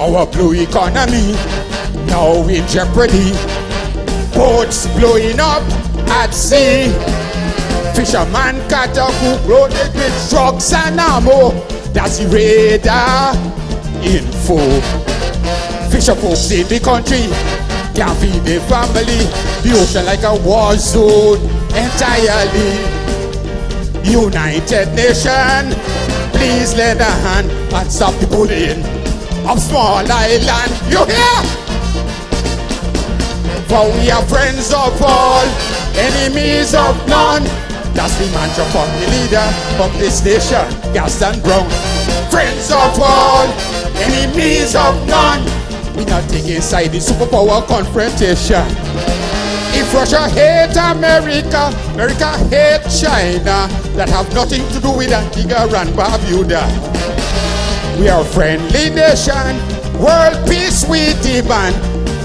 Our blue economy now in jeopardy. Boats blowing up at sea. Fisherman cutter who loaded with drugs and ammo. That's the radar info. Fisher folks in the country can't feed their family. The ocean like a war zone entirely. United Nations, please lend a hand and stop the bullying of small island. You hear? For we are friends of all, enemies of none. That's the mantra from the leader of this nation, Gaston Brown. Friends of all, enemies of none. We not taking side the superpower confrontation. If Russia hate America, America hate China. That have nothing to do with Antigua and Barbuda. We are a friendly nation, world peace we demand.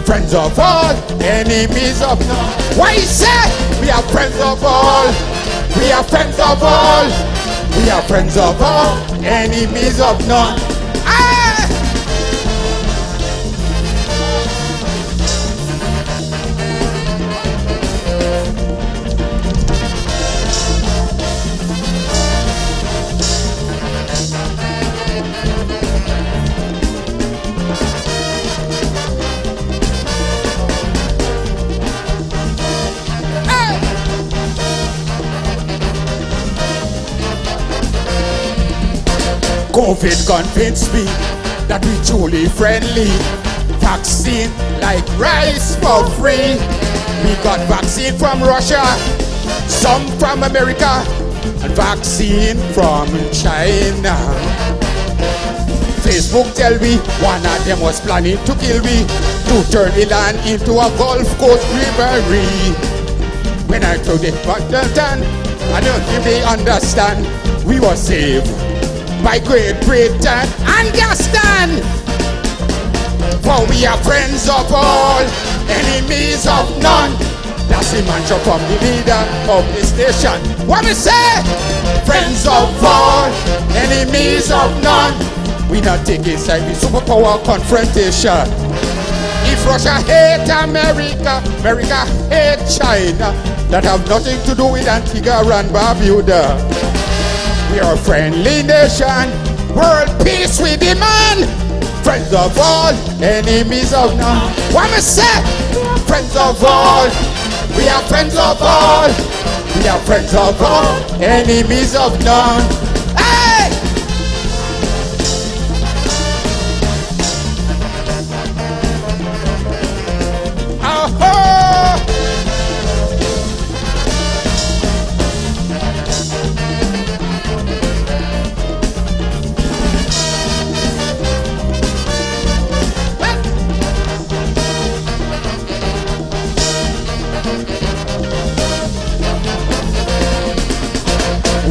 Friends of all, enemies of none. Why say we are friends of all? We are friends of all. We are friends of all, enemies of none. Ah! COVID convinced me that we truly friendly. Vaccine like rice for free. We got vaccine from Russia, some from America, and vaccine from China. Facebook tell me one of them was planning to kill me, to turn the land into a Gulf Coast reverie. When I told it back then, I don't think they understand. We were saved by Great Britain. Understand? For we are friends of all, enemies of none. That's the mantra from the leader of the station. What we say? Friends of all, enemies of none. We not taking side with superpower confrontation. If Russia hate America, America hate China, that have nothing to do with Antigua and Barbuda. We are a friendly nation, world peace we demand. Friends of all, enemies of none. What me say? Friends of all, we are friends of all. We are friends of all, enemies of none. Hey!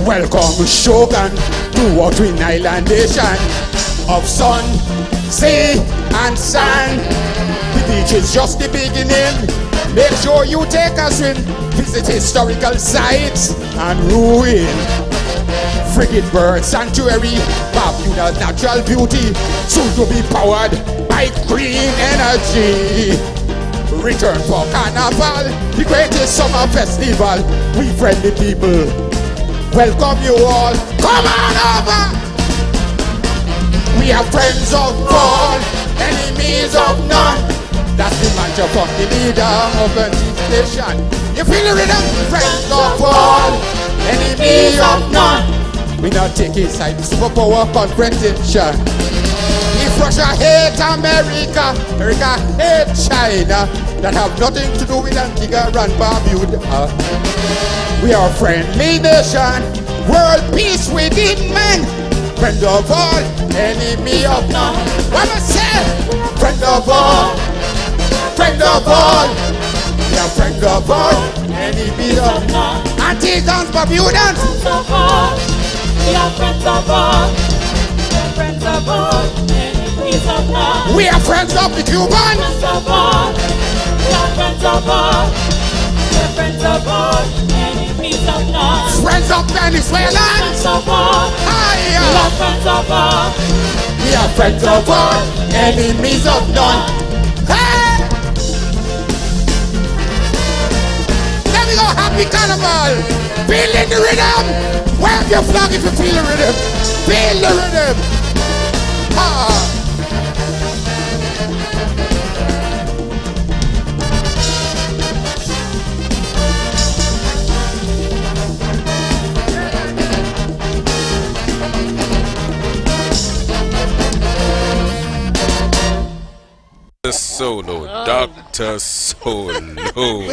Welcome Shogun to our twin island nation of sun, sea and sand. The beach is just the beginning. Make sure you take a swim. Visit historical sites and ruin. Frigate Bird Sanctuary, Barbuda's natural beauty, soon to be powered by green energy. Return for Carnival, the greatest summer festival. We friendly people welcome you all. Come on over. We are friends of all, enemies of none. That's the mantra from the leader of the station. You feel the rhythm? Friends of all, enemies of none. We not taking side with superpower confrontation. If Russia hate America, America hate China, that have nothing to do with Antigua and Barbuda. We are a friendly nation, world peace we demand. Friend of all, enemy of none. What I say? Friend of all, friend of all. We are friend of all, enemy of none. Antiguans, Barbudans. Friends of all, we are friends of all. We are friends of all, enemies of none. We are friends of the Cubans. Friends of all, we are friends of all. We are friends of all. Friends of Venezuelans. Friends of all. We are friends of all. We are friends of all, enemies of none. Hey! Let me go, happy carnival. Feel in the rhythm. Wave your flag if you feel the rhythm. Feel the rhythm. Ah. Solo, Dr. Solo,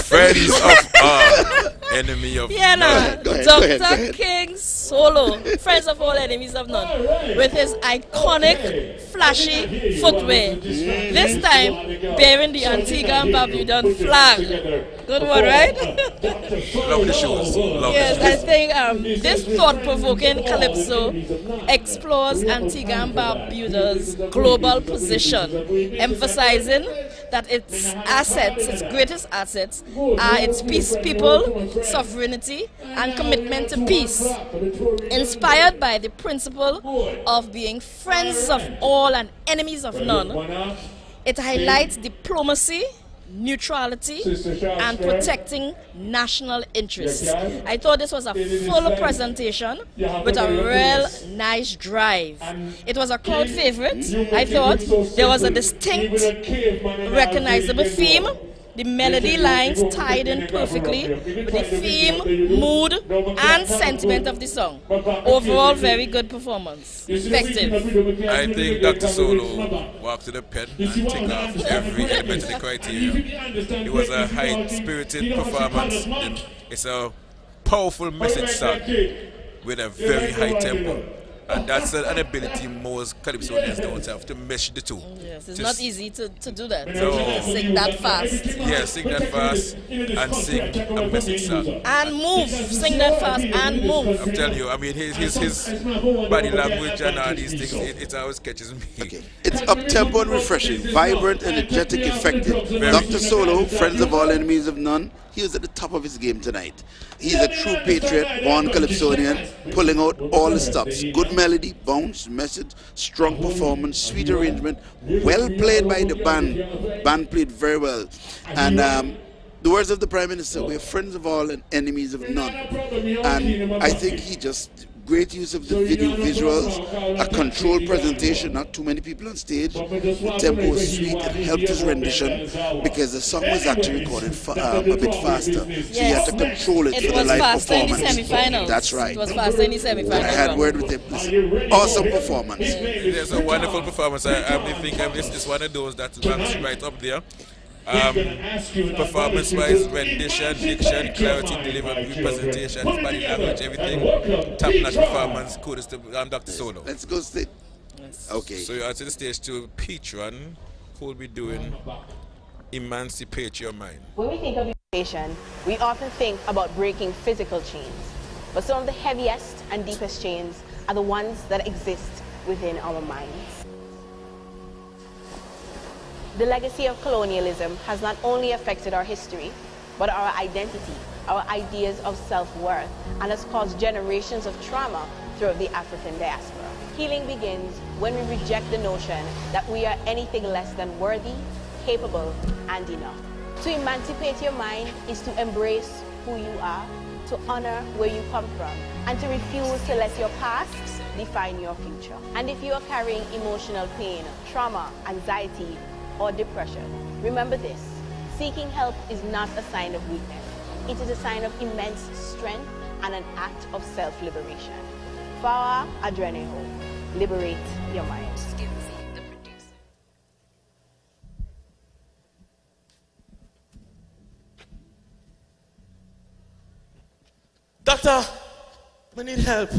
friends of all, enemy of none. Dr. King Solo, friends of all, enemies of none, with his iconic, flashy footwear. This time, bearing the Antigua and Barbuda flag. Good one, right? Love the shoes. Yes, I think this thought-provoking calypso explores Antigua and Barbuda's global position, emphasizing that its assets, its greatest assets, are its peace people, sovereignty, and commitment to peace. Inspired by the principle of being friends of all and enemies of none, it highlights diplomacy, neutrality, and protecting national interests. I thought this was a full presentation with a real nice drive. It was a crowd favorite. I thought there was a distinct, recognizable theme The melody lines tied in perfectly with the theme, mood, and sentiment of the song. Overall, very good performance. Effective. I think Dr. Solo walked to the pen and ticked off every element of the criteria. It was a high-spirited performance. It's a powerful message song with a very high tempo. And that's an ability most Calypsonians don't have, to mesh the two. Yes, it's not easy to do that. No. To sing that fast. Yeah, sing that fast and sing a message song. And move. Sing that fast and move. I'm telling you, I mean, his body language and all these things, it always catches me. Okay. It's up-tempo and refreshing, vibrant, energetic, effective. Dr. Solo, friends of all, enemies of none, he was at the top of his game tonight. He's a true patriot, born Calypsonian, pulling out all the stops. Good melody, bounce, message, strong performance, sweet arrangement, well played by the band. Band played very well. And the words of the Prime Minister, we're friends of all and enemies of none. And I think he just, great use of the video visuals, a controlled presentation, not too many people on stage. The tempo was sweet and helped his rendition because the song was actually recorded a bit faster. So he had to control it for the live performance. It was faster in the semi-finals. That's right. It was faster in the semi-finals. I had word with him. Listen, awesome performance. It is a wonderful performance. I think it's one of those that ranks right up there. Performance-wise, rendition, diction, clarity, delivery, presentation, body language, everything. Top-notch performance. Kudos to Dr. Solo. Let's go sit. Okay. So you're to the stage to Patron, who will be doing Emancipate Your Mind. When we think of emancipation, we often think about breaking physical chains. But some of the heaviest and deepest chains are the ones that exist within our minds. The legacy of colonialism has not only affected our history, but our identity, our ideas of self-worth, and has caused generations of trauma throughout the African diaspora. Healing begins when we reject the notion that we are anything less than worthy, capable, and enough. To emancipate your mind is to embrace who you are, to honor where you come from, and to refuse to let your past define your future. And if you are carrying emotional pain, trauma, anxiety, or depression, remember this: seeking help is not a sign of weakness. It is a sign of immense strength and an act of self-liberation. Fawa Adreneho, liberate your mind. Doctor, I need help.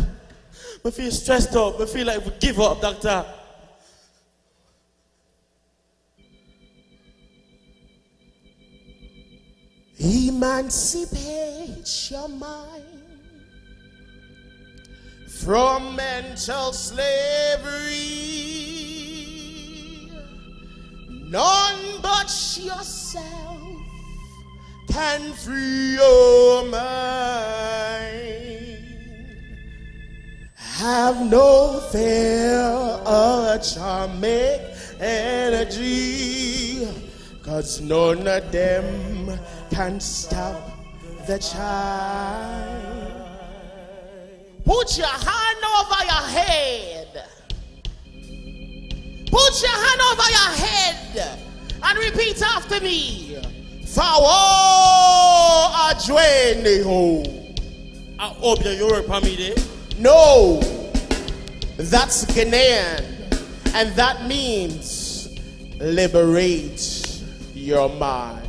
I feel stressed out. I feel like we give up, doctor. Emancipate your mind from mental slavery. None but yourself can free your mind. Have no fear or charming energy, 'cause none of them can stop the child. Put your hand over your head. Put your hand over your head and repeat after me. Fawo Adreneho. I hope you're Europe, Hamide. No, that's Ghanaian, and that means liberate your mind.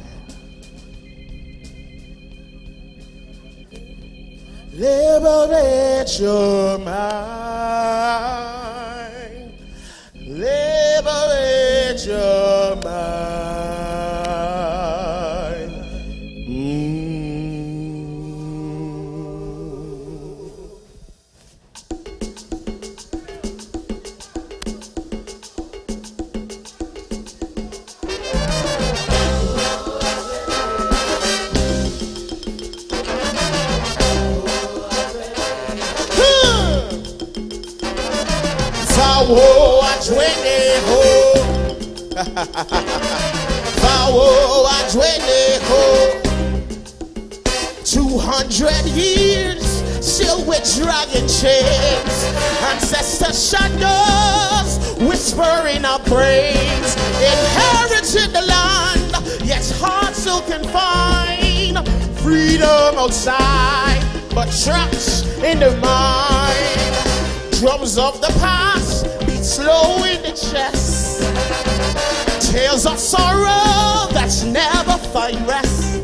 Liberate your mind. Liberate your mind. Fawo Adreneho. Fawo Adreneho. 200 years still with dragon chains. Ancestor shadows whisper in our brains. Inherited the land, yet hearts still can find freedom outside, but trapped in the mind. Drums of the past beat slow in the chest. Tales of sorrow that's never find rest.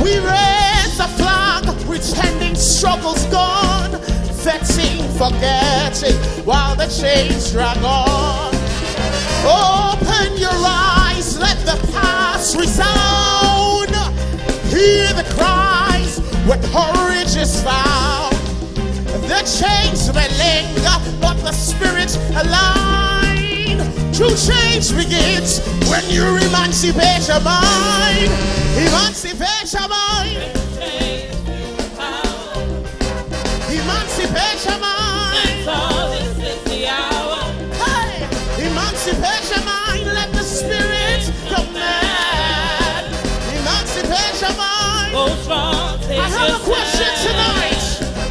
We raise a flag, pretending struggle's gone, vexing, forgetting, while the chains drag on. Open your eyes, let the past resound. Hear the cries where courage is found. The chains may linger, but the spirit align. True change begins when you emancipate your mind. Emancipate your mind. Emancipate your mind. This is the hour. Hey, emancipate your mind. Let the spirit command. Emancipate your mind. I have a question tonight.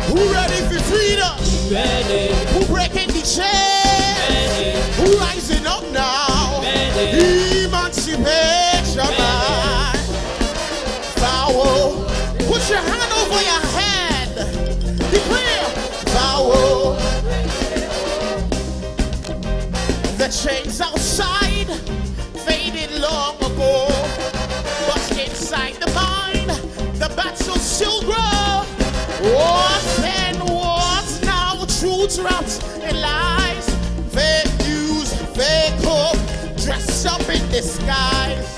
Who ready for freedom? Ready. Who breaking the chains? Who rising up now? Emancipate your mind. Vow. Put your hand over your head. Declare. Vow. The chains outside faded long ago, but inside the mind, the battle still grows. What's and what's now? Truth wrapped in lies, fake news, fake hope, dressed up in disguise.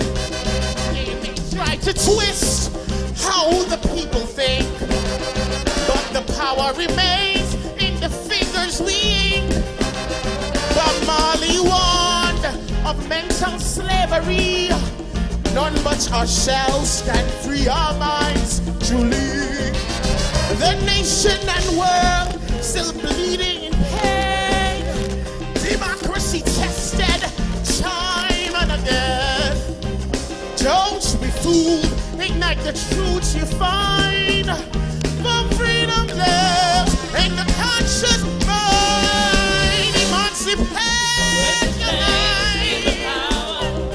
They try to twist how the people think, but the power remains in the fingers we ink. But Marley warned of mental slavery. None but ourselves can free our minds truly. The nation and world still bleeding in pain. Democracy tested time and again. Don't be fooled, ignite the truth you find. For freedom lives in the conscious mind. Emancipate your mind.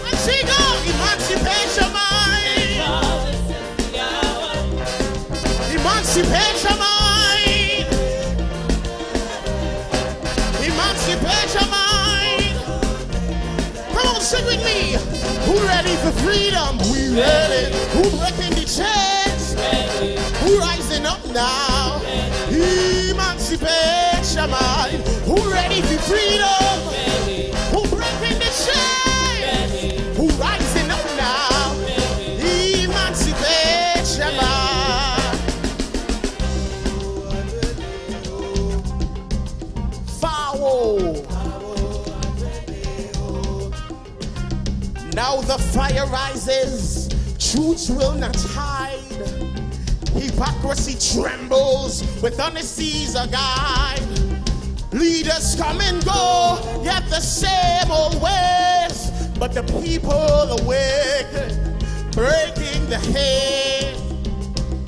And she go, emancipate your mind. Emancipate your mind. Emancipate your mind. Come on, sing with me. Who ready for freedom? We ready. Who breaking the chains? Who rising up now? Emancipate your mind. Who ready for freedom? Who breaking the chains? Who rising up now? Emancipate your mind. Foul. Now the fire rises, truth will not hide. Hypocrisy trembles with honesty's a guide. Leaders come and go, yet the same old ways. But the people awake, breaking the hate.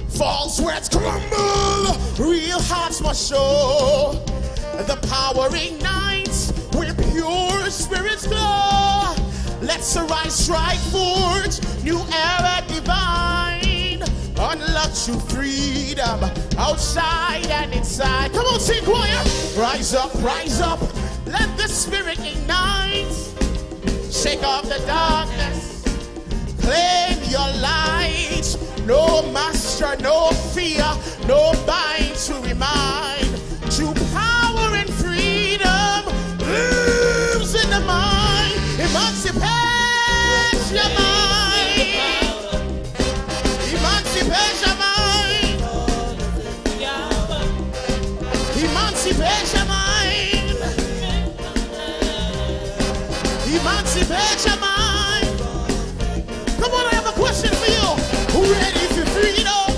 False words crumble, real hearts must show. The power ignites with pure spirits glow. Let's arise, strike forth, new era divine. Unlock true freedom, outside and inside. Come on, sing choir. Rise up, let the spirit ignite. Shake off the darkness, claim your light. No master, no fear, no bind to remind. True power and freedom lives in the mind. Emancipate your mind. Emancipate your mind. Emancipate your mind. Emancipate your mind. Come on, I have a question for you. Who ready for freedom?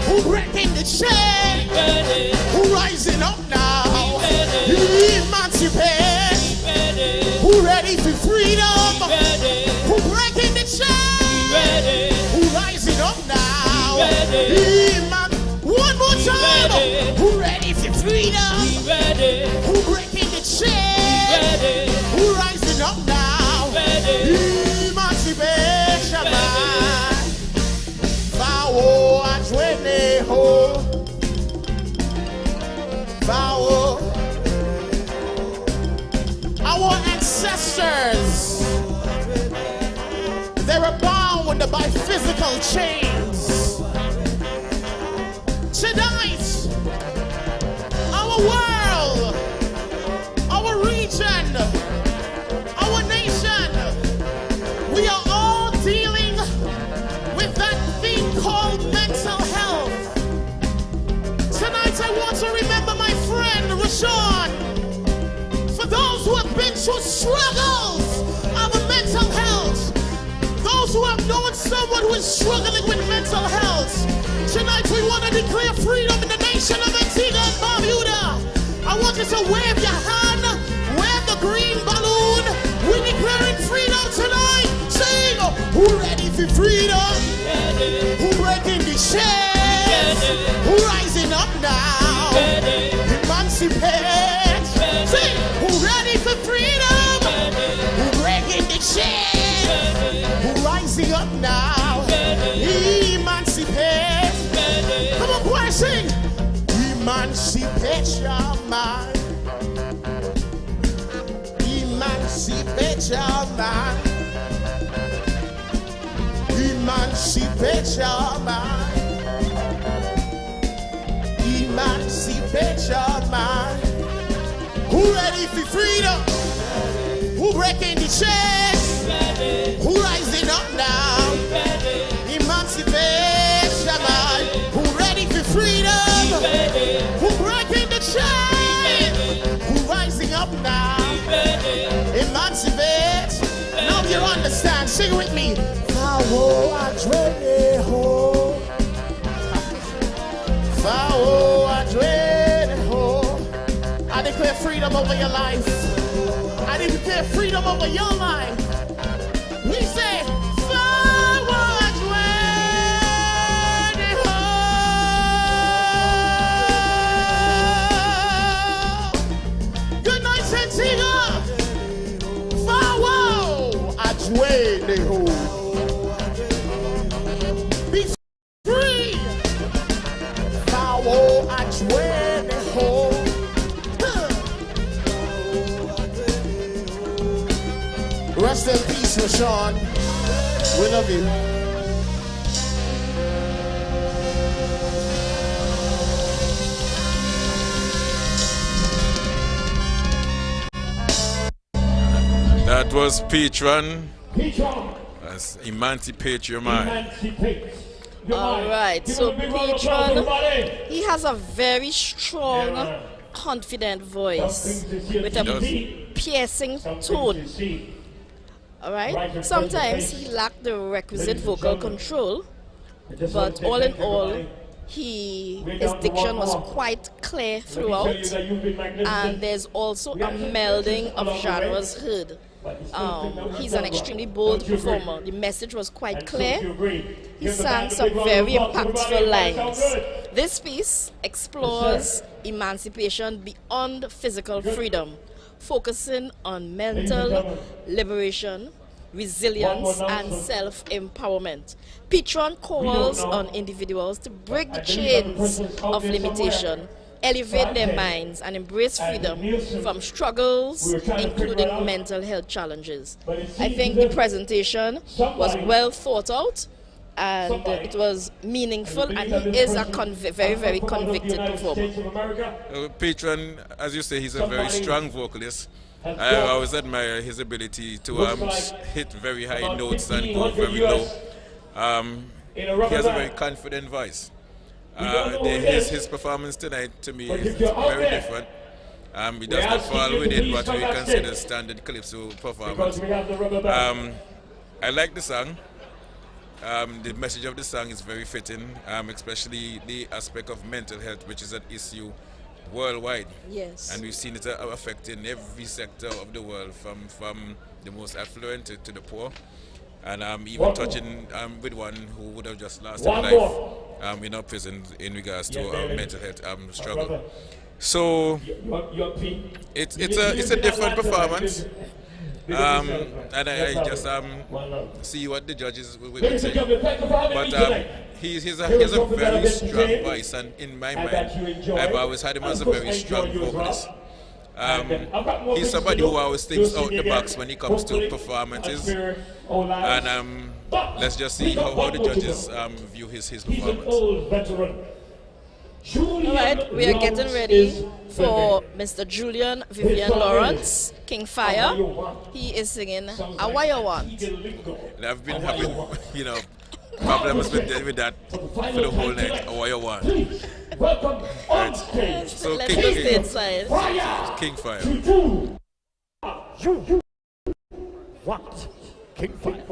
Who breaking the chain? Who rising up now? Emancipate. Who ready for freedom? Who breaking the chain? Who rising up now? One more time. Who ready for freedom? Who breaking the chain? Who rising up now? Emancipation. adwene ho. Vow. Our ancestors, they were bound by physical chains. Tonight, our world, our region, our nation, we are all dealing with that thing called mental health. Tonight I want to remember my friend Rashawn. For those who have been through struggles of mental health, those who have known someone who is struggling with mental health, tonight we want to declare freedom in the nation of Antigua and Barbuda. I want you to wave your hand, wave the green balloon. We're declaring freedom tonight. Sing, who ready for freedom? Who breaking the chains? Who rising up now? Emancipate. Sing, who ready for freedom? Who breaking the chains? Who rising up now? Emancipate. Come on, choir, sing. Emancipate your mind. Emancipate your mind. Emancipate your mind. Emancipate your mind. Who ready for freedom? Who breaking the chains? Who rising up now? Emancipate your mind. Who ready for freedom? Who breaking the chains? Who rising up now? Emancipate. Now you understand. Sing with me. Fawo adwene ho. Fawo adwene ho. I declare freedom over your life. I declare freedom over your life. We say, forward way home. Good night, Antigua. Forward way home. Be free. Forward way home. Rest in peace, Rashawn. We love you. That was Petron. That's Emancipate Your Mind. All right, so Petron, he has a very strong, confident voice with a piercing tone. All right, sometimes he lacked the requisite vocal control, but all in all, his diction was quite clear throughout, and there's also a melding of genres heard. He's an extremely bold performer. The message was quite clear. He sang some very impactful lines. This piece explores emancipation beyond physical freedom, focusing on mental liberation, resilience, and self-empowerment. Petron calls on individuals to break the chains of limitation, elevate their minds, and embrace freedom from struggles, including mental health challenges. I think the presentation was well thought out, and it was meaningful, and he is a very, very convicted performer. Petron, as you say, he's a very strong vocalist. I always admire his ability to hit very high notes and go very low. He has a very confident voice. His performance tonight, to me, is very different. He does not fall within what we consider standard calypso performance. I like the song. The message of the song is very fitting, especially the aspect of mental health, which is an issue worldwide. Yes. And we've seen it affecting every sector of the world, from the most affluent to the poor. And even touching with one who would have just lost his life in our prison in regards to mental health struggle. So it's a different performance. And I just see what the judges will say. But he's a very strong voice, and in my mind, I've always had him as a very strong vocalist. He's somebody who always thinks out the box when it comes to performances. And let's just see how the judges view his performance. Alright, we are getting ready for Mr. Julian Vivian Lawrence, King Fire. He is singing Awaya Want. I've been having, problems with that for the whole night. Awaya Want. Right. So let's go stay inside. King Fire. You want King Fire.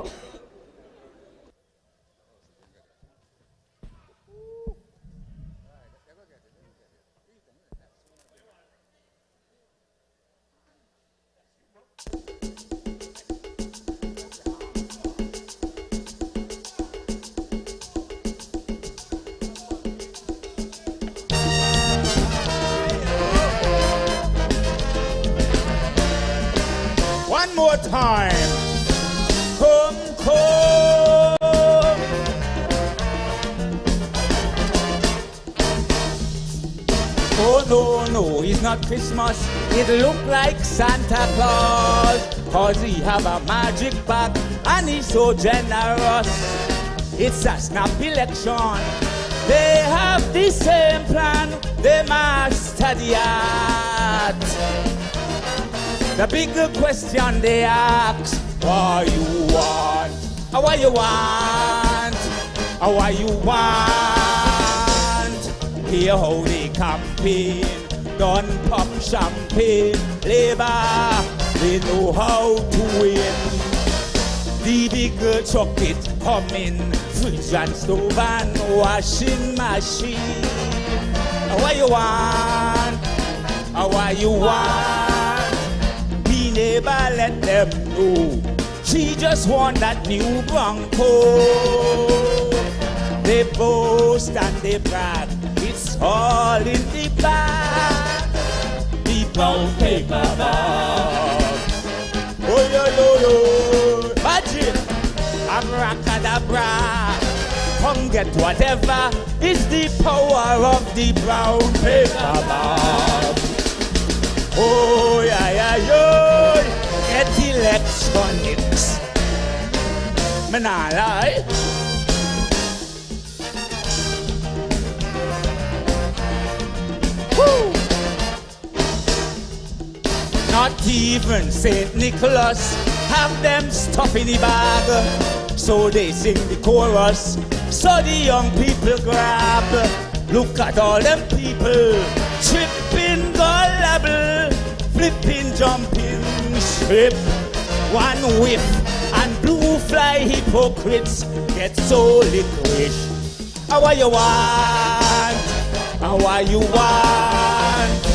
One more time. Come. Oh no, it's not Christmas. It look like Santa Claus. Cause he have a magic bag and he's so generous. It's a snap election. They have the same plan. They master the art. The big question they ask, what you want? What you want? What you want? Hear how they campaign, don't pop champagne. Labor, they know how to win. The big chocolate coming, fridge and stove and washing machine. What you want? What you want? We never let them know. She just won that new Bronco. They boast and they brag. It's all in the bag. The brown paper bag. Oh yo yo yo. Magic. Abracadabra. Come get whatever. It's the power of the brown paper bag. Oh yeah yeah yo. Get electronics. Me nah lie. Woo. Not even St. Nicholas have them stuff in the bag. So they sing the chorus, so the young people grab. Look at all them people, tripping, gullible, flipping, jumping, ship. One whiff, and blue fly hypocrites get so licorice. What you want? What you want?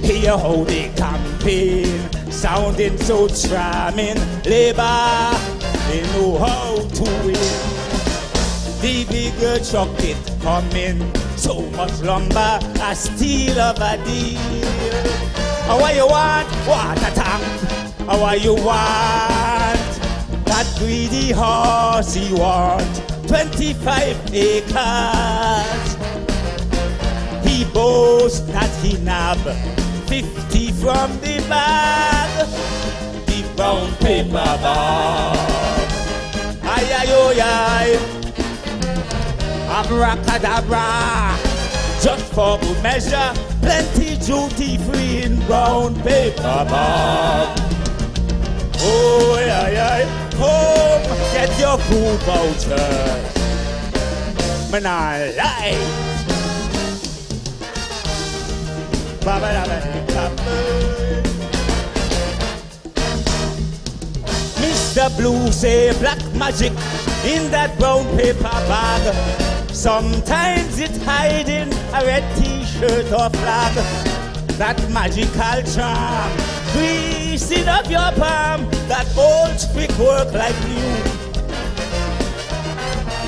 Hear how they campaign, sounding so charming. Labor, they know how to win. The bigger chocolate coming, so much lumber, a steal of a deal. What you want? Water tank. What you want? That greedy horse he want 25 acres. He boasts that he nab 50 from the bag. The brown paper bag. Ay ay oh ay. Abracadabra. Just for good measure, plenty duty free in brown paper bag. Oh yeah yeah. Come get your food vouchers. Man I lie. Mr. Blue say black magic in that brown paper bag. Sometimes it's hiding a red t-shirt or flag. That magical charm, greasing up your palm. That old trick work like new.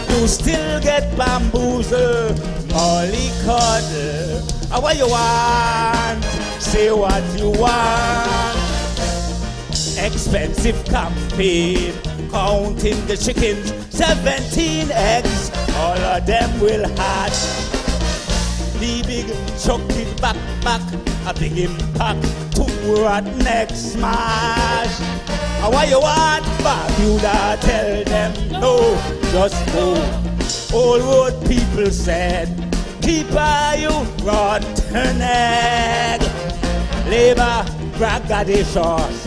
You still get bamboozled, mollycoddle. What you want? Say what you want. expensive campaign. Counting the chickens, 17 eggs, all of them will hatch. The big chunky back, a big impact to neck smash. Why you want Barbuda? Tell them no, just go. Old road people said, keep you rotten egg. Labor, braggadocious,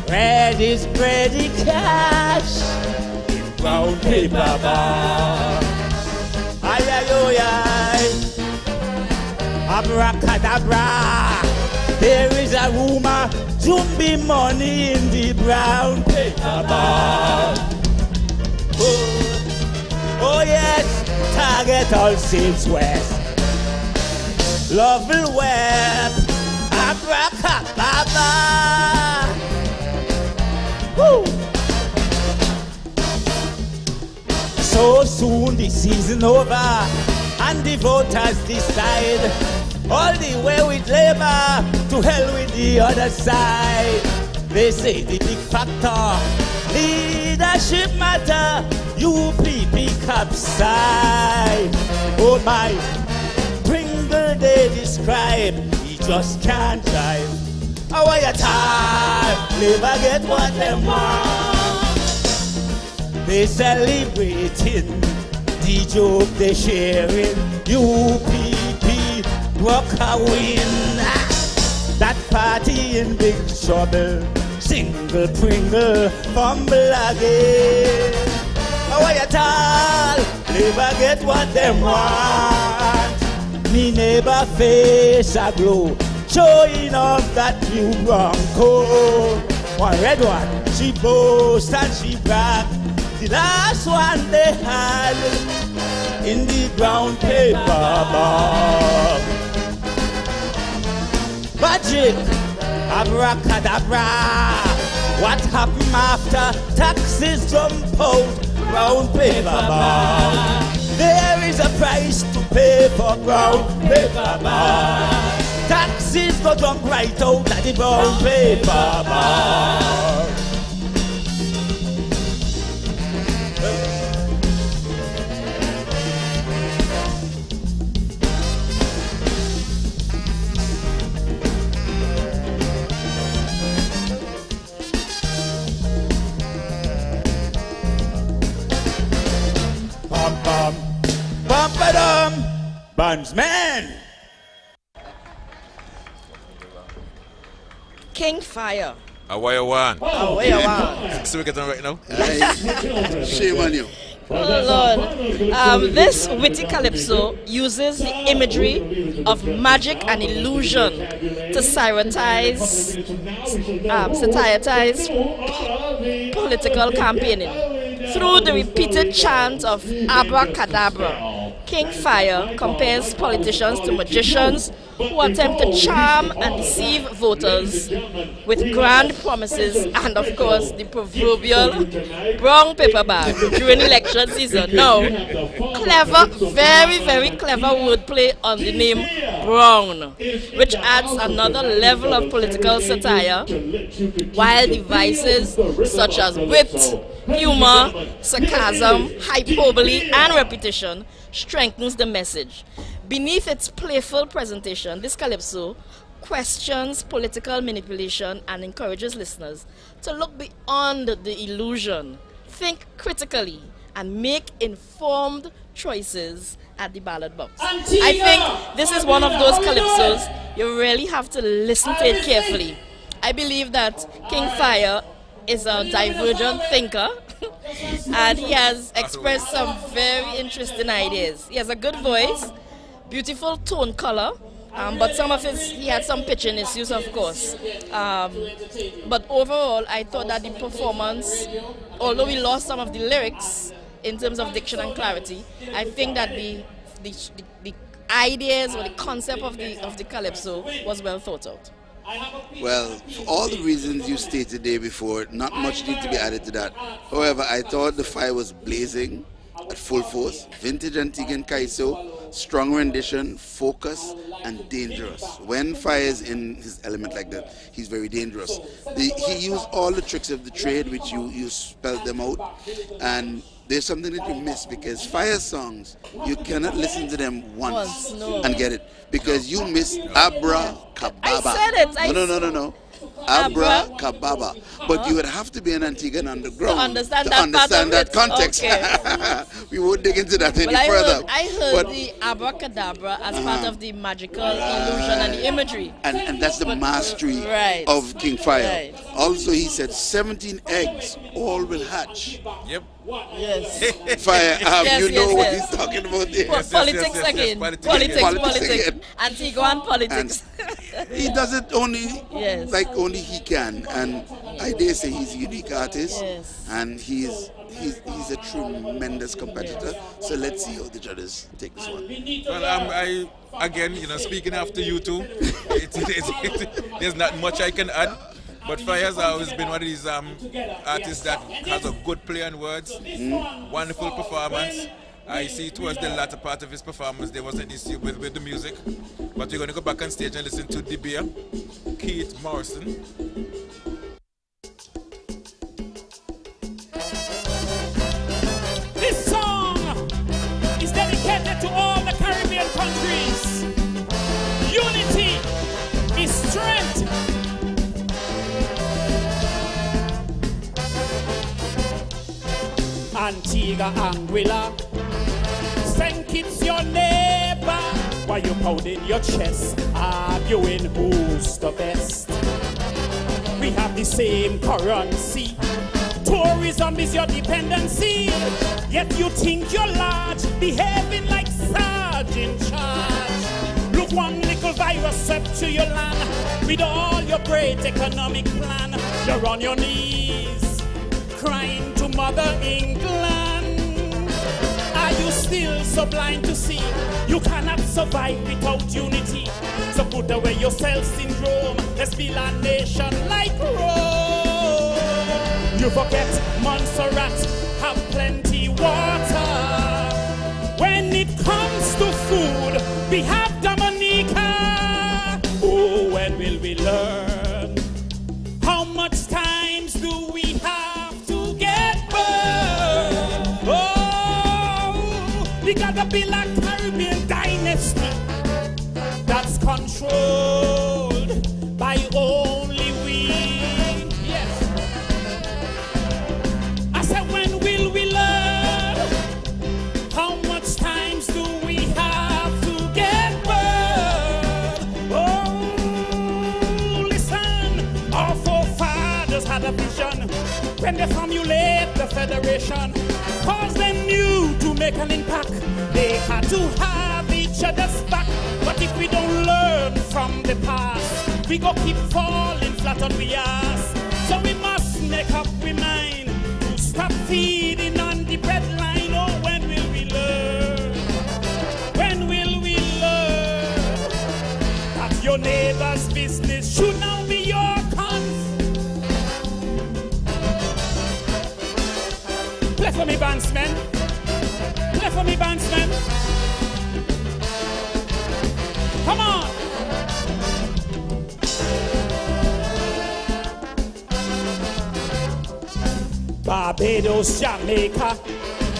red is ready cash in brown paper bag. Ay, ay, oh, ay. Abracadabra, there is a rumor, Jumbi money in the brown paper bag. Oh yes, target all sails west. Lovely web, abracadabra. Woo! So soon the season over, and the voters decide. All the way with labor, to hell with the other side. They say the big factor, leadership matter, UPP capside. Oh my, Pringle they describe, he just can't drive. How are you tired? Labor get what they want. They celebrating, the joke they sharing, UPP Walker win. That party in big trouble. Single Pringle fumble again. How are you tall? Never get what them want. Me neighbor face a glow, showing off that new Bronco. One red one, she boast and she brag. The last one they had in the brown paper bag. Magic, abracadabra. What happened after taxes jump out? Brown paper bag. There is a price to pay for brown paper bag. Taxes go jump right out of the brown paper bag. Bandsman. King Fire. How you want? So we get on right now? Shame on you. Oh Lord. This witty calypso uses the imagery of magic and illusion to satirize political campaigning through the repeated chant of abracadabra. King Fire compares politicians to magicians who attempt to charm and deceive voters with grand promises and, of course, the proverbial brown paper bag during election season. Now, clever, very, very clever wordplay on the name Brown, which adds another level of political satire, while devices such as wit, humor, sarcasm, hyperbole, and repetition strengthens the message. Beneath its playful presentation, this calypso questions political manipulation and encourages listeners to look beyond the illusion, think critically, and make informed choices at the ballot box. I think this is one of those calypsos you really have to listen to it carefully. I believe that King Fire is a divergent thinker and he has expressed some very interesting ideas. He has a good voice, beautiful tone color, but he had some pitching issues, of course. But overall, I thought that the performance, although we lost some of the lyrics in terms of diction and clarity, I think that the ideas or the concept of the calypso was well thought out. Well, for all the reasons you stated there before, not much need to be added to that. However, I thought the fire was blazing at full force. Vintage Antiguan Calypso strong rendition, focus, and dangerous. When Fire is in his element like that, he's very dangerous. He used all the tricks of the trade, which you spelled them out, and there's something that you miss, because Fire songs, you cannot listen to them once and get it, because you miss Abracababa. I said it. No. Abracababa. But you would have to be an Antiguan underground to understand that context. Okay. We won't dig into that any further. I heard the abracadabra as part of the magical illusion and the imagery. And that's the mastery of King Fire. Right. Also, he said 17 eggs, all will hatch. Yep. Yes. Fire, you know what he's talking about there. Politics again. Politics. Antiguan politics. And he does it only like only he can, and I dare say he's a unique artist, and he's a tremendous competitor. So let's see how the judges take this one. Well, I again, speaking after you two, there's not much I can add. But Fire has always been one of these artists that has a good play on words, wonderful performance. I see towards the latter part of his performance there was an issue with the music. But we're going to go back on stage and listen to De Beer, Keith Morrison. This song is dedicated to all the Caribbean countries. Unity is strength. Antigua, Anguilla, think it's your neighbor. Why you pounding your chest, arguing who's the best? We have the same currency. Tourism is your dependency. Yet you think you're large, behaving like Sarge in charge. Look, one little virus up to your land. With all your great economic plan, you're on your knees, crying to Mother England. Are you still so blind to see you cannot survive without unity? So put away your self-syndrome. Let's build a nation like Rome. You forget Montserrat have plenty water. When it comes to food, we have Dominica. Oh, when will we learn? How much times do we have to get burned? Oh, we gotta build a Caribbean dynasty that's controlled by only we. Yes. I said, when will we learn? How much times do we have to get burned? Oh, listen, our forefathers had a vision when they formulate the federation, cause they knew to make an impact they had to have each other's back. But if we don't learn from the past, we go keep falling flat on we ass. So we must make up we mind to stop feeding on the bread line. Oh, when will we learn? When will we learn that your neighbor's business should now be your cons? Play for me, bandsmen. Play for me, bandsmen. Come on. Barbados, Jamaica,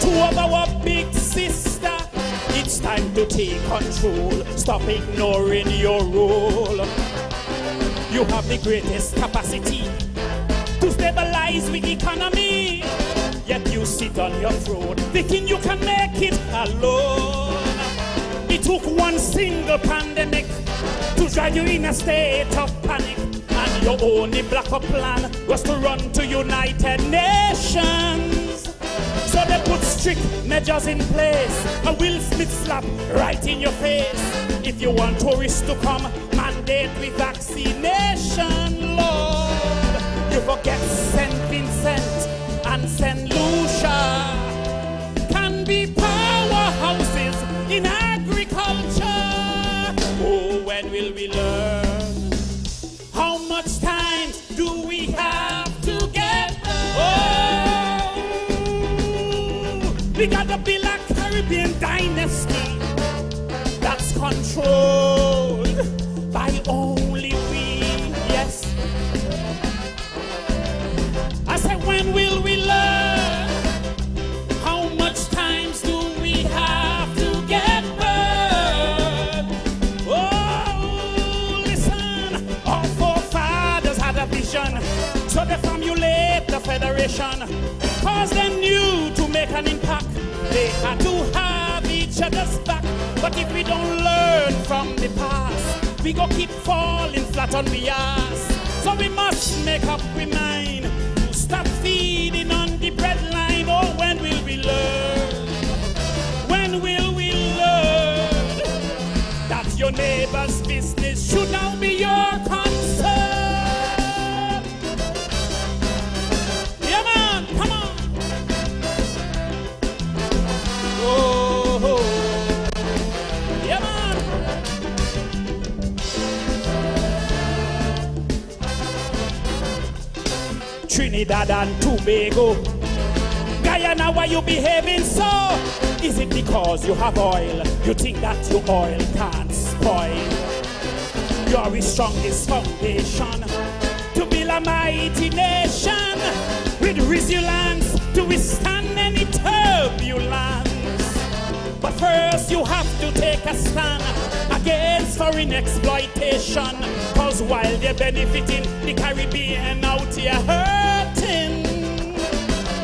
two of our big sister. It's time to take control. Stop ignoring your role. You have the greatest capacity to stabilize the economy. Yet you sit on your throne, thinking you can make it alone. It took one single pandemic to drive you in a state of panic. And your only backup plan was to run to United Nations. So they put strict measures in place, a Will Smith slap right in your face. If you want tourists to come, mandate with vaccination, Lord. You forget St. Vincent and St. Lucia can be powerhouses in agriculture. Oh, when will we learn? How much time do we have to get? Oh, we gotta build a Caribbean dynasty controlled by only we. Yes. I said, when will we learn? How much times do we have to get burned? Oh, listen, our forefathers had a vision, so they formulate the federation, cause they knew to make an impact, they had to have each other's back. But if we don't learn from the past, we go keep falling flat on the ass. So we must make up we mind to stop feeding on the bread line. Oh, when will we learn? When will we learn that your neighbor's business should now be your concern? Yeah, man, come on. Oh, yeah, man. Trinidad and Tobago, Guyana, why you behaving so? Is it because you have oil? You think that your oil can't spoil? You're the strongest foundation to build a mighty nation with resilience to withstand any turbulence. But first you have to take a stand against foreign exploitation, cause while they're benefiting, the Caribbean out here hurting.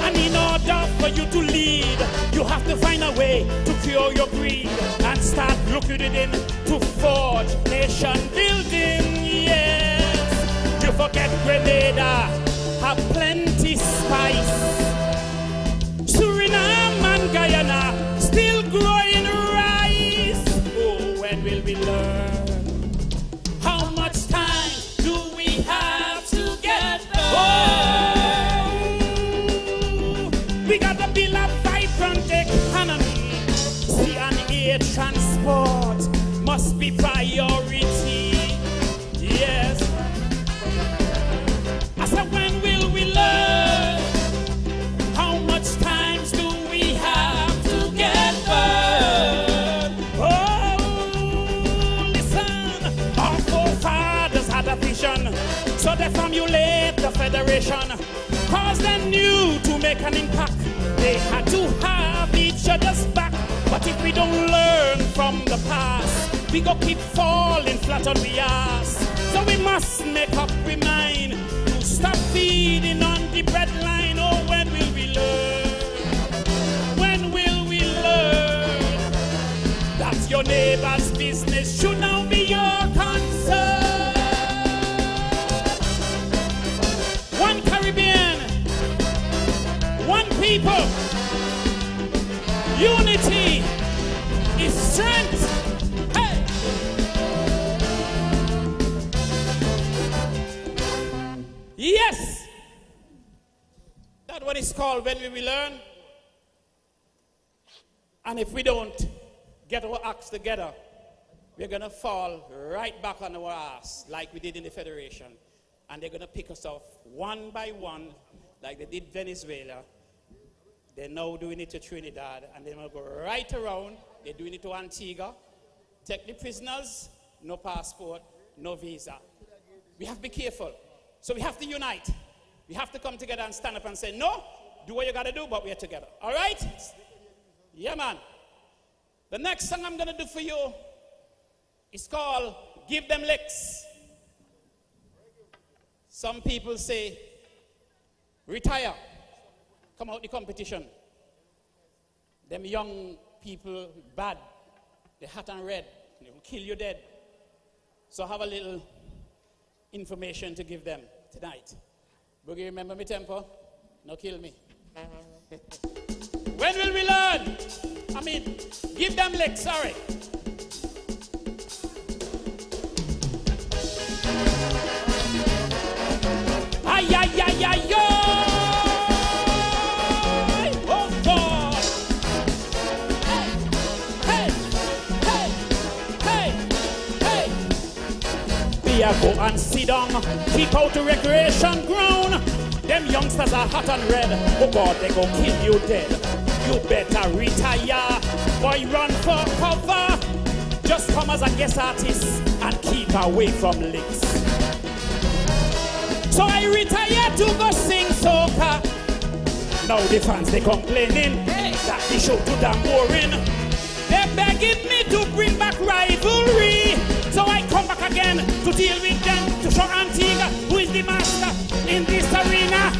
And in order for you to lead, you have to find a way to cure your greed and start looking in to forge nation building. Yes, you forget Grenada have plenty spice. Suriname and Guyana still growing rice. Oh, when will we learn? How much time do we have to get there? Oh, we gotta build a vibrant economy. Sea and air transport must be priority. Yes. I said, when will we learn? How much times do we have to get burned? Oh, listen, our forefathers had a vision, so they formulate the federation, cause they knew to make an impact, they had to have each other's back. But if we don't learn from the past, we go keep falling flat on the ass. So we must make up we mind to stop feeding on the bread line. Oh, when will we learn? When will we learn that your neighbor's business should now be your concern? One Caribbean, one people, unity is strength. Hey! Yes! That's what it's called, when we will learn. And if we don't get our acts together, we're going to fall right back on our ass like we did in the Federation. And they're going to pick us off one by one like they did Venezuela. They're now doing it to Trinidad, and they're going to go right around. They're doing it to Antigua. Take the prisoners, no passport, no visa. We have to be careful. So we have to unite. We have to come together and stand up and say, no, do what you got to do, but we're together. All right? Yeah, man. The next song I'm going to do for you is called Give Them Licks. Some people say, retire. Come out the competition. Them young people, bad. They're hot and red. They will kill you dead. So I have a little information to give them tonight. Boogie, remember me tempo? No kill me. When will we learn? I mean, give them licks, sorry. Ay, ay, ay, ay, yo! Oh, God! Hey, hey, hey, hey, hey! Be a go and sit down, keep out the recreation ground. Them youngsters are hot and red. Oh, God, they gon' kill you dead. You better retire, boy, run for cover. Just come as a guest artist and keep away from licks. So I retired to go sing soca. Now the fans they complaining that the show too damn boring. They're begging me to bring back rivalry. So I come back again to deal with them, to show Antigua who is the master in this arena.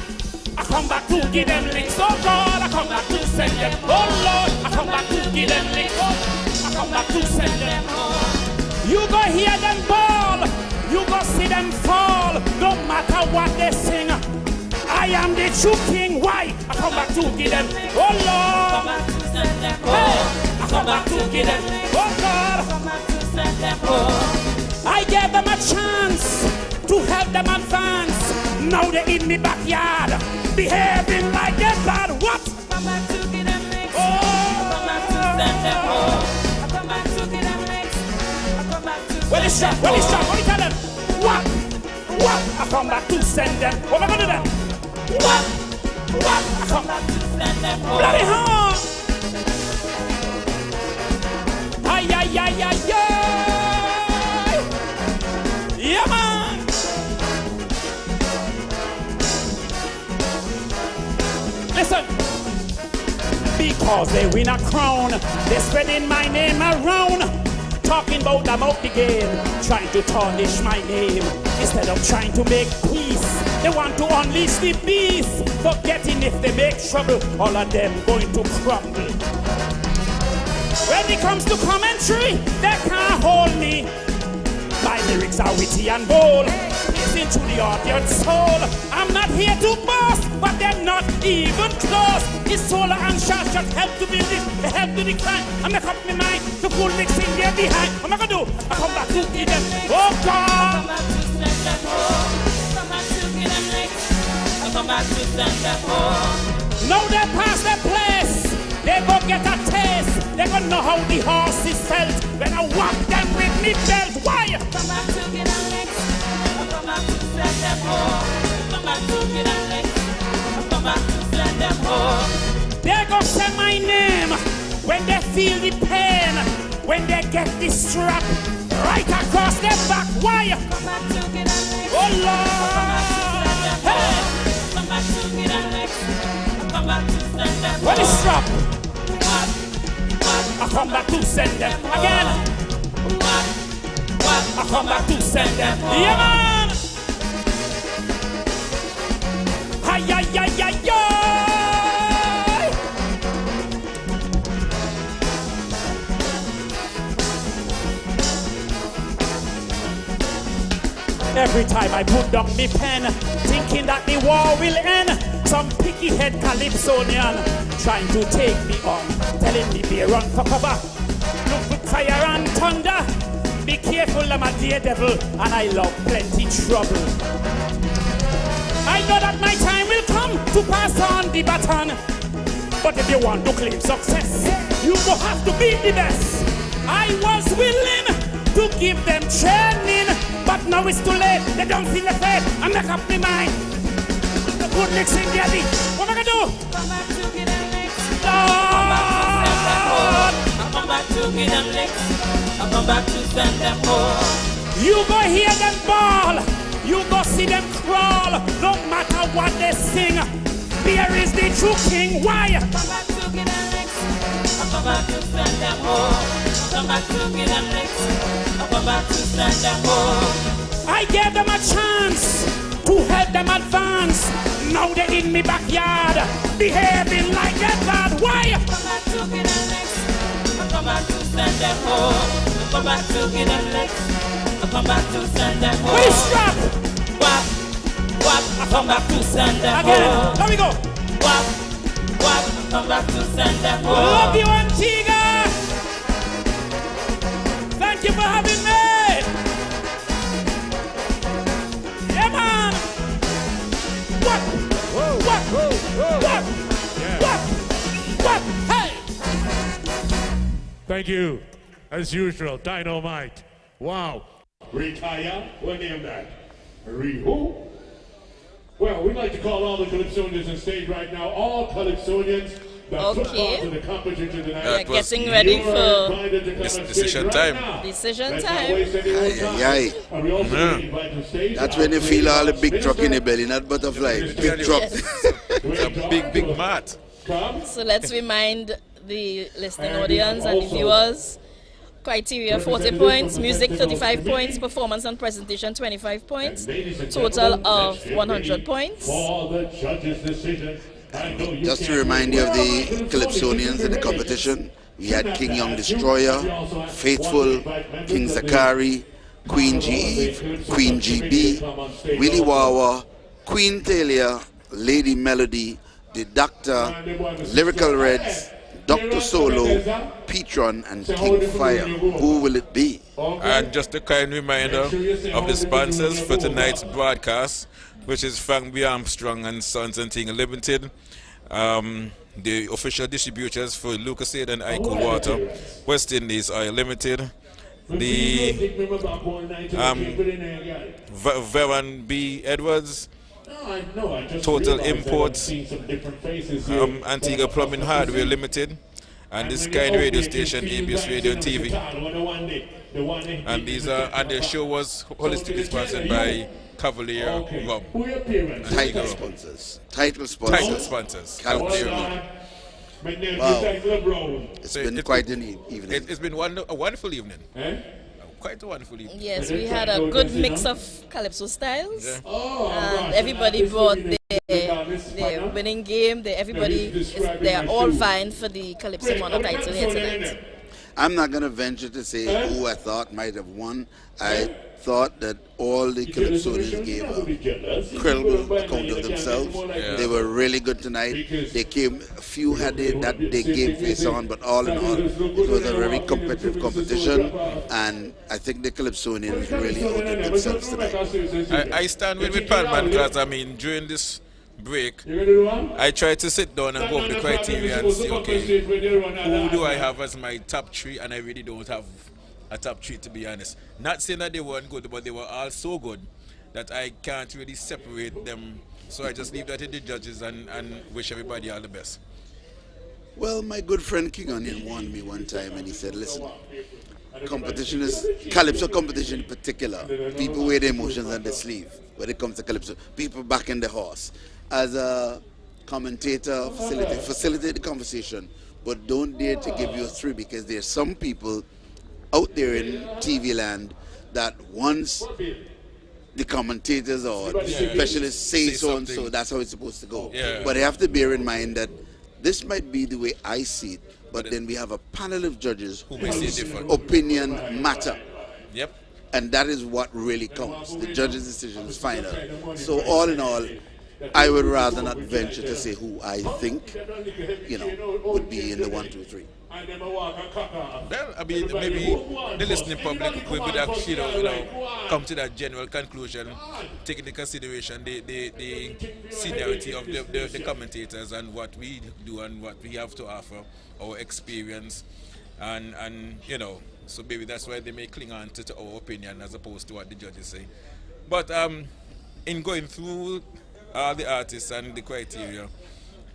I come back to give them licks, oh God. I come back to send them, oh Lord. I come back to give them licks, oh. I come back to send them home. You go hear them ball, you go see them fall. No matter what they sing, I am the true king. Why? I come back to give them, oh Lord. I come back to send them home. Hey, I come back to give them, oh God. I come back to send them home. I gave them a chance to help them advance. Now they're in the backyard, behaving like they're bad. What? I come back to give them licks. Oh, I come back to send them home. I come back to give them licks. I come back to send them home. What is that? What do you tell them? What? What? I come back to send them. What am I going to do then? What? What? I come back to send them home. Bloody hell! Ay, ay, ay, ay, ay! Yeah, man! Listen! Because they win a crown, they're spreading my name around. Talking about them out the game, trying to tarnish my name. Instead of trying to make peace, they want to unleash the beast. Forgetting if they make trouble, all of them going to crumble. When it comes to commentary, they can't hold me. My lyrics are witty and bold, piercing to the audience soul. I'm not here to boast, but they're not even close. It's Solar and Shot help to build this, they help to decline. I make up my mind to pull mix in there behind. What am I gonna do? I come back to give them, oh God! I come back to send them home. I come back to give them licks. I come back to send them home. Now they pass their place, they go get a taste. They gonna know how the horse is felt when I walk them with me belt. Why? I come back to give them licks. I come back to send them home. I come back to give them licks. I come back to send them home. They go say my name when they feel the pain, when they get the strap right across their back. Why? I come back to give them licks. Oh Lord! Hey! I come back to give them licks. I come back to send them home. What is strap? I come back to send them again. I come back to send them. Yeah, man. Hi, hi, hi, hi, hi. Every time I put down me pen, thinking that the war will end, some picky head Calypsonian trying to take me on, telling me be run for cover. Look with fire and thunder. Be careful, I'm a daredevil, and I love plenty trouble. I know that my time will come to pass on the baton. But if you want to claim success, you will have to be the best. I was willing to give them training, but now it's too late. They don't feel the faith. I make up my mind. The good licks in the alley. What am I gonna do? Come back to get them licks. I come back to get them licks. I come back to send them home. You go hear them ball. You go see them crawl. No matter what they sing, there is the true king. Why? I come back to get them licks. I come back to send them home. I come back to get them licks. I come back to send them home. I gave them a chance to help them advance. Now they're in me backyard, behaving like they're bad. Why? I come back to get them licks. I come back to send them home. I come back to get them licks. I come back to send them home. What is strap? Wap, wap. I come back to send them home. Again, there we go. Wap, wap. I come back to send them home. Love you, Antigua. Thank you for having me. Yeah, man. What? What? What? What? What? Hey. Thank you. As usual, Dynamite. Wow. Retire? What name that? Who? Well, we'd like to call all the Calypsonians on stage right now. All Calypsonians Okay. We are getting ready for decision time. Decision time. Aye. That's when you feel all the big truck in your belly, not butterfly. Big truck. A big mat. So let's remind the listening audience and the viewers. Criteria 40 points, music 35 points, performance and presentation 25 points, total of 100 points. Just to remind you of the Calypsonians in the competition, we had King Young Destroyer, Faithful, King Zakari, Queen G Eve, Queen GB, Willie Wawa, Queen Thalia, Lady Melody, The Doctor, Lyrical Reds, Dr. Solo, Petron, and King Fire. Who will it be? And just a kind reminder of the sponsors for tonight's broadcast, which is Frank B. Armstrong and Sons and Ting Limited. The official distributors for Lucasade and iCool Water, West Indies Oil Limited, the Veron B. Edwards, Total Imports, Antigua Plumbing Hardware Limited, and this kind radio station, ABS Radio and TV. And the show was holistically sponsored by Cavalier Rum. Title sponsors. Cavalier Rum. Wow. It's been quite an evening. It's been a wonderful evening. Quite a wonderful evening. Yes, we had a good mix of calypso styles. Yeah. And everybody brought their winning game. They're all vying for the Calypso Monarch title here tonight. I'm not going to venture to say who I thought might have won. I thought that all the Calypsonians gave a credible account of themselves. Yeah. They were really good tonight. They came, a few had that they game face on, but all in all, it was a very competitive competition, and I think the Calypsonians really outdid themselves tonight. I stand with Palman because, I mean, during this break, I tried to sit down and go over the criteria and say, okay, who do I have as my top three, and I really don't have a top three, to be honest. Not saying that they weren't good, but they were all so good that I can't really separate them. So I just leave that to the judges and wish everybody all the best. Well, my good friend King Onion warned me one time and he said, listen, competition is, Calypso competition in particular, people wear their emotions on their sleeve when it comes to Calypso. People back in the horse. As a commentator, facilitate the conversation, but don't dare to give you a three, because there's some people out there in TV land that once the commentators or the specialists say so and so, that's how it's supposed to go. Yeah. But I have to bear in mind that this might be the way I see it, but then we have a panel of judges whose opinion matter. Yep. And that is what really counts. The judge's decision is final. So all in all, I would rather not venture to say who I think, would be in the 1, 2, 3. Well, I mean, maybe the listening public would actually, come to that general conclusion, taking into consideration the seniority of the commentators and what we do and what we have to offer, our experience, and so maybe that's why they may cling on to our opinion as opposed to what the judges say. But in going through all the artists and the criteria,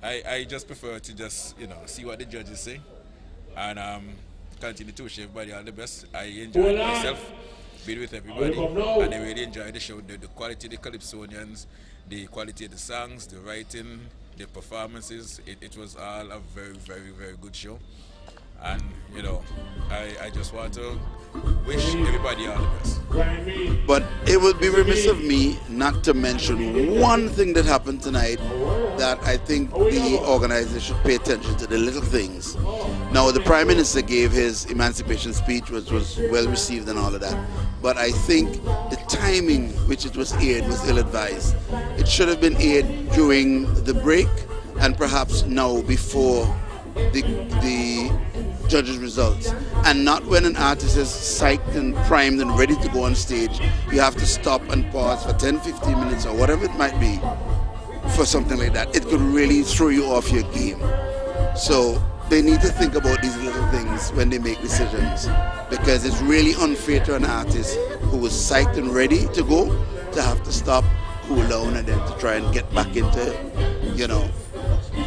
I just prefer to just see what the judges say and continue to wish everybody all the best. I enjoyed myself being with everybody, and I really enjoyed the show. The quality of the Calypsonians, the quality of the songs, the writing, the performances, it was all a very, very, very good show. And I just want to wish everybody all the best. But it would be remiss of me not to mention one thing that happened tonight that I think the organizers should pay attention to, the little things. Now, the Prime Minister gave his emancipation speech, which was well received and all of that. But I think the timing which it was aired was ill-advised. It should have been aired during the break and perhaps now before the judges' results, and not when an artist is psyched and primed and ready to go on stage. You have to stop and pause for 10-15 minutes or whatever it might be for something like that. It could really throw you off your game. So they need to think about these little things when they make decisions, because it's really unfair to an artist who was psyched and ready to go to have to stop, cool down, and then to try and get back into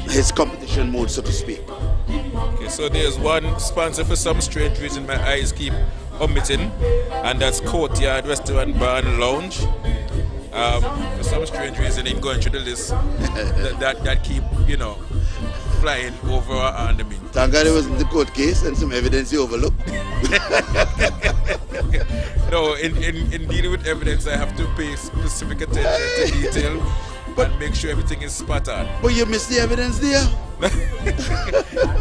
his competition mode, so to speak. Okay, so there's one sponsor for some strange reason my eyes keep omitting, and that's Courtyard Restaurant Bar and Lounge. For some strange reason, in going through the list, that keep, you know, flying over our enemy. Thank God it wasn't the court case and some evidence you overlooked. No, in dealing with evidence, I have to pay specific attention to detail and make sure everything is spot on. But you missed the evidence there.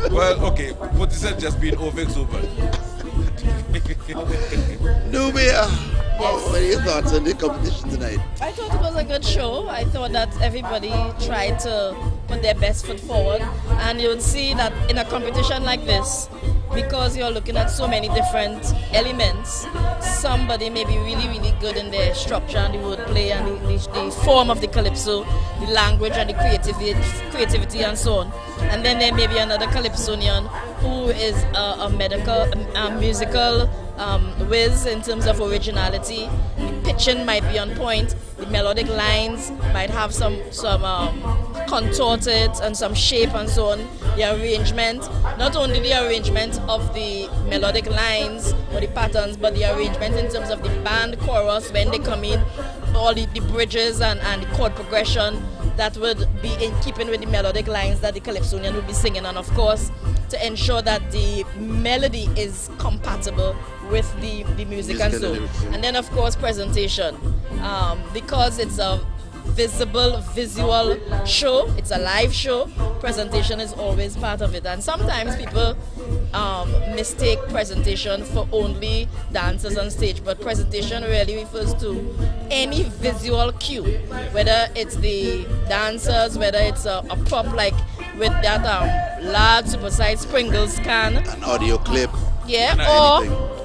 Well, okay, but this has just been over-exuberant. Nubia, what are your thoughts on the competition tonight? I thought it was a good show. I thought that everybody tried to put their best foot forward, and you would see that in a competition like this, because you're looking at so many different elements, somebody may be really, really good in their structure and the wordplay and the form of the calypso, the language and the creativity and so on. And then there may be another calypsonian who is a musical whiz in terms of originality. The pitching might be on point, the melodic lines might have some contorted and some shape and so on. The arrangement, not only the arrangement of the melodic lines or the patterns, but the arrangement in terms of the band chorus when they come in, all the bridges and the chord progression that would be in keeping with the melodic lines that the calypsonian would be singing, and of course to ensure that the melody is compatible with the music and so. And then of course presentation, because it's a visual show, it's a live show, presentation is always part of it, and sometimes people mistake presentation for only dancers on stage, but presentation really refers to any visual cue, whether it's the dancers, whether it's a prop like with that large super-sized Pringles can, an audio clip,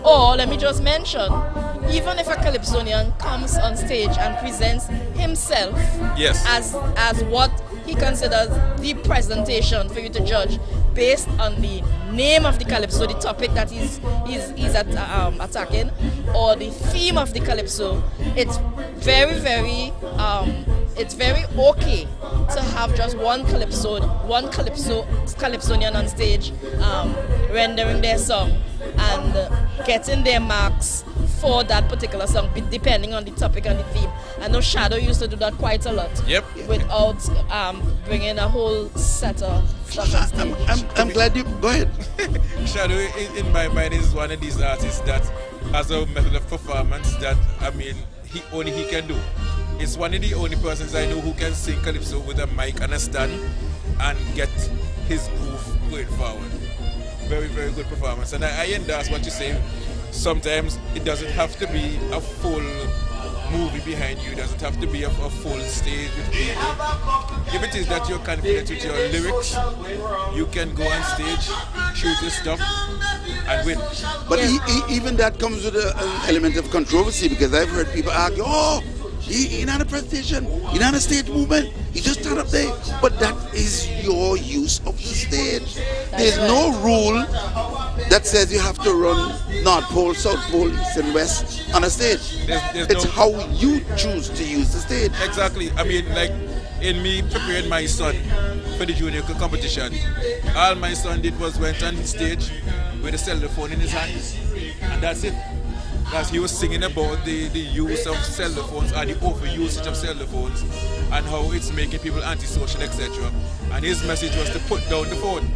or let me just mention, even if a calypsonian comes on stage and presents himself as what he considers the presentation for you to judge based on the name of the calypso, the topic that he's attacking, or the theme of the calypso, it's very okay to have just one calypsonian on stage rendering their song and getting their marks for that particular song, depending on the topic and the theme. I know Shadow used to do that quite a lot. Without bringing a whole set of stuff on stage. I'm glad you go ahead. Shadow, in my mind, is one of these artists that has a method of performance that he can do. It's one of the only persons I know who can sing calypso with a mic and a stand and get his groove going forward. Very, very good performance. And I endorse what you say. Sometimes it doesn't have to be a full movie behind you. It doesn't have to be a full stage with people. If it is that you're confident with your lyrics, you can go on stage, shoot your stuff, and win. But even that comes with an element of controversy, because I've heard people argue, he's not a presentation, he's not a stage movement, he just stand up there. But that is your use of the stage. There's no rule that says you have to run North Pole, South Pole, East and West on a stage. It's how you choose to use the stage. Exactly. I mean, like in me preparing my son for the junior competition, all my son did was went on stage with a cell phone in his hand, and that's it. He was singing about the use of cell phones and the overusage of cell phones and how it's making people antisocial, etc. And his message was to put down the phone.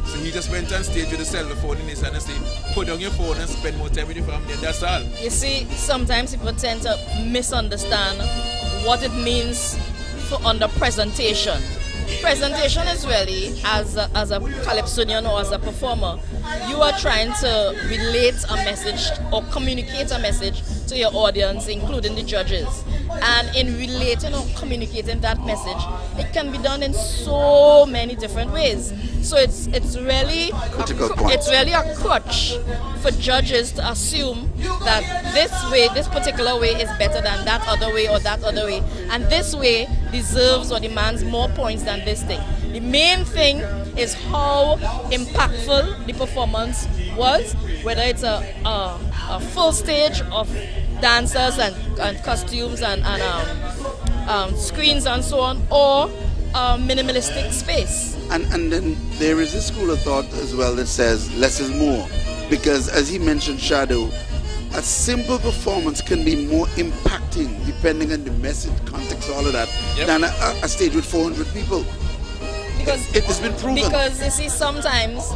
So he just went on stage with a cell phone in his hand and said, put down your phone and spend more time with your family, and that's all. You see, sometimes people tend to misunderstand what it means under presentation. Presentation is really, as a calypsonian or as a performer, you are trying to relate a message or communicate a message to your audience, including the judges. And in relating or communicating that message, it can be done in so many different ways. So it's really a crutch for judges to assume that this particular way is better than that other way or that other way, and this way deserves or demands more points than this thing. The main thing is how impactful the performance was, whether it's a full stage of dancers and costumes and screens and so on, or minimalistic space. And then there is a school of thought as well that says less is more. Because as he mentioned, Shadow, a simple performance can be more impacting depending on the message, context, all of that, than a stage with 400 people. Because it has been proven. Because you see, sometimes,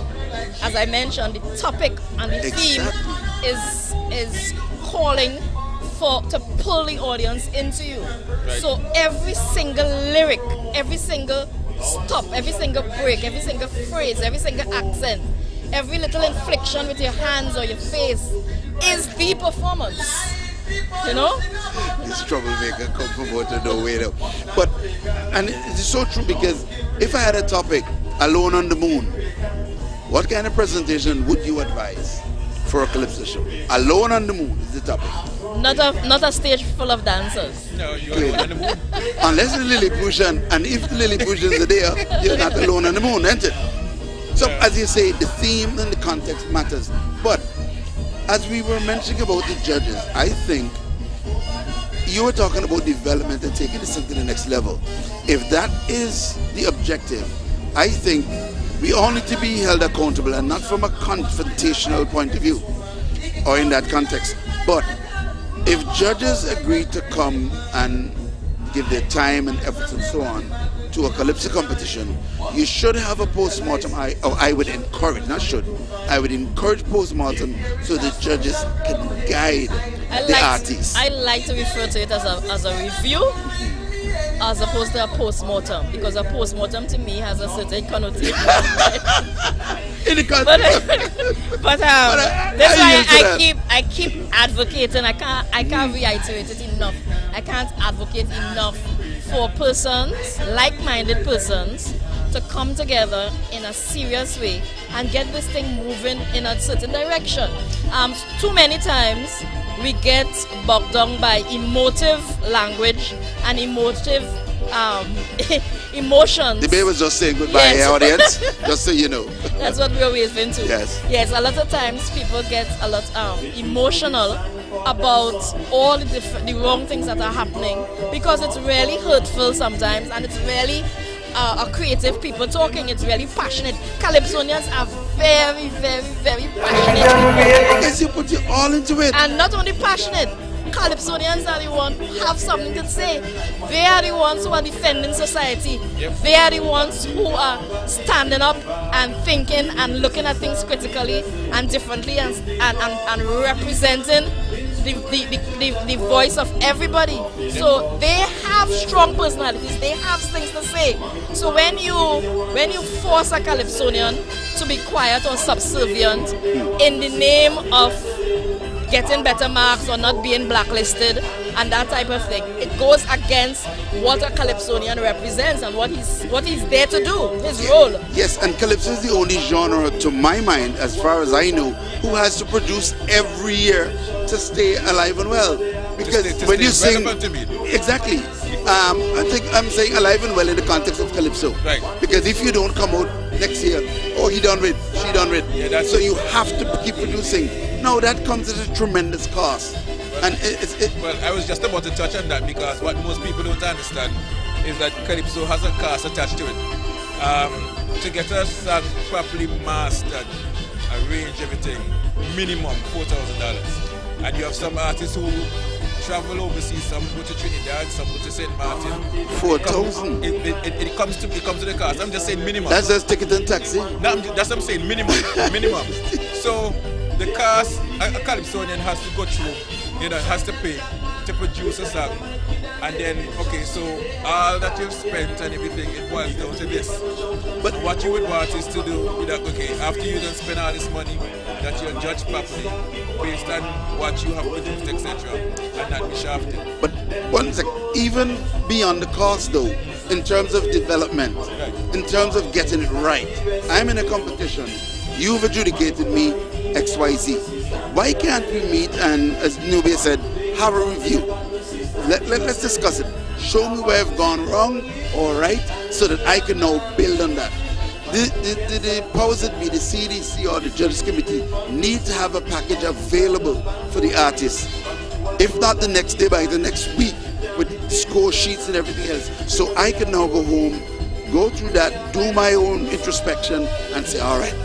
as I mentioned, the topic and the theme is calling to pull the audience into you. Right. So every single lyric, every single stop, every single break, every single phrase, every single accent, every little inflection with your hands or your face is the performance. You know? This troublemaker come from out of nowhere though. But, and it's so true, because if I had a topic, Alone on the Moon, what kind of presentation would you advise for a Calypso show? Alone on the Moon is the topic. Not a stage full of dancers. No, you're alone on the moon. Unless it's Lilliputian, and if the Lilliputians are there, you're not alone on the moon, isn't it? So, as you say, the theme and the context matters. But, as we were mentioning about the judges, I think you were talking about development and taking this to the next level. If that is the objective, I think we all need to be held accountable, and not from a confrontational point of view or in that context. But if judges agree to come and give their time and efforts and so on to a Calypso competition, you should have a post-mortem. I would encourage, not should, I would encourage post-mortem so the judges can guide the artists. I like to refer to it as a review as opposed to a post-mortem, because a post-mortem to me has a certain connotation. But that's why I keep advocating. I can't reiterate it enough. I can't advocate enough for persons, like-minded persons, to come together in a serious way and get this thing moving in a certain direction. Too many times we get bogged down by emotive language and emotive emotions. The baby was just saying goodbye, Yes. audience, just so you know. That's what we're waving to. Yes. Yes, a lot of times people get a lot emotional about all the wrong things that are happening, because it's really hurtful sometimes, and it's really a creative people talking. It's really passionate. Calypsonians are very, very, very passionate. Yes, you put your all into it. And not only passionate, Calypsonians are the ones who have something to say. They are the ones who are defending society. They are the ones who are standing up and thinking and looking at things critically and differently, and representing the voice of everybody. So they have strong personalities. They have things to say. So when you force a Calypsonian to be quiet or subservient in the name of getting better marks or not being blacklisted and that type of thing, it goes against what a Calypsonian represents and what he's there to do, his role. Yes, and Calypso is the only genre, to my mind, as far as I know, who has to produce every year to stay alive and well. Because when you sing, exactly, I think I'm saying alive and well in the context of Calypso. Right. Because if you don't come out next year, oh, he done with, she done with, so you have to keep producing. No, that comes at a tremendous cost. And well, I was just about to touch on that, because what most people don't understand is that Calypso has a cost attached to it. To get a song properly mastered, arrange everything, minimum $4,000. And you have some artists who travel overseas, some go to Trinidad, some go to St. Martin. 4,000. It comes to the cost. I'm just saying minimum. That's just ticket and taxi. No, that's what I'm saying, minimum. Minimum. So the cost a Calypsonian has to go through, has to pay to produce a song. And then, okay, so all that you've spent and everything, it boils down to this. But what you would want is to do that, okay, after you don't spend all this money, that you're judged properly based on what you have produced, etc. and not be shafted. But one sec, even beyond the cost though, in terms of development, in terms of getting it right, I'm in a competition, you've adjudicated me XYZ. Why can't we meet and, as Nubia said, have a review? Let's discuss it. Show me where I've gone wrong or right, so that I can now build on that. The powers that be, the CDC or the Judges Committee, need to have a package available for the artists. If not the next day, by the next week, with score sheets and everything else, so I can now go home go through that, do my own introspection, and say, all right,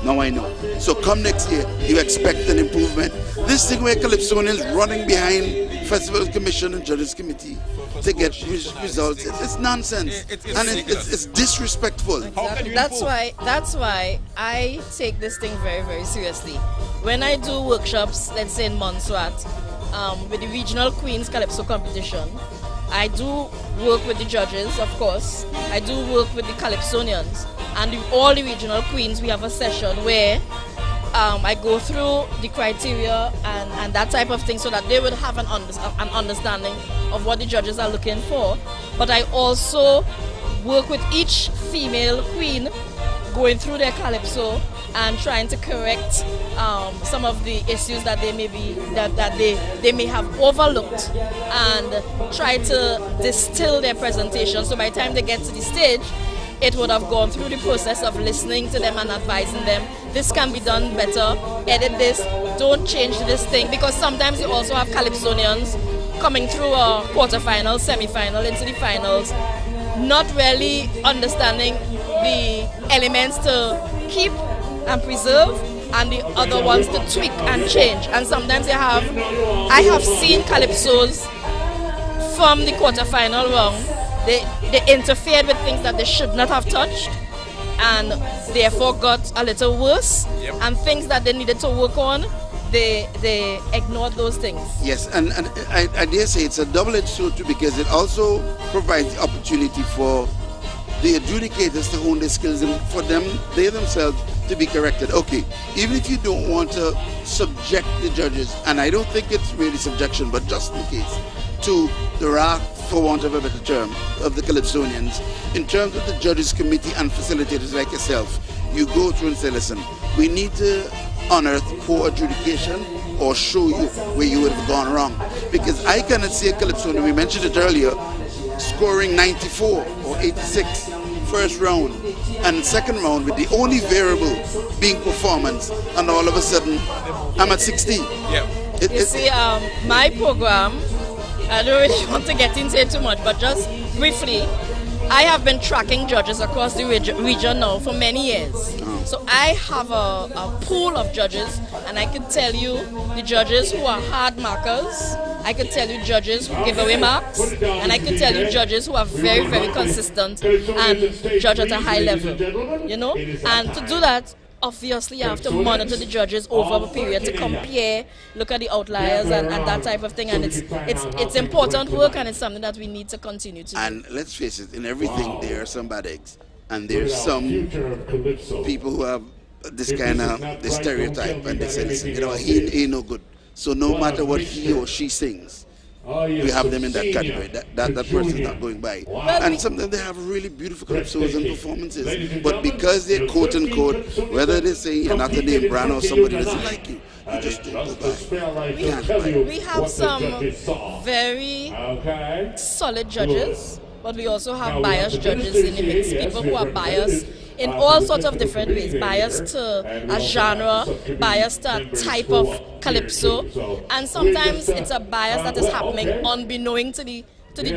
now I know. So come next year, you expect an improvement. This thing where Calypsonians running behind Festival Commission and Judges Committee to get results, it's nonsense. It's disrespectful. That's why I take this thing very, very seriously. When I do workshops, let's say in Montserrat, with the regional Queens Calypso competition, I do work with the judges, of course. I do work with the Calypsonians. And all the regional queens, we have a session where I go through the criteria and that type of thing so that they would have an understanding of what the judges are looking for. But I also work with each female queen going through their calypso and trying to correct some of the issues that they may be that they may have overlooked, and try to distill their presentation so by the time they get to the stage, it would have gone through the process of listening to them and advising them, this can be done better, edit this, don't change this thing, because sometimes you also have Calypsonians coming through a quarterfinal, semi-final, into the finals, not really understanding the elements to keep and preserve and the other ones to tweak and change. And sometimes I have seen Calypsos from the quarterfinal round, they interfered with things that they should not have touched and therefore got a little worse. And things that they needed to work on, they ignored those things. Yes, and I dare say it's a double-edged sword too, because it also provides the opportunity for the adjudicators to hone their skills and for they themselves to be corrected. Okay, even if you don't want to subject the judges, and I don't think it's really subjection, but just in case, to the wrath, for want of a better term, of the Calypsonians, in terms of the judges committee and facilitators like yourself, you go through and say, listen, we need to unearth poor adjudication or show you where you would have gone wrong. Because I cannot see a Calypsonian, we mentioned it earlier, scoring 94 or 86 first round, and second round with the only variable being performance, and all of a sudden I'm at 16. You see, my program, I don't really want to get into it too much, but just briefly, I have been tracking judges across the region now for many years. So I have a pool of judges, and I can tell you the judges who are hard markers, I can tell you judges who give away marks, and I can tell you judges who are very, very consistent and judge at a high level, you know? And to do that, obviously you have to monitor the judges over a period to compare, look at the outliers and that type of thing, and it's important work, and it's something that we need to continue to do. And let's face it, in everything there are some bad eggs, and there's some people who have this kind of this stereotype, and they say, listen, you know, he ain't no good. So no matter what he or she sings, we have them in that category. That person is not going by. And sometimes they have really beautiful calypsos and performances. But because they're quote unquote, whether they say you're not a name brand or somebody doesn't like you, you just don't go by. You can't buy. We have some very solid judges, but we also have biased judges in the mix. People who are biased in all sorts of different ways, biased to a genre, biased to a type of calypso, and sometimes it's a bias that is happening unbeknown to the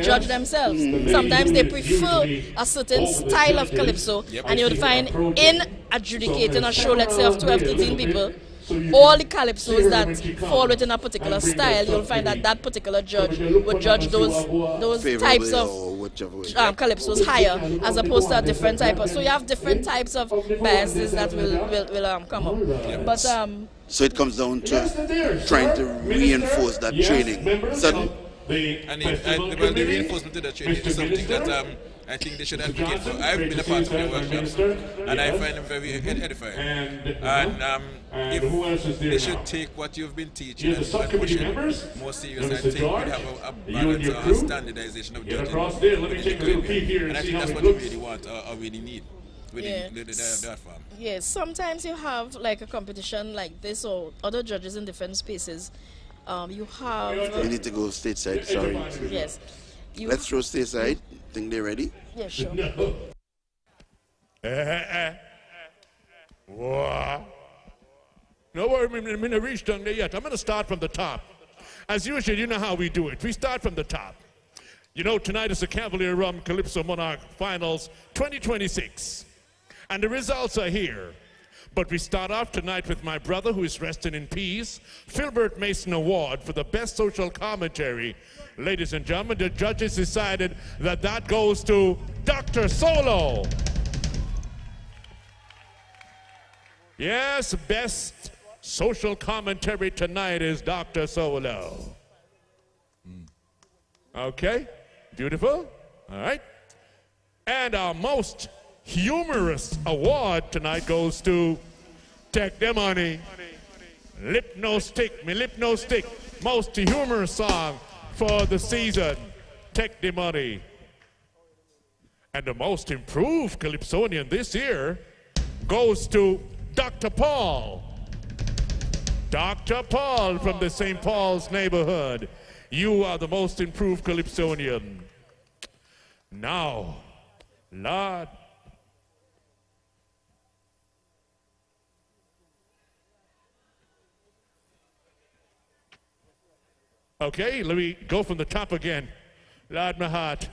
judge themselves. Sometimes they prefer a certain style of calypso, and you'll find in adjudicating a show, let's say of 12, 13 people, all the calypsos that fall within a particular style, you'll find that that particular judge would judge those types of calypsos higher, as opposed to a different type of. So you have different types of biases that will come up. But so it comes down to trying to reinforce that training. And the reinforcement of that training is something that I think they should advocate for. I've been a part of their workshops, and I find them very edifying. And if they should take what you've been teaching and push it more serious, I think we'd have a balance or a standardization of judging. And I think that's what we really want or really need. Yes, sometimes you have like a competition like this or other judges in different spaces. You have... We need to go stateside, sorry. Yes. Let's throw stateside. Think they're ready? Yeah, sure. No worry, I'm going to reach down there yet. I'm going to start from the top. As usual, you know how we do it. We start from the top. You know, tonight is the Cavalier Calypso Monarch Finals 2026. And the results are here. But we start off tonight with my brother, who is resting in peace, Philbert Mason Award for the best social commentary. Ladies and gentlemen, the judges decided that that goes to Dr. Solo. Yes, best social commentary tonight is Dr. Solo. Okay, beautiful. All right. And our most humorous award tonight goes to Take the Money. Lip No Stick, me lip no stick. Most humorous song for the season. Take the Money. And the most improved Calypsonian this year goes to Dr. Paul. Dr. Paul from the St. Paul's neighborhood. You are the most improved Calypsonian. Now, Lord. Okay, let me go from the top again. Lord, my heart.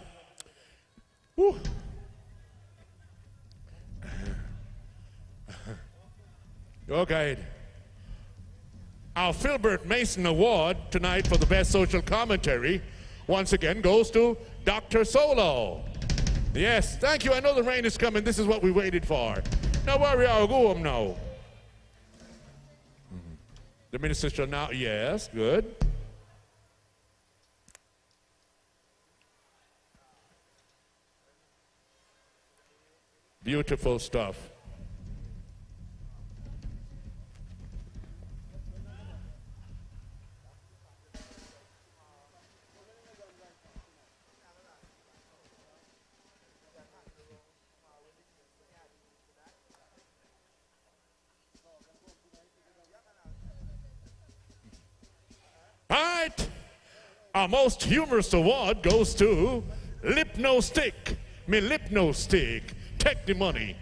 Woo. Okay. Our Philbert Mason Award tonight for the best social commentary once again goes to Dr. Solo. Yes, thank you. I know the rain is coming. This is what we waited for. Now worry, I'll go home now. The minister shall now, yes, good. Beautiful stuff. All right, our most humorous award goes to Lip No Stick. Me lip no stick. Take the money.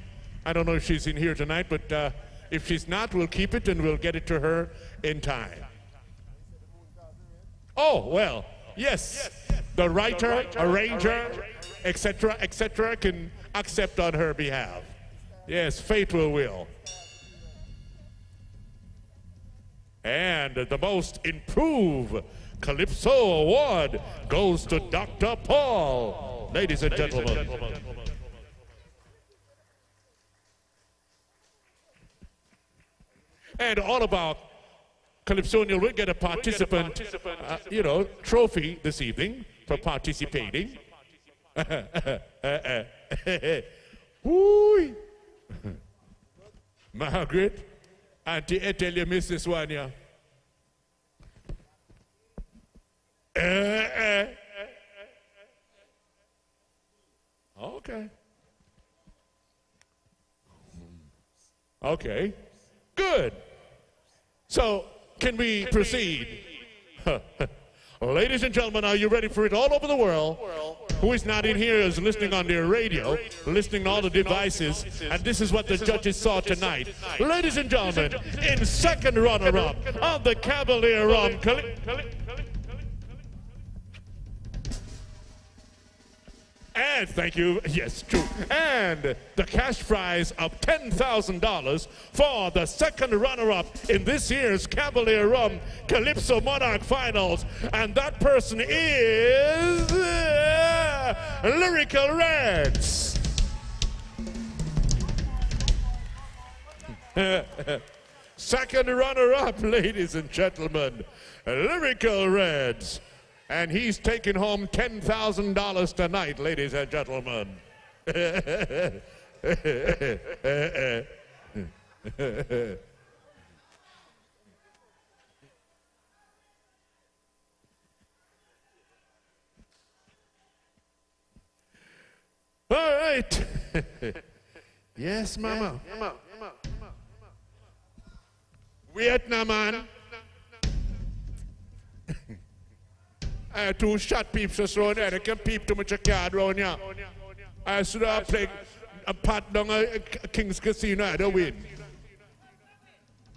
I don't know if she's in here tonight, but if she's not, we'll keep it and we'll get it to her in time. Oh, well, yes. The writer, arranger, etc., can accept on her behalf. Yes, fate will. And the most improved Calypso Award goes to Dr. Paul. Ladies and gentlemen. And all about Calypsonian will get a participant, trophy this evening for participating. Woo! Margaret, Auntie, I tell you, miss this one, yeah. Okay. Okay. Good. So, can we proceed? Ladies and gentlemen, are you ready for it? All over the world, who is not in here is listening on their radio, listening to all the devices, and this is what the judges saw tonight. Ladies and gentlemen, in second runner-up of the Cavalier And thank you, yes, true. And the cash prize of $10,000 for the second runner-up in this year's Cavalier Calypso Monarch Finals. And that person is Lyrical Reds. Second runner-up, ladies and gentlemen, Lyrical Reds. And he's taking home $10,000 tonight, ladies and gentlemen. All right. Yes, mama. Vietnam, man. I had two shot peeps just around there. They can peep too much a card around here. I should have played a part down a King's Casino. I don't win.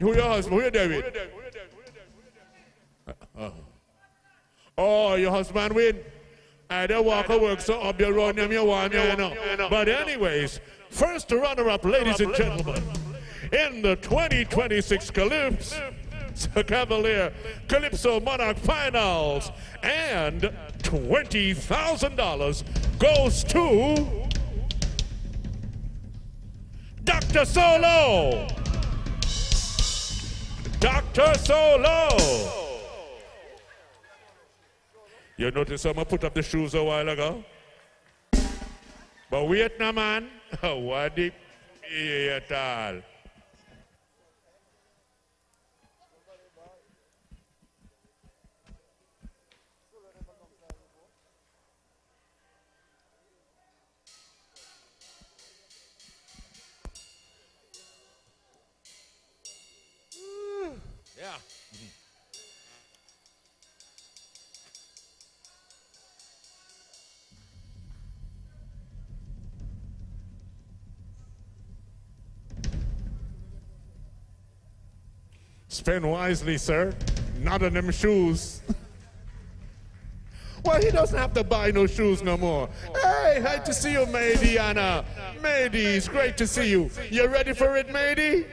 Who your husband? Who you there with? Oh, your husband win? I don't walk a work so up your run you want you know. But anyways, first runner-up, ladies and gentlemen, in the 2026 Cavalier Calypso Monarch Finals, and $20,000 goes to Dr. Solo. Dr. Solo. You notice someone put up the shoes a while ago? But wait now, man. What the at all? Yeah. Spend wisely, sir. Not on them shoes. Well, he doesn't have to buy no shoes no more. Hey, great to see you, Mady Anna. Mady, it's great to see you. You ready for it, Mady?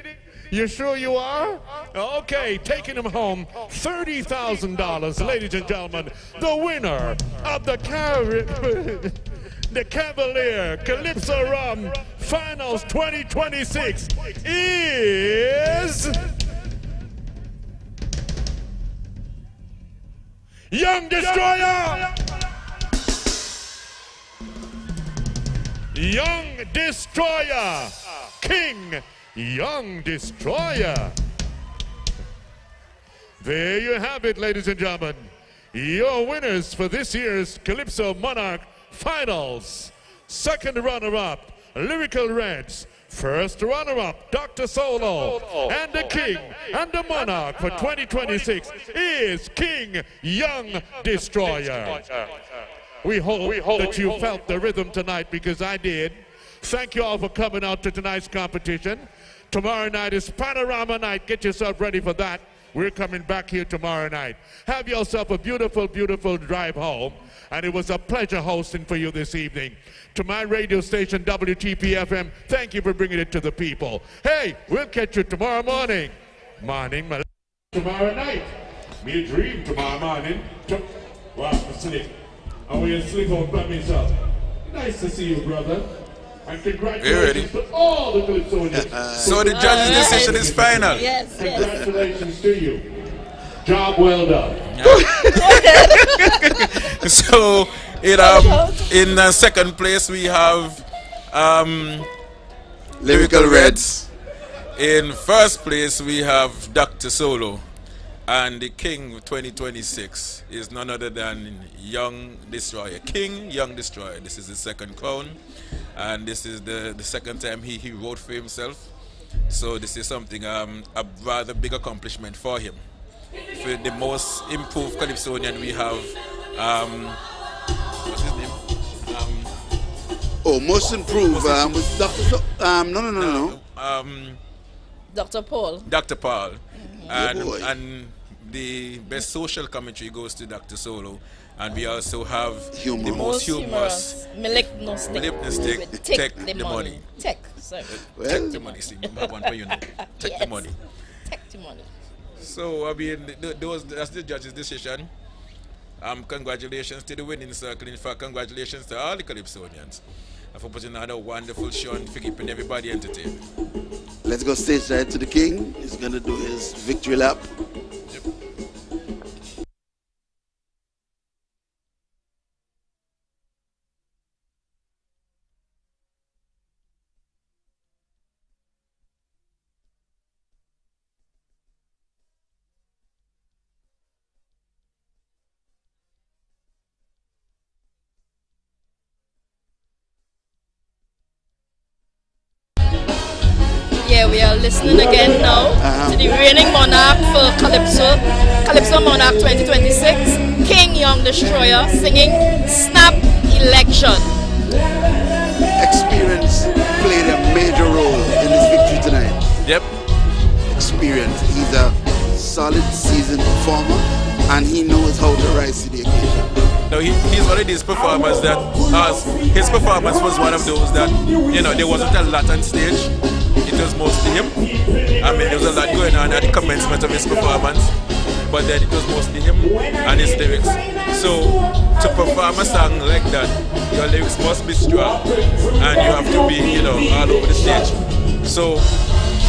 You sure you are? Okay, taking him home, $30,000, ladies and gentlemen. The winner of the Cavalier Calypso Rum Finals 2026 is Young Destroyer! Young Destroyer! King Young Destroyer! There you have it, ladies and gentlemen. Your winners for this year's Calypso Monarch Finals. Second runner-up, Lyrical Reds. First runner-up, Dr. Solo. And the king and the monarch for 2026 is King Young Destroyer. We hope that you felt the rhythm tonight, because I did. Thank you all for coming out to tonight's competition. Tomorrow night is Panorama Night. Get yourself ready for that. We're coming back here tomorrow night. Have yourself a beautiful, beautiful drive home. And it was a pleasure hosting for you this evening. To my radio station, WTP-FM, thank you for bringing it to the people. Hey, we'll catch you tomorrow morning. Tomorrow night. Me dream tomorrow morning. Wow, sleep. I will sleep on by myself. Nice to see you, brother. And congratulations to all the Calypsonians. So the judge's decision is final. Yes, congratulations to you. Job well done. So in second place we have Lyrical Reds. In first place we have Dr. Solo. And the king of 2026 is none other than Young Destroyer. King Young Destroyer. This is his second crown. And this is the second time he wrote for himself. So this is something, a rather big accomplishment for him. For the most improved Calypsonian we have, what's his name? Most improved was Dr. No. Dr. Paul. Dr. Paul. And the best social commentary goes to Dr. Solo. And we also have the most humorous, Malignustic, take the money. Take, sorry. Take the money, see, one for you know. Take the money. Take the money. So, I mean, that's the judge's decision. Congratulations to the winning circle. In fact, congratulations to all the Calypsonians for putting on a wonderful show and for keeping everybody entertained. Let's go stage right to the king. He's going to do his victory lap. Yep. Yeah, we are listening again now to the reigning monarch for Calypso Monarch 2026, King Young Destroyer, singing Snap Election. Experience played a major role in this victory tonight. Yep. Experience. He's a solid seasoned performer, and he knows how to rise to the occasion. Now he's one of these performers that his performance was one of those that, you know, there wasn't a lot on stage. It was mostly him. I mean, there was a lot going on at the commencement of his performance, but then it was mostly him and his lyrics. So to perform a song like that, your lyrics must be strong and you have to be, you know, all over the stage. So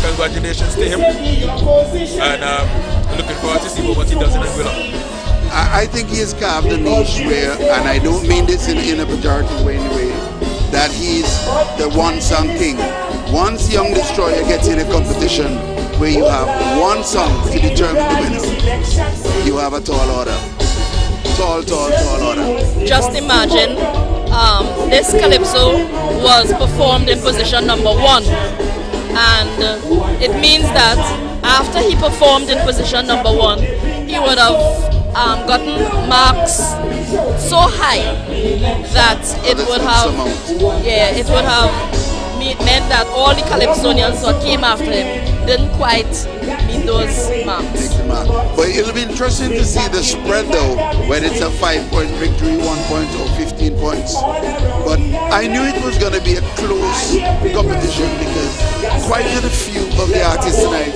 congratulations to him, and looking forward to see what he does in Anguilla. I think he has carved a niche where, and I don't mean this in a pejorative way anyway, that he's the one song king. Once Young Destroyer gets in a competition where you have one song to determine the winner, you have a tall order. Tall order. Just imagine, this Calypso was performed in position number 1. And it means that after he performed in position number 1, he would have gotten marks so high that it would have meant that all the Calypsonians who came after him didn't quite meet those marks. But it'll be interesting to see the spread though, whether it's a 5-point victory, 1 point or 15 points. But I knew it was going to be a close competition because quite a few of the artists tonight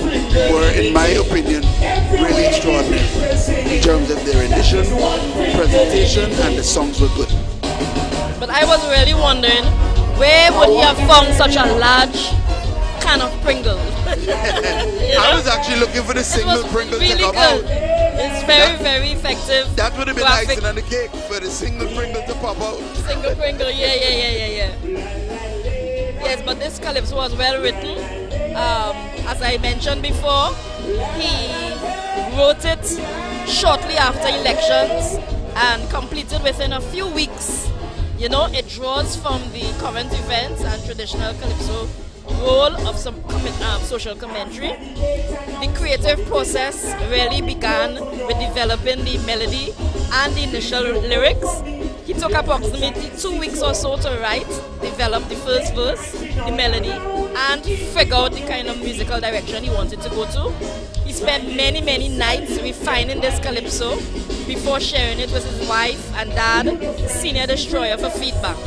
were, in my opinion, really extraordinary in terms of their rendition, presentation, and the songs were good. But I was really wondering, where would he have found such a large can of Pringles? I was actually looking for the single Pringle really to come good. out. It's very effective. That would have been icing on the cake for the single Pringle to pop out. Single Pringle, yeah. Yes, but this Calypso was well written. As I mentioned before, he wrote it shortly after elections and completed within a few weeks. You know, it draws from the current events and traditional Calypso role of some social commentary. The creative process really began with developing the melody and the initial lyrics. He took approximately 2 weeks or so to write, develop the first verse, the melody, and figure out the kind of musical direction he wanted to go to. He spent many nights refining this Calypso before sharing it with his wife and dad, Senior Destroyer, for feedback.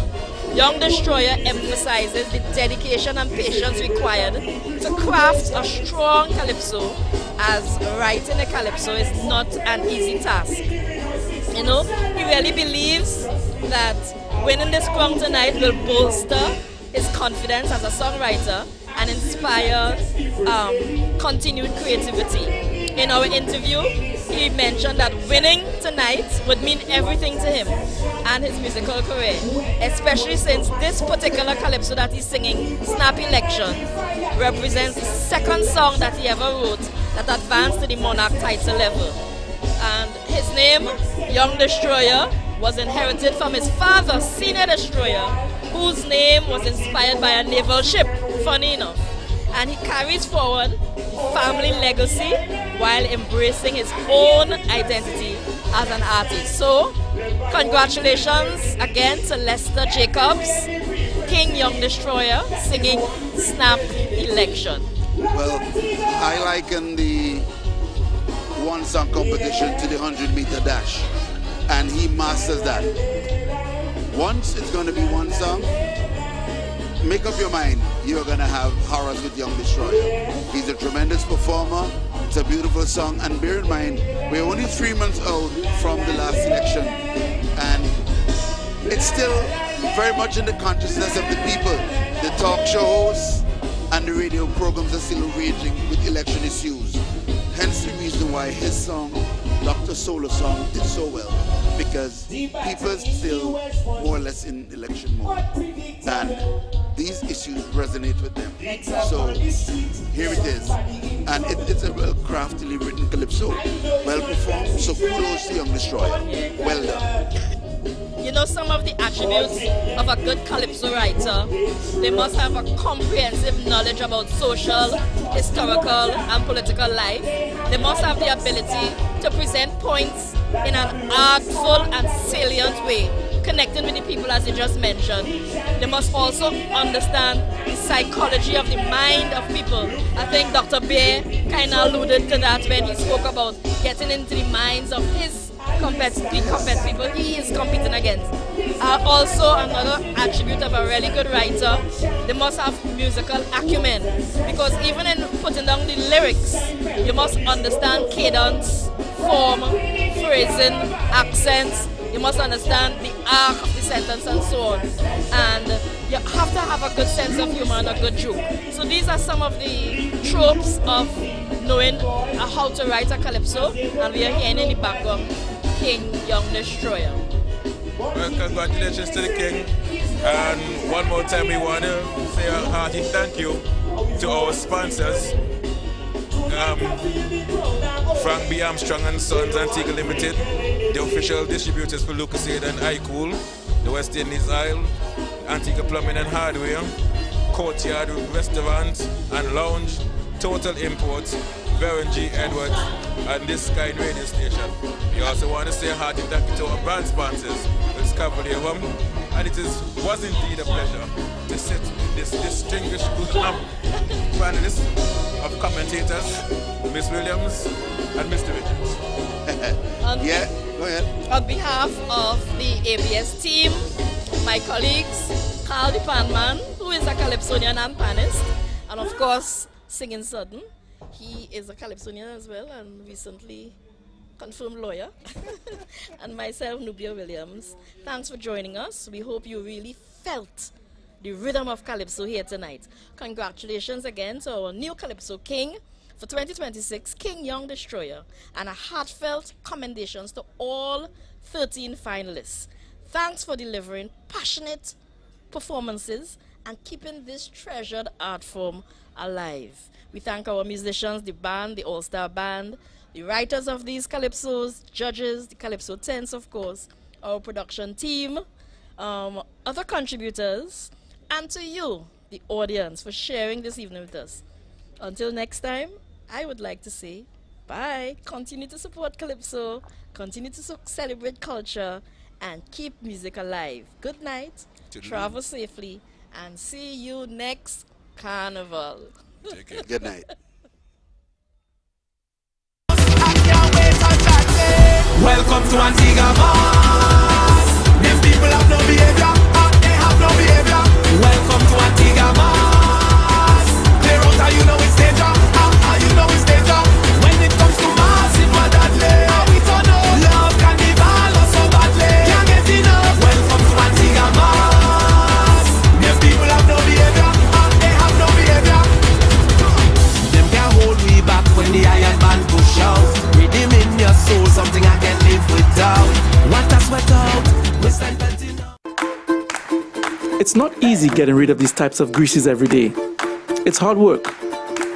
Young Destroyer emphasizes the dedication and patience required to craft a strong Calypso, as writing a Calypso is not an easy task. You know, he really believes that winning this crown tonight will bolster his confidence as a songwriter and inspire continued creativity. In our interview, he mentioned that winning tonight would mean everything to him and his musical career, especially since this particular Calypso that he's singing, Snap Election, represents the second song that he ever wrote that advanced to the Monarch title level. And his name, Young Destroyer, was inherited from his father, Senior Destroyer, whose name was inspired by a naval ship, funny enough. And he carries forward the family legacy while embracing his own identity as an artist. So, congratulations again to Lester Jacobs, King Young Destroyer, singing Snap Election. Well, I liken the one-song competition to the 100-meter dash, and he masters that. Once it's going to be one song, make up your mind, you're going to have horrors with Young Destroyer. He's a tremendous performer, it's a beautiful song, and bear in mind, we're only 3 months out from the last election, and it's still very much in the consciousness of the people. The talk shows and the radio programs are still raging with election issues. Hence the reason why his song, Dr. Solar Song, did so well, because people are still more or less in election mode, and these issues resonate with them. So here it is, and it's a well craftily written Calypso, well performed. So kudos to Young Destroyer. Well done. You know, some of the attributes of a good Calypso writer, they must have a comprehensive knowledge about social, historical, and political life. They must have the ability to present points in an artful and salient way, connecting with the people as you just mentioned, they must also understand the psychology of the mind of people. I think Dr. Bear kind of alluded to that when he spoke about getting into the minds of his people he is competing against. Also, another attribute of a really good writer, they must have musical acumen, because even in putting down the lyrics, you must understand cadence, form, phrasing, accents. You must understand the arc of the sentence and so on. And you have to have a good sense of humor and a good joke. So these are some of the tropes of knowing how to write a calypso. And we are hearing in the background King Young Destroyer. Well, congratulations to the King. And one more time we want to say a hearty thank you to our sponsors. Frank B. Armstrong and Sons Antigua Limited, the official distributors for Lucasade and iCool, the West Indies Isle, Antigua Plumbing and Hardware, Courtyard Restaurant and Lounge, Total Imports, Baron G. Edwards, and this kind radio station. We also want to say a hearty thank you to our brand sponsors, it's Cavalier, and it was indeed a pleasure to sit with this distinguished group of panelists of commentators, Miss Williams and Mr. Richards. Yeah, go ahead. On behalf of the ABS team, my colleagues, Carl the Panman, who is a Calypsonian and panist, and of course, Singing Sudden. He is a Calypsonian as well and recently confirmed lawyer. And myself, Nubia Williams. Thanks for joining us. We hope you really felt the rhythm of Calypso here tonight. Congratulations again to our new Calypso King for 2026, King Young Destroyer, and a heartfelt commendations to all 13 finalists. Thanks for delivering passionate performances and keeping this treasured art form alive. We thank our musicians, the band, the All-Star Band, the writers of these calypsos, judges, the Calypso Tents, of course, our production team, other contributors, and to you, the audience, for sharing this evening with us. Until next time, I would like to say bye. Continue to support Calypso, continue to celebrate culture, and keep music alive. Good night, travel safely, and see you next Carnival. Take care. Good night. Welcome to Antigua Mars. These people have no behavior, they have no behavior. Welcome to Antigua Mars. Clear out how you know it's danger, how you know it's danger. When it comes to Mars, it was deadly. How we don't know, love can develop so badly. Can't get enough. Welcome to Antigua Mars. These people have no behavior, they have no behavior. Them can't hold me back when the iron man push out. Rhythm in your soul, something I can't live without. What I sweat out, we stand plenty now. It's not easy getting rid of these types of greases every day. It's hard work.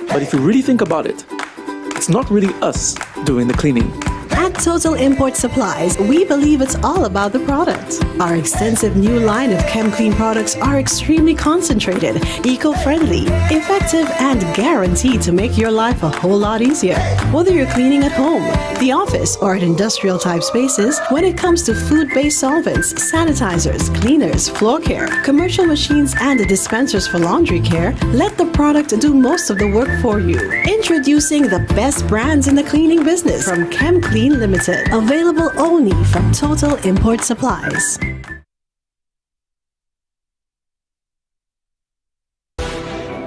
But if you really think about it, it's not really us doing the cleaning. At Total Import Supplies, we believe it's all about the product. Our extensive new line of ChemClean products are extremely concentrated, eco-friendly, effective, and guaranteed to make your life a whole lot easier. Whether you're cleaning at home, the office, or at industrial-type spaces, when it comes to food-based solvents, sanitizers, cleaners, floor care, commercial machines, and dispensers for laundry care, let the product do most of the work for you. Introducing the best brands in the cleaning business from ChemClean Limited, available only from Total Import Supplies.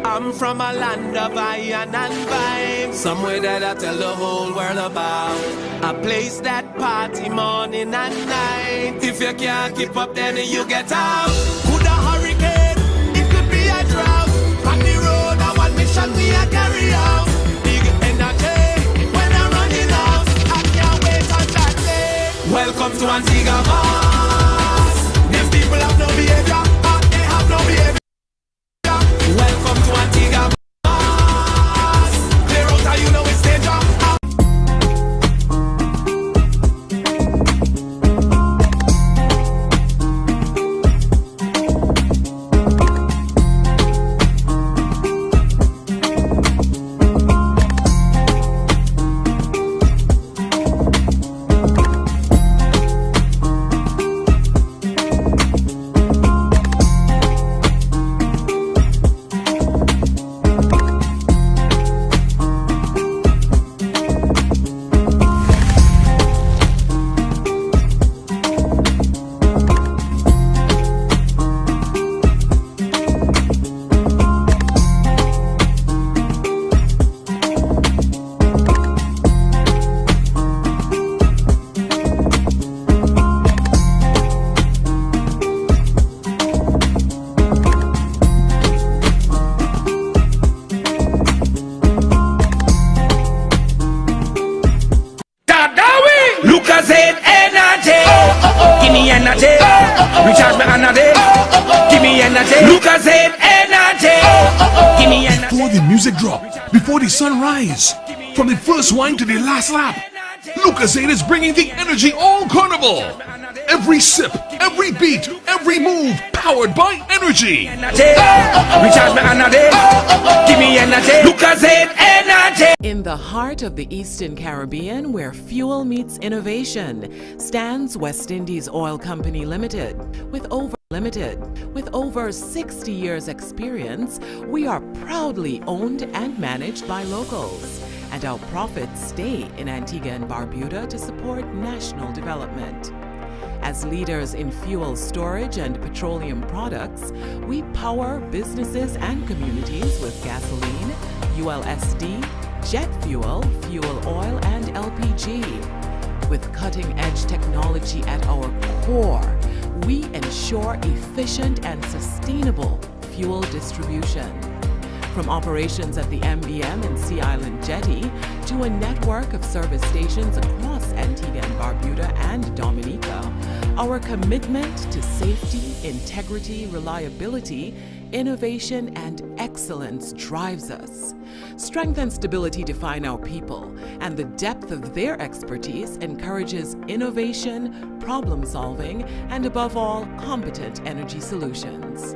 I'm from a land of iron and vibes, somewhere that I tell the whole world about. A place that party morning and night. If you can't keep up, then you get out. Could a hurricane, it could be a drought. On the road, I want mission we a carry out. Big energy when I'm running out. I can't wait on that day. Welcome to Antigua Mars. These people have no behavior, they have no behavior. Welcome to Antigua Mars. Clear out how you know it's danger. Recharge me energy. Give me energy. Lucozade energy. Give me energy. Before the music drop, before the sunrise, from the first wine to the last lap, Lucozade is bringing the energy all carnival. Every sip, every beat, every move, powered by energy. Recharge me energy. Give me energy. Lucozade energy. In the heart of the Eastern Caribbean, where fuel meets innovation, stands West Indies Oil Company Limited. With over 60 years experience, we are proudly owned and managed by locals, and our profits stay in Antigua and Barbuda to support national development. As leaders in fuel storage and petroleum products, we power businesses and communities with gasoline, ULSD, jet fuel, fuel oil, and LPG. With cutting-edge technology at our core, we ensure efficient and sustainable fuel distribution. From operations at the MBM and Sea Island Jetty to a network of service stations across Antigua and Barbuda and Dominica, our commitment to safety, integrity, reliability, innovation, and excellence drives us. Strength and stability define our people, and the depth of their expertise encourages innovation, problem solving, and above all, competent energy solutions.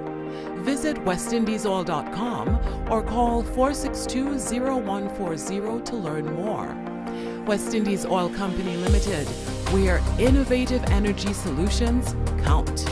Visit westindiesoil.com or call 462-0140 to learn more. West Indies Oil Company Limited, where innovative energy solutions count.